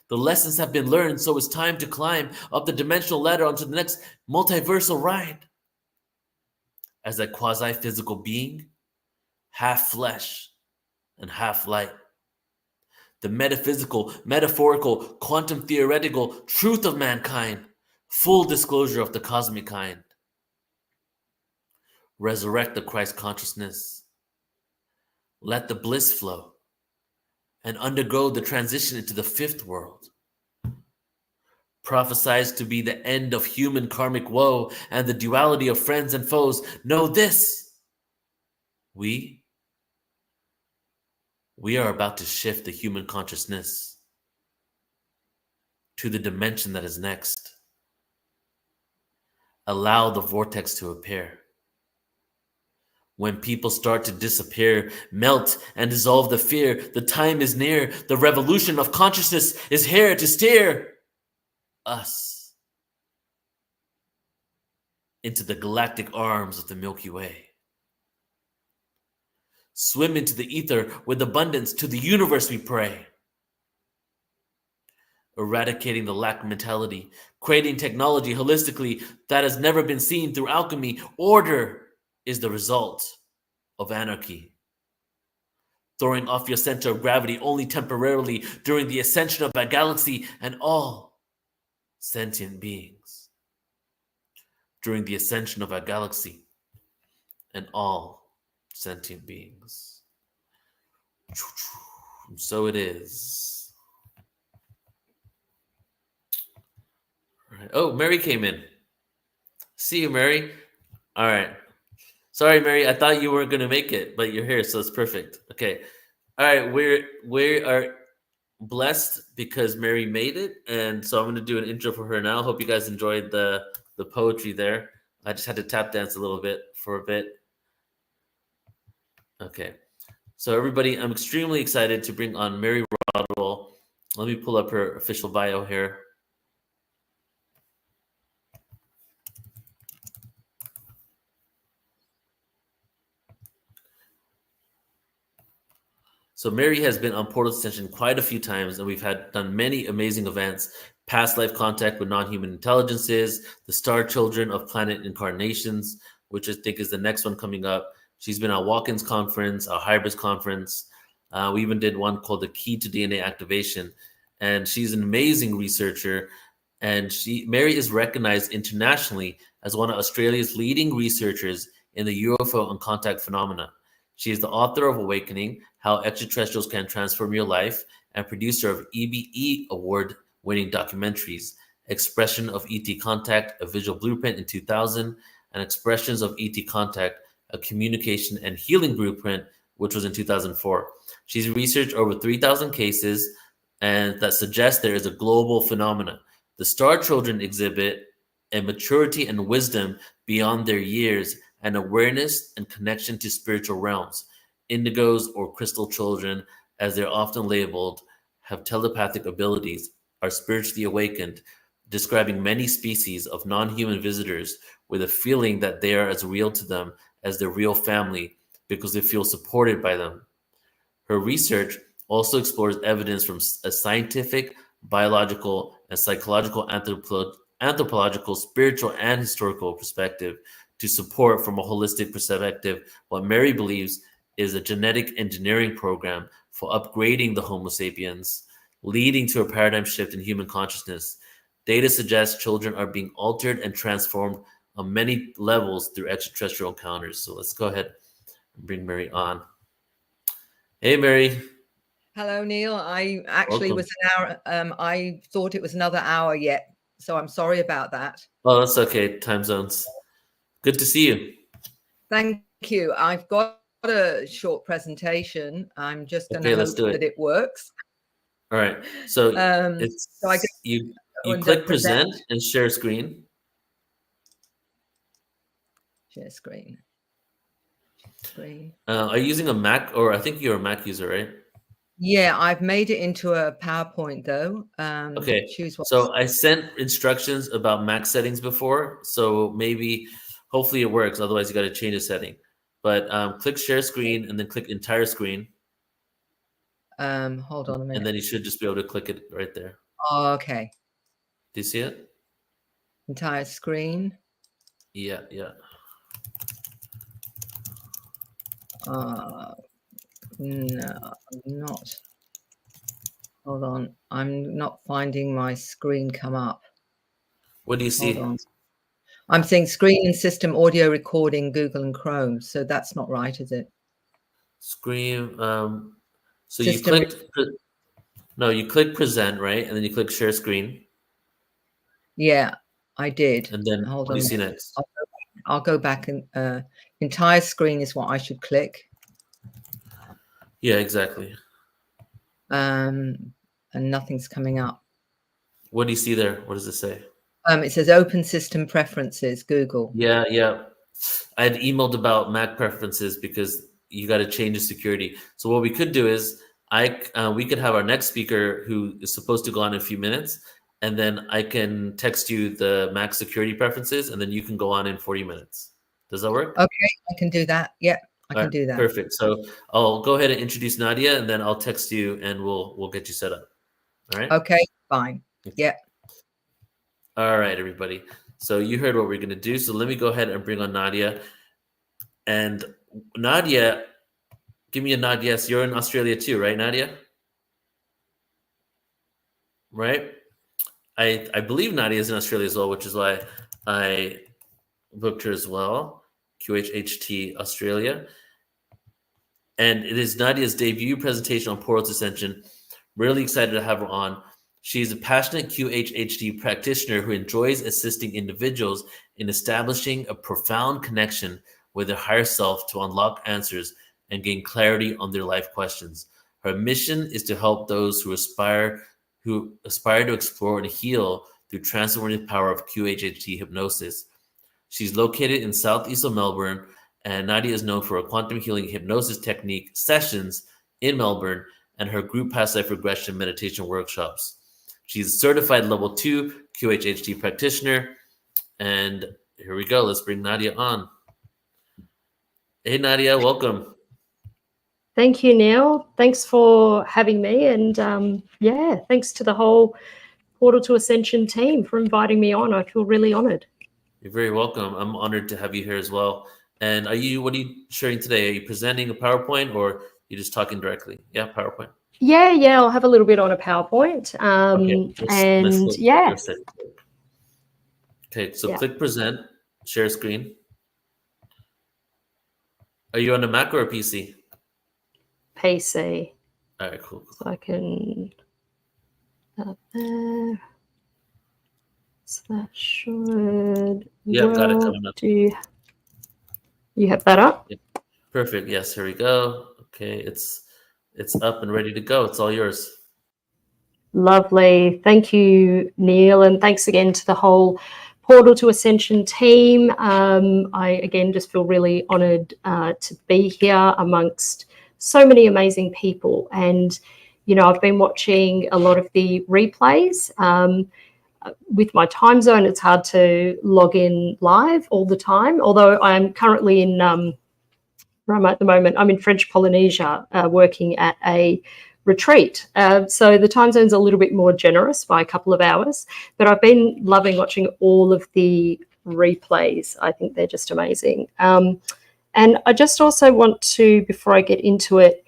The lessons have been learned, so it's time to climb up the dimensional ladder onto the next multiversal ride. As a quasi-physical being, half flesh and half light. The metaphysical, metaphorical, quantum theoretical truth of mankind, full disclosure of the cosmic kind. Resurrect the Christ consciousness. Let the bliss flow and undergo the transition into the fifth world. Prophesies to be the end of human karmic woe and the duality of friends and foes. Know this, we are about to shift the human consciousness to the dimension that is next. Allow the vortex to appear. When people start to disappear, melt and dissolve the fear, the time is near. The revolution of consciousness is here to steer us into the galactic arms of the Milky Way. Swim into the ether with abundance, to the universe we pray. Eradicating the lack mentality, creating technology holistically that has never been seen through alchemy. Order is the result of anarchy. Throwing off your center of gravity only temporarily during the ascension of our galaxy and all sentient beings. During the ascension of our galaxy and all sentient beings. So it is. All right. Oh, Mary came in. See you, Mary. All right. Sorry, Mary. I thought you weren't going to make it, but you're here, so it's perfect. Okay. All right. We are blessed because Mary made it, and so I'm going to do an intro for her now. Hope you guys enjoyed the poetry there. I just had to tap dance a little bit for a bit. Okay. So everybody, I'm extremely excited to bring on Mary Rodwell. Let me pull up her official bio here. So Mary has been on Portal Ascension quite a few times, and we've done many amazing events. Past life contact with non-human intelligences, the Star Children of Planet Incarnations, which I think is the next one coming up. She's been at Watkins Conference, a Hybrids Conference. We even did one called The Key to DNA Activation. And she's an amazing researcher. And Mary is recognized internationally as one of Australia's leading researchers in the UFO and contact phenomena. She is the author of Awakening, How Extraterrestrials Can Transform Your Life, and producer of EBE award-winning documentaries, Expression of ET Contact, A Visual Blueprint in 2000, and Expressions of ET Contact, A Communication and Healing Blueprint, which was in 2004. She's researched over 3,000 cases and that suggests there is a global phenomenon. The Star Children exhibit a maturity and wisdom beyond their years and awareness and connection to spiritual realms. Indigos, or crystal children, as they're often labeled, have telepathic abilities, are spiritually awakened, describing many species of non-human visitors with a feeling that they are as real to them as their real family because they feel supported by them. Her research also explores evidence from a scientific, biological, and psychological, anthropological, spiritual, and historical perspective to support from a holistic perspective what Mary believes is a genetic engineering program for upgrading the Homo sapiens, leading to a paradigm shift in human consciousness. Data suggests children are being altered and transformed on many levels through extraterrestrial encounters. So let's go ahead and bring Mary on. Hey, Mary. Hello, Neil. I actually Welcome. was an hour. I thought it was another hour yet, so I'm sorry about that. Oh, that's okay. Time zones. Good to see you. Thank you. I've got a short presentation. I'm just going to let's hope do it. that it works. All right. So So I guess you under click present and share screen. Share screen. Are you using a Mac, or I think you're a Mac user, right? Yeah, I've made it into a PowerPoint though. Okay. Choose what. So I sent instructions about Mac settings before, so maybe, hopefully it works. Otherwise, you got to change the setting. But click share screen and then click entire screen. Hold on a minute. And then you should just be able to click it right there. Oh, okay. Do you see it? Entire screen. Yeah, yeah. No, I'm not. Hold on. I'm not finding my screen come up. What do you see? Hold on. I'm seeing screen and system audio recording, Google and Chrome. So that's not right, is it? Screen. So System you clicked. No, you click present, right? And then you click share screen. Yeah, I did. And then hold what on. do you see next? I'll go back and entire screen is what I should click. Yeah, exactly. And nothing's coming up. What do you see there? What does it say? It says open system preferences, Google. Yeah, yeah. I had emailed about Mac preferences because you got to change the security. So what we could do is we could have our next speaker who is supposed to go on in a few minutes, and then I can text you the Mac security preferences, and then you can go on in 40 minutes. Does that work? Okay, I can do that. Yeah, I can do that. Perfect. So I'll go ahead and introduce Nadia, and then I'll text you, and we'll get you set up. All right. Okay, fine. Yeah. All right, everybody. So you heard what we're going to do. So let me go ahead and bring on Nadia. And Nadia, give me a nod. Yes, you're in Australia too, right, Nadia? Right? I believe Nadia is in Australia as well, which is why I booked her as well. QHHT Australia. And it is Nadia's debut presentation on Portal to Ascension. Really excited to have her on. She's a passionate QHHT practitioner who enjoys assisting individuals in establishing a profound connection with their higher self to unlock answers and gain clarity on their life questions. Her mission is to help those who aspire to explore and heal through transformative power of QHHT hypnosis. She's located in southeast of Melbourne, and Nadia is known for her quantum healing hypnosis technique sessions in Melbourne and her group past life regression meditation workshops. She's a certified level 2 QHHT practitioner. And here we go. Let's bring Nadia on. Hey, Nadia, welcome. Thank you, Neil. Thanks for having me. And thanks to the whole Portal to Ascension team for inviting me on. I feel really honored. You're very welcome. I'm honored to have you here as well. And what are you sharing today? Are you presenting a PowerPoint or you just talking directly? Yeah, PowerPoint. Yeah, I'll have a little bit on a PowerPoint. Okay, let's look yeah. for a second. Okay, so click present, share screen. Are you on a Mac or a PC? PC. All right, cool. So I can that there. So that should got it coming up. Do you have that up? Yeah. Perfect. Yes, here we go. Okay, it's up and ready to go. It's all yours. Lovely. Thank you, Neil, and thanks again to the whole Portal to Ascension team. I again just feel really honored to be here amongst so many amazing people. And I've been watching a lot of the replays. With my time zone, it's hard to log in live all the time, although I'm currently in where I'm at the moment. I'm in French Polynesia working at a retreat. So the time zone's a little bit more generous by a couple of hours, but I've been loving watching all of the replays. I think they're just amazing. And I just also want to, before I get into it,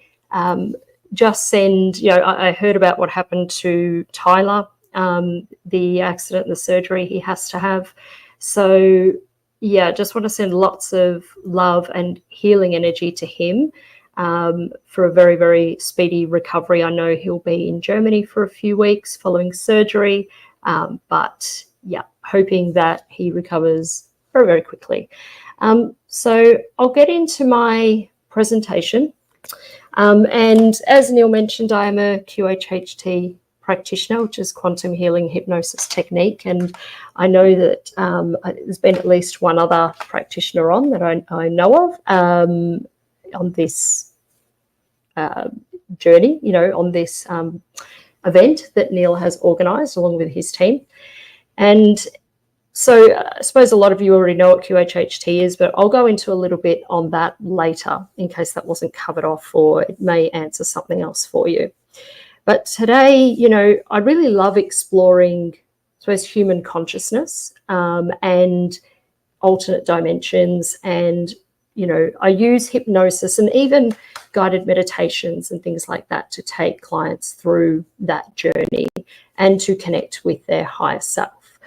just send, I heard about what happened to Tyler, the accident, the surgery he has to have. So yeah, just want to send lots of love and healing energy to him for a very, very speedy recovery. I know he'll be in Germany for a few weeks following surgery, but yeah, hoping that he recovers very, very quickly. So I'll get into my presentation. And as Neil mentioned, I am a QHHT practitioner, which is quantum healing hypnosis technique. And I know that there's been at least one other practitioner on that I know of on this journey, on this event that Neil has organised along with his team. And so I suppose a lot of you already know what QHHT is, but I'll go into a little bit on that later in case that wasn't covered off, or it may answer something else for you. But today, I really love exploring, I suppose, human consciousness and alternate dimensions. And, I use hypnosis and even guided meditations and things like that to take clients through that journey and to connect with their higher self.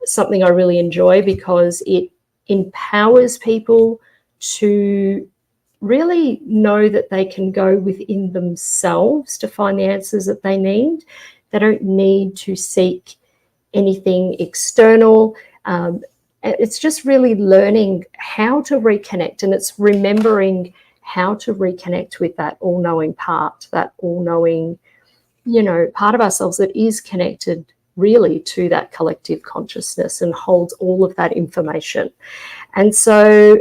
Something I really enjoy because it empowers people to really know that they can go within themselves to find the answers that they need. They don't need to seek anything external. It's just really learning how to reconnect, and it's remembering how to reconnect with that all-knowing part, that all-knowing, part of ourselves that is connected really to that collective consciousness and holds all of that information. And so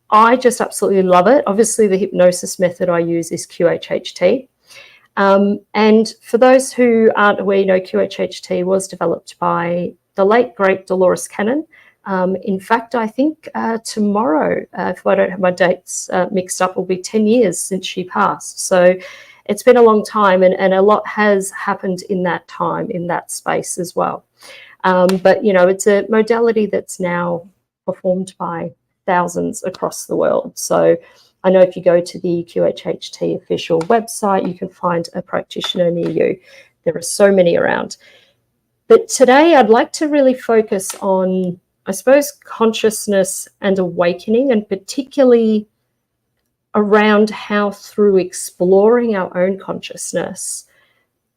I just absolutely love it. Obviously, the hypnosis method I use is QHHT. And for those who aren't aware, QHHT was developed by the late, great Dolores Cannon. In fact, I think tomorrow, if I don't have my dates mixed up, will be 10 years since she passed. So it's been a long time, and a lot has happened in that time, in that space as well. But, it's a modality that's now performed by thousands across the world. So I know if you go to the QHHT official website, you can find a practitioner near you. There are so many around. But today I'd like to really focus on, I suppose, consciousness and awakening, and particularly around how through exploring our own consciousness,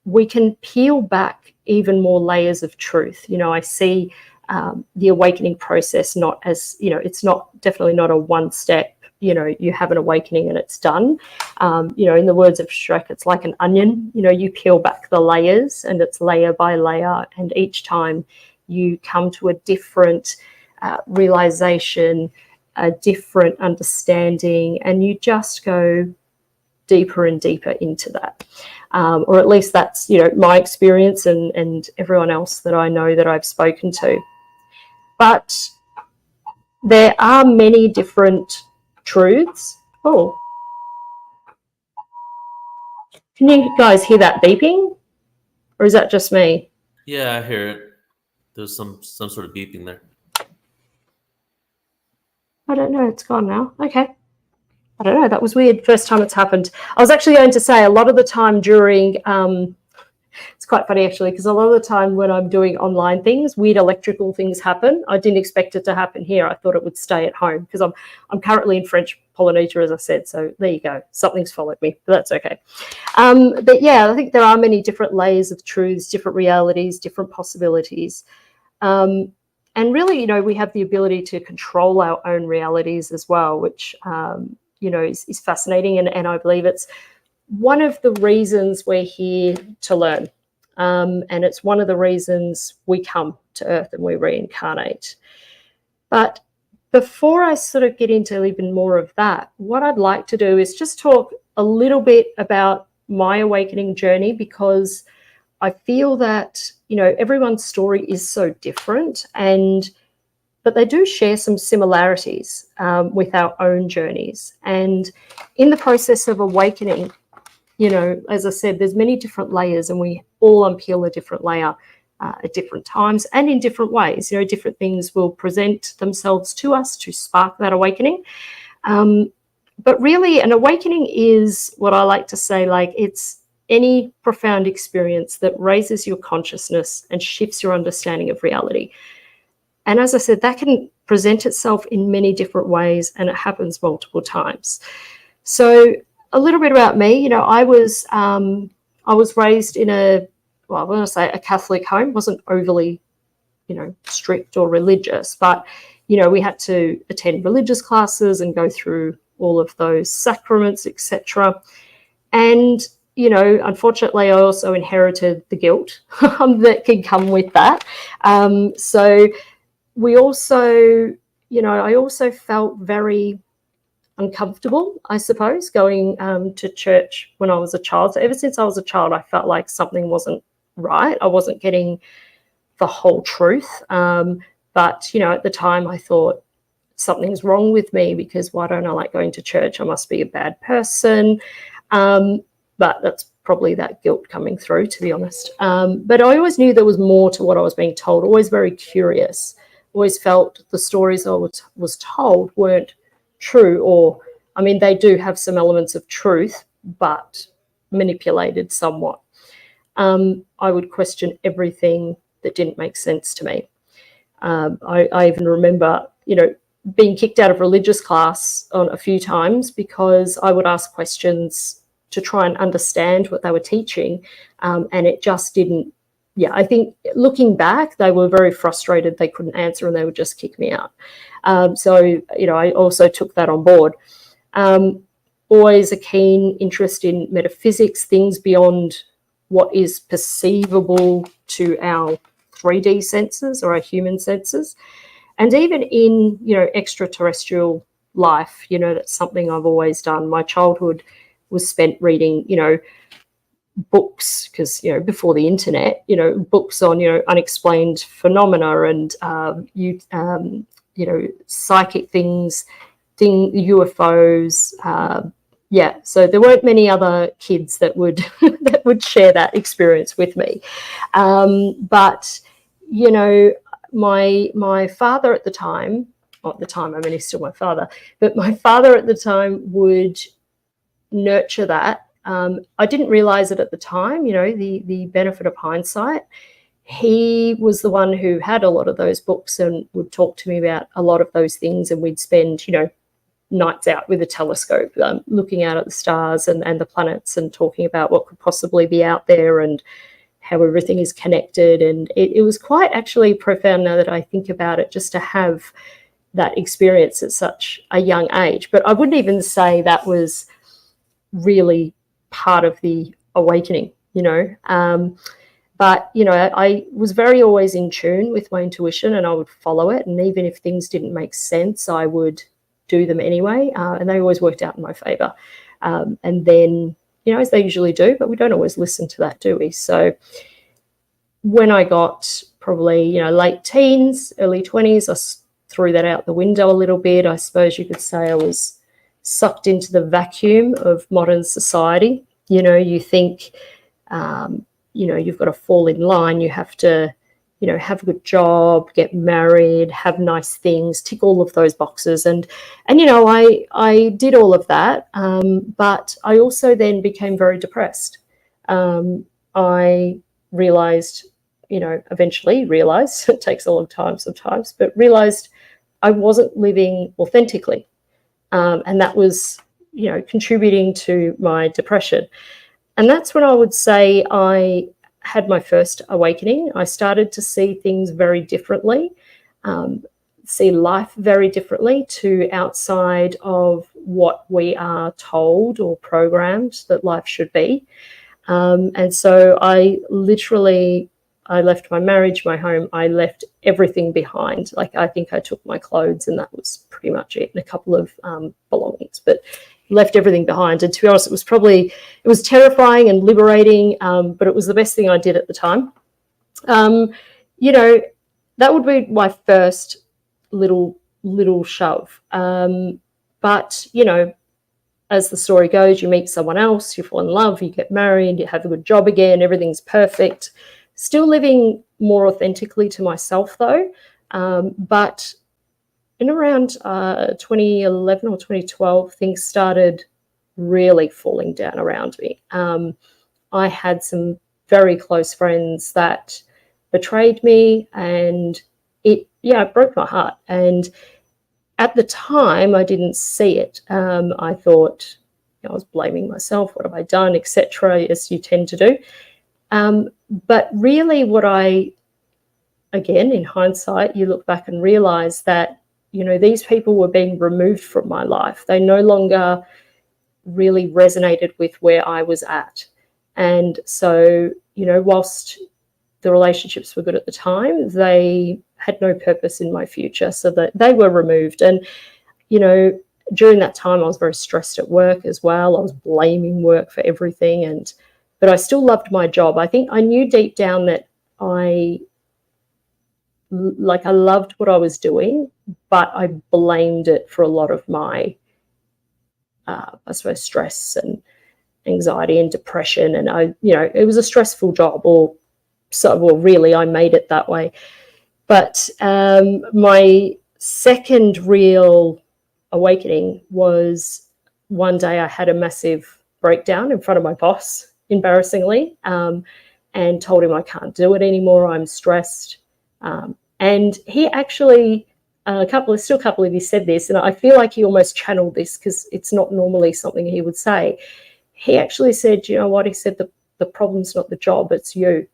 we can peel back even more layers of truth. I see the awakening process not as, it's definitely not a one-step, you have an awakening and it's done. In the words of Shrek, it's like an onion, you peel back the layers and it's layer by layer. And each time you come to a different realization, a different understanding, and you just go deeper and deeper into that. Or at least that's, my experience and everyone else that I know that I've spoken to. But there are many different truths. Oh, can you guys hear that beeping? Or is that just me? Yeah, I hear it. There's some sort of beeping there. I don't know. It's gone now. Okay. I don't know. That was weird. First time it's happened. I was actually going to say a lot of the time during, it's quite funny actually, because a lot of the time when I'm doing online things, weird electrical things happen. I didn't expect it to happen here. I thought it would stay at home because I'm currently in French Polynesia, as I said. So there you go. Something's followed me, but that's okay. But yeah, I think there are many different layers of truths, different realities, different possibilities. And really, you know, we have the ability to control our own realities as well, which, you know, is fascinating. And I believe it's one of the reasons we're here to learn. And it's one of the reasons we come to Earth and we reincarnate. But before I sort of get into even more of that, what I'd like to do is just talk a little bit about my awakening journey, because I feel that, you know, everyone's story is so different, but they do share some similarities with our own journeys. And in the process of awakening, you know, as I said, there's many different layers, and we all unpeel a different layer at different times and in different ways. You know, different things will present themselves to us to spark that awakening. But really, an awakening is what I like to say, like, it's any profound experience that raises your consciousness and shifts your understanding of reality. And as I said, that can present itself in many different ways, and it happens multiple times. So a little bit about me, you know, I was raised in I want to say a Catholic home. Wasn't overly, you know, strict or religious, but, you know, we had to attend religious classes and go through all of those sacraments, etc. And, you know, unfortunately, I also inherited the guilt that can come with that. So we also, you know, I also felt very uncomfortable, I suppose, going to church when I was a child. So ever since I was a child, I felt like something wasn't right. I wasn't getting the whole truth. But, you know, at the time I thought something's wrong with me, because why don't I like going to church? I must be a bad person. But that's probably that guilt coming through, to be honest. But I always knew there was more to what I was being told, always very curious, always felt the stories I was told weren't true, or, I mean, they do have some elements of truth, but manipulated somewhat. I would question everything that didn't make sense to me. I even remember, you know, being kicked out of religious class on a few times because I would ask questions to try and understand what they were teaching, and it just didn't. Yeah, I think looking back, they were very frustrated. They couldn't answer, and they would just kick me out. So, you know, I also took that on board. Always a keen interest in metaphysics, things beyond what is perceivable to our 3D senses or our human senses. And even in, you know, extraterrestrial life, you know, that's something I've always done. My childhood was spent reading, you know, books, because, you know, before the internet, you know, books on, you know, unexplained phenomena and, you know, psychic things, UFOs. Yeah, so there weren't many other kids that would that would share that experience with me. But, you know, my father at the time, not at the time, I mean, he's still my father, but my father at the time would nurture that. I didn't realize it at the time, you know, the benefit of hindsight. He was the one who had a lot of those books and would talk to me about a lot of those things, and we'd spend, you know, nights out with a telescope, looking out at the stars and the planets and talking about what could possibly be out there and how everything is connected. And it was quite actually profound, now that I think about it, just to have that experience at such a young age. But I wouldn't even say that was really part of the awakening, you know. But, you know, I was very always in tune with my intuition, and I would follow it. And even if things didn't make sense, I would do them anyway. And they always worked out in my favor. And then, you know, as they usually do, but we don't always listen to that, do we? So when I got probably, you know, late teens, early 20s, I threw that out the window a little bit. I suppose you could say I was sucked into the vacuum of modern society. You know, you think, you know, you've got to fall in line. You have to you know, have a good job, get married, have nice things, tick all of those boxes. And you know, I did all of that, but I also then became very depressed. I realized, you know, eventually realized, it takes a long time sometimes, but realized I wasn't living authentically. And that was, you know, contributing to my depression. And that's when I would say I had my first awakening. I started to see things very differently, see life very differently to outside of what we are told or programmed that life should be. And so I left my marriage, my home, I left everything behind. Like, I think I took my clothes and that was pretty much it, and a couple of belongings, but left everything behind. And to be honest, it was terrifying and liberating, but it was the best thing I did at the time. You know, that would be my first little shove. But, you know, as the story goes, you meet someone else, you fall in love, you get married, you have a good job again, everything's perfect. Still living more authentically to myself though. But in around 2011 or 2012, things started really falling down around me. I had some very close friends that betrayed me, and it broke my heart. And at the time, I didn't see it. I thought, you know, I was blaming myself. What have I done, etc., as you tend to do. But really again, in hindsight, you look back and realize that, you know, these people were being removed from my life. They no longer really resonated with where I was at. And so, you know, whilst the relationships were good at the time, they had no purpose in my future. So that they were removed. And, you know, during that time, I was very stressed at work as well. I was blaming work for everything. But I still loved my job. I think I knew deep down that I loved what I was doing, but I blamed it for a lot of my, I suppose, stress and anxiety and depression. And it was a stressful job, really, I made it that way. But my second real awakening was one day I had a massive breakdown in front of my boss, embarrassingly, and told him I can't do it anymore. I'm stressed. And he actually, a couple of you said this, and I feel like he almost channeled this because it's not normally something he would say. He actually said, you know what? He said, the problem's not the job, it's you.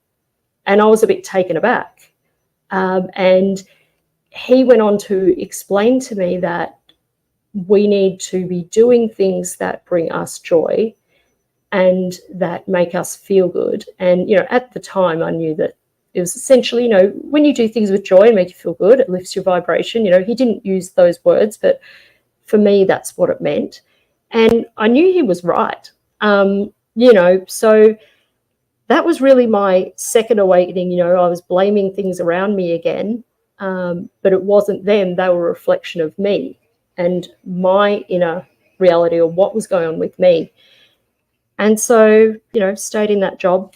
And I was a bit taken aback. And he went on to explain to me that we need to be doing things that bring us joy and that make us feel good. And, you know, at the time I knew that it was essentially, you know, when you do things with joy and make you feel good, it lifts your vibration. You know, he didn't use those words, but for me, that's what it meant. And I knew he was right. You know, so that was really my second awakening. You know, I was blaming things around me again, but it wasn't them. They were a reflection of me and my inner reality, or what was going on with me. And so, you know, stayed in that job.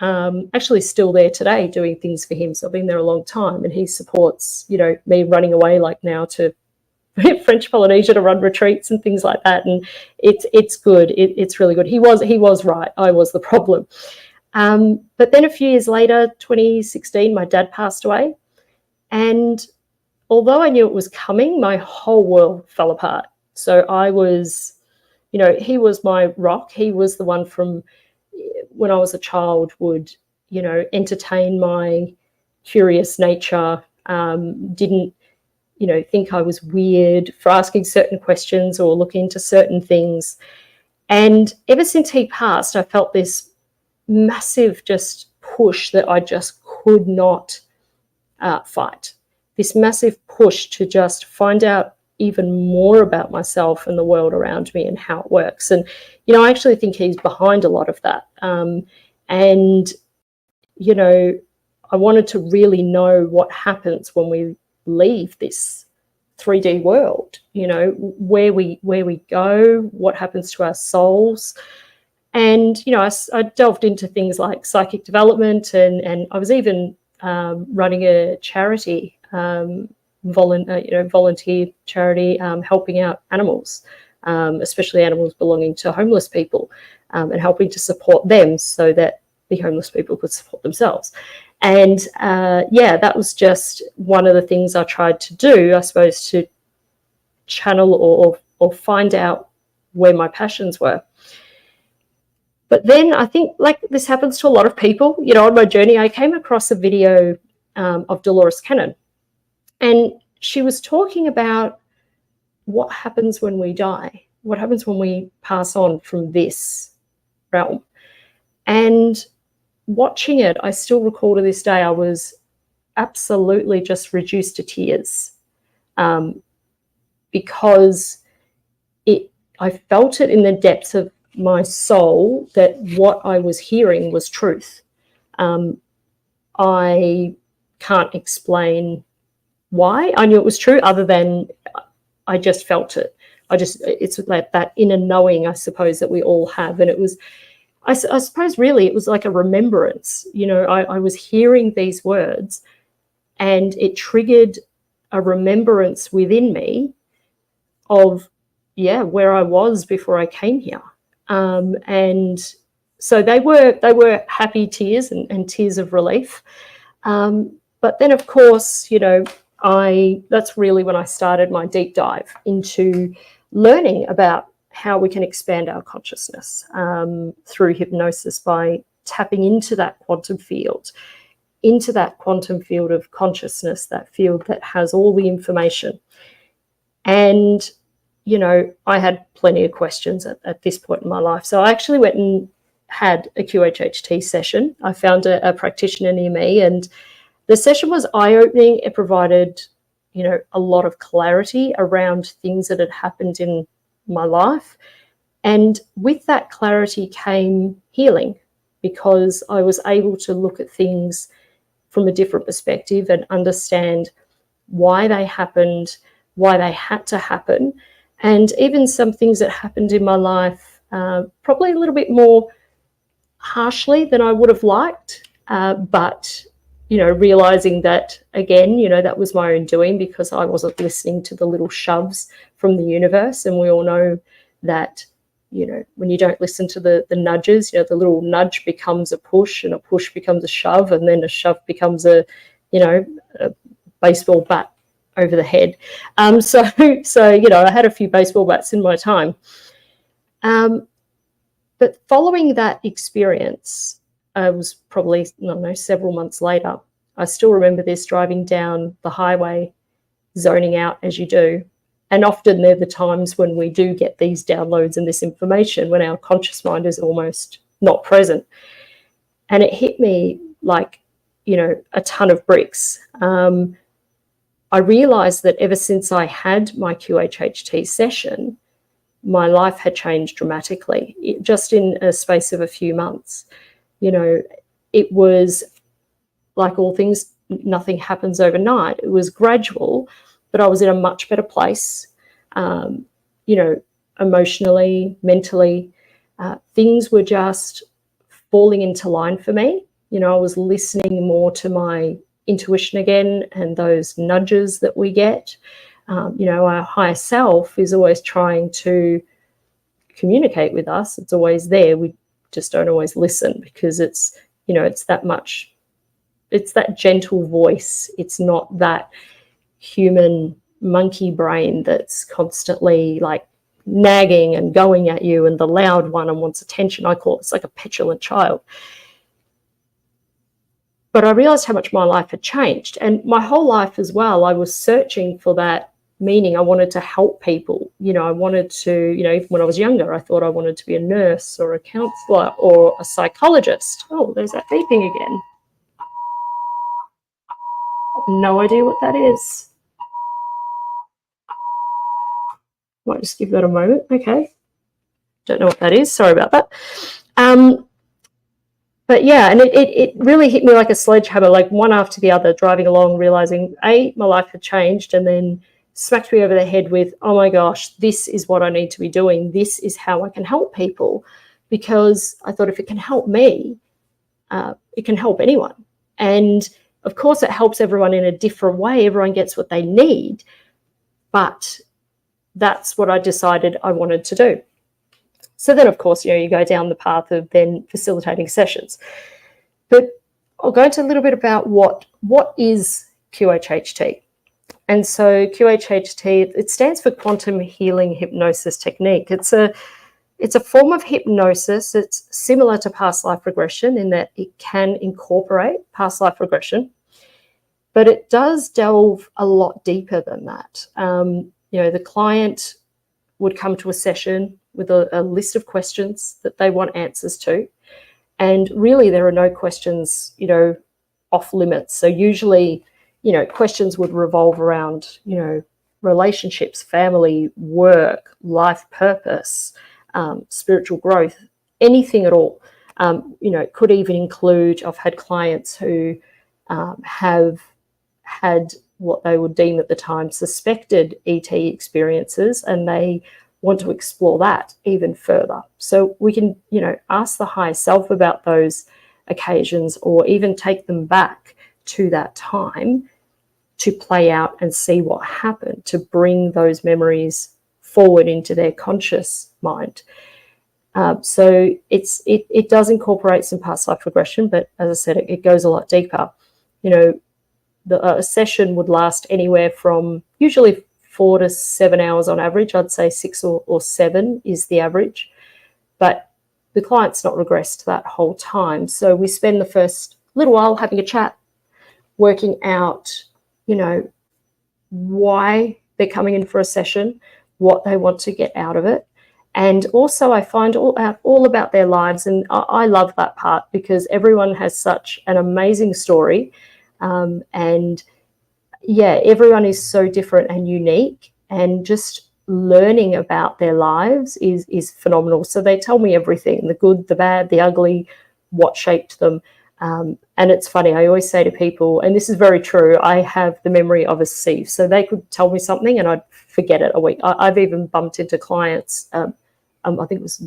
Actually still there today doing things for him. So I've been there a long time, and he supports, you know, me running away like now to French Polynesia to run retreats and things like that. And it's good. It's really good. He was right. I was the problem. But then a few years later, 2016, my dad passed away. And although I knew it was coming, my whole world fell apart. So I was, you know, he was my rock. He was the one from when I was a child would, you know, entertain my curious nature, didn't, you know, think I was weird for asking certain questions or looking into certain things. And ever since he passed, I felt this massive just push that I just could not fight. This massive push to just find out even more about myself and the world around me and how it works. And, you know, I actually think he's behind a lot of that. And, you know, I wanted to really know what happens when we leave this 3D world, you know, where we go, what happens to our souls. And, you know, I delved into things like psychic development, and I was even running a charity, volunteer charity, helping out animals, especially animals belonging to homeless people, and helping to support them so that the homeless people could support themselves. And that was just one of the things I tried to do, I suppose, to channel or find out where my passions were. But then I think, like this happens to a lot of people, on my journey, I came across a video of Dolores Cannon, and she was talking about what happens when we die, what happens when we pass on from this realm. And watching it, I still recall to this day, I was absolutely just reduced to tears, because I felt it in the depths of my soul that what I was hearing was truth. I can't explain why I knew it was true, other than I just felt it. It's like that inner knowing, I suppose, that we all have. And it was, I suppose really it was like a remembrance. I was hearing these words, and it triggered a remembrance within me of, where I was before I came here. And so they were happy tears and tears of relief. But then, of course, that's really when I started my deep dive into learning about how we can expand our consciousness through hypnosis by tapping into that quantum field of consciousness, that field that has all the information. And, I had plenty of questions at this point in my life. So I actually went and had a QHHT session. I found a practitioner near me, and the session was eye-opening. It provided, a lot of clarity around things that had happened in my life. And with that clarity came healing, because I was able to look at things from a different perspective and understand why they happened, why they had to happen, and even some things that happened in my life probably a little bit more harshly than I would have liked, but realizing that, again, that was my own doing, because I wasn't listening to the little shoves from the universe. And we all know that, when you don't listen to the nudges, the little nudge becomes a push, and a push becomes a shove, and then a shove becomes a baseball bat over the head. So I had a few baseball bats in my time. But following that experience, it was probably, several months later, I still remember this, driving down the highway, zoning out as you do. And often they're the times when we do get these downloads and this information, when our conscious mind is almost not present. And it hit me like, a ton of bricks. I realized that ever since I had my QHHT session, my life had changed dramatically, just in a space of a few months. It was like all things, nothing happens overnight. It was gradual, but I was in a much better place, emotionally, mentally. Things were just falling into line for me. I was listening more to my intuition again, and those nudges that we get. Our higher self is always trying to communicate with us. It's always there. We just don't always listen, because it's that gentle voice. It's not that human monkey brain that's constantly like nagging and going at you, and the loud one and wants attention. I call it's like a petulant child. But I realized how much my life had changed, and my whole life as well. I was searching for that meaning. I wanted to help people. I wanted to, even when I was younger, I thought I wanted to be a nurse or a counselor or a psychologist. Oh, there's that beeping again. No idea what that is. Might just give that a moment. Okay. Don't know what that is. Sorry about that. But yeah, and it really hit me like a sledgehammer, like one after the other, driving along, realizing, my life had changed, and then smacked me over the head with, oh my gosh, this is what I need to be doing. This is how I can help people, because I thought if it can help me, it can help anyone. And Of course, it helps everyone in a different way. Everyone gets what they need, but that's what I decided I wanted to do. So then, of course, you go down the path of then facilitating sessions. But I'll go into a little bit about what is QHHT. And so QHHT, it stands for Quantum Healing Hypnosis Technique. It's a form of hypnosis. It's similar to past life regression in that it can incorporate past life regression, but it does delve a lot deeper than that. The client would come to a session with a list of questions that they want answers to. And really there are no questions, off limits. So usually, questions would revolve around, relationships, family, work, life purpose, spiritual growth, anything at all. It could even include, I've had clients who have had what they would deem at the time suspected ET experiences, and they want to explore that even further. So we can, ask the higher self about those occasions, or even take them back to that time to play out and see what happened, to bring those memories forward into their conscious mind. So it does incorporate some past life regression, but as I said, it goes a lot deeper. A session would last anywhere from usually 4 to 7 hours on average. I'd say 6 or 7 is the average, but the client's not regressed that whole time. So we spend the first little while having a chat, working out, why they're coming in for a session, what they want to get out of it. And also I find out all about their lives. And I love that part because everyone has such an amazing story. And yeah, everyone is so different and unique, and just learning about their lives is phenomenal. So they tell me everything, the good, the bad, the ugly, what shaped them. And it's funny, I always say to people, and this is very true, I have the memory of a sieve. So they could tell me something and I'd forget it a week. I've even bumped into clients, I think it was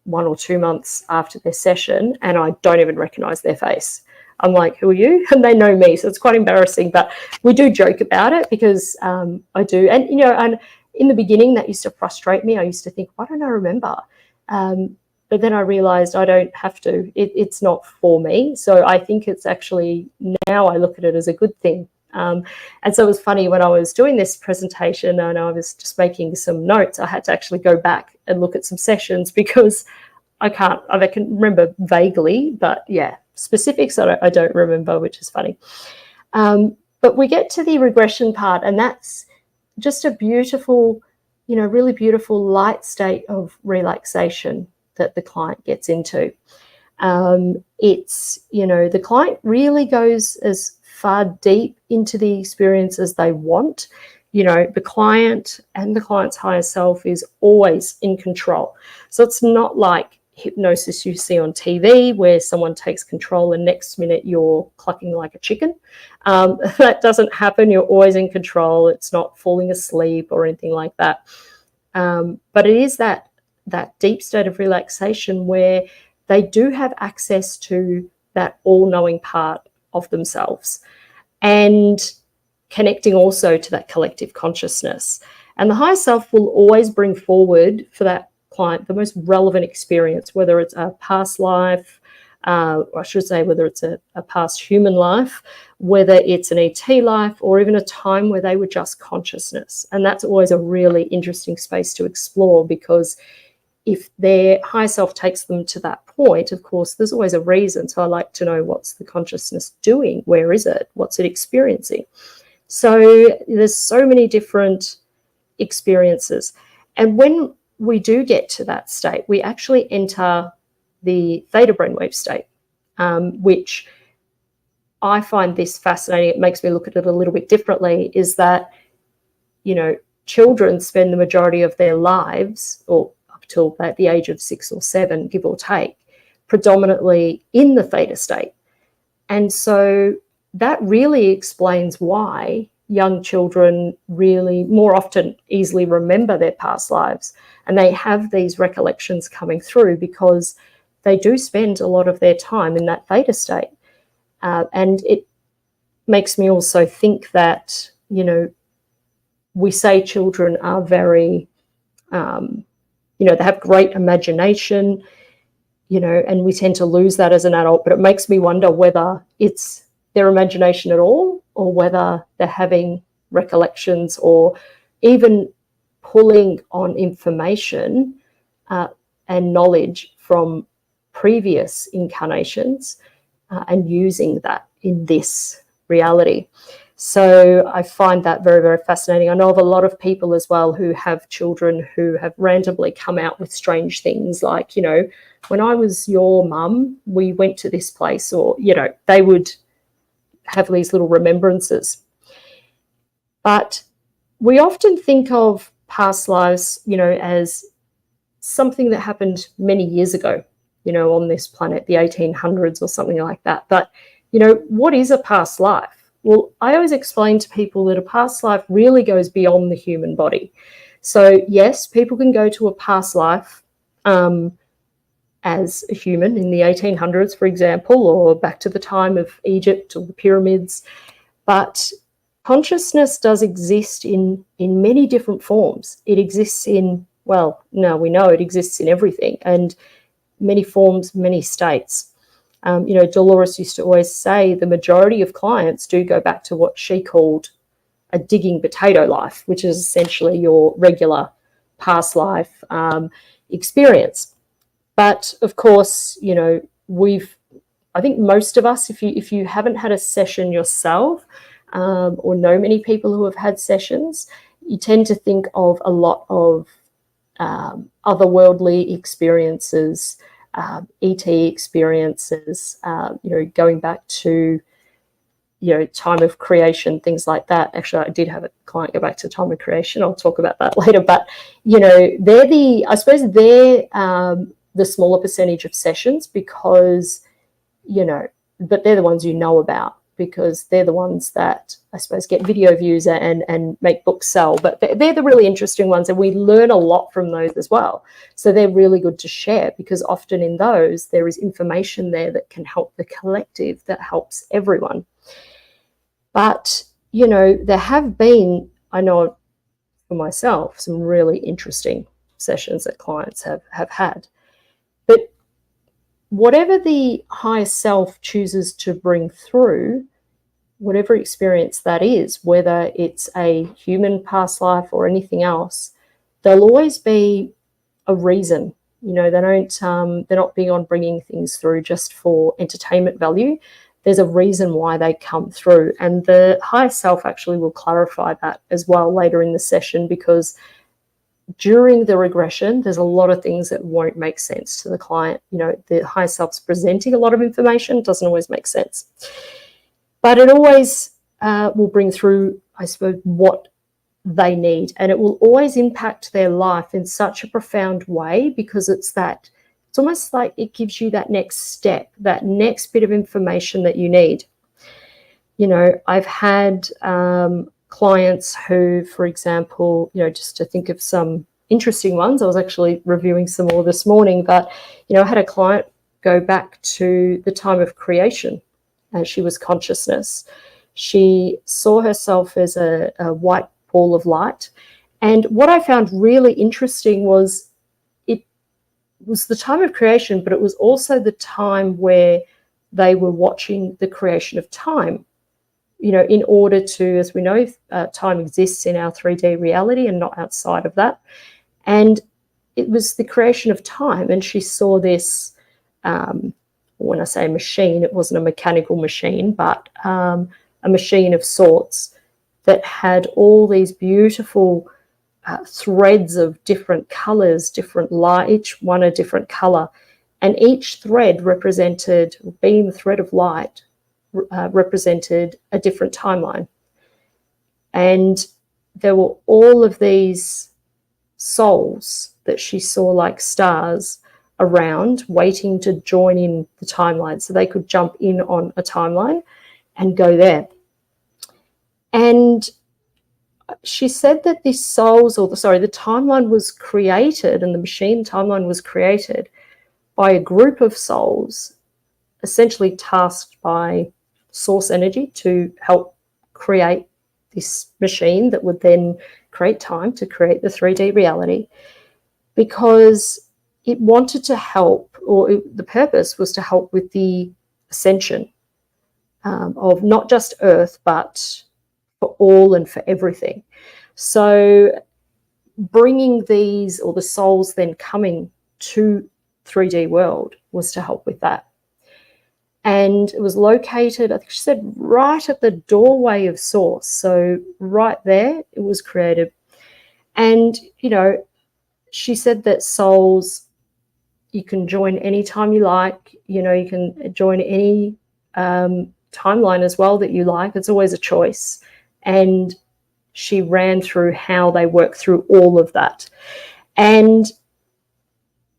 1 or 2 months after their session, and I don't even recognize their face. I'm like, who are you? And they know me. So it's quite embarrassing, but we do joke about it because I do. And, and in the beginning that used to frustrate me. I used to think, why don't I remember? But then I realized I don't have to. It's not for me. So I think it's actually, now I look at it as a good thing. And so it was funny when I was doing this presentation and I was just making some notes, I had to actually go back and look at some sessions because I can remember vaguely, but yeah, specifics I don't remember, which is funny. But we get to the regression part, and that's just a beautiful, really beautiful light state of relaxation that the client gets into. It's, the client really goes as far deep into the experience as they want. The client and the client's higher self is always in control. So it's not like hypnosis you see on TV where someone takes control and next minute you're clucking like a chicken. That doesn't happen. You're always in control. It's not falling asleep or anything like that. But it is that deep state of relaxation where they do have access to that all-knowing part of themselves and connecting also to that collective consciousness. And the higher self will always bring forward for that client the most relevant experience, whether it's a past life, or I should say whether it's a past human life, whether it's an ET life, or even a time where they were just consciousness. And that's always a really interesting space to explore, because if their higher self takes them to that point, of course, there's always a reason. So I like to know, what's the consciousness doing? Where is it? What's it experiencing? So there's so many different experiences. And when we do get to that state, we actually enter the theta brainwave state, which I find this fascinating. It makes me look at it a little bit differently, is that, children spend the majority of their lives, or up till about the age of 6 or 7, give or take, predominantly in the theta state. And so that really explains why young children really more often easily remember their past lives, and they have these recollections coming through because they do spend a lot of their time in that theta state. And makes me also think that, you know, we say children are very, you know, they have great imagination, you know, and we tend to lose that as an adult, but it makes me wonder whether it's their imagination at all, or whether they're having recollections or even pulling on information and knowledge from previous incarnations and using that in this reality. So I find that very, very fascinating. I know of a lot of people as well who have children who have randomly come out with strange things like, you know, when I was your mum, we went to this place, or, you know, they would have these little remembrances. But we often think of past lives, you know, as something that happened many years ago, you know, on this planet, the 1800s or something like that. But, you know, what is a past life? Well, I always explain to people that a past life really goes beyond the human body. So, yes, people can go to a past life as a human in the 1800s, for example, or back to the time of Egypt or the pyramids. But consciousness does exist in many different forms. It exists in, well, no, we know it exists in everything, and many forms, many states. You know, Dolores used to always say the majority of clients do go back to what she called a digging potato life, which is essentially your regular past life experience. But of course, you know, I think most of us, if you haven't had a session yourself or know many people who have had sessions, you tend to think of a lot of otherworldly experiences, ET experiences, you know, going back to, you know, time of creation, things like that. Actually, I did have a client go back to time of creation. I'll talk about that later. But, you know, I suppose they're the smaller percentage of sessions because, you know, but they're the ones you know about, because they're the ones that I suppose get video views and make books sell. But they're the really interesting ones, and we learn a lot from those as well. So they're really good to share, because often in those there is information there that can help the collective, that helps everyone. But, you know, there have been, I know for myself, some really interesting sessions that clients have had. But whatever the higher self chooses to bring through, whatever experience that is, whether it's a human past life or anything else, there'll always be a reason. You know, they're not big on bringing things through just for entertainment value. There's a reason why they come through, and the higher self actually will clarify that as well later in the session, because during the regression, there's a lot of things that won't make sense to the client. You know, the higher self's presenting a lot of information, doesn't always make sense. But it always will bring through, I suppose, what they need. And it will always impact their life in such a profound way, because it's almost like it gives you that next step, that next bit of information that you need. You know, I've had clients who, for example, you know, just to think of some interesting ones, I was actually reviewing some more this morning, but, you know, I had a client go back to the time of creation. She was consciousness. She saw herself as a white ball of light. And what I found really interesting was it was the time of creation, but it was also the time where they were watching the creation of time. You know, in order to, as we know, time exists in our 3D reality and not outside of that. And it was the creation of time. And she saw this, when I say machine, it wasn't a mechanical machine, but a machine of sorts that had all these beautiful threads of different colors, different light, each one a different color. And each thread represented, being the thread of light, represented a different timeline. And there were all of these souls that she saw like stars around, waiting to join in the timeline, so they could jump in on a timeline and go there. And she said that the timeline was created, and the machine timeline was created by a group of souls, essentially tasked by source energy to help create this machine that would then create time to create the 3D reality, because it wanted to help, or the purpose was to help with the ascension of not just Earth, but for all and for everything. So bringing these, or the souls then coming to 3D world, was to help with that. And it was located, I think she said, right at the doorway of Source. So right there, it was created. And, you know, she said that souls, you can join anytime you like. You know, you can join any timeline as well that you like. It's always a choice. And she ran through how they work through all of that. And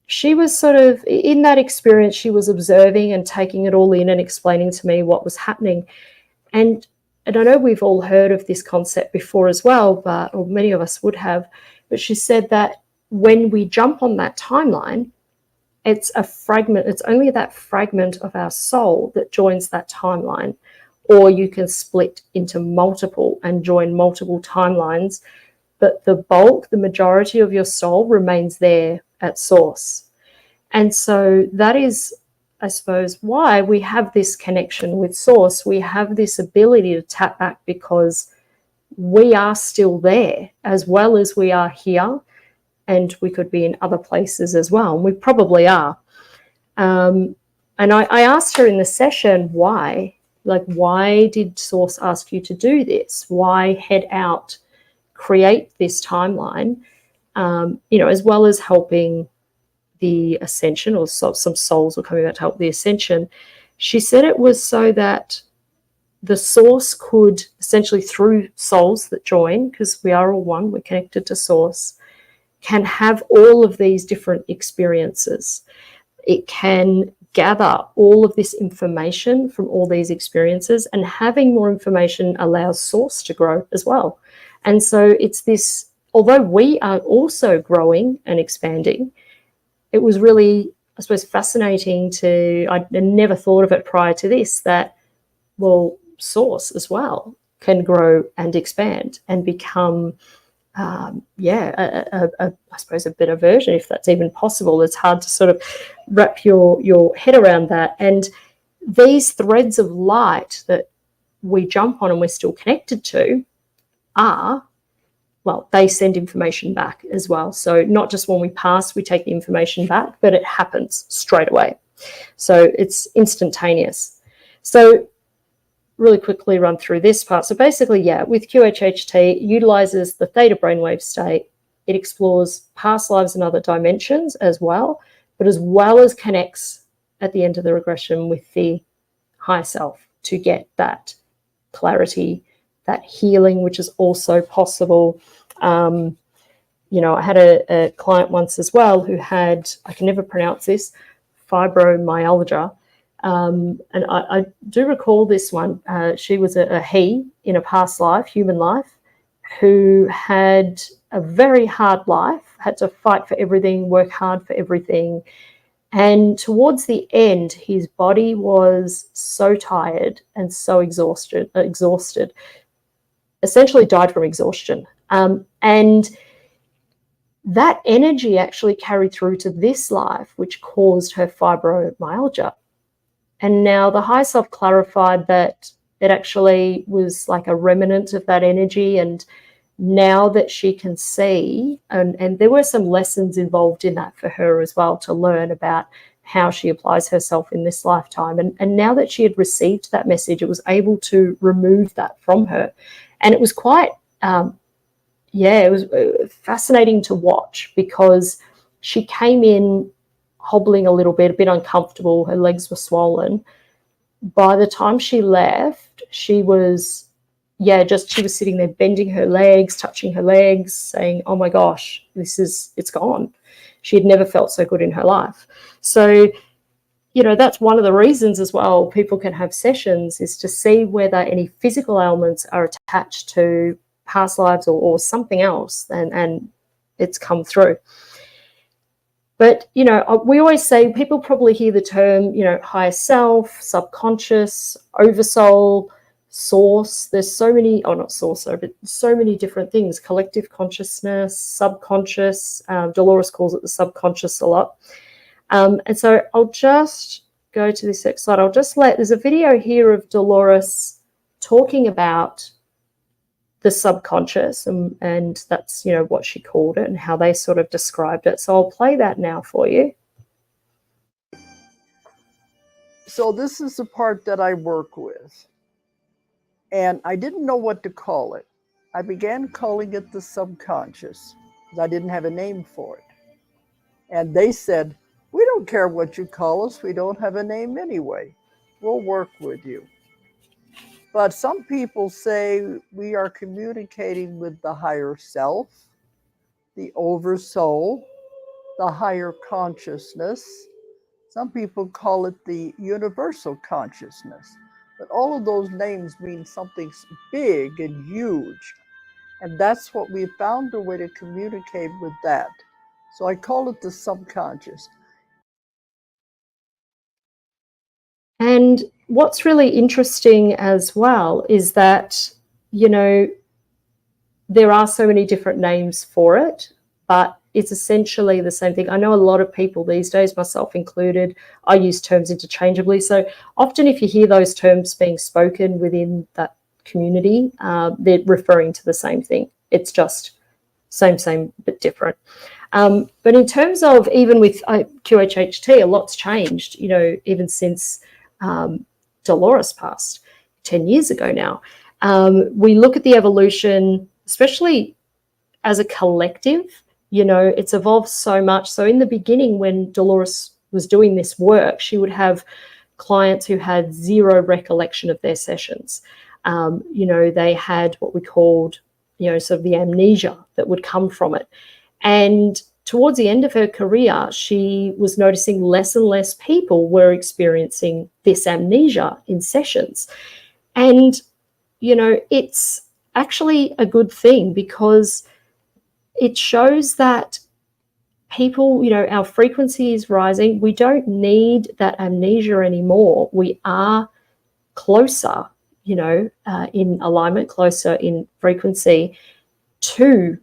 she was sort of, in that experience, she was observing and taking it all in and explaining to me what was happening. And I know we've all heard of this concept before as well, but, or many of us would have, but she said that when we jump on that timeline, it's a fragment, it's only that fragment of our soul that joins that timeline. Or you can split into multiple and join multiple timelines, but the bulk, the majority of your soul remains there at Source. And so that is, I suppose, why we have this connection with Source. We have this ability to tap back because we are still there as well as we are here, and we could be in other places as well. And we probably are. And I asked her in the session why. Like, why did Source ask you to do this? Why head out, create this timeline, you know, as well as helping the Ascension, or some souls were coming out to help the Ascension. She said it was so that the Source could essentially, through souls that join, because we are all one, we're connected to Source, can have all of these different experiences. It can gather all of this information from all these experiences, and having more information allows Source to grow as well. And so it's this, although we are also growing and expanding, it was really, I suppose, fascinating to, I never thought of it prior to this, that, well, Source as well can grow and expand and become, I suppose, a better version, if that's even possible. It's hard to sort of wrap your head around that. And these threads of light that we jump on and we're still connected to are, well, they send information back as well. So not just when we pass, we take the information back, but it happens straight away. So it's instantaneous. So really quickly run through this part. So basically, yeah, with QHHT, it utilizes the theta brainwave state. It explores past lives and other dimensions as well, but as well as connects at the end of the regression with the higher self to get that clarity, that healing, which is also possible. You know, I had a client once as well who had, I can never pronounce this, fibromyalgia. And I do recall this one. She was a he in a past life, human life, who had a very hard life, had to fight for everything, work hard for everything. And towards the end, his body was so tired and so exhausted, essentially died from exhaustion. And that energy actually carried through to this life, which caused her fibromyalgia. And now the high self clarified that it actually was like a remnant of that energy. And now that she can see, and there were some lessons involved in that for her as well, to learn about how she applies herself in this lifetime. And now that she had received that message, it was able to remove that from her. And it was quite, it was fascinating to watch, because she came in hobbling a little bit, a bit uncomfortable. Her legs were swollen. By the time she left, she was, she was sitting there bending her legs, touching her legs, saying, oh my gosh, it's gone. She had never felt so good in her life. So, you know, that's one of the reasons as well people can have sessions, is to see whether any physical ailments are attached to past lives or something else, and it's come through. But, you know, we always say, people probably hear the term, you know, higher self, subconscious, oversoul, source. There's so many, not source, but so many different things. Collective consciousness, subconscious. Dolores calls it the subconscious a lot. And so I'll just go to this next slide. There's a video here of Dolores talking about the subconscious, and that's, you know, what she called it and how they sort of described it. So I'll play that now for you. So this is the part that I work with. And I didn't know what to call it. I began calling it the subconscious because I didn't have a name for it. And they said, we don't care what you call us. We don't have a name anyway. We'll work with you. But some people say we are communicating with the higher self, the oversoul, the higher consciousness. Some people call it the universal consciousness. But all of those names mean something big and huge. And that's what we found a way to communicate with that. So I call it the subconscious. And what's really interesting as well is that, you know, there are so many different names for it, but it's essentially the same thing. I know a lot of people these days, myself included, I use terms interchangeably. So often if you hear those terms being spoken within that community, they're referring to the same thing. It's just same, but different. But in terms of, even with QHHT, a lot's changed, you know, even since Dolores passed 10 years ago now. We look at the evolution, especially as a collective, you know, it's evolved so much. So in the beginning, when Dolores was doing this work, she would have clients who had zero recollection of their sessions. You know, they had what we called, you know, sort of the amnesia that would come from it. And towards the end of her career, she was noticing less and less people were experiencing this amnesia in sessions. And, you know, it's actually a good thing, because it shows that people, you know, our frequency is rising. We don't need that amnesia anymore. We are closer, you know, in alignment, closer in frequency to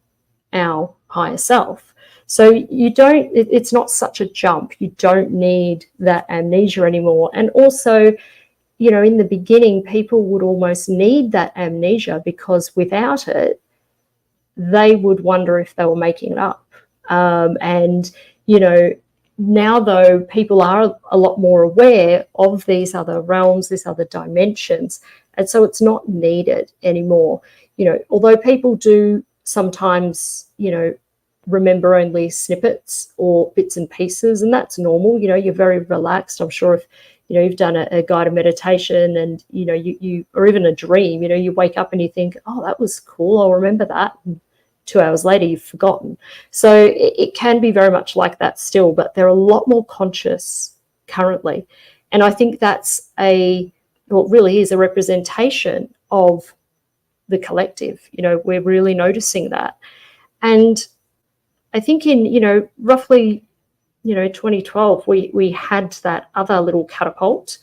our higher self. So you don't, it's not such a jump. You don't need that amnesia anymore. And also, you know, in the beginning, people would almost need that amnesia, because without it, they would wonder if they were making it up. And, you know, now though, people are a lot more aware of these other realms, these other dimensions. And so it's not needed anymore. You know, although people do sometimes, you know, remember only snippets or bits and pieces, and that's normal. You know, you're very relaxed. I'm sure if, you know, you've done a guided meditation and, you know, you or even a dream, you know, you wake up and you think, oh, that was cool, I'll remember that. And 2 hours later, you've forgotten. So it can be very much like that still, but they're a lot more conscious currently. And I think that's really is a representation of the collective. You know, we're really noticing that. And I think in, you know, roughly, you know, 2012, we had that other little catapult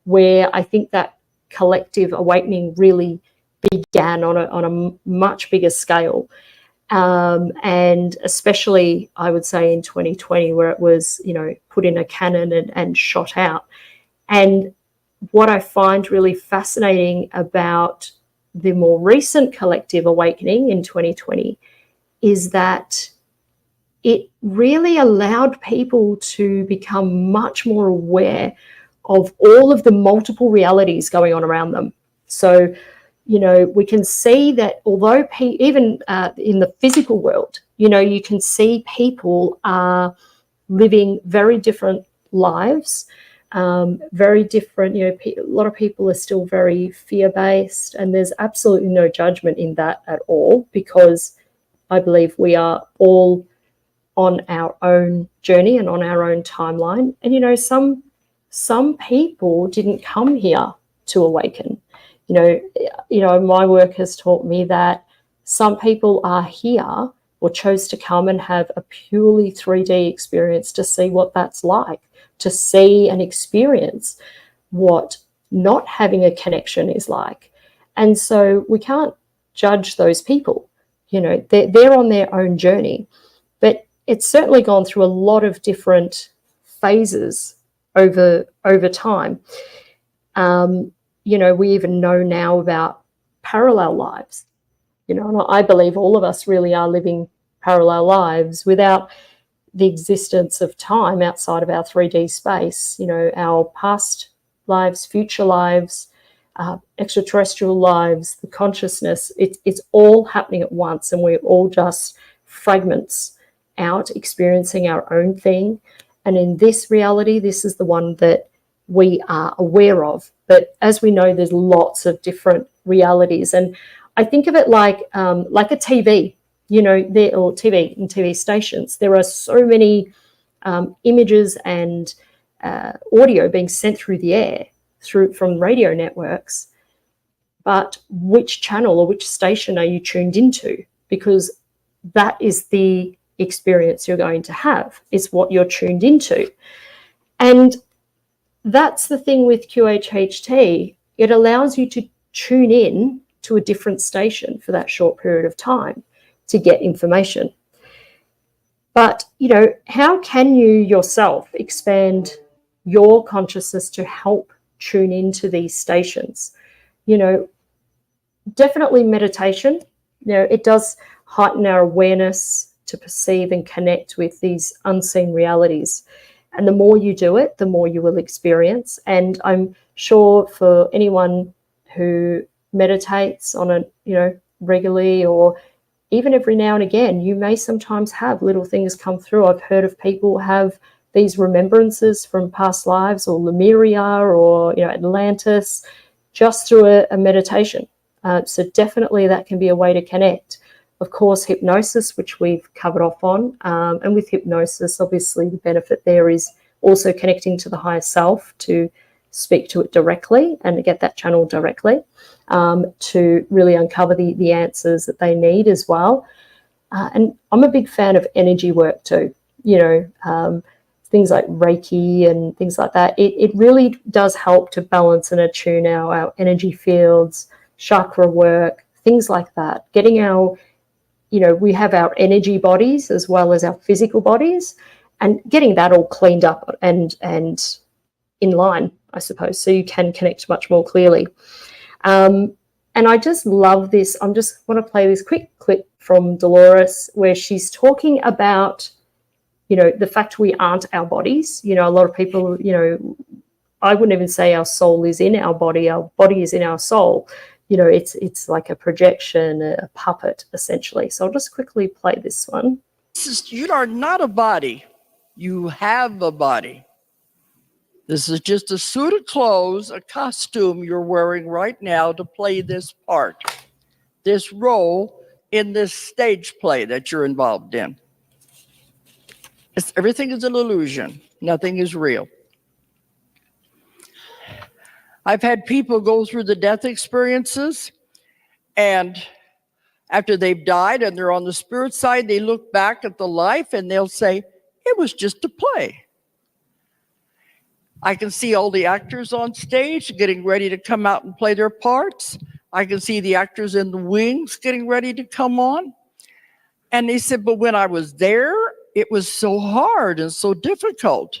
where I think that collective awakening really began on a much bigger scale. And especially, I would say, in 2020, where it was, you know, put in a cannon and shot out. And what I find really fascinating about the more recent collective awakening in 2020 is that it really allowed people to become much more aware of all of the multiple realities going on around them. So, you know, we can see that although even in the physical world, you know, you can see people are living very different lives, very different, you know, a lot of people are still very fear-based, and there's absolutely no judgment in that at all, because I believe we are all on our own journey and on our own timeline. And, you know, some people didn't come here to awaken. You know, my work has taught me that some people are here, or or chose to come and have a purely 3D experience to see what that's like, to see and experience what not having a connection is like. And so we can't judge those people. You know, they're on their own journey. But it's certainly gone through a lot of different phases over time. You know, we even know now about parallel lives. You know, and I believe all of us really are living parallel lives without the existence of time outside of our 3D space. You know, our past lives, future lives, extraterrestrial lives, the consciousness, it's all happening at once, and we're all just fragments out experiencing our own thing. And in this reality, this is the one that we are aware of. But as we know, there's lots of different realities, and I think of it like a TV, you know, or TV and TV stations. There are so many images and audio being sent through the air from radio networks, but which channel or which station are you tuned into? Because that is the experience you're going to have, is what you're tuned into. And that's the thing with QHHT. It allows you to tune in to a different station for that short period of time to get information. But, you know, how can you yourself expand your consciousness to help tune into these stations? You know, definitely meditation. You know, it does heighten our awareness to perceive and connect with these unseen realities. And the more you do it, the more you will experience. And I'm sure for anyone who meditates on a, you know, regularly, or even every now and again, you may sometimes have little things come through. I've heard of people have these remembrances from past lives, or Lemuria, or, you know, Atlantis, just through a meditation. So definitely that can be a way to connect. Of course, hypnosis, which we've covered off on, and with hypnosis, obviously the benefit there is also connecting to the higher self, to speak to it directly and to get that channel directly, to really uncover the answers that they need as well. And I'm a big fan of energy work too, you know, things like Reiki and things like that. It really does help to balance and attune our energy fields, chakra work, things like that. Getting our, you know, we have our energy bodies as well as our physical bodies, and getting that all cleaned up and in line, I suppose, so you can connect much more clearly. And I just love this. I just want to play this quick clip from Dolores where she's talking about, you know, the fact we aren't our bodies. You know, a lot of people, you know, I wouldn't even say our soul is in our body is in our soul. You know, it's like a projection, a puppet, essentially. So I'll just quickly play this one. You are not a body. You have a body. This is just a suit of clothes, a costume you're wearing right now to play this part, this role in this stage play that you're involved in. Everything is an illusion. Nothing is real. I've had people go through the death experiences, and after they've died and they're on the spirit side, they look back at the life and they'll say, it was just a play. I can see all the actors on stage getting ready to come out and play their parts. I can see the actors in the wings getting ready to come on. And they said, but when I was there, it was so hard and so difficult.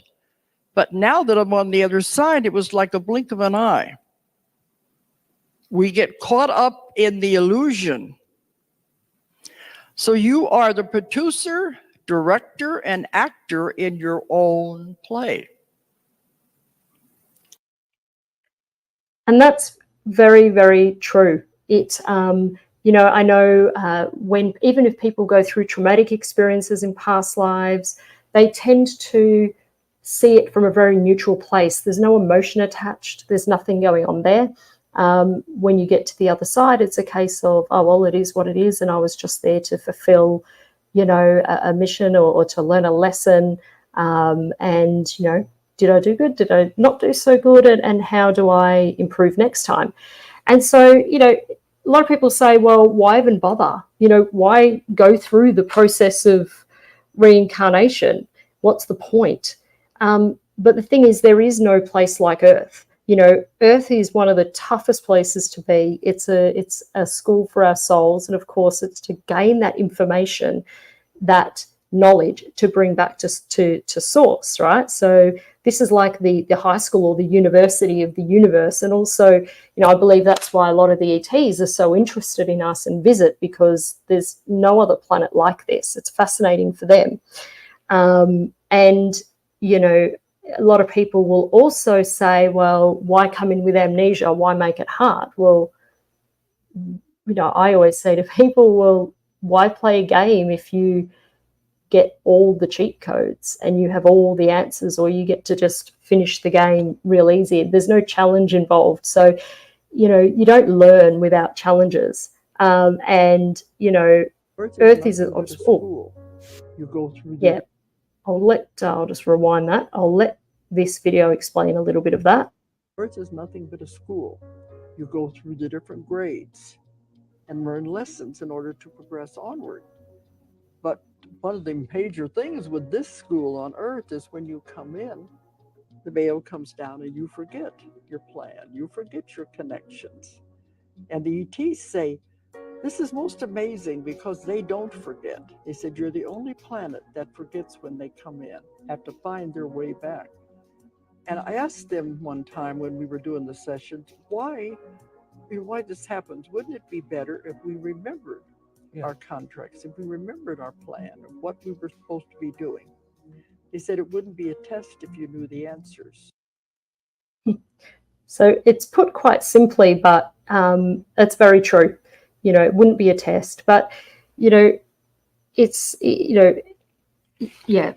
But now that I'm on the other side, it was like a blink of an eye. We get caught up in the illusion. So you are the producer, director, and actor in your own play. And that's very, very true. It, you know, I know when, even if people go through traumatic experiences in past lives, they tend to see it from a very neutral place. There's no emotion attached. There's nothing going on there. When you get to the other side, it's a case of, oh, well, it is what it is. And I was just there to fulfill, you know, a mission or to learn a lesson. And, you know, did I do good? Did I not do so good? And how do I improve next time? And so, you know, a lot of people say, well, why even bother? You know, why go through the process of reincarnation? What's the point? But the thing is, there is no place like Earth. You know, Earth is one of the toughest places to be. It's a school for our souls. And of course, it's to gain that information, that knowledge, to bring back to source, right? So this is like the high school or the university of the universe. And also, you know, I believe that's why a lot of the ETs are so interested in us and visit, because there's no other planet like this. It's fascinating for them. And, you know, a lot of people will also say, well, why come in with amnesia? Why make it hard? Well, you know, I always say to people, well, why play a game if you get all the cheat codes and you have all the answers, or you get to just finish the game real easy? There's no challenge involved. So, you know, you don't learn without challenges. And, you know, Earth is a school. You go through yeah. I'll just rewind that. I'll let this video explain a little bit of that. Earth is nothing but a school. You go through the different grades and learn lessons in order to progress onward. But one of the major things with this school on Earth is when you come in, the veil comes down and you forget your plan. You forget your connections. And the ETs say, this is most amazing because they don't forget. They said, you're the only planet that forgets when they come in, have to find their way back. And I asked them one time when we were doing the sessions, why this happens? Wouldn't it be better if we remembered our contracts, if we remembered our plan of what we were supposed to be doing? They said it wouldn't be a test if you knew the answers. So it's put quite simply, but it's very true. You know, it wouldn't be a test, but, you know, it's, you know, yeah,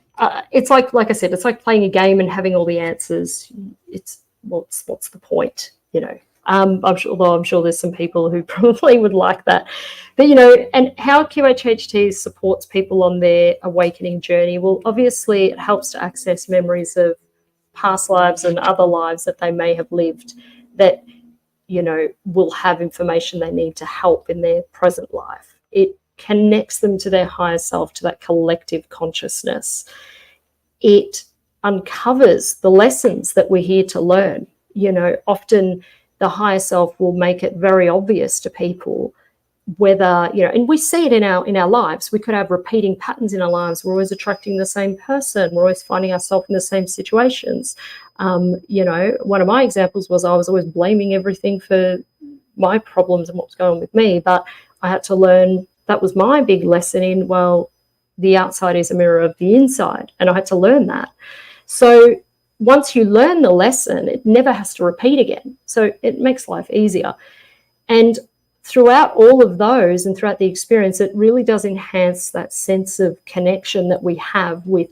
it's like I said, it's like playing a game and having all the answers. It's what's the point, you know? I'm sure there's some people who probably would like that, but, you know, and how QHHT supports people on their awakening journey. Well, obviously it helps to access memories of past lives and other lives that they may have lived that, you know, will have information they need to help in their present life. It connects them to their higher self, to that collective consciousness. It uncovers the lessons that we're here to learn. You know, often the higher self will make it very obvious to people whether, you know, and we see it in our lives. We could have repeating patterns in our lives. We're always attracting the same person. We're always finding ourselves in the same situations. You know, one of my examples was I was always blaming everything for my problems and what was going on with me, but I had to learn, that was my big lesson in, well, the outside is a mirror of the inside, and I had to learn that. So once you learn the lesson, it never has to repeat again. So it makes life easier. And throughout all of those and throughout the experience, it really does enhance that sense of connection that we have with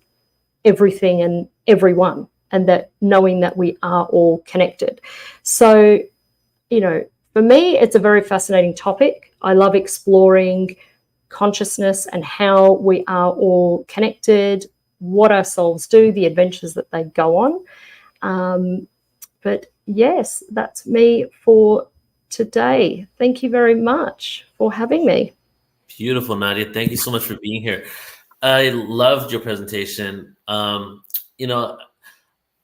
everything and everyone, and that knowing that we are all connected. So, you know, for me, it's a very fascinating topic. I love exploring consciousness and how we are all connected, what our souls do, the adventures that they go on. But yes, that's me for today. Thank you very much for having me. Beautiful, Nadia. Thank you so much for being here. I loved your presentation. You know,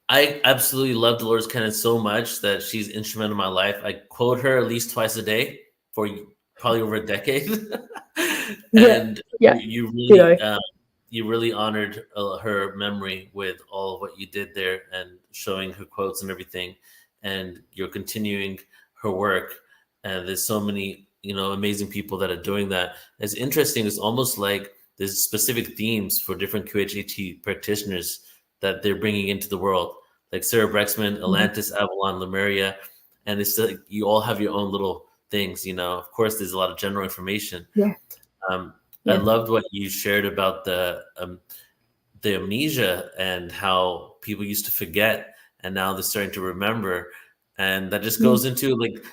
I absolutely love Dolores Cannon so much that she's instrumental in my life. I quote her at least twice a day for probably over a decade. And you really, you really honored her memory with all of what you did there and showing her quotes and everything. And you're continuing her work. And there's so many, you know, amazing people that are doing that. It's interesting. It's almost like there's specific themes for different QHHT practitioners that they're bringing into the world, like Sarah Brexman, Atlantis, Avalon, Lemuria. And it's like you all have your own little things, you know. Of course, there's a lot of general information. I loved what you shared about the amnesia and how people used to forget, and now they're starting to remember. And that just goes into, like,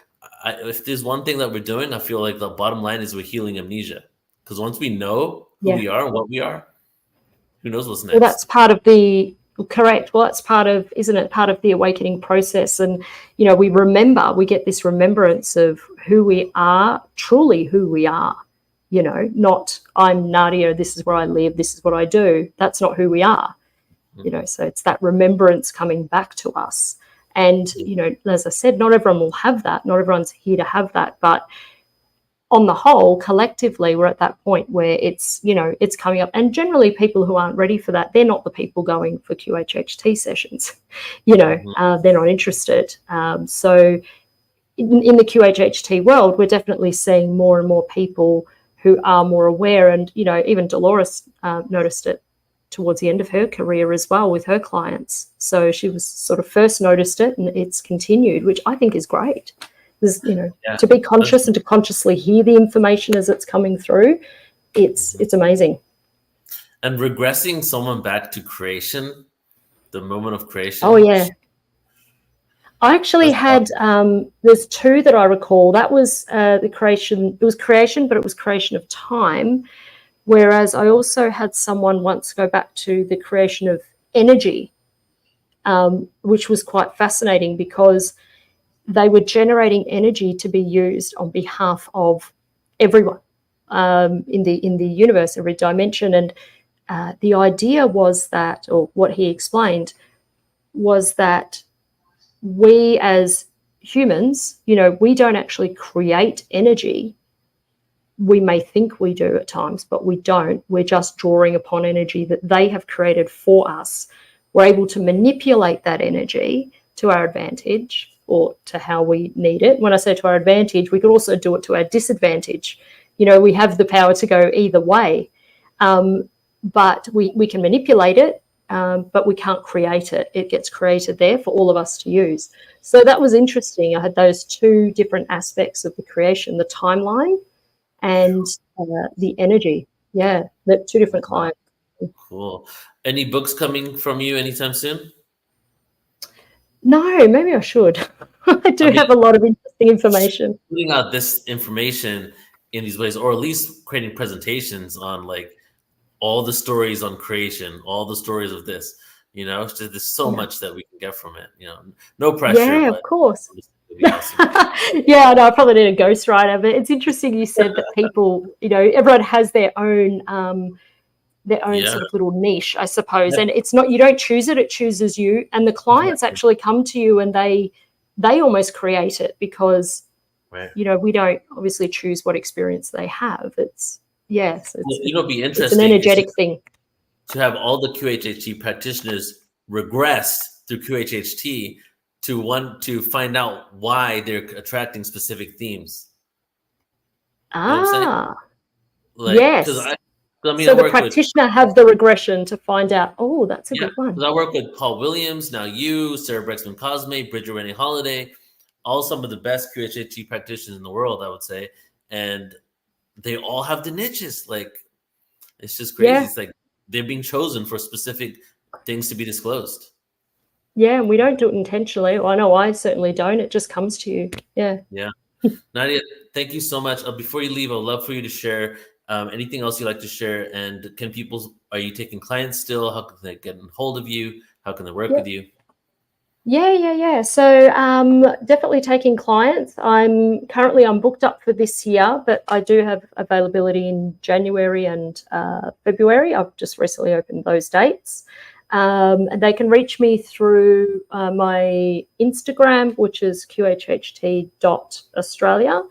if there's one thing that we're doing, I feel like the bottom line is we're healing amnesia. Because once we know who we are and what we are, who knows what's next? Well, that's part of the, correct. Well, that's part of, isn't it, part of the awakening process? And, you know, we get this remembrance of who we are, truly who we are. not I'm Nadia, this is where I live, this is what I do. That's not who we are. So it's that remembrance coming back to us. And, as I said, not everyone will have that. Not everyone's here to have that. But on the whole, collectively, we're at that point where it's coming up. And generally people who aren't ready for that, they're not the people going for QHHT sessions. They're not interested. So in the QHHT world, we're definitely seeing more and more people who are more aware. And, even Dolores noticed it towards the end of her career as well with her clients. So she was sort of first noticed it, and it's continued, which I think is great. There's, to be conscious and to consciously hear the information as it's coming through, it's amazing. And regressing someone back to creation, the moment of creation. Oh yeah. I actually had there's two that I recall. That was the creation. It was creation, but it was creation of time. Whereas I also had someone once go back to the creation of energy, which was quite fascinating because they were generating energy to be used on behalf of everyone in the universe, every dimension. And the idea was that, or what he explained, was that we as humans, we don't actually create energy. We may think we do at times, but we don't. We're just drawing upon energy that they have created for us. We're able to manipulate that energy to our advantage or to how we need it. When I say to our advantage, we could also do it to our disadvantage. We have the power to go either way, but we can manipulate it, but we can't create it. It gets created there for all of us to use. So that was interesting. I had those two different aspects of the creation, the timeline and the energy. Yeah, the two different clients. Cool. Any books coming from you anytime soon? No, maybe I should. I have a lot of interesting information. Putting out this information in these ways, or at least creating presentations on like all the stories on creation, all the stories of this, there's so much that we can get from it, no pressure. Yeah, but of course. awesome. Yeah, no, I probably need a ghostwriter, but it's interesting you said that people, everyone has their own sort of little niche, I suppose. And it's not, you don't choose it, it chooses you. And the clients actually come to you and they almost create it because, we don't obviously choose what experience they have. It's be interesting. It's an energetic thing. To have all the QHHT practitioners regress through QHHT to want to find out why they're attracting specific themes. Yes. So the practitioner have the regression to find out, that's a good one. Because I work with Paul Williams, now you, Sarah Brexman Cosme, Bridget Rennie Holiday, all some of the best QHHT practitioners in the world, I would say. And they all have the niches. Like, it's just crazy. Yeah. It's like they're being chosen for specific things to be disclosed. Yeah, and we don't do it intentionally. Well, I know I certainly don't. It just comes to you. Yeah. Yeah. Nadia, thank you so much. Before you leave, I'd love for you to share anything else you'd like to share. And are you taking clients still? How can they get in hold of you? How can they work with you? Yeah. So definitely taking clients. I'm booked up for this year, but I do have availability in January and February. I've just recently opened those dates. And they can reach me through my Instagram, which is qhht.australia,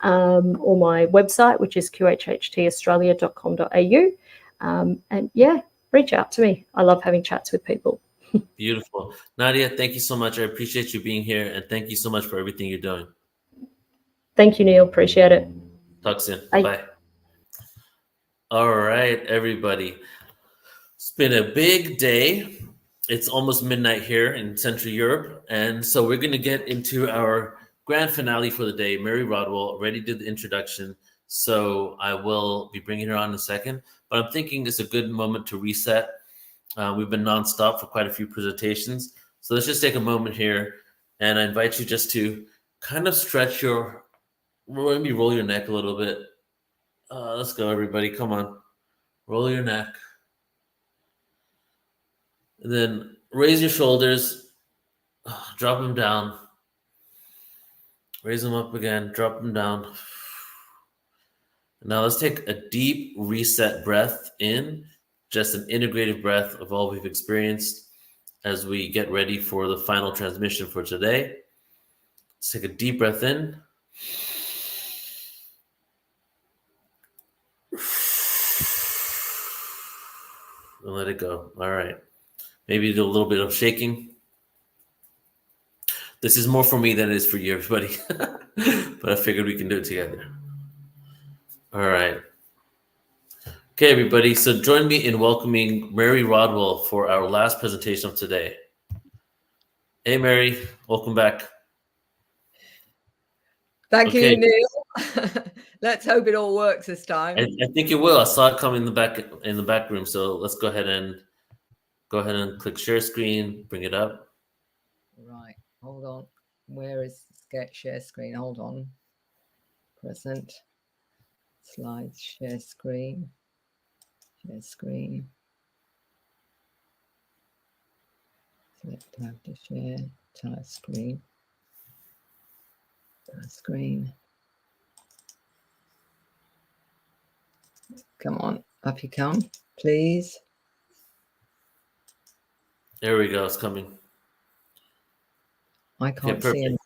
or my website, which is qhhtaustralia.com.au. And reach out to me. I love having chats with people. Beautiful. Nadia, thank you so much. I appreciate you being here, and thank you so much for everything you're doing. Thank you, Neil. Appreciate it. Talk soon. Bye. All right, everybody. It's been a big day. It's almost midnight here in Central Europe, and so we're going to get into our grand finale for the day. Mary Rodwell already did the introduction, so I will be bringing her on in a second, but I'm thinking it's a good moment to reset. We've been nonstop for quite a few presentations. So let's just take a moment here, and I invite you just to kind of stretch maybe roll your neck a little bit. Let's go, everybody. Come on. Roll your neck. And then raise your shoulders. Drop them down. Raise them up again. Drop them down. Now let's take a deep reset breath in, just an integrative breath of all we've experienced as we get ready for the final transmission for today. Let's take a deep breath in. And let it go. All right. Maybe do a little bit of shaking. This is more for me than it is for you, everybody. But I figured we can do it together. All right. Okay, everybody. So join me in welcoming Mary Rodwell for our last presentation of today. Hey, Mary. Welcome back. Thank you, Neil. Let's hope it all works this time. I think it will. I saw it come in the back room. So let's go ahead and click share screen. Bring it up. Right. Hold on. Where is share screen? Hold on. Present. Slides. Share screen. Share screen. Select tab to share. Entire screen. Screen. Come on, up you come, please. There we go. It's coming. I can't see it.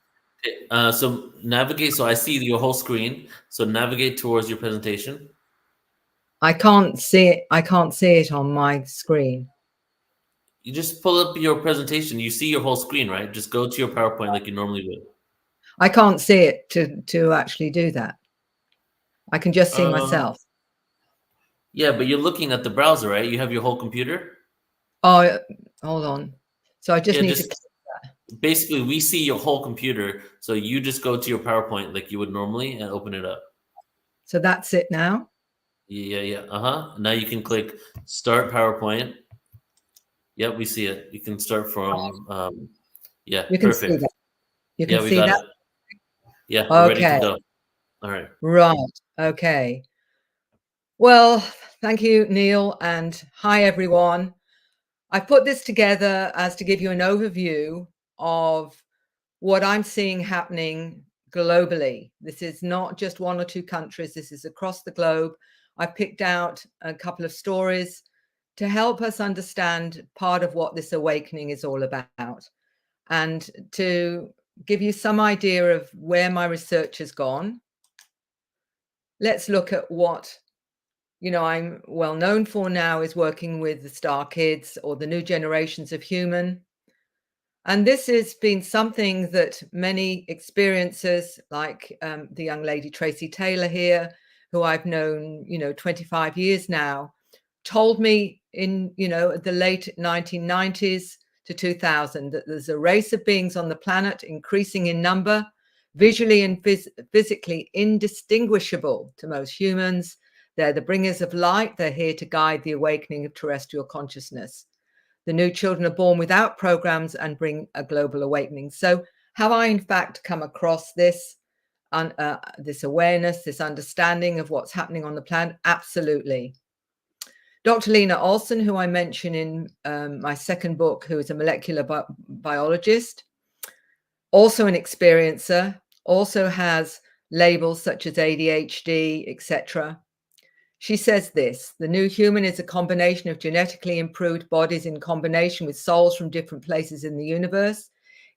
Okay, so navigate. So I see your whole screen. So navigate towards your presentation. I can't see it. I can't see it on my screen. You just pull up your presentation. You see your whole screen, right? Just go to your PowerPoint like you normally would. I can't see it to actually do that. I can just see myself. Yeah, but you're looking at the browser, right? You have your whole computer. Oh, hold on. So I just need to. Basically, we see your whole computer. So you just go to your PowerPoint like you would normally and open it up. So that's it now? Yeah. Now you can click Start PowerPoint. Yep, we see it. You can start from, yeah, you can perfect. See that. You can we see got that? it. Yeah, we're ready to go. All right. Right. Okay. Well, thank you, Neil, and hi, everyone. I put this together as to give you an overview of what I'm seeing happening globally. This is not just one or two countries. This is across the globe. I've picked out a couple of stories to help us understand part of what this awakening is all about and to give you some idea of where my research has gone. Let's look at what I'm well known for now is working with the star kids or the new generations of human. And this has been something that many experiencers, like the young lady Tracy Taylor here, who I've known, 25 years now, told me in, the late 1990s to 2000 that there's a race of beings on the planet increasing in number, visually and physically indistinguishable to most humans. They're the bringers of light. They're here to guide the awakening of terrestrial consciousness. The new children are born without programs and bring a global awakening. So have I, in fact, come across this, this awareness, this understanding of what's happening on the planet? Absolutely. Dr. Lena Olson, who I mention in my second book, who is a molecular biologist, also an experiencer, also has labels such as ADHD, etc. She says this: the new human is a combination of genetically improved bodies in combination with souls from different places in the universe,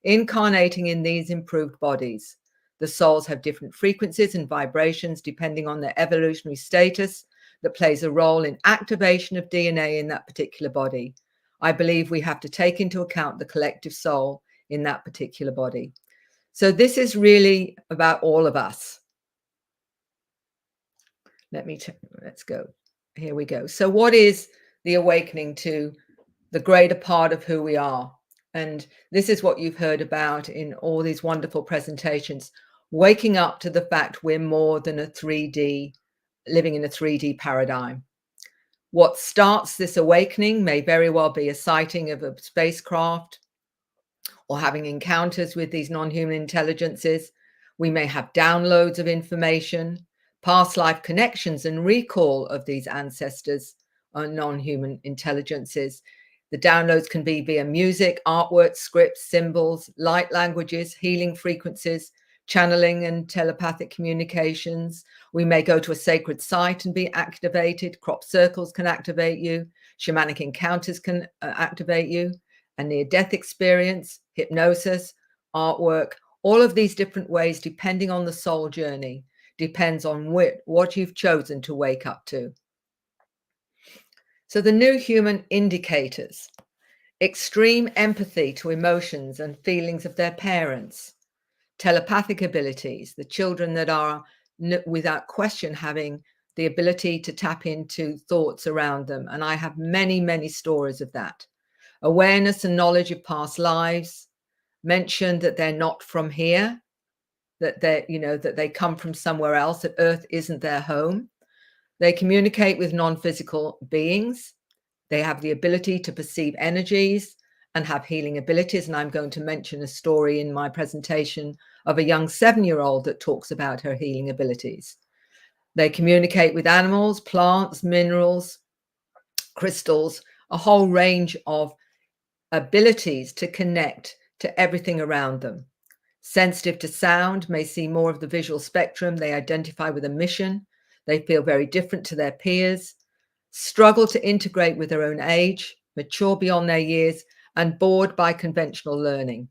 incarnating in these improved bodies. The souls have different frequencies and vibrations depending on their evolutionary status that plays a role in activation of DNA in that particular body. I believe we have to take into account the collective soul in that particular body. So this is really about all of us. Let's go. Here we go. So what is the awakening to the greater part of who we are? And this is what you've heard about in all these wonderful presentations, waking up to the fact we're more than a 3D, living in a 3D paradigm. What starts this awakening may very well be a sighting of a spacecraft or having encounters with these non-human intelligences. We may have downloads of information, past life connections and recall of these ancestors or non-human intelligences. The downloads can be via music, artwork, scripts, symbols, light languages, healing frequencies, channeling and telepathic communications. We may go to a sacred site and be activated. Crop circles can activate you. Shamanic encounters can activate you. A near-death experience, hypnosis, artwork, all of these different ways, depending on the soul journey, depends on what you've chosen to wake up to. So the new human indicators: extreme empathy to emotions and feelings of their parents, telepathic abilities, the children that are without question having the ability to tap into thoughts around them. And I have many, many stories of that. Awareness and knowledge of past lives, mentioned that they're not from here, that that they come from somewhere else, that Earth isn't their home. They communicate with non-physical beings. They have the ability to perceive energies and have healing abilities. And I'm going to mention a story in my presentation of a young 7-year-old that talks about her healing abilities. They communicate with animals, plants, minerals, crystals, a whole range of abilities to connect to everything around them. Sensitive to sound, may see more of the visual spectrum. They identify with a mission. They feel very different to their peers, struggle to integrate with their own age, mature beyond their years, and bored by conventional learning.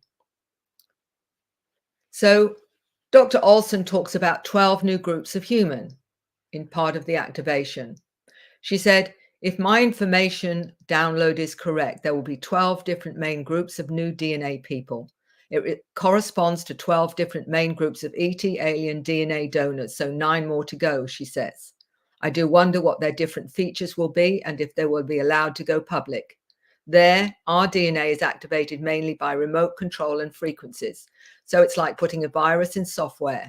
So Dr. Olson talks about 12 new groups of human in part of the activation. She said, if my information download is correct, there will be 12 different main groups of new DNA people. It corresponds to 12 different main groups of ET alien DNA donors, so 9 more to go, she says. I do wonder what their different features will be and if they will be allowed to go public. There, our DNA is activated mainly by remote control and frequencies. So it's like putting a virus in software.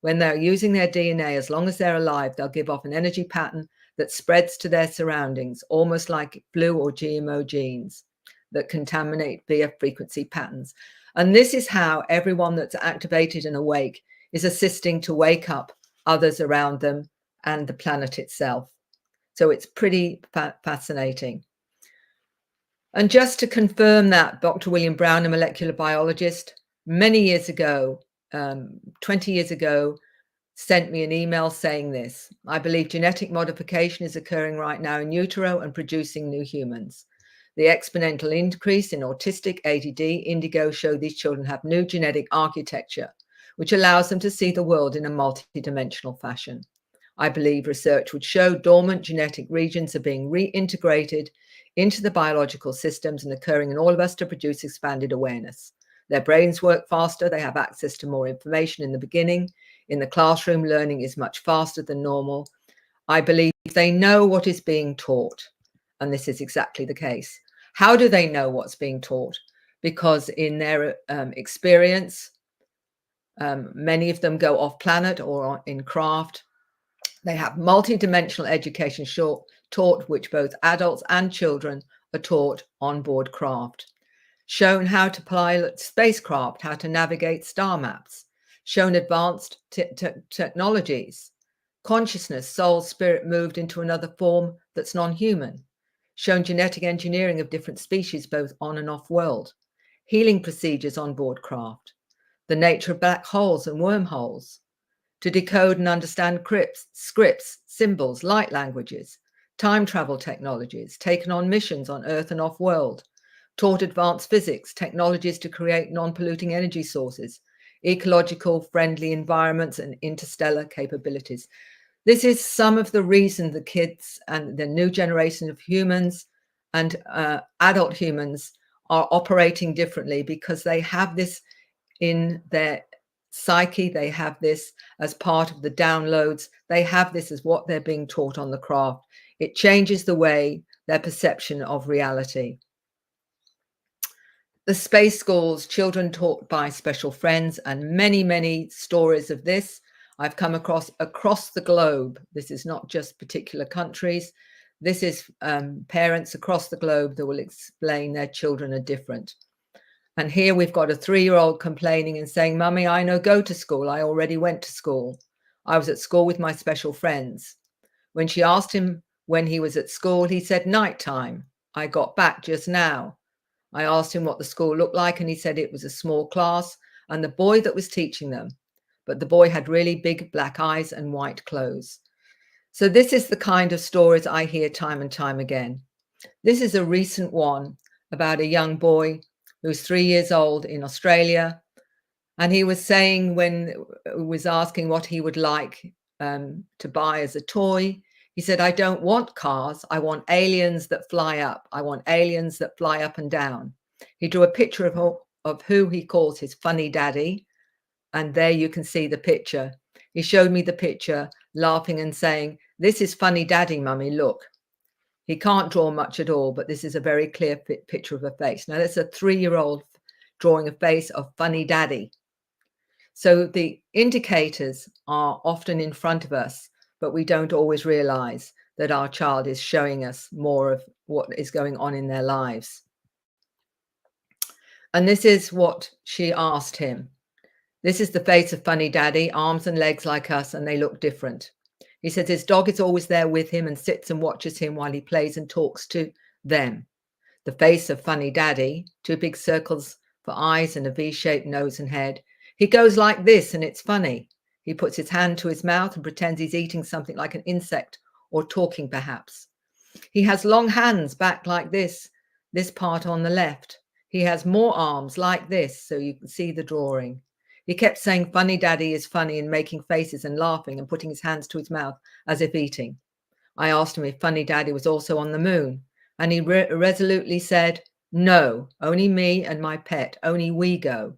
When they're using their DNA, as long as they're alive, they'll give off an energy pattern that spreads to their surroundings, almost like blue or GMO genes that contaminate via frequency patterns. And this is how everyone that's activated and awake is assisting to wake up others around them and the planet itself. So it's pretty fascinating. And just to confirm that, Dr. William Brown, a molecular biologist, many years ago, 20 years ago, sent me an email saying this: I believe genetic modification is occurring right now in utero and producing new humans. The exponential increase in autistic, ADD, indigo show these children have new genetic architecture, which allows them to see the world in a multidimensional fashion. I believe research would show dormant genetic regions are being reintegrated into the biological systems and occurring in all of us to produce expanded awareness. Their brains work faster. They have access to more information in the beginning. In the classroom, learning is much faster than normal. I believe they know what is being taught. And this is exactly the case. How do they know what's being taught? Because in their experience, many of them go off planet or in craft. They have multi-dimensional education taught, which both adults and children are taught on board craft. Shown how to pilot spacecraft, how to navigate star maps, shown advanced technologies, consciousness, soul, spirit moved into another form that's non-human, shown genetic engineering of different species, both on and off world, healing procedures on board craft, the nature of black holes and wormholes, to decode and understand scripts, symbols, light languages, time travel technologies, taken on missions on Earth and off world, taught advanced physics, technologies to create non-polluting energy sources, ecological friendly environments and interstellar capabilities. This is some of the reason the kids and the new generation of humans and adult humans are operating differently, because they have this in their psyche. They have this as part of the downloads. They have this as what they're being taught on the craft. It changes the way their perception of reality. The space schools, children taught by special friends, and many, many stories of this I've come across the globe. This is not just particular countries. This is parents across the globe that will explain their children are different. And here we've got a 3-year-old complaining and saying, Mummy, I no go to school. I already went to school. I was at school with my special friends. When she asked him when he was at school, he said nighttime. I got back just now. I asked him what the school looked like, and he said it was a small class, and the boy that was teaching them but the boy had really big black eyes and white clothes. So this is the kind of stories I hear time and time again. This is a recent one about a young boy who's 3 years old in Australia. And he was saying, when was asking what he would like to buy as a toy, he said, I don't want cars. I want aliens that fly up. I want aliens that fly up and down. He drew a picture of who he calls his funny daddy. And there you can see the picture. He showed me the picture, laughing and saying, this is funny daddy, mummy, look. He can't draw much at all, but this is a very clear picture of a face. Now, that's a 3-year-old drawing a face of funny daddy. So the indicators are often in front of us, but we don't always realize that our child is showing us more of what is going on in their lives. And this is what she asked him. This is the face of funny daddy, arms and legs like us, and they look different. He says his dog is always there with him and sits and watches him while he plays and talks to them. The face of funny daddy, 2 big circles for eyes and a V-shaped nose and head. He goes like this and it's funny. He puts his hand to his mouth and pretends he's eating something like an insect or talking perhaps. He has long hands back like this part on the left. He has more arms like this, so you can see the drawing. He kept saying funny daddy is funny and making faces and laughing and putting his hands to his mouth as if eating. I asked him if funny daddy was also on the moon, and he resolutely said, no, only me and my pet, only we go.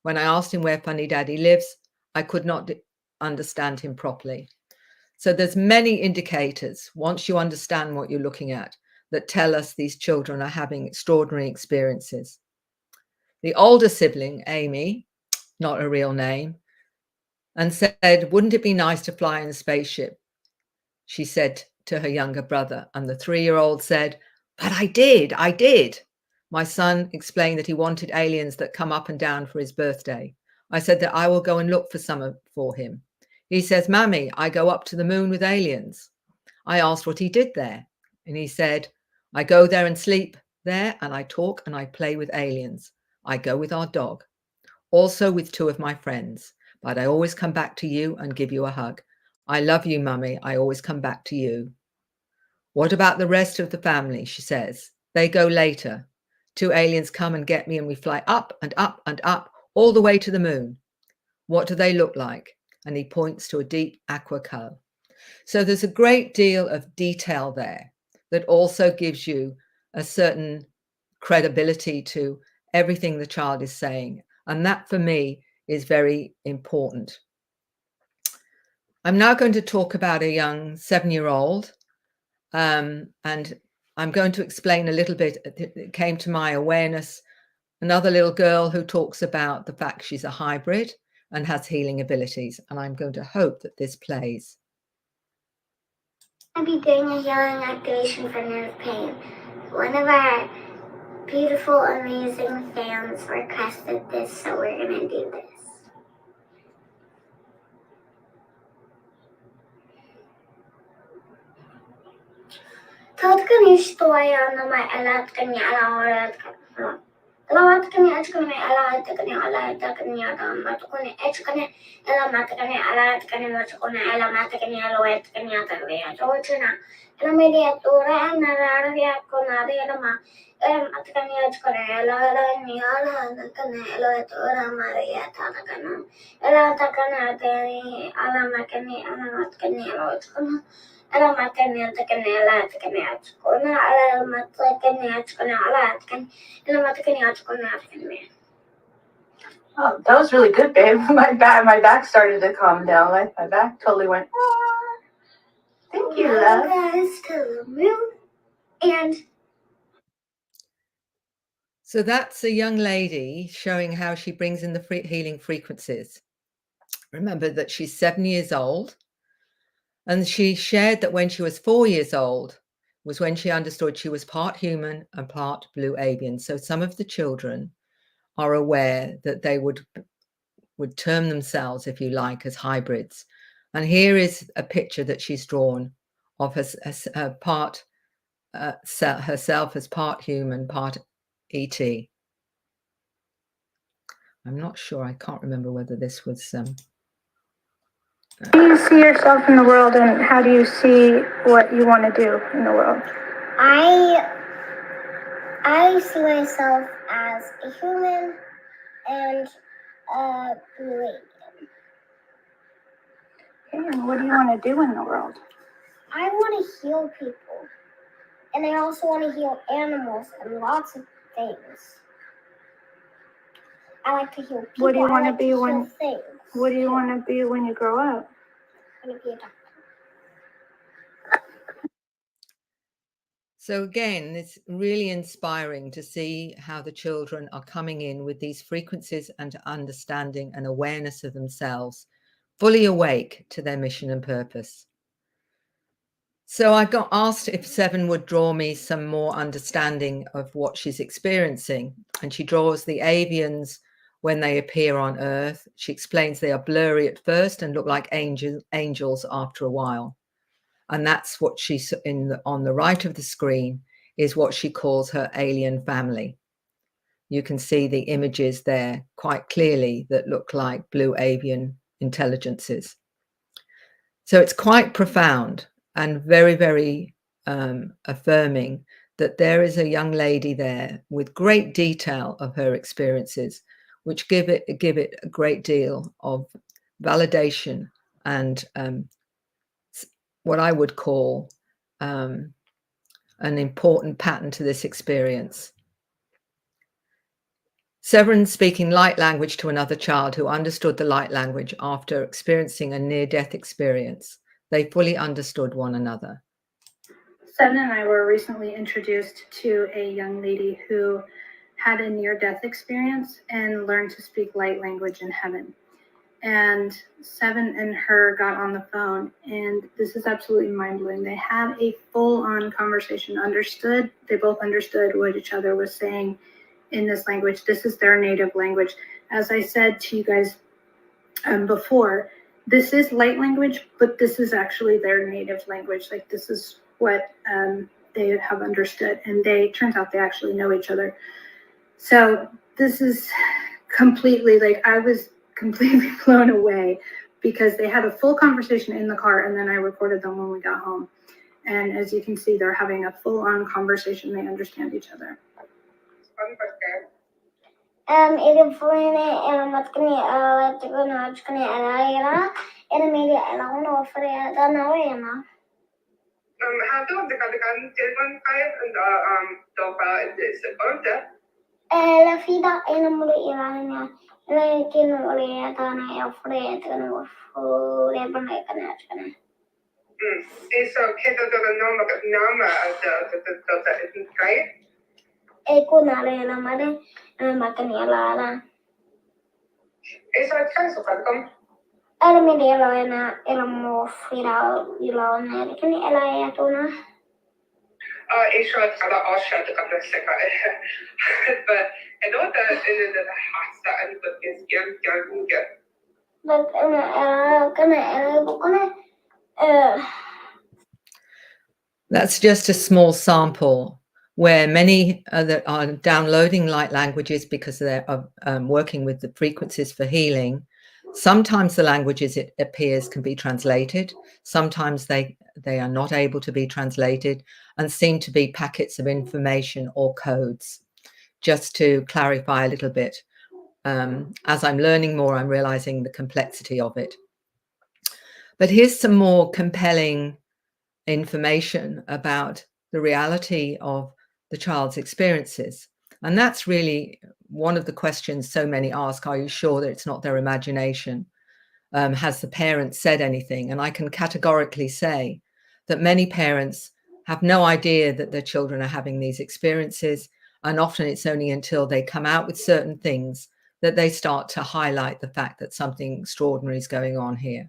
When I asked him where funny daddy lives, I could not understand him properly. So there's many indicators, once you understand what you're looking at, that tell us these children are having extraordinary experiences. The older sibling, Amy, not a real name, and said, wouldn't it be nice to fly in a spaceship? She said to her younger brother, and the 3-year-old said, but I did. My son explained that he wanted aliens that come up and down for his birthday. I said that I will go and look for some for him. He says, Mammy, I go up to the moon with aliens. I asked what he did there. And he said, I go there and sleep there, and I talk and I play with aliens. I go with our dog, also with 2 of my friends, but I always come back to you and give you a hug. I love you, Mummy. I always come back to you. What about the rest of the family? She says. They go later. 2 aliens come and get me and we fly up and up and up all the way to the moon. What do they look like? And he points to a deep aqua color. So there's a great deal of detail there that also gives you a certain credibility to everything the child is saying. And that for me is very important. I'm now going to talk about a young 7-year-old. And I'm going to explain a little bit. It came to my awareness, another little girl who talks about the fact she's a hybrid and has healing abilities. And I'm going to hope that this plays. I'll be doing a healing activation for nerve pain. One of our beautiful, amazing fans requested this, so we're going to do this. تذكرني شوية أنما ألاتكني على ولادك لواتكني أتكني على أتكني على أتكني ما تكوني أتكني إلا ما تكني على أتكني ما تكوني إلا ما تكني على واتكني أتكني جوتنا إلا ميديا تورا أنا راريا كنا ريا ما إلا أتكني أتكني إلا راني على أتكني إلا تورا ماريا تاتكنا إلا أتكني أتكني على ما كني أنا ما تكني على أتكني أنا ما كني أتكني على أتكني أتكني على ما تكني أتكني على أتكني إلا ما تكني أتكني أتكني. Oh, that was really good, babe. My back started to calm down. My back totally went. Ah. Thank you, love. Guys, to the moon and. So that's a young lady showing how she brings in the healing frequencies. Remember that she's 7 years old. And she shared that when she was 4 years old was when she understood she was part human and part blue avian. So some of the children are aware that they would term themselves, if you like, as hybrids. And here is a picture that she's drawn of her part herself as part human, part ET. I'm not sure. I can't remember whether this was Do you see yourself in the world, and how do you see what you want to do in the world? I see myself as a human and a blue alien. Okay, and what do you want to do in the world? I want to heal people, and I also want to heal animals and lots of things. I like to heal people. What do you want to be when? What do you want to be when you grow up? I want to be a doctor. So again, it's really inspiring to see how the children are coming in with these frequencies and understanding and awareness of themselves, fully awake to their mission and purpose. So I got asked if Seven would draw me some more understanding of what she's experiencing. And she draws the avians when they appear on Earth. She explains they are blurry at first and look like angels after a while. And that's what she's on the right of the screen is what she calls her alien family. You can see the images there quite clearly that look like blue avian intelligences. So it's quite profound and very, very affirming that there is a young lady there with great detail of her experiences, which give it a great deal of validation and what I would call an important pattern to this experience. Severin speaking light language to another child who understood the light language after experiencing a near-death experience. They fully understood one another. Seven and I were recently introduced to a young lady who had a near-death experience and learned to speak light language in heaven. And Seven and her got on the phone, and this is absolutely mind-blowing. They had a full-on conversation, they both understood what each other was saying in this language. This is their native language. As I said to you guys before, this is light language, but this is actually their native language. Like, this is what they have understood, and turns out they actually know each other. So this is completely, like, I was completely blown away because they had a full conversation in the car, and then I recorded them when we got home. And as you can see, they're having a full-on conversation. They understand each other. La fida è l'amore irania. Lei che non voleva dare a freddo, non voleva bene. E so che nome E con la madre matania la. E so caso come Era medela era mo fira ilona che ne ela è tona. És على عشرة قبل السكاء فالنقطة اللي حاسة أن تكون جانجا بس أنا بقول That's just a small sample where many that are downloading light languages because they're working with the frequencies for healing. Sometimes the languages it appears can be translated. Sometimes they are not able to be translated and seem to be packets of information or codes. Just to clarify a little bit, as I'm learning more, I'm realizing the complexity of it. But here's some more compelling information about the reality of the child's experiences. And that's really one of the questions so many ask. Are you sure that it's not their imagination? Has the parent said anything? And I can categorically say that many parents have no idea that their children are having these experiences. And often it's only until they come out with certain things that they start to highlight the fact that something extraordinary is going on here.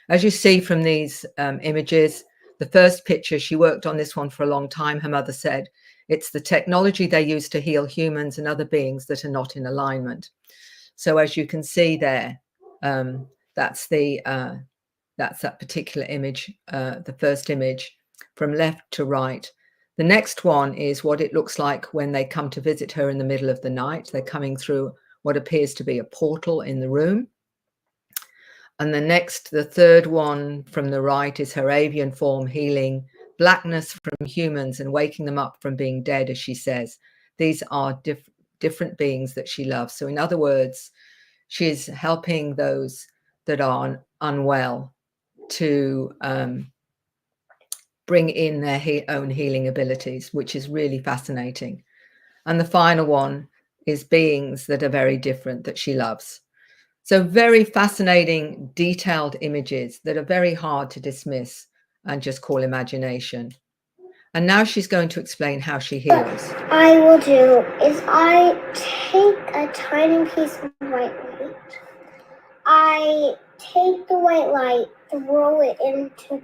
As you see from these images, the first picture, she worked on this one for a long time. Her mother said, it's the technology they use to heal humans and other beings that are not in alignment. So as you can see there, that's that particular image, the first image from left to right. The next one is what it looks like when they come to visit her in the middle of the night. They're coming through what appears to be a portal in the room. And the third one from the right is her avian form healing blackness from humans and waking them up from being dead, as she says. These are different beings that she loves. So in other words, she's helping those that are unwell to bring in their own healing abilities, which is really fascinating. And the final one is beings that are very different that she loves. So very fascinating, detailed images that are very hard to dismiss and just call imagination. And now she's going to explain how she heals. What I will do is I take a tiny piece of white light. I take the white light, throw it into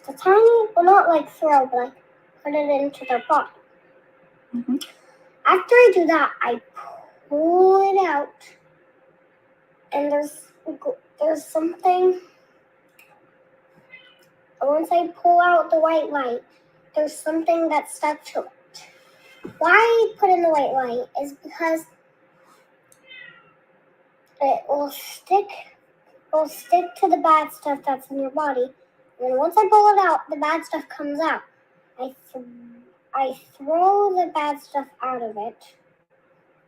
the tiny, well, not like throw, but like put it into their body. Mm-hmm. After I do that, I pull it out, and there's something. Once I pull out the white light, there's something that's stuck to it. Why I put in the white light is because it will stick to the bad stuff that's in your body. And once I pull it out, the bad stuff comes out. I throw the bad stuff out of it.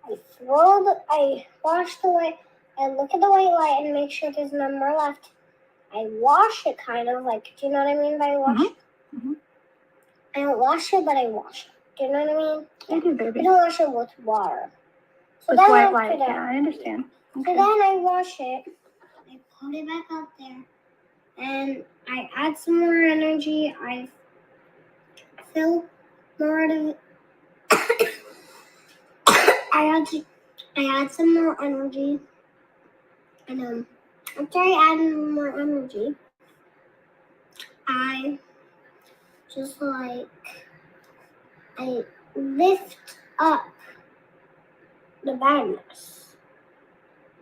I wash the white. I look at the white light and make sure there's none more left. I wash it, kind of like. Do you know what I mean by wash? Mm-hmm. I don't wash it, but I wash it. Do you know what I mean? I do, baby. I don't wash it with water. So with white light, yeah, I understand. Okay. So then I wash it. I put it back out there, and I add some more energy. I fill more out of it. I add some more energy, and after I add more energy, I just I lift up the badness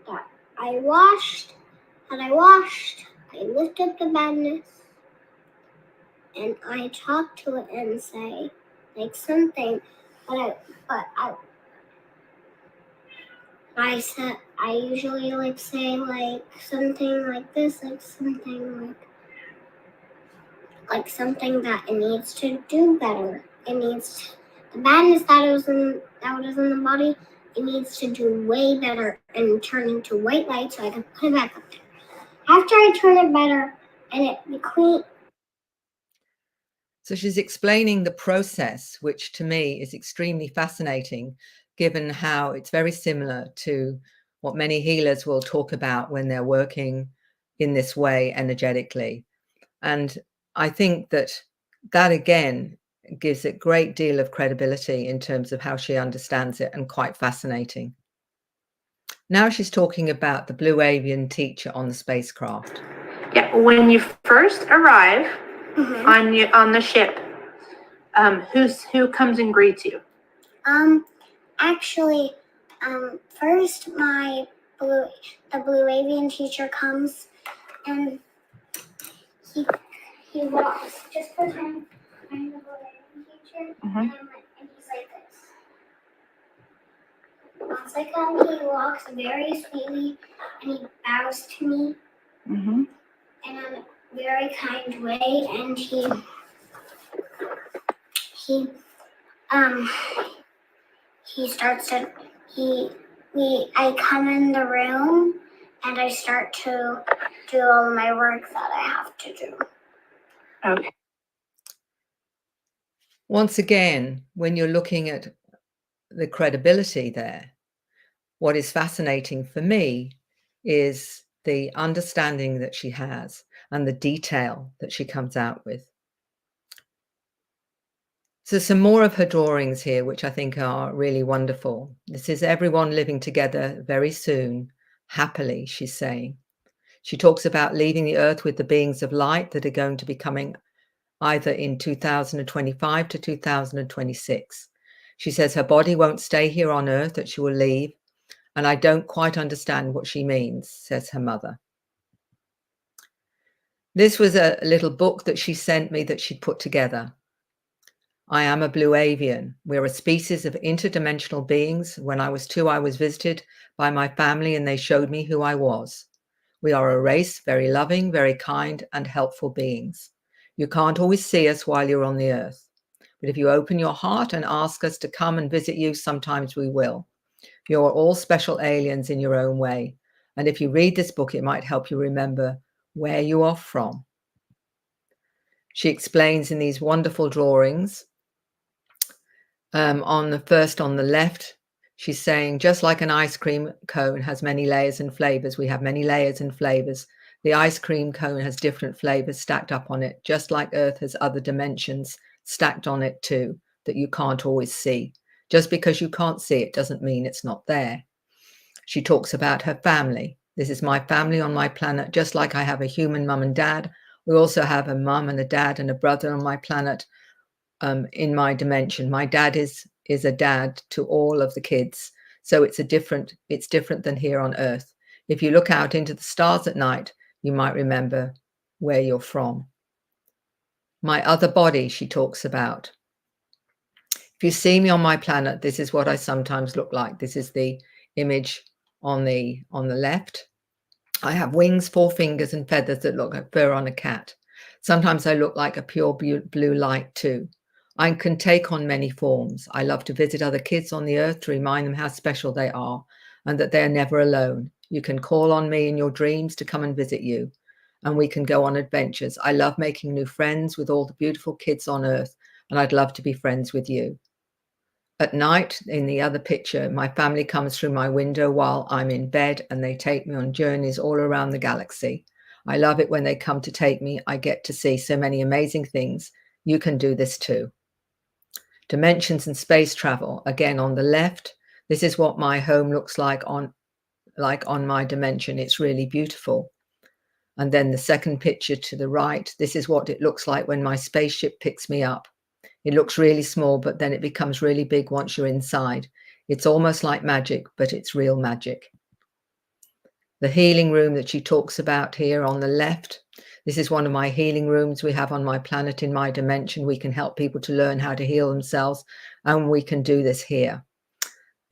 that I washed. I lift up the badness, and I talk to it and say like something, I usually like say like something like this, like something like something that it needs to do better. It needs the badness that was in the body. It needs to do way better and turn into white light so I can put it back up there. After I turn it better and it be clean. So she's explaining the process, which to me is extremely fascinating, given how it's very similar to what many healers will talk about when they're working in this way energetically. And I think that again gives it a great deal of credibility in terms of how she understands it, and quite fascinating. Now she's talking about the blue avian teacher on the spacecraft. Yeah, when you first arrive on the ship, who comes and greets you? Actually, first the blue avian teacher comes, and he walks. Just pretend I'm the blue avian teacher, and he's like this. Once I come, he walks very sweetly, and he bows to me in a very kind way, and I come in the room and I start to do all my work that I have to do. Okay. Once again, when you're looking at the credibility there, what is fascinating for me is the understanding that she has and the detail that she comes out with. So some more of her drawings here, which I think are really wonderful. This is everyone living together very soon, happily, she's saying. She talks about leaving the earth with the beings of light that are going to be coming either in 2025 to 2026. She says her body won't stay here on earth, that she will leave. And I don't quite understand what she means, says her mother. This was a little book that she sent me that she'd put together. I am a blue avian. We're a species of interdimensional beings. When I was 2, I was visited by my family and they showed me who I was. We are a race, very loving, very kind and helpful beings. You can't always see us while you're on the earth. But if you open your heart and ask us to come and visit you, sometimes we will. You're all special aliens in your own way. And if you read this book, it might help you remember where you are from. She explains in these wonderful drawings. On the left, she's saying, just like an ice cream cone has many layers and flavors, we have many layers and flavors. The ice cream cone has different flavors stacked up on it, just like Earth has other dimensions stacked on it too, that you can't always see. Just because you can't see it doesn't mean it's not there. She talks about her family. This is my family on my planet, just like I have a human mum and dad. We also have a mum and a dad and a brother on my planet. In my dimension, my dad is a dad to all of the kids, so it's different than here on Earth. If you look out into the stars at night, you might remember where you're from. My other body, she talks about. If you see me on my planet, this is what I sometimes look like. This is the image on the left. I have wings, 4 fingers and feathers that look like fur on a cat. Sometimes I look like a pure blue light too. I can take on many forms. I love to visit other kids on the earth to remind them how special they are and that they are never alone. You can call on me in your dreams to come and visit you, and we can go on adventures. I love making new friends with all the beautiful kids on earth, and I'd love to be friends with you. At night, in the other picture, my family comes through my window while I'm in bed, and they take me on journeys all around the galaxy. I love it when they come to take me. I get to see so many amazing things. You can do this too. Dimensions and space travel. Again, on the left, this is what my home looks like on my dimension. It's really beautiful. And then the second picture to the right, this is what it looks like when my spaceship picks me up. It looks really small, but then it becomes really big once you're inside. It's almost like magic, but it's real magic. The healing room that she talks about here on the left, this is one of my healing rooms we have on my planet in my dimension. We can help people to learn how to heal themselves, and we can do this here.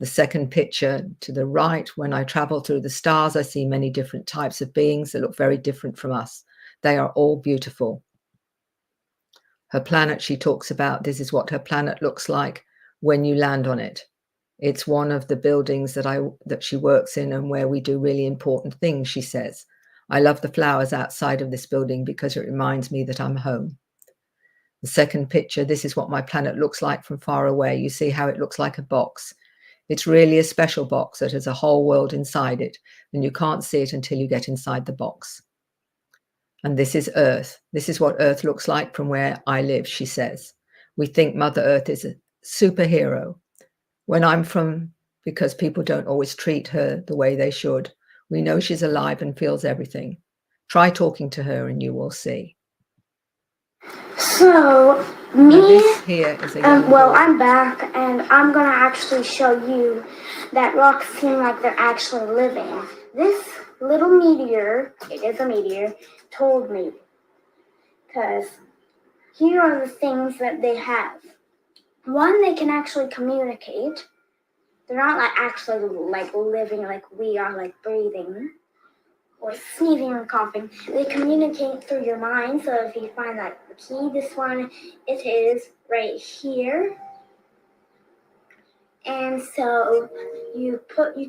The second picture to the right, when I travel through the stars, I see many different types of beings that look very different from us. They are all beautiful. Her planet, she talks about, this is what her planet looks like when you land on it. It's one of the buildings that she works in and where we do really important things, she says. I love the flowers outside of this building because it reminds me that I'm home. The second picture, this is what my planet looks like from far away. You see how it looks like a box. It's really a special box that has a whole world inside it, and you can't see it until you get inside the box. And this is Earth. This is what Earth looks like from where I live, she says. We think Mother Earth is a superhero. When I'm from, because people don't always treat her the way they should, we know she's alive and feels everything. Try talking to her and you will see. So, me, here is a young well, boy. I'm back, and I'm going to actually show you that rocks seem like they're actually living. This little meteor, it is a meteor, told me, because here are the things that they have. One, they can actually communicate. They're not like actually like living like we are, like breathing or sneezing or coughing. They communicate through your mind. So if you find like the key, this one, it is right here. And so you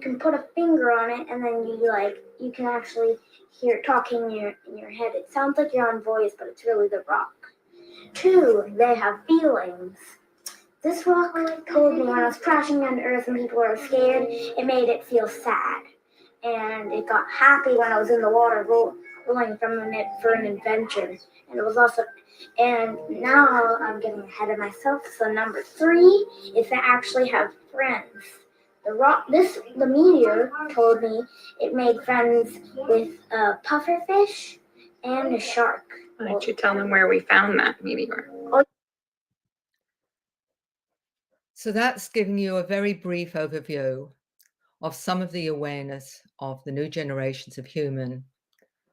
can put a finger on it, and then you can actually hear it talking in your head. It sounds like your own voice, but it's really the rock. 2, they have feelings. This rock told me when I was crashing down to earth and people were scared, it made it feel sad. And it got happy when I was in the water rolling from it for an adventure. And it was also, and now I'm getting ahead of myself. So number 3 is to actually have friends. The meteor told me it made friends with a pufferfish and a shark. Why don't you tell them where we found that meteor? So that's giving you a very brief overview of some of the awareness of the new generations of human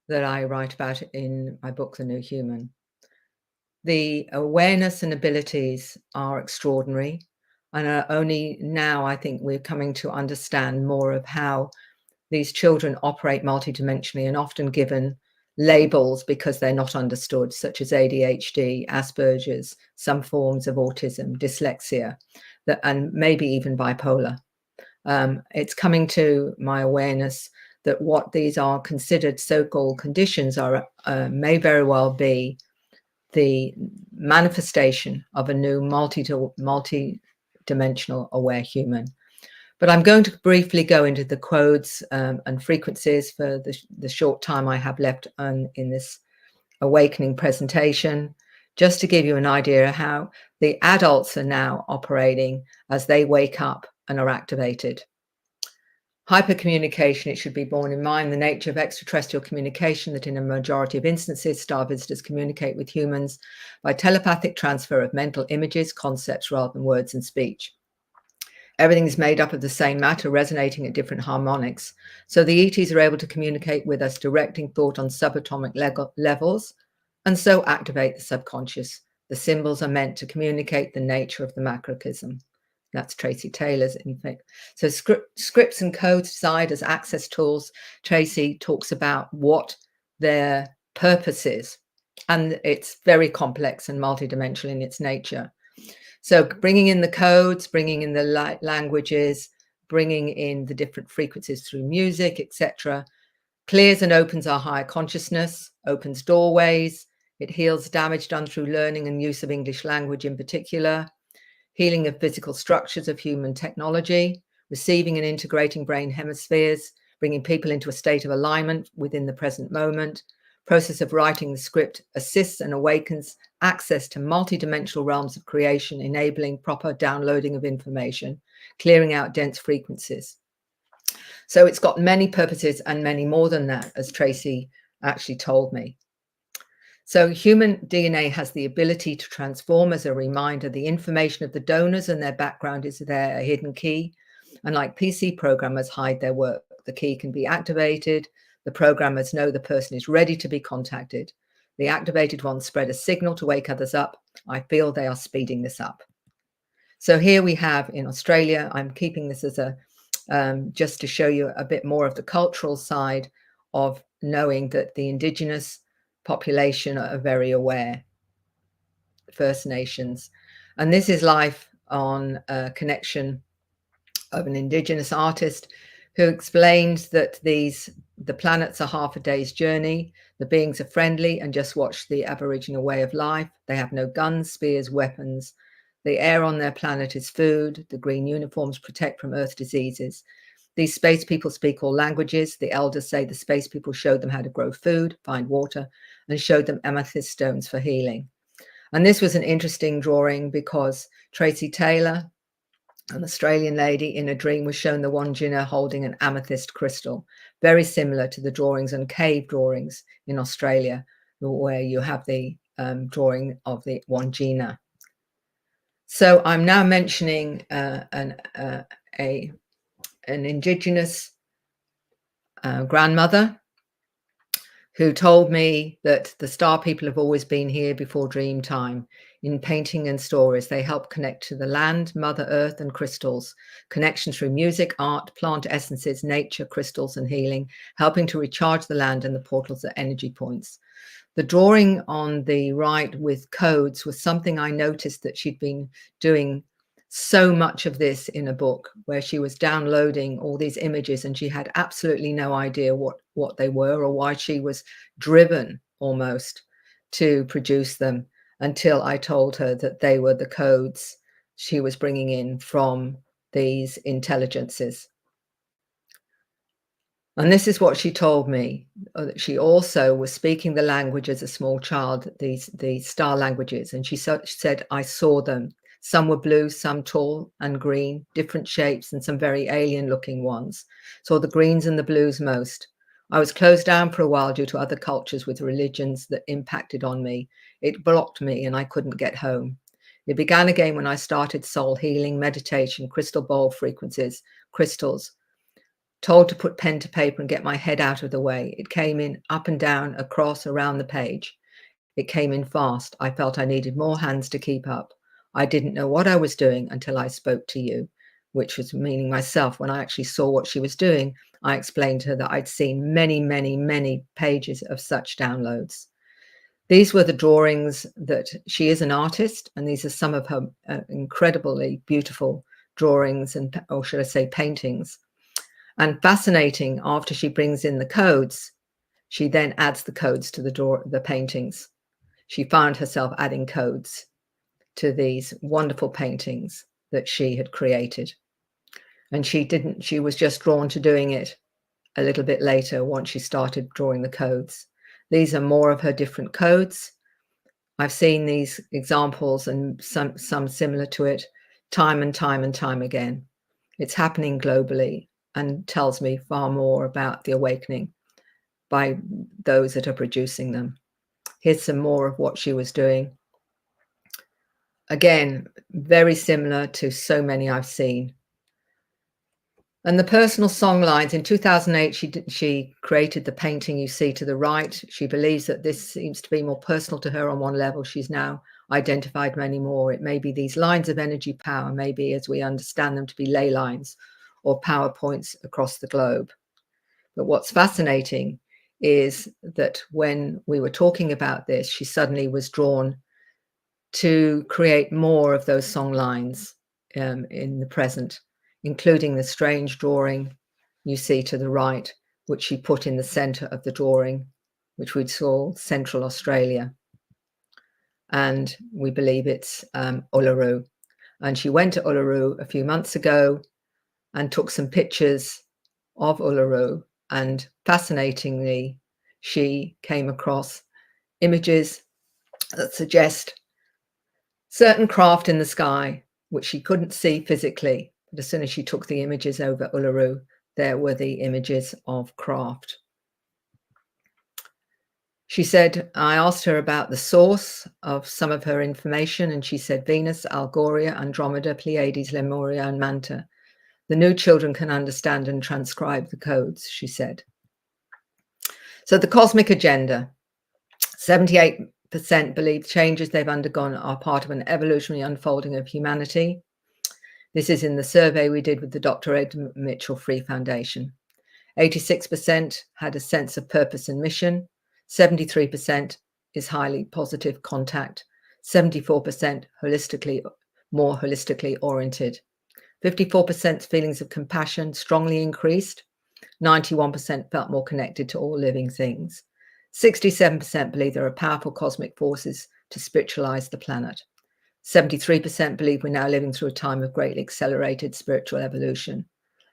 that I write about in my book, The New Human. The awareness and abilities are extraordinary, and only now I think we're coming to understand more of how these children operate multidimensionally and often given labels because they're not understood, such as ADHD, Asperger's, some forms of autism, dyslexia, and maybe even bipolar. It's coming to my awareness that what these are considered so-called conditions are may very well be the manifestation of a new multi-dimensional aware human. But I'm going to briefly go into the codes and frequencies for the short time I have left in this awakening presentation, just to give you an idea of how the adults are now operating as they wake up and are activated. Hypercommunication, it should be borne in mind the nature of extraterrestrial communication, that in a majority of instances, star visitors communicate with humans by telepathic transfer of mental images, concepts, rather than words and speech. Everything is made up of the same matter, resonating at different harmonics. So the ETs are able to communicate with us, directing thought on subatomic levels, and so activate the subconscious. The symbols are meant to communicate the nature of the macrocosm. That's Tracy Taylor's, in fact. So scripts and codes designed as access tools. Tracy talks about what their purpose is, and it's very complex and multidimensional in its nature. So bringing in the codes, bringing in the languages, bringing in the different frequencies through music, etc., clears and opens our higher consciousness, opens doorways. It heals damage done through learning and use of English language in particular, healing of physical structures of human technology, receiving and integrating brain hemispheres, bringing people into a state of alignment within the present moment. Process of writing the script assists and awakens access to multidimensional realms of creation, enabling proper downloading of information, clearing out dense frequencies. So it's got many purposes and many more than that, as Tracy actually told me. So human DNA has the ability to transform. As a reminder, the information of the donors and their background is there, a hidden key. And like PC programmers hide their work, the key can be activated. The programmers know the person is ready to be contacted. The activated ones spread a signal to wake others up. I feel they are speeding this up. So here we have in Australia, I'm keeping this as a, just to show you a bit more of the cultural side of knowing that the Indigenous population are very aware, First Nations. And this is live on a connection of an Indigenous artist who explained that the planets are half a day's journey. The beings are friendly and just watch the Aboriginal way of life. They have no guns, spears, weapons. The air on their planet is food. The green uniforms protect from earth diseases. These space people speak all languages. The elders say the space people showed them how to grow food, find water, and showed them amethyst stones for healing. And this was an interesting drawing because Tracy Taylor, an Australian lady, in a dream was shown the Wandjina holding an amethyst crystal, very similar to the drawings and cave drawings in Australia, where you have the drawing of the Wandjina. So I'm now mentioning an Indigenous grandmother who told me that the star people have always been here before dream time. In painting and stories, they help connect to the land, Mother Earth, and crystals. Connection through music, art, plant essences, nature, crystals, and healing, helping to recharge the land and the portals at energy points. The drawing on the right with codes was something I noticed that she'd been doing so much of this in a book, where she was downloading all these images and she had absolutely no idea what they were or why she was driven almost to produce them, until I told her that they were the codes she was bringing in from these intelligences. And this is what she told me, that she also was speaking the language as a small child, these star languages. And she said, I saw them. Some were blue, some tall and green, different shapes, and some very alien looking ones. Saw the greens and the blues most. I was closed down for a while due to other cultures with religions that impacted on me. It blocked me and I couldn't get home. It began again when I started soul healing, meditation, crystal bowl frequencies, crystals. Told to put pen to paper and get my head out of the way. It came in up and down, across, around the page. It came in fast. I felt I needed more hands to keep up. I didn't know what I was doing until I spoke to you, which was meaning myself. When I actually saw what she was doing, I explained to her that I'd seen many, many, many pages of such downloads. These were the drawings that she is an artist, and these are some of her incredibly beautiful drawings, and, or should I say paintings. And fascinating, after she brings in the codes, she then adds the codes to the paintings. She found herself adding codes to these wonderful paintings that she had created. And she was just drawn to doing it a little bit later once she started drawing the codes. These are more of her different codes. I've seen these examples and some similar to it time and time and time again. It's happening globally and tells me far more about the awakening by those that are producing them. Here's some more of what she was doing. Again, very similar to so many I've seen. And the personal song lines, in 2008, she created the painting you see to the right. She believes that this seems to be more personal to her on one level. She's now identified many more. It may be these lines of energy power, maybe as we understand them to be ley lines or power points across the globe. But what's fascinating is that when we were talking about this, she suddenly was drawn to create more of those song lines in the present, including the strange drawing you see to the right, which she put in the center of the drawing, which we'd call Central Australia. And we believe it's Uluru. And she went to Uluru a few months ago and took some pictures of Uluru. And fascinatingly, she came across images that suggest certain craft in the sky, which she couldn't see physically. But as soon as she took the images over Uluru, there were the images of craft. She said, I asked her about the source of some of her information, and she said Venus, Algoria, Andromeda, Pleiades, Lemuria, and Manta. The new children can understand and transcribe the codes, she said. So the cosmic agenda, 78% believe changes they've undergone are part of an evolutionary unfolding of humanity. This is in the survey we did with the Dr. Ed Mitchell Free Foundation. 86% had a sense of purpose and mission. 73% is highly positive contact. 74% more holistically oriented. 54% feelings of compassion strongly increased. 91% felt more connected to all living things. 67% believe there are powerful cosmic forces to spiritualize the planet. 73% believe we're now living through a time of greatly accelerated spiritual evolution.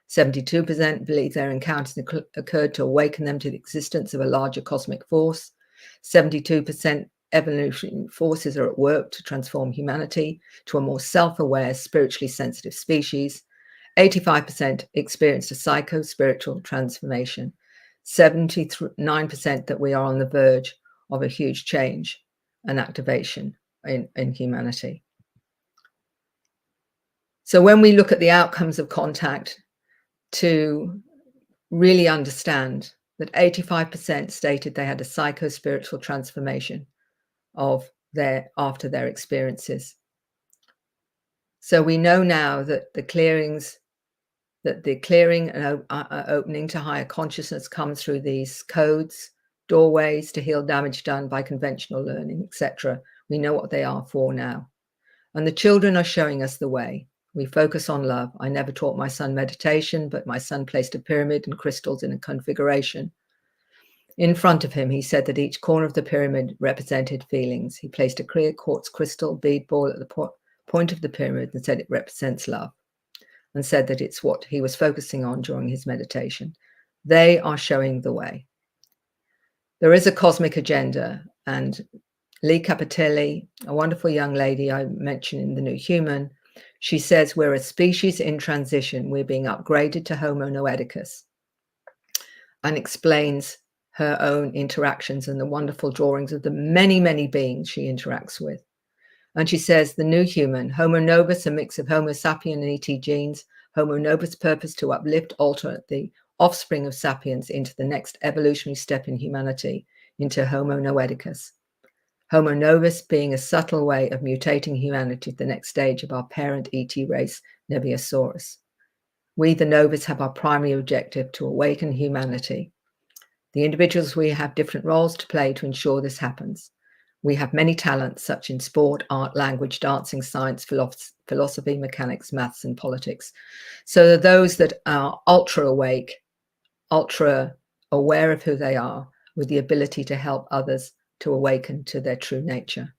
72% believe their encounters occurred to awaken them to the existence of a larger cosmic force. 72% evolutionary forces are at work to transform humanity to a more self-aware, spiritually sensitive species. 85% experienced a psycho-spiritual transformation. 79% that we are on the verge of a huge change and activation in humanity. So when we look at the outcomes of contact, to really understand that 85% stated they had a psycho-spiritual transformation after their experiences. So we know now that the clearing and opening to higher consciousness comes through these codes, doorways to heal damage done by conventional learning, etc. We know what they are for now. And the children are showing us the way. We focus on love. I never taught my son meditation, but my son placed a pyramid and crystals in a configuration. In front of him, he said that each corner of the pyramid represented feelings. He placed a clear quartz crystal bead ball at the point of the pyramid and said it represents love, and said that it's what he was focusing on during his meditation. They are showing the way. There is a cosmic agenda, and Lee Capitelli, a wonderful young lady I mentioned in The New Human, she says we're a species in transition. We're being upgraded to Homo noeticus, and explains her own interactions and the wonderful drawings of the many, many beings she interacts with. And she says the new human, Homo novus, a mix of Homo sapien and ET genes, Homo novus purpose to uplift, alter the offspring of sapiens into the next evolutionary step in humanity, into Homo noeticus. Homo novus being a subtle way of mutating humanity to the next stage of our parent ET race, Nebulosaurus. We, the Novas, have our primary objective to awaken humanity. The individuals, we have different roles to play to ensure this happens. We have many talents, such in sport, art, language, dancing, science, philosophy, mechanics, maths, and politics. So those that are ultra awake, ultra aware of who they are, with the ability to help others to awaken to their true nature.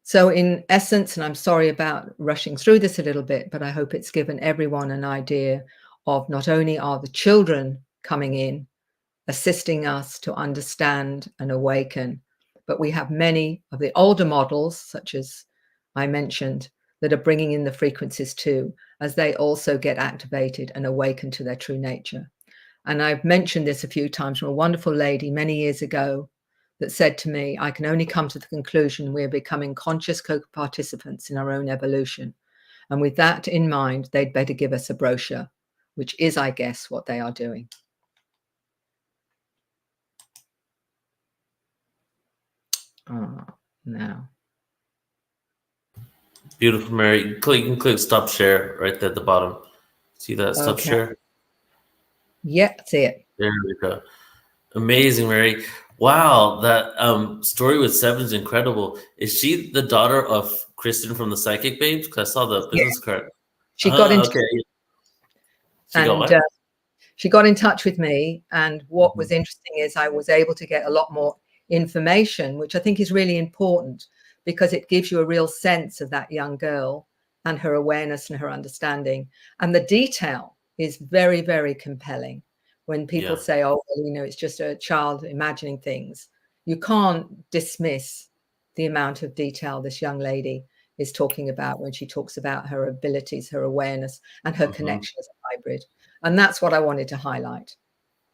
So in essence, and I'm sorry about rushing through this a little bit, but I hope it's given everyone an idea of not only are the children coming in, assisting us to understand and awaken, but we have many of the older models, such as I mentioned, that are bringing in the frequencies too, as they also get activated and awaken to their true nature. And I've mentioned this a few times from a wonderful lady many years ago that said to me, I can only come to the conclusion we're becoming conscious co-participants in our own evolution. And with that in mind, they'd better give us a brochure, which is, I guess, what they are doing. Now. Beautiful, Mary. You can click stop share right there at the bottom. See that stop share? Yeah, see it. There we go. Amazing, Mary. Wow, that story with Seven is incredible. Is she the daughter of Kristen from the Psychic Babes? Because I saw the business card. She got into she got in touch with me, and what was interesting is I was able to get a lot more information, which I think is really important, because it gives you a real sense of that young girl and her awareness and her understanding. And the detail is very, very compelling. When people say, oh, well, you know, it's just a child imagining things, you can't dismiss the amount of detail this young lady is talking about when she talks about her abilities, her awareness, and her connection as a hybrid. And that's what I wanted to highlight.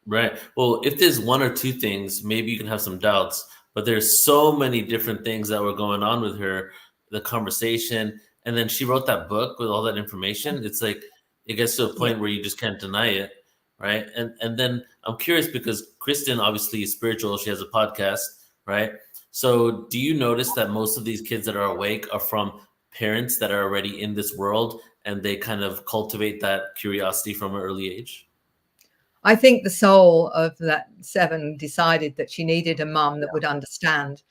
Right. Well, if there's one or two things, maybe you can have some doubts, but there's so many different things that were going on with her, the conversation, and then she wrote that book with all that information. It's like, it gets to a point where you just can't deny it. Right. And then I'm curious, because Kristen obviously is spiritual. She has a podcast. Right. So do you notice that most of these kids that are awake are from parents that are already in this world, and they kind of cultivate that curiosity from an early age? I think the soul of that Seven decided that she needed a mum that would understand.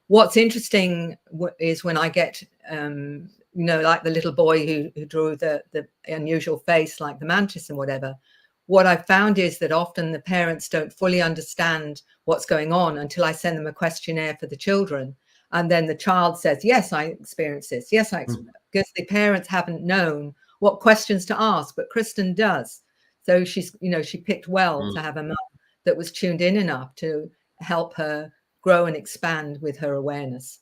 What's interesting is when I get, you know, like the little boy who drew the unusual face like the mantis and whatever. What I found is that often the parents don't fully understand what's going on until I send them a questionnaire for the children. And then the child says, yes, I experienced this. Yes, I experienced, because the parents haven't known what questions to ask, but Kristen does. So she's, you know, she picked well to have a mum that was tuned in enough to help her grow and expand with her awareness.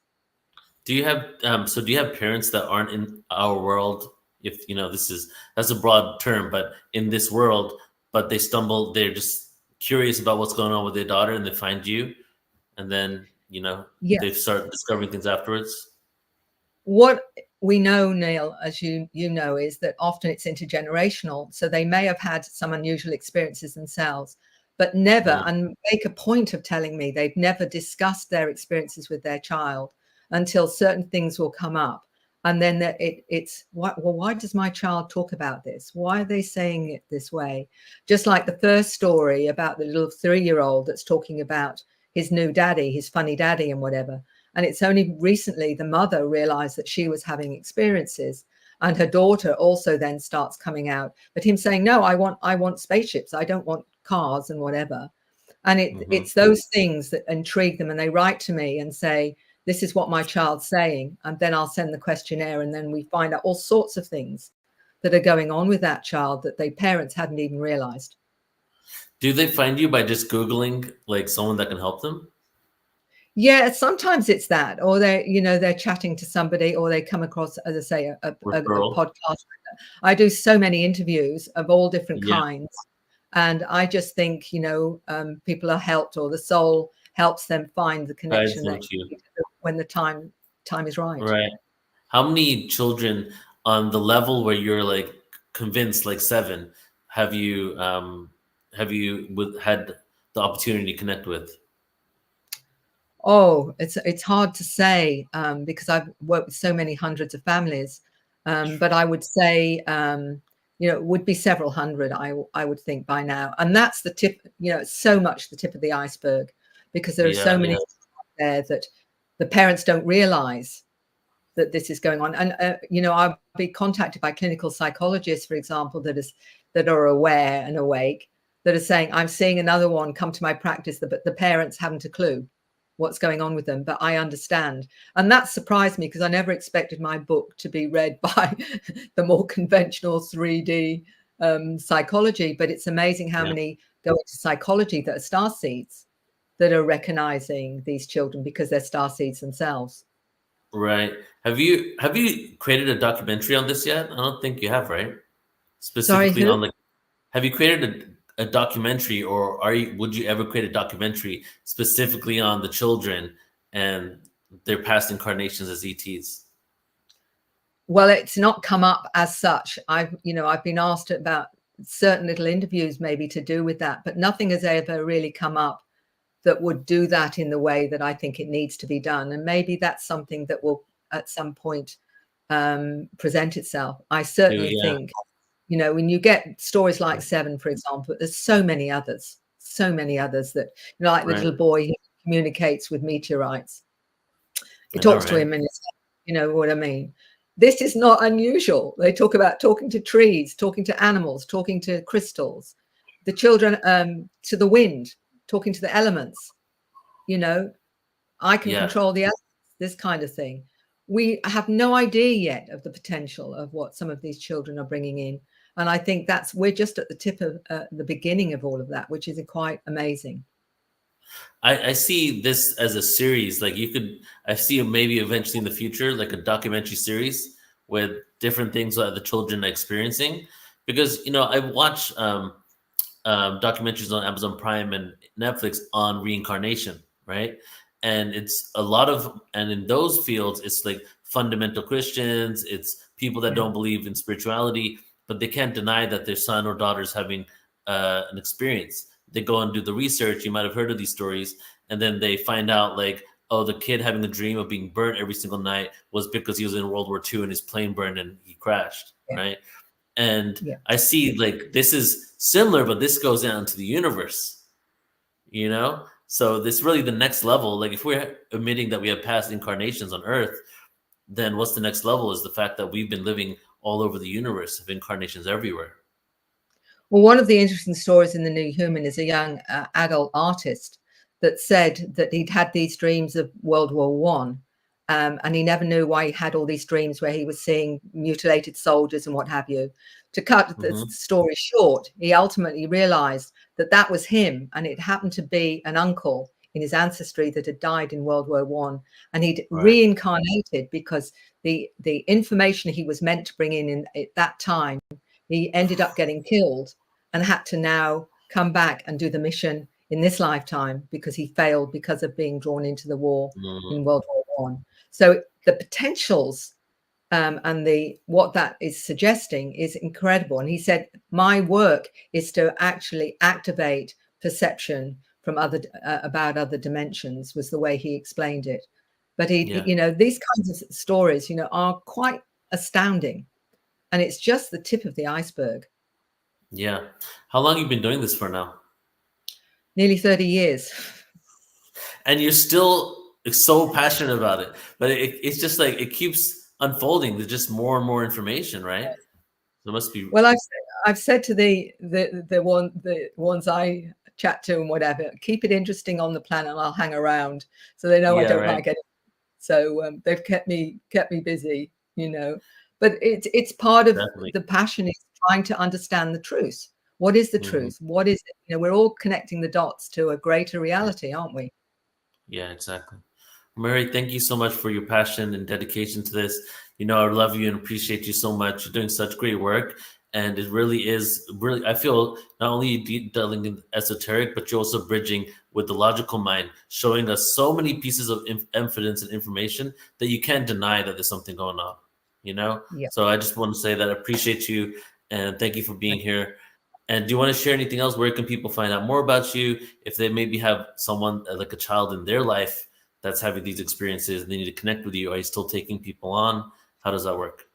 Do you have, so do you have parents that aren't in our world? If, you know, that's a broad term, but in this world, but they're just curious about what's going on with their daughter, and they find you, and then, you know, they start discovering things afterwards? What we know, Neil, as you know, is that often it's intergenerational. So they may have had some unusual experiences themselves, but never, and make a point of telling me they've never discussed their experiences with their child until certain things will come up. And then it's, why does my child talk about this? Why are they saying it this way? Just like the first story about the little 3-year-old that's talking about his new daddy, his funny daddy and whatever. And it's only recently the mother realized that she was having experiences, and her daughter also then starts coming out, but him saying, no, I want spaceships. I don't want cars and whatever. And it's those things that intrigue them. And they write to me and say, this is what my child's saying. And then I'll send the questionnaire, and then we find out all sorts of things that are going on with that child that their parents hadn't even realized. Do they find you by just Googling like someone that can help them? Yeah, sometimes it's that, or they're chatting to somebody, or they come across, as I say, a podcast. I do so many interviews of all different kinds, and I just think, people are helped, or the soul helps them find the connection when the time is right. Right. How many children on the level where you're like convinced, like 7, have you had the opportunity to connect with? Oh, it's hard to say because I've worked with so many hundreds of families, but I would say it would be several hundred, I would think by now. And that's the tip, it's so much the tip of the iceberg, because there are so many there that the parents don't realize that this is going on. And, I'll be contacted by clinical psychologists, for example, that are aware and awake, that are saying, I'm seeing another one come to my practice, but the parents haven't a clue what's going on with them, but I understand. And that surprised me, because I never expected my book to be read by the more conventional 3D psychology. But it's amazing how many go into psychology that are starseeds, that are recognizing these children because they're starseeds themselves. Right. Have you created a documentary on this yet? I don't think you have, right? Specifically on have you created a documentary, or would you ever create a documentary specifically on the children and their past incarnations as ETs? Well, it's not come up as such. I've been asked about certain little interviews maybe to do with that, but nothing has ever really come up that would do that in the way that I think it needs to be done. And maybe that's something that will at some point present itself. I certainly think, when you get stories like Seven, for example, there's so many others that, like the little boy who communicates with meteorites. He talks to him and it's, you know what I mean? This is not unusual. They talk about talking to trees, talking to animals, talking to crystals, the children to the wind, talking to the elements. I can control the elements, this kind of thing. We have no idea yet of the potential of what some of these children are bringing in. And I think we're just at the tip of the beginning of all of that, which is quite amazing. I see this as a series. Like I see maybe eventually in the future, like a documentary series with different things that the children are experiencing. Because, I watch documentaries on Amazon Prime and Netflix on reincarnation, right? And it's and in those fields, it's like fundamental Christians, it's people that don't believe in spirituality, but they can't deny that their son or daughter is having an experience. They go and do the research. You might have heard of these stories. And then they find out like, oh, the kid having a dream of being burnt every single night was because he was in World War II and his plane burned and he crashed, right? And I see like this is similar, but this goes down to the universe, So this really the next level. Like if we're admitting that we have past incarnations on Earth, then what's the next level is the fact that we've been living all over the universe, of incarnations everywhere. Well, one of the interesting stories in The New Human is a young adult artist that said that he'd had these dreams of World War I, and he never knew why he had all these dreams where he was seeing mutilated soldiers and what have you. To cut the story short, he ultimately realized that was him, and it happened to be an uncle in his ancestry that had died in World War I, and he'd reincarnated because the information he was meant to bring in at that time, he ended up getting killed and had to now come back and do the mission in this lifetime because he failed because of being drawn into the war in World War I. So the potentials and what that is suggesting is incredible. And he said, my work is to actually activate perception from about other dimensions, was the way he explained it. But these kinds of stories, are quite astounding. And it's just the tip of the iceberg. Yeah. How long have you been doing this for now? Nearly 30 years. And you're still so passionate about it. But it's just like it keeps unfolding. There's just more and more information, right? There must be. Well, I've said to the ones I chat to and whatever, keep it interesting on the planet and I'll hang around. So they know I don't like it. So they've kept me busy, But it's part of the passion is trying to understand the truth. What is the truth? What is it? We're all connecting the dots to a greater reality, aren't we? Yeah, exactly. Mary, thank you so much for your passion and dedication to this. I love you and appreciate you so much. You're doing such great work. And it really is I feel not only you delving in esoteric, but you're also bridging with the logical mind, showing us so many pieces of evidence and information that you can't deny that there's something going on, So I just want to say that I appreciate you and thank you for being here. And do you want to share anything else? Where can people find out more about you? If they maybe have someone like a child in their life that's having these experiences and they need to connect with you, are you still taking people on? How does that work?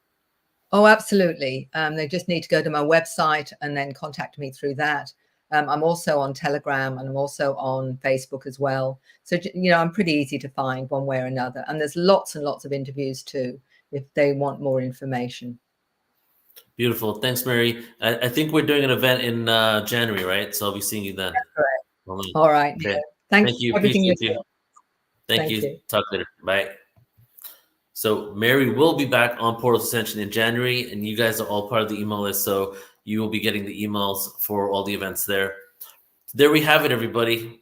Oh, absolutely. They just need to go to my website and then contact me through that. I'm also on Telegram and I'm also on Facebook as well. So, I'm pretty easy to find one way or another. And there's lots and lots of interviews too, if they want more information. Beautiful. Thanks, Mary. I think we're doing an event in January, right? So I'll be seeing you then. That's correct. All right. Okay. Thank you. everything Appreciate you're you. doing. Thank you. Talk later. Bye. So Mary will be back on Portal Ascension in January, and you guys are all part of the email list, so you will be getting the emails for all the events there. There we have it, everybody.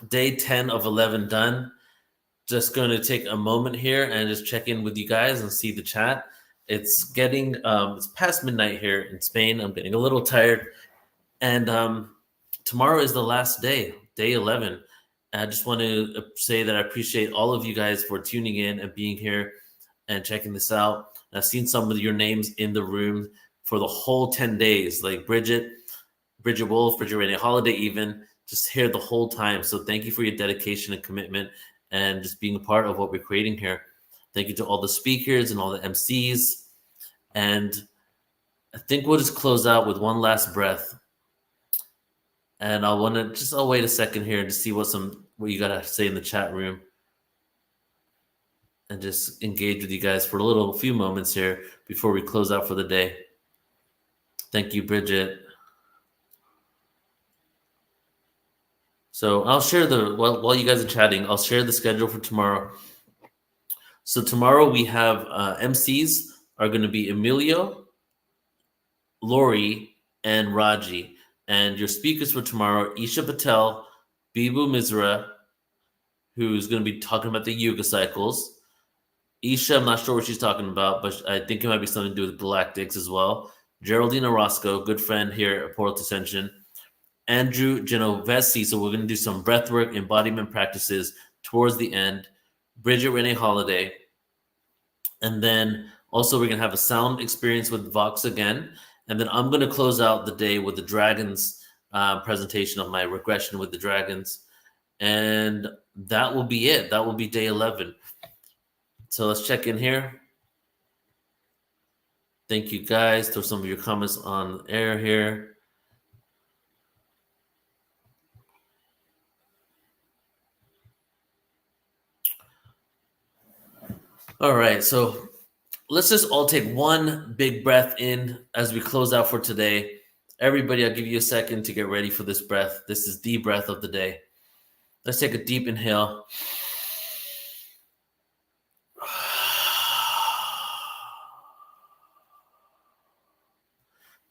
Day 10 of 11 done. Just going to take a moment here and just check in with you guys and see the chat. It's getting it's past midnight here in Spain. I'm getting a little tired, and tomorrow is the last day, day 11. And I just want to say that I appreciate all of you guys for tuning in and being here and checking this out. And I've seen some of your names in the room for the whole 10 days, like Bridget Wolf, Bridget Renee Holiday, even just here the whole time. So thank you for your dedication and commitment and just being a part of what we're creating here. Thank you to all the speakers and all the MCs. And I think we'll just close out with one last breath. And I'll wait a second here to see what you got to say in the chat room. And just engage with you guys for a few moments here before we close out for the day. Thank you, Bridget. So I'll share while you guys are chatting, I'll share the schedule for tomorrow. So tomorrow we have MCs are going to be Emilio, Lori, and Raji. And your speakers for tomorrow, Isha Patel, Bibu Mizra, who's going to be talking about the Yuga cycles. Isha, I'm not sure what she's talking about, but I think it might be something to do with galactics as well. Geraldine Orozco, good friend here at Portal Ascension. Andrew Genovesi, so we're going to do some breathwork embodiment practices towards the end. Bridget Renee Holiday. And then also we're going to have a sound experience with Vox again. And then I'm going to close out the day with the dragons presentation of my regression with the dragons. And that will be it. That will be day 11. So let's check in here. Thank you guys. Throw some of your comments on air here. All right, so let's just all take one big breath in as we close out for today. Everybody, I'll give you a second to get ready for this breath. This is the breath of the day. Let's take a deep inhale.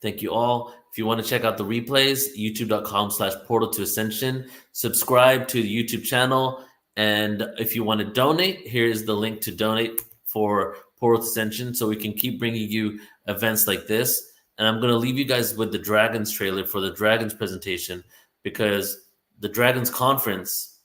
Thank you all. If you want to check out the replays, youtube.com/portal-to-ascension. Subscribe to the YouTube channel. And if you want to donate, here is the link to donate for Portal to Ascension so we can keep bringing you events like this. And I'm going to leave you guys with the Dragons trailer for the Dragons presentation because the Dragons conference.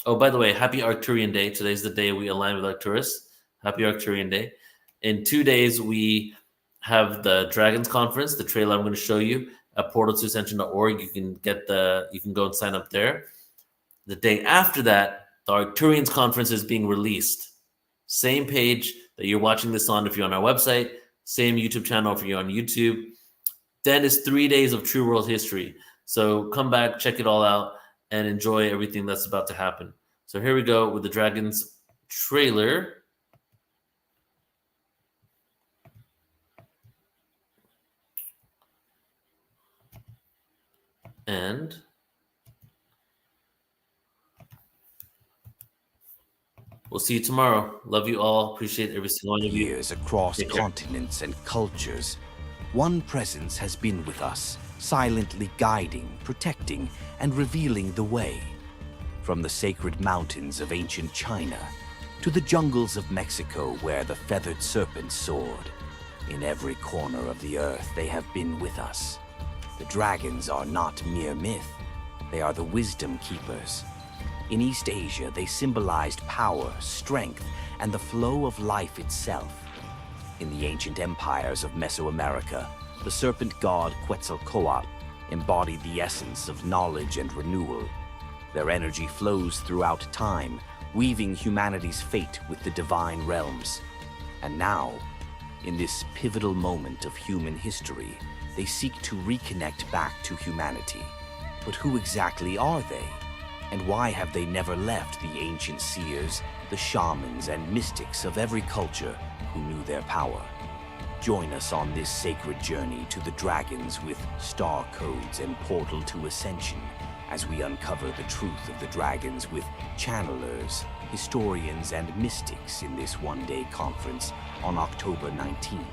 Oh, by the way, happy Arcturian Day. Today's the day we align with Arcturus. Happy Arcturian Day. In 2 days, we have the Dragons conference, the trailer I'm going to show you at portal-to-ascension.org. You can go and sign up there. The day after that, the Arcturians conference is being released. Same page that you're watching this on if you're on our website, same YouTube channel if you're on YouTube. Then it's 3 days of True World History. So come back, check it all out, and enjoy everything that's about to happen. So here we go with the Dragons trailer. And we'll see you tomorrow. Love you all. Appreciate every single one of you. Years across continents and cultures, one presence has been with us, silently guiding, protecting, and revealing the way. From the sacred mountains of ancient China to the jungles of Mexico where the feathered serpent soared. In every corner of the earth, they have been with us. The dragons are not mere myth. They are the wisdom keepers. In East Asia, they symbolized power, strength, and the flow of life itself. In the ancient empires of Mesoamerica, the serpent god Quetzalcoatl embodied the essence of knowledge and renewal. Their energy flows throughout time, weaving humanity's fate with the divine realms. And now, In this pivotal moment of human history, they seek to reconnect back to humanity. But who exactly are they? And why have they never left the ancient seers, the shamans and mystics of every culture who knew their power? Join us on this sacred journey to the dragons with star codes and portal to Ascension as we uncover the truth of the dragons with channelers, historians and mystics in this one-day conference on October 19th.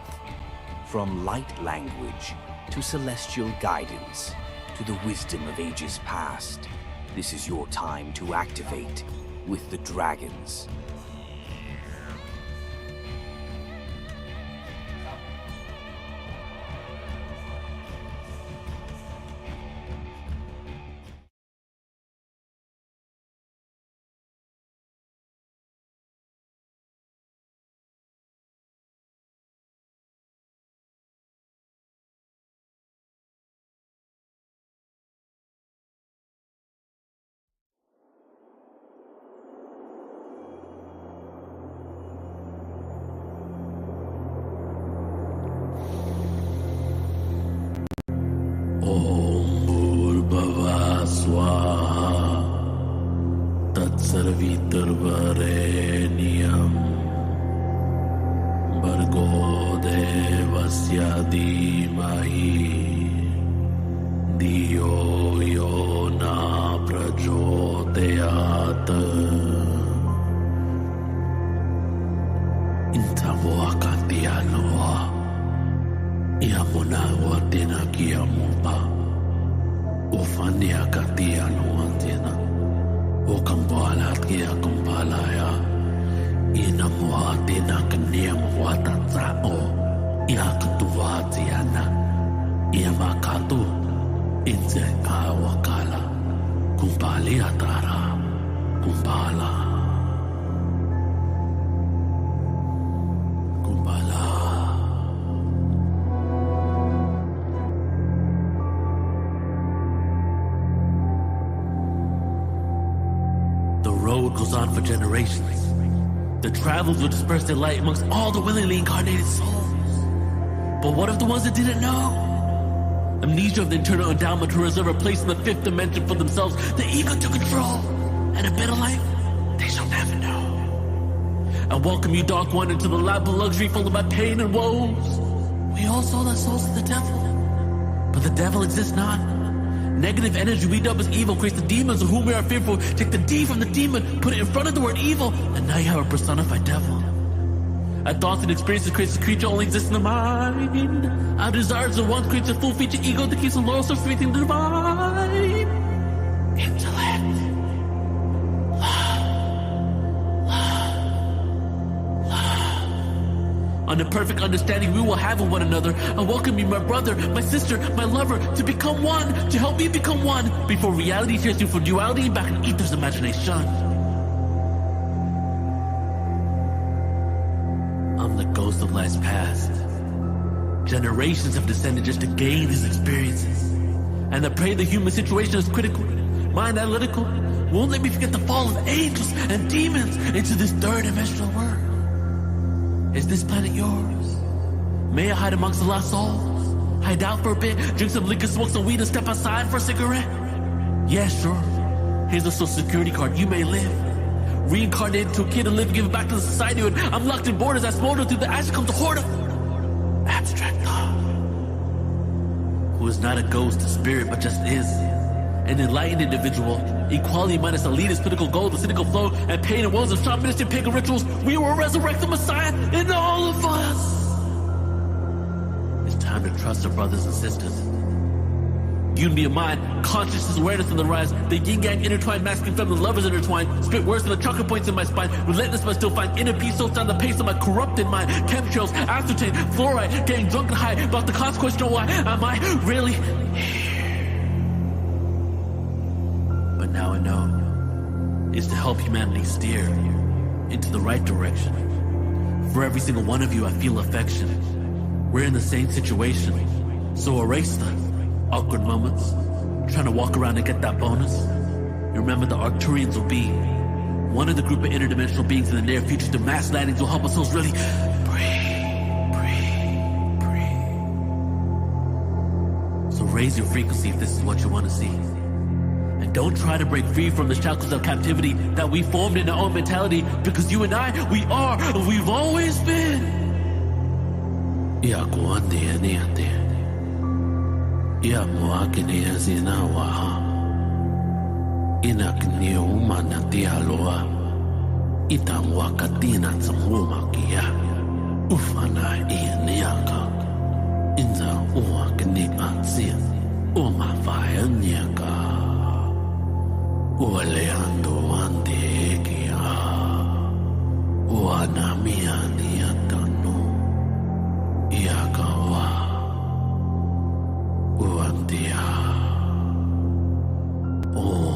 From light language to celestial guidance to the wisdom of ages past, this is your time to activate with the dragons. Sarvitarvarenyam Bargo Devasya Dhimahi Diyo Yona Prachodayat Intavoakatianoa Yamuna Watina Kiamupa Ufania Katianoantina O Kampala Kia Kampalaya Inamuatina Kaniam Watatao Yakatuatiana Yamakatu Inze Awakala Kumpali Atara Kumpala Goes on for generations. The travelers will disperse their light amongst all the willingly incarnated souls. But what of the ones that didn't know? Amnesia of the internal endowment to reserve a place in the fifth dimension for themselves, the ego to control, and a better life they shall never know. I welcome you, Dark One, into the lap of luxury followed by pain and woes. We all sold our souls to the devil, but the devil exists not. Negative energy we dub as evil creates the demons of whom we are fearful. Take the D from the demon, put it in front of the word evil, and now you have a personified devil. Our thoughts and experiences creates a creature only exists in the mind. Our desires are one creates a full feature ego that keeps the loyal source faith in the divine. Intellect. On the perfect understanding we will have of one another, I welcome you, my brother, my sister, my lover, to become one, to help me become one, before reality tears you from duality back in ether's imagination. I'm the ghost of lives past. Generations have descended just to gain these experiences. And I pray the human situation is critical, mind analytical, won't let me forget the fall of angels and demons into this third dimensional world. Is this planet yours? May I hide amongst the lost souls? Hide out for a bit, drink some liquor, smoke some weed, and step outside for a cigarette? Yeah, sure. Here's a social security card, you may live. Reincarnated to a kid and live, give it back to the society. When I'm locked in borders, I smolder through the ashes comes a horde of abstract thought. Who is not a ghost, a spirit, but just is. An enlightened individual, equality minus elitist political goals, the cynical flow, and pain and woes of shamanistic pagan rituals. We will resurrect the Messiah in all of us. It's time to trust our brothers and sisters. Unity of mind, consciousness, awareness on the rise. The yin-yang intertwined, masculine, feminine lovers intertwined. Spit worse than the chocolate points in my spine. Relentless but still find inner peace, so down the pace of my corrupted mind. Chemtrails, aspartame, fluoride, getting drunk and high. About the consequence, know why am I really here? But now I know is to help humanity steer into the right direction. For every single one of you, I feel affection. We're in the same situation, so erase the awkward moments, trying to walk around and get that bonus. You remember the Arcturians will be one of the group of interdimensional beings in the near future. The mass landings will help us souls really breathe. raise your frequency if this is what you want to see. And don't try to break free from the shackles of captivity that we formed in our own mentality, because you and I, we are, we've always been. Ya kuande aniate. Ya muakine azinawa. Inakni umana tialoa. Itam wakatina samuma kia. Ufana ianiaka. Inza uakni ansia. Uma fire niaka. Ualeando ande kia. Uanamia niatano. Iakawa. Uantia. Oh.